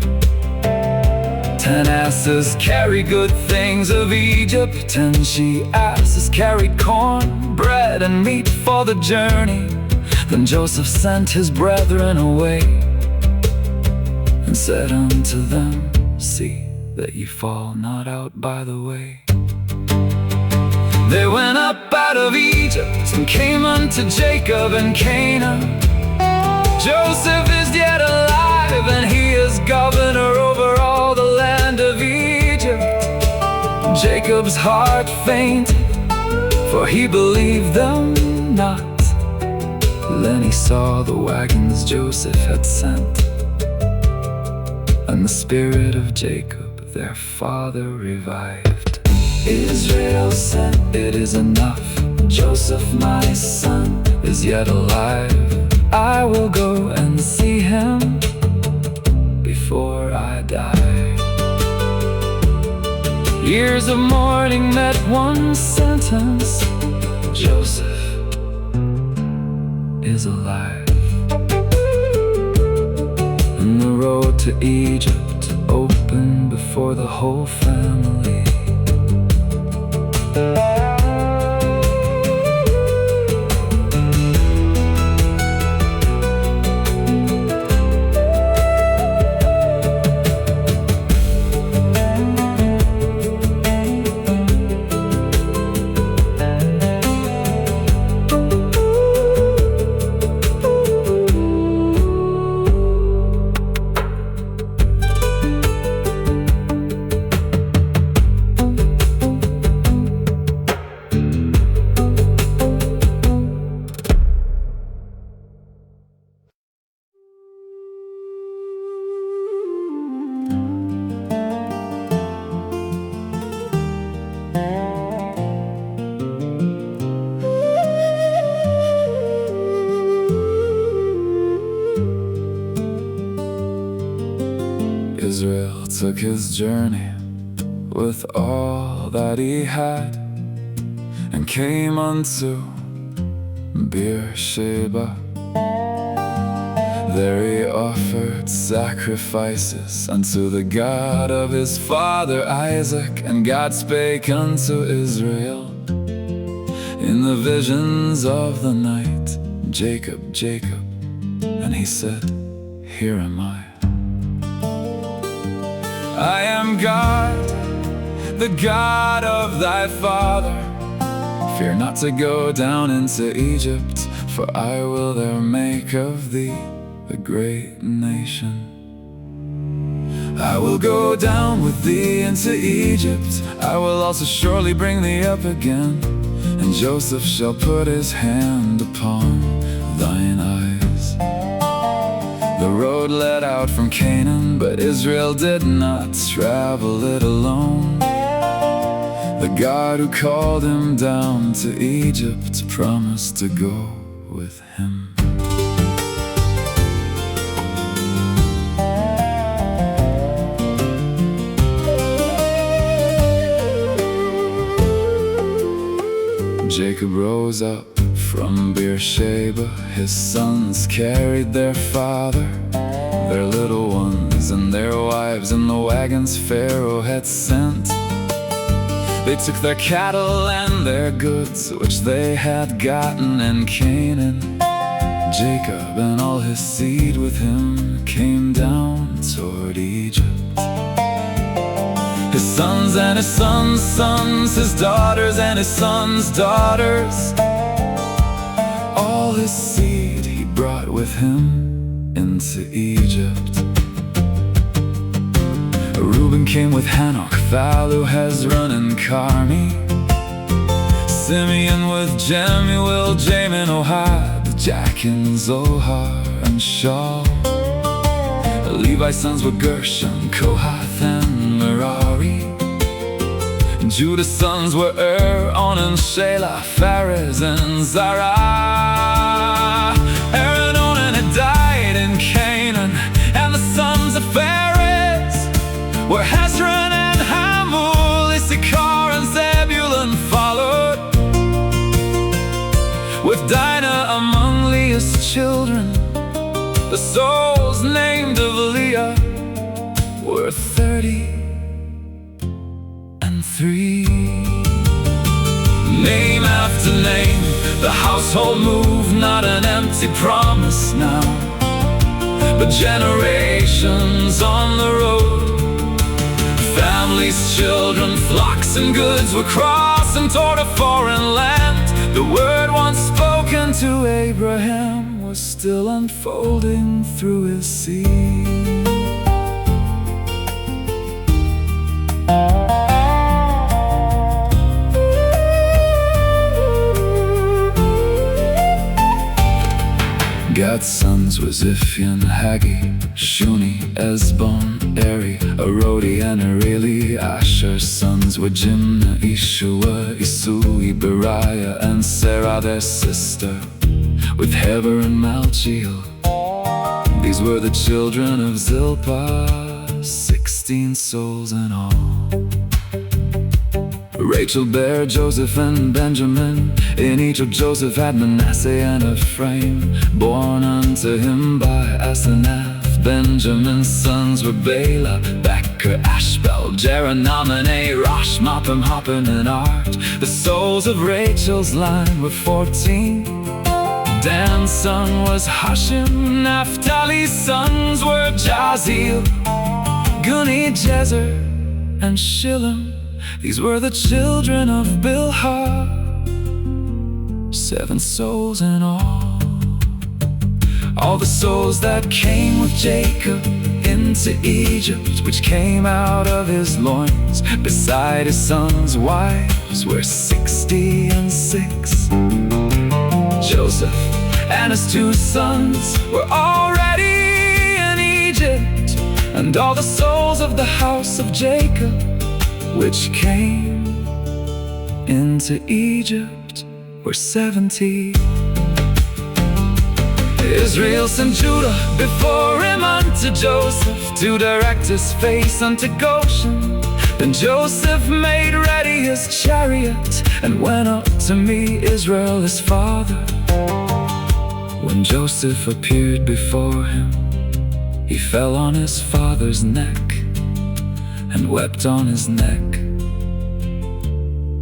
10 asses carried good things of Egypt. 10 she-asses carried corn, bread, and meat for the journey. Then Joseph sent his brethren away and said unto them, see that ye fall not out by the way. They went up out of Egypt and came unto Jacob and Canaan. Joseph is yet alive, and he is governor over all the land of Egypt. Jacob's heart fainted, for he believed them not. Then he saw the wagons Joseph had sent, and the spirit of Jacob their father revived. Israel said, it is enough. Joseph my son is yet alive. I will go and see him before I die. Years of mourning met one sentence: Joseph is alive. And the road to Egypt open before the whole family. Israel took his journey with all that he had, and came unto Beersheba. There he offered sacrifices unto the God of his father Isaac. And God spake unto Israel in the visions of the night, Jacob, Jacob. And he said, here am I. I am God, the God of thy father. Fear not to go down into Egypt, for I will there make of thee a great nation. I will go down with thee into Egypt. I will also surely bring thee up again. And Joseph shall put his hand upon thine eyes. The road led out from Canaan, but Israel did not travel it alone. The God who called him down to Egypt promised to go with him. Jacob rose up from Beersheba. His sons carried their father, their little ones and their wives in the wagons Pharaoh had sent. They took their cattle and their goods which they had gotten in Canaan. Jacob and all his seed with him came down toward Egypt. His sons and his sons' sons, his daughters and his sons' daughters, all his seed he brought with him into Egypt. Reuben came with Hanok, Phalu, Hezron, and Carmi. Simeon with Jemuel, Jamin, Ohad, Jachin, Zohar, and Shaul. Levi's sons were Gershon, Kohath, and Merari. Judah's sons were On and Shelah, Pharez, and Zerah. Aaron, Onan had died in Canaan, and the sons of Pharez were Hezron and Hamul. Issachar and Zebulun followed, with Dinah among Leah's children. The souls named of Leah were 33. Name after name, the household moved, not an empty promise now, but generations on the road. Families, children, flocks, and goods were crossing toward a foreign land. The word once spoken to Abraham was still unfolding through his seed. Gad's sons were Ziphion, Haggi, Shuni, Ezbon, Eri, Arodi, and Areli. Asher's sons were Jimnah, Yeshua, Isui, Beriah, and Sarah their sister, with Heber and Malchiel. These were the children of Zilpah, 16 souls in all. Rachel bare Joseph and Benjamin. In each of Joseph had Manasseh and Ephraim, born unto him by Asenath. Benjamin's sons were Bela, Becher, Ashbel, Jerah, Rosh, Moppim, Hoppin, and Art. The souls of Rachel's line were 14. Dan's son was Hashim. Naphtali's sons were Jaziel, Guni, Jezer, and Shillem. These were the children of Bilhah, 7 souls in all. All the souls that came with Jacob into Egypt, which came out of his loins, beside his sons' wives, were 66. Joseph and his 2 sons were already in Egypt, and all the souls of the house of Jacob, which came into Egypt, were 70. Israel sent Judah before him unto Joseph, to direct his face unto Goshen. Then Joseph made ready his chariot, and went up to meet Israel his father. When Joseph appeared before him, he fell on his father's neck, and wept on his neck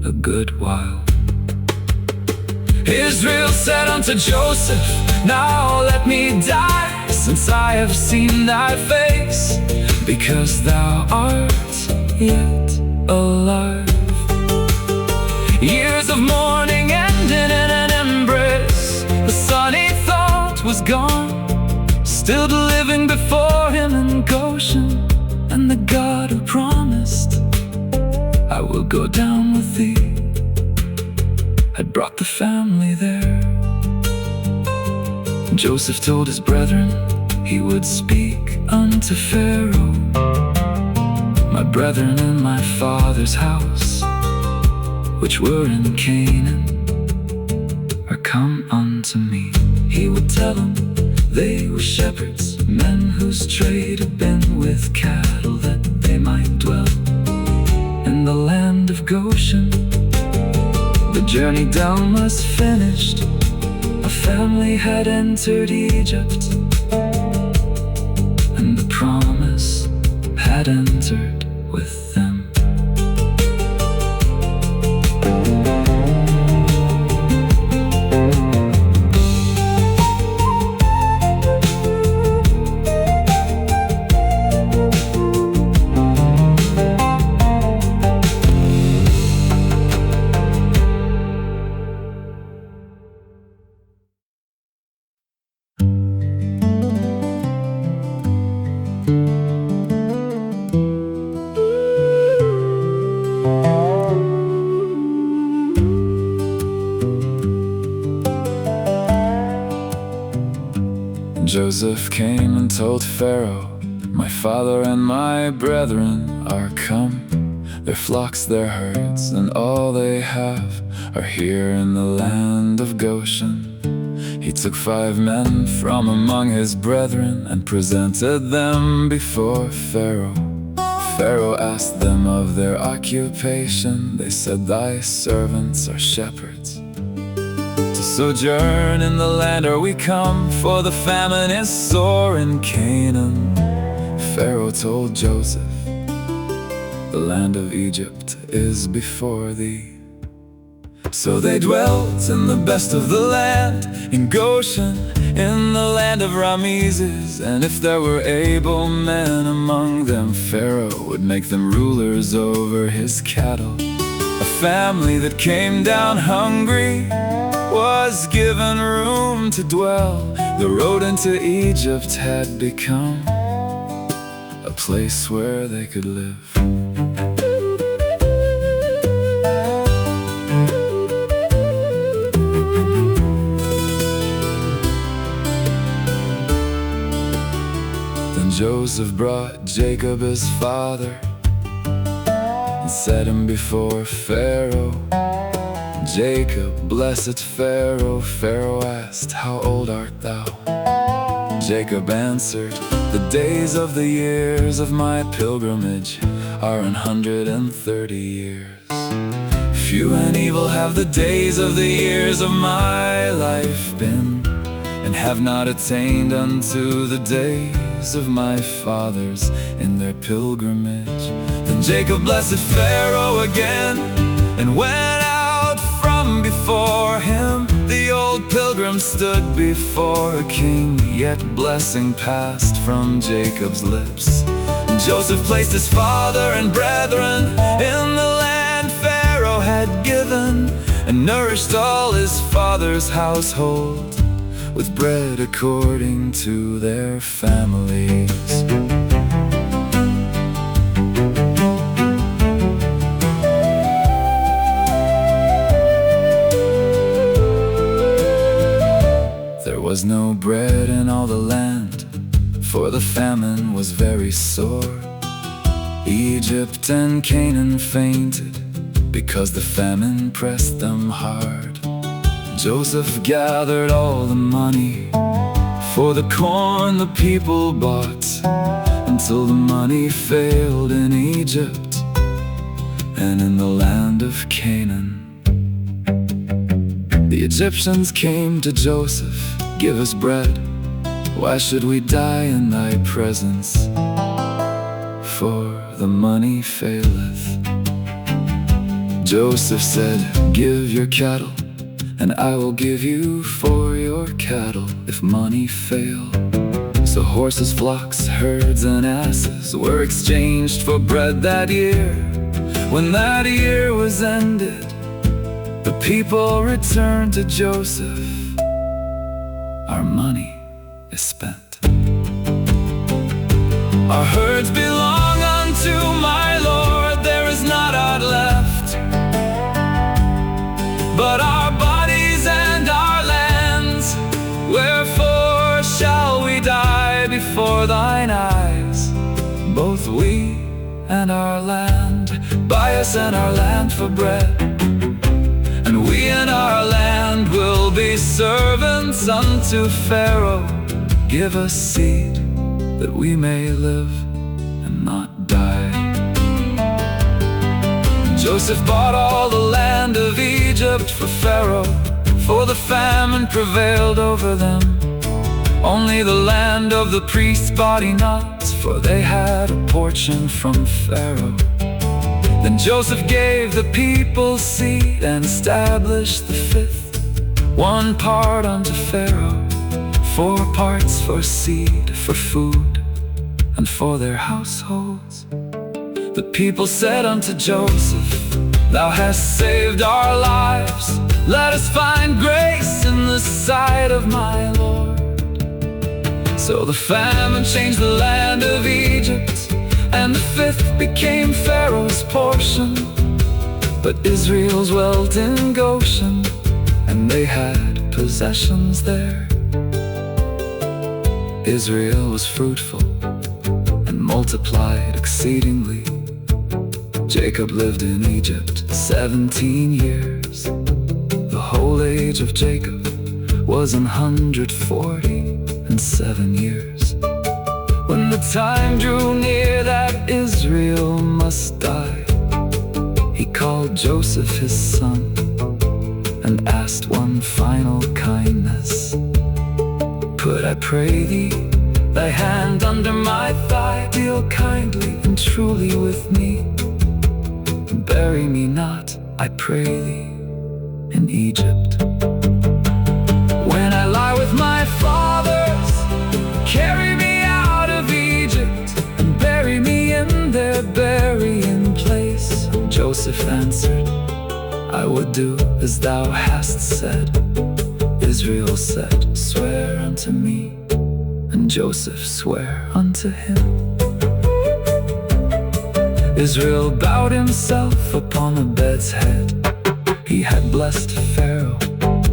a good while. Israel said unto Joseph, now let me die, since I have seen thy face, because thou art yet alive. Years of mourning ended in an embrace. The son he thought was gone, still living before him in Goshen. And the God who promised, I will go down with thee, had brought the family there. Joseph told his brethren he would speak unto Pharaoh, my brethren in my father's house, which were in Canaan are come unto me. He would tell them they were shepherds, men whose trade had been with cattle, that they might dwell in the land of Goshen. The journey down was finished. A family had entered Egypt, and the promise had entered with them. Joseph came and told Pharaoh, my father and my brethren are come. Their flocks, their herds, and all they have are here in the land of Goshen. He took 5 men from among his brethren and presented them before Pharaoh. Pharaoh asked them of their occupation. They said, thy servants are shepherds. To sojourn in the land are we come, for the famine is sore in Canaan. Pharaoh told Joseph, the land of Egypt is before thee. So they dwelt in the best of the land, in Goshen, in the land of Rameses. And if there were able men among them, Pharaoh would make them rulers over his cattle. A family that came down hungry was given room to dwell. The road into Egypt had become a place where they could live. Then Joseph brought Jacob his father and set him before Pharaoh. Jacob blessed Pharaoh. Pharaoh asked, how old art thou? Jacob answered, the days of the years of my pilgrimage are 130 years. Few and evil have the days of the years of my life been, and have not attained unto the days of my fathers in their pilgrimage. Then Jacob blessed Pharaoh again, and went out from before him. The old pilgrim stood before a king, yet blessing passed from Jacob's lips. And Joseph placed his father and brethren in the land Pharaoh had given, and nourished all his father's household with bread according to their families. There was no bread in all the land, for the famine was very sore. Egypt and Canaan fainted, because the famine pressed them hard. Joseph gathered all the money for the corn the people bought, until the money failed in Egypt and in the land of Canaan. The Egyptians came to Joseph, give us bread, why should we die in thy presence? For the money faileth. Joseph said, give your cattle, and I will give you for your cattle if money fail. So horses, flocks, herds, and asses were exchanged for bread that year. When that year was ended, the people returned to Joseph. Our money is spent. Our herds belong unto my Lord, there is not aught left, but our bodies and our lands. Wherefore shall we die before thine eyes, both we and our land? Buy us and our land for bread. we in our land will be servants unto Pharaoh. Give us seed that we may live and not die. Joseph bought all the land of Egypt for Pharaoh, for the famine prevailed over them. Only the land of the priests bought he not, for they had a portion from Pharaoh. Then Joseph gave the people seed and established the fifth, 1 part unto Pharaoh, 4 parts for seed, for food, and for their households. The people said unto Joseph, Thou hast saved our lives. Let us find grace in the sight of my Lord. So the famine changed the land of Egypt, and the fifth became Pharaoh's portion. But Israel dwelt in Goshen, and they had possessions there. Israel was fruitful and multiplied exceedingly. Jacob lived in Egypt 17 years. The whole age of Jacob was 147 years. When the time drew near that Israel must die, he called Joseph his son and asked one final kindness. Put, I pray thee, thy hand under my thigh, deal kindly and truly with me. Bury me not, I pray thee, in Egypt. When I lie with my fathers, carry me out of Egypt, and bury me in their burying place. Joseph answered, I would do as thou hast said. Israel said, Swear unto me. And Joseph sware unto him. Israel bowed himself upon the bed's head. He had blessed Pharaoh,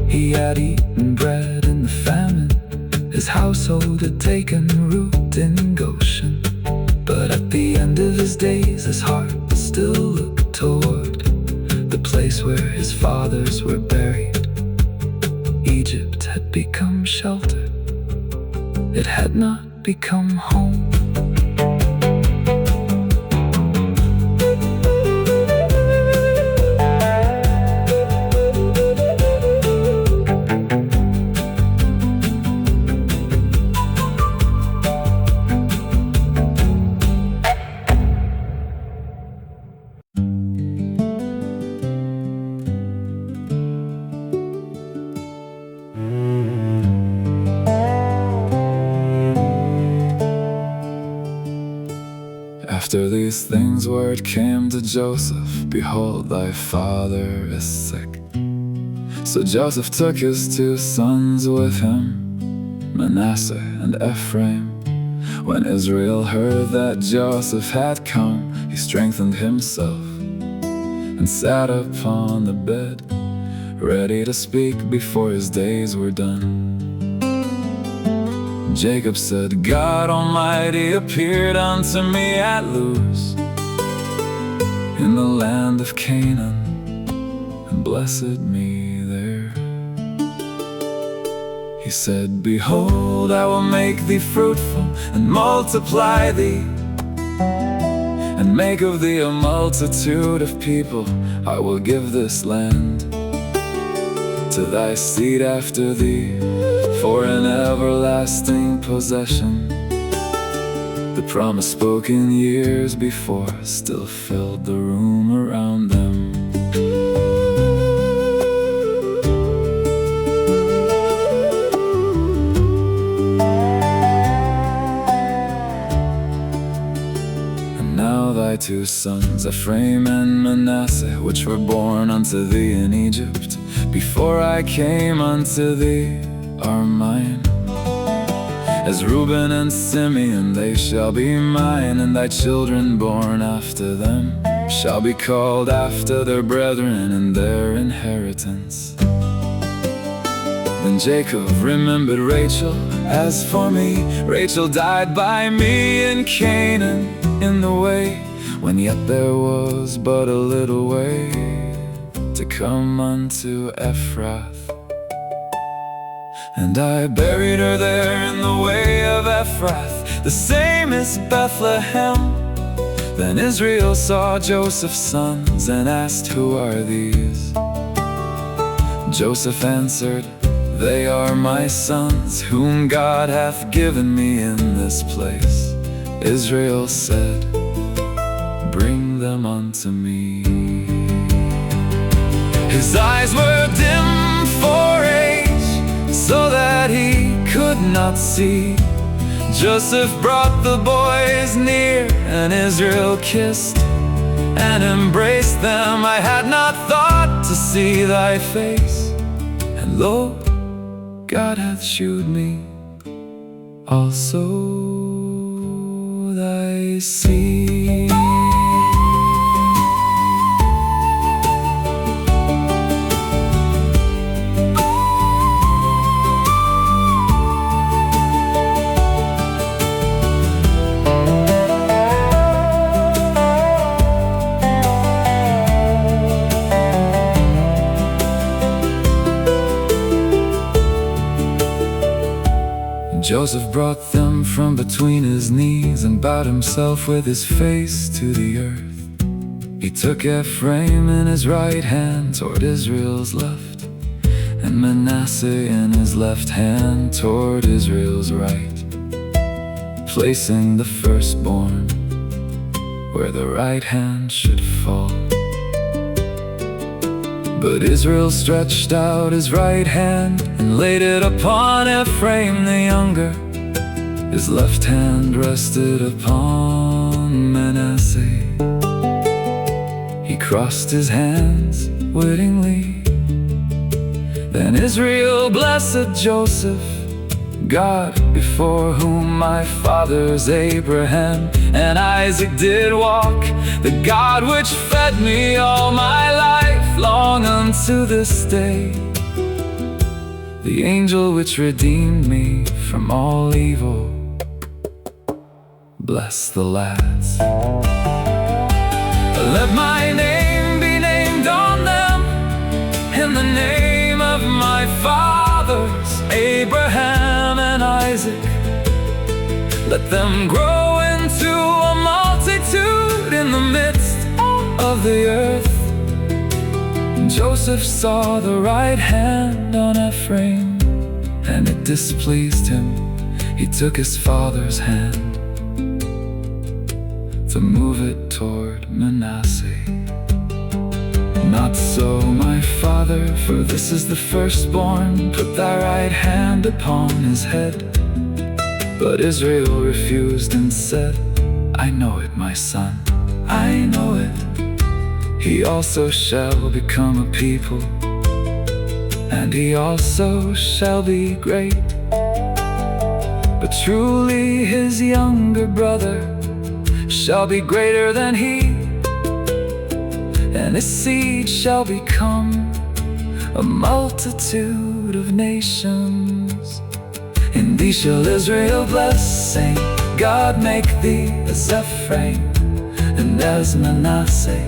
he had eaten bread in the famine. His household had taken root in Goshen. But at the end of his days, his heart still looked toward the place where his fathers were buried. Egypt had become shelter, it had not become home. After these things word came to Joseph, Behold, thy father is sick. So Joseph took his 2 sons with him, Manasseh and Ephraim. When Israel heard that Joseph had come, he strengthened himself and sat upon the bed, ready to speak before his days were done. Jacob said, God Almighty appeared unto me at Luz in the land of Canaan, and blessed me there. He said, Behold, I will make thee fruitful and multiply thee, and make of thee a multitude of people. I will give this land to thy seed after thee, for an everlasting possession. The promise spoken years before still filled the room around them. And now thy 2 sons, Ephraim and Manasseh, which were born unto thee in Egypt, before I came unto thee, are mine. As Reuben and Simeon, they shall be mine, and thy children born after them shall be called after their brethren and their inheritance. Then Jacob remembered Rachel. As for me, Rachel died by me in Canaan, in the way when yet there was but a little way to come unto Ephrath. And I buried her there in the way of Ephrath, the same as Bethlehem. Then Israel saw Joseph's sons and asked, "Who are these?" Joseph answered, "They are my sons, whom God hath given me in this place." Israel said, "Bring them unto me." His eyes were dim for age, so that he could not see. Joseph brought the boys near, and Israel kissed and embraced them. I had not thought to see thy face, and lo, God hath shewed me also thy seed. Joseph brought them from between his knees and bowed himself with his face to the earth. He took Ephraim in his right hand toward Israel's left, and Manasseh in his left hand toward Israel's right, placing the firstborn where the right hand should fall. But Israel stretched out his right hand and laid it upon Ephraim the younger. His left hand rested upon Manasseh. He crossed his hands wittingly. Then Israel blessed Joseph, God before whom my fathers Abraham and Isaac did walk, the God which fed me all my life long unto this day, the angel which redeemed me from all evil. Bless the lads. Let my name be named on them, in the name of my fathers Abraham and Isaac. Let them grow into a multitude in the midst of the earth. Joseph saw the right hand on Ephraim, and it displeased him. He took his father's hand to move it toward Manasseh. Not so, my father, for this is the firstborn. Put thy right hand upon his head. But Israel refused and said, I know it, my son, I know it. He also shall become a people, and he also shall be great. But truly his younger brother shall be greater than he, and his seed shall become a multitude of nations. In thee shall Israel bless, saying, God make thee as Ephraim and as Manasseh.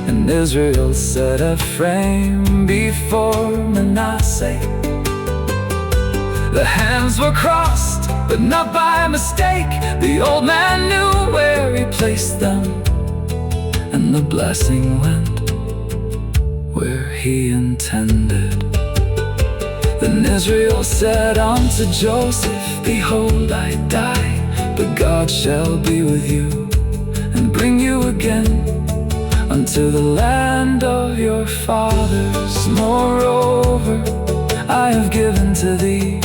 And Israel said, Ephraim before Manasseh. The hands were crossed, but not by mistake. The old man knew where he placed them, and the blessing went where he intended. Then Israel said unto Joseph, Behold, I die, but God shall be with you, and bring you again unto the land of your fathers. Moreover, I have given to thee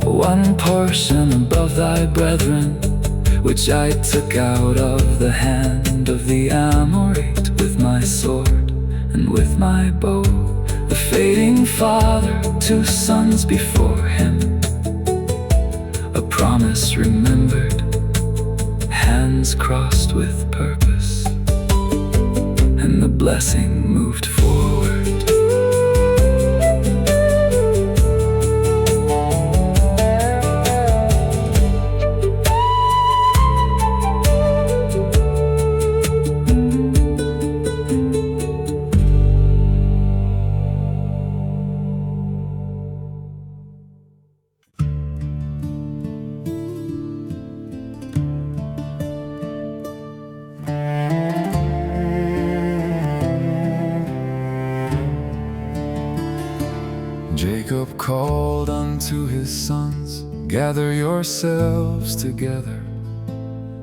one portion above thy brethren, which I took out of the hand of the Amorite with my sword and with my bow. The fading father, 2 sons before him, a promise remembered, hands crossed with purpose, and the blessing moved forward. called unto his sons, gather yourselves together,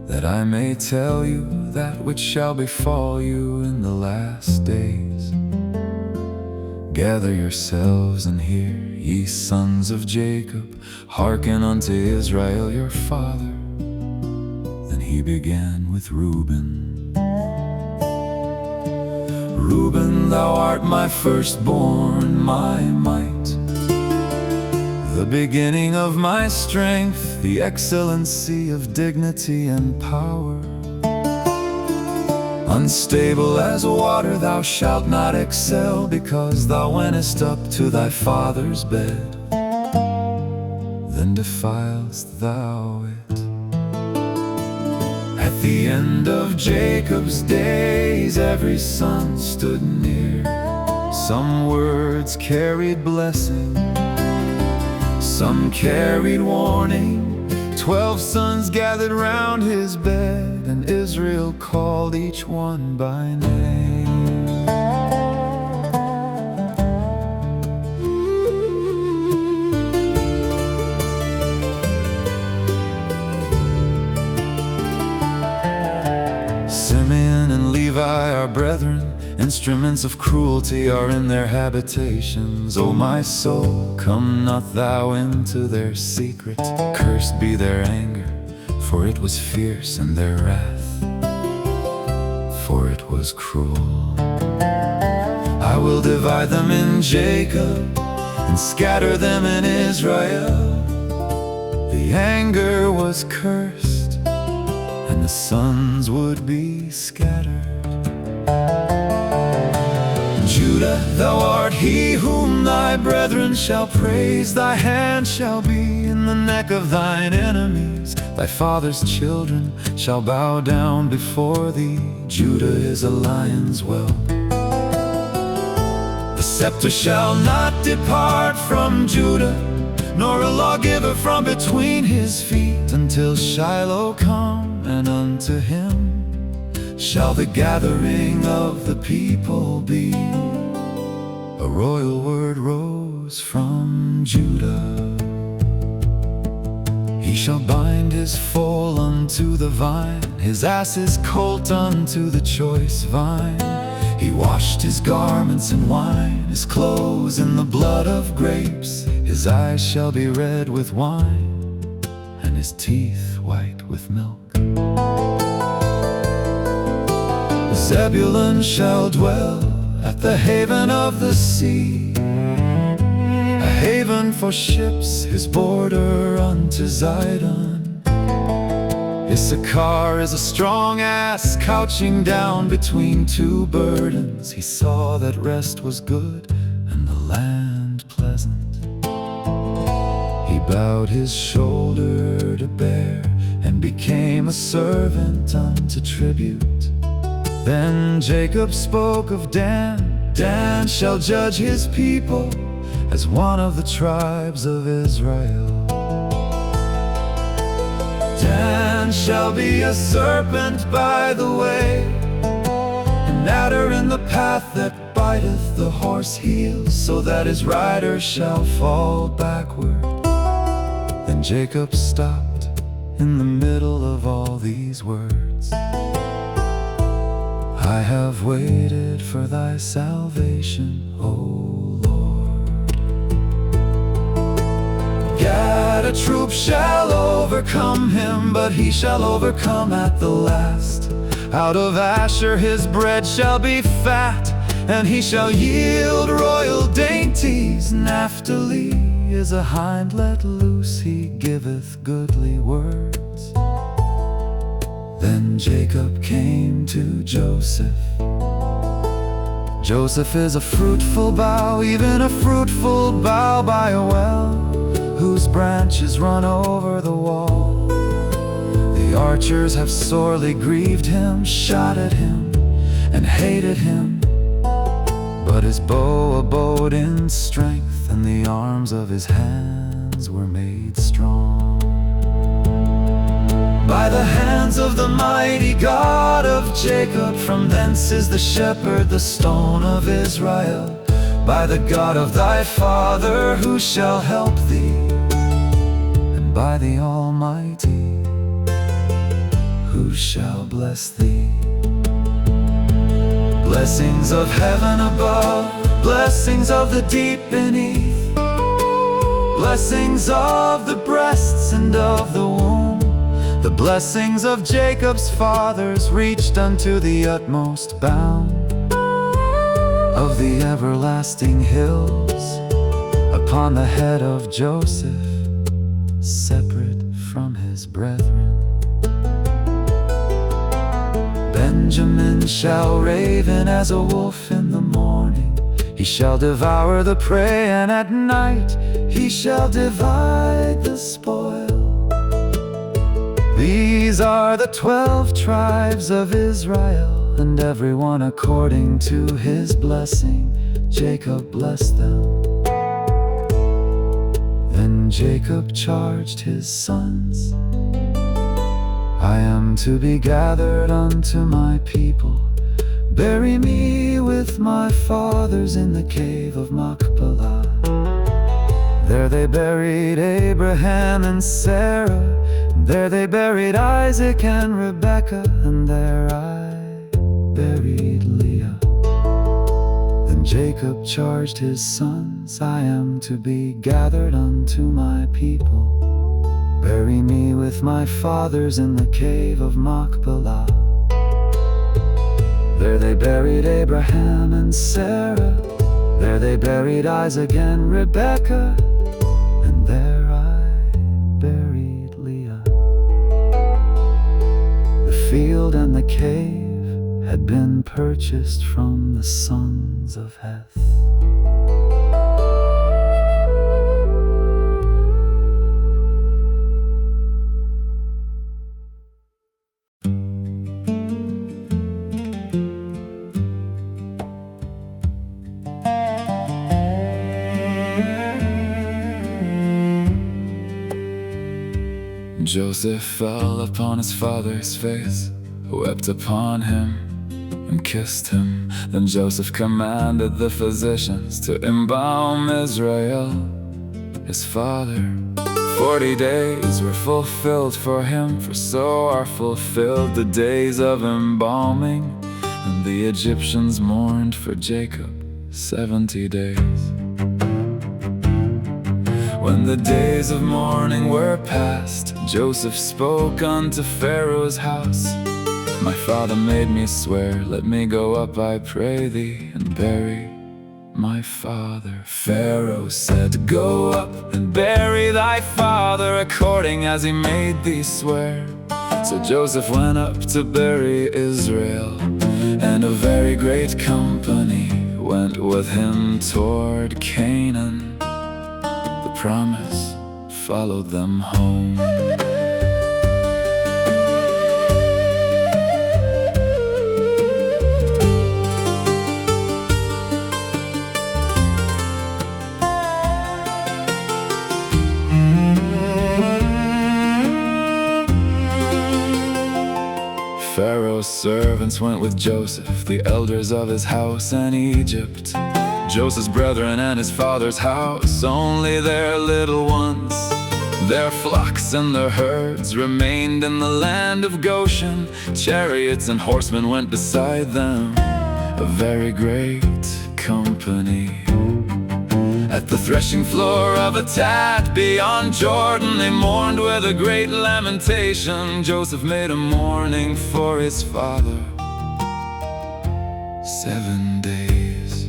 that I may tell you that which shall befall you in the last days. Gather yourselves and hear, ye sons of Jacob, hearken unto Israel your father. Then he began with Reuben. Reuben, thou art my firstborn, my might, the beginning of my strength, the excellency of dignity and power. Unstable as water thou shalt not excel, because thou wentest up to thy father's bed, then defilest thou it. At the end of Jacob's days every son stood near. Some words carried blessing, some carried warning. 12 sons gathered round his bed, and Israel called each one by name. Simeon and Levi are brethren, instruments of cruelty are in their habitations. O my soul, come not thou into their secret. Cursed be their anger, for it was fierce, and their wrath, for it was cruel. I will divide them in Jacob, and scatter them in Israel. The anger was cursed, and the sons would be scattered. Judah, thou art he whom thy brethren shall praise. Thy hand shall be in the neck of thine enemies. Thy father's children shall bow down before thee. Judah is a lion's whelp. The scepter shall not depart from Judah, nor a lawgiver from between his feet, until Shiloh come, and unto him shall the gathering of the people be. A royal word rose from Judah. He shall bind his foal unto the vine, his ass's colt unto the choice vine. He washed his garments in wine, his clothes in the blood of grapes. His eyes shall be red with wine, and his teeth white with milk. Zebulun shall dwell at the haven of the sea, a haven for ships, his border unto Zidon. Issachar is a strong ass, couching down between two burdens. He saw that rest was good, and the land pleasant. He bowed his shoulder to bear, and became a servant unto tribute. Then Jacob spoke of Dan. Dan shall judge his people as one of the tribes of Israel. Dan shall be a serpent by the way, an adder in the path that biteth the horse heels, so that his rider shall fall backward. Then Jacob stopped in the middle of all these words. I have waited for thy salvation, O Lord. Gad, a troop shall overcome him, but he shall overcome at the last. Out of Asher his bread shall be fat, and he shall yield royal dainties. Naphtali is a hind let loose, he giveth goodly words. Then Jacob came to Joseph. Joseph is a fruitful bough, even a fruitful bough by a well, whose branches run over the wall. The archers have sorely grieved him, shot at him, and hated him. But his bow abode in strength, and the arms of his hands were made strong. By the hands of the mighty God of Jacob, from thence is the shepherd, the stone of Israel, By the God of thy father, who shall help thee? And by the Almighty, who shall bless thee? Blessings of heaven above, blessings of the deep beneath, blessings of the breasts and of the womb. The blessings of Jacob's fathers reached unto the utmost bound of the everlasting hills, upon the head of Joseph, separate from his brethren. Benjamin shall raven as a wolf in the morning. He shall devour the prey, and at night he shall divide the spoil. These are the 12 tribes of Israel, and everyone according to his blessing. Jacob blessed them. Then Jacob charged his sons, I am to be gathered unto my people. Bury me with my fathers in the cave of Machpelah. There they buried Abraham and Sarah, and there they buried Isaac and Rebekah, and there I buried Leah. Then Jacob charged his sons, I am to be gathered unto my people. Bury me with my fathers in the cave of Machpelah. There they buried Abraham and Sarah, there they buried Isaac and Rebekah, and there I buried Leah. The field and the cave had been purchased from the sons of Heth. Joseph fell upon his father's face, wept upon him, and kissed him. Then Joseph commanded the physicians to embalm Israel, his father. 40 days were fulfilled for him, for so are fulfilled the days of embalming. And the Egyptians mourned for Jacob 70 days. When the days of mourning were past, Joseph spoke unto Pharaoh's house, My father made me swear, let me go up, I pray thee, and bury my father. Pharaoh said, Go up and bury thy father, according as he made thee swear. So Joseph went up to bury Israel, and a very great company went with him toward Canaan. The promise followed them home. Pharaoh's servants went with Joseph, the elders of his house and Egypt. Joseph's brethren and his father's house, only their little ones, their flocks and their herds remained in the land of Goshen. Chariots and horsemen went beside them, a very great company. At the threshing floor of Atad beyond Jordan, they mourned with a great lamentation. Joseph made a mourning for his father 7 days.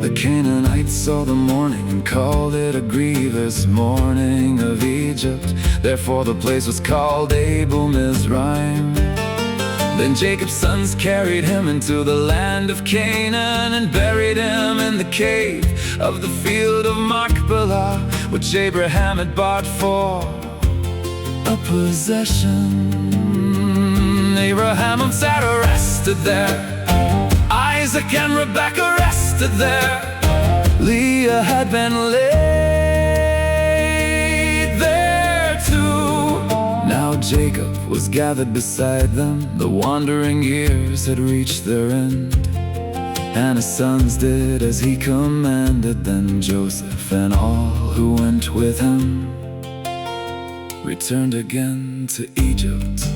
The Canaanites saw the mourning and called it a grievous mourning of Egypt. Therefore the place was called Abel Mizraim. Then Jacob's sons carried him into the land of Canaan and buried him in the cave of the field of Machpelah, which Abraham had bought for a possession. Abraham sat rested there, Isaac and Rebekah rested there. Leah had been laid there too. Now Jacob was gathered beside them, the wandering years had reached their end. And his sons did as he commanded. Then Joseph and all who went with him returned again to Egypt.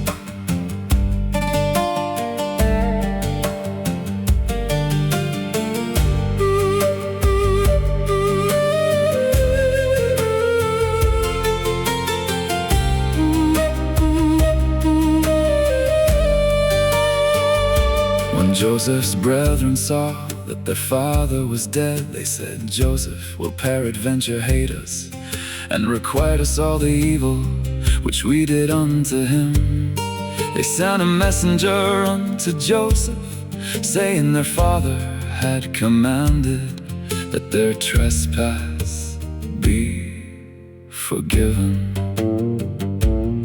When Joseph's brethren saw that their father was dead, they said, "Joseph will peradventure hate us, and requite us all the evil which we did unto him." They sent a messenger unto Joseph, saying their father had commanded that their trespass be forgiven.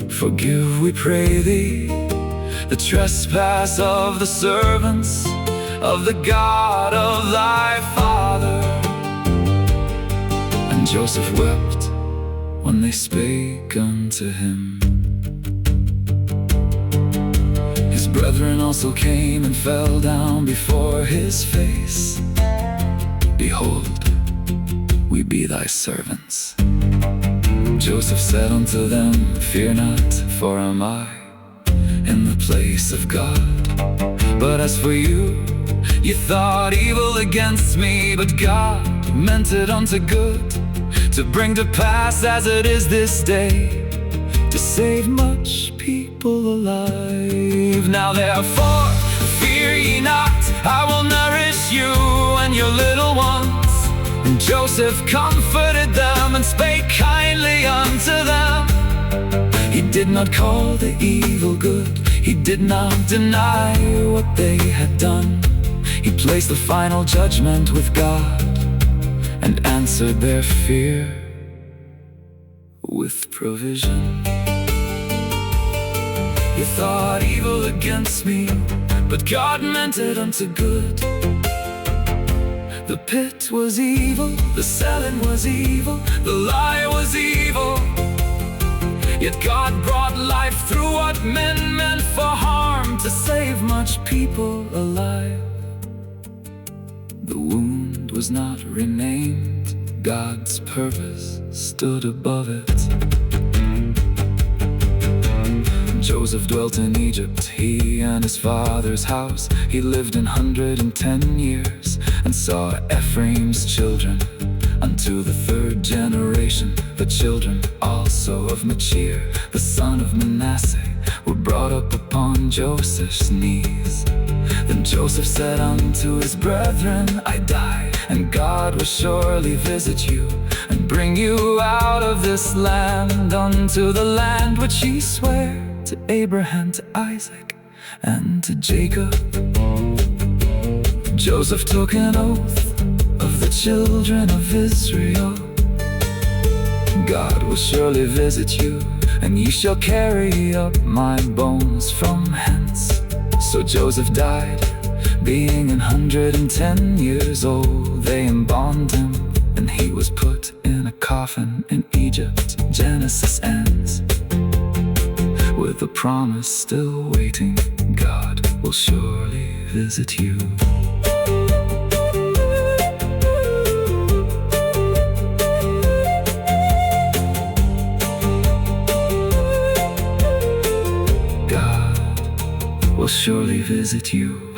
Forgive, we pray thee, the trespass of the servants of the God of thy father. And Joseph wept when they spake unto him. His brethren also came and fell down before his face. Behold, we be thy servants. Joseph said unto them, "Fear not, for am I in the place of God. But as for you, you thought evil against me, but God meant it unto good, to bring to pass as it is this day, to save much people alive. Now therefore, fear ye not, I will nourish you and your little ones." And Joseph comforted them and spake kindly unto them. He did not call the evil good, he did not deny what they had done. He placed the final judgment with God, and answered their fear with provision. You thought evil against me, but God meant it unto good. The pit was evil, the selling was evil, the lie was evil. Yet God brought life through what men meant for harm, to save much people alive. The wound was not renamed, God's purpose stood above it. Joseph dwelt in Egypt, he and his father's house. He lived 110 years, and saw Ephraim's children unto the third generation. The children also of Machpelah, the son of Manasseh, were brought up upon Joseph's knees. Then Joseph said unto his brethren, I die, and God will surely visit you, and bring you out of this land unto the land which he sware to Abraham, to Isaac, and to Jacob. Joseph took an oath of the children of Israel. God will surely visit you, and ye shall carry up my bones from hence. So Joseph died, being 110 years old. They embalmed him, and he was put in a coffin in Egypt. Genesis ends with a promise still waiting. God will surely visit you. God will surely visit you.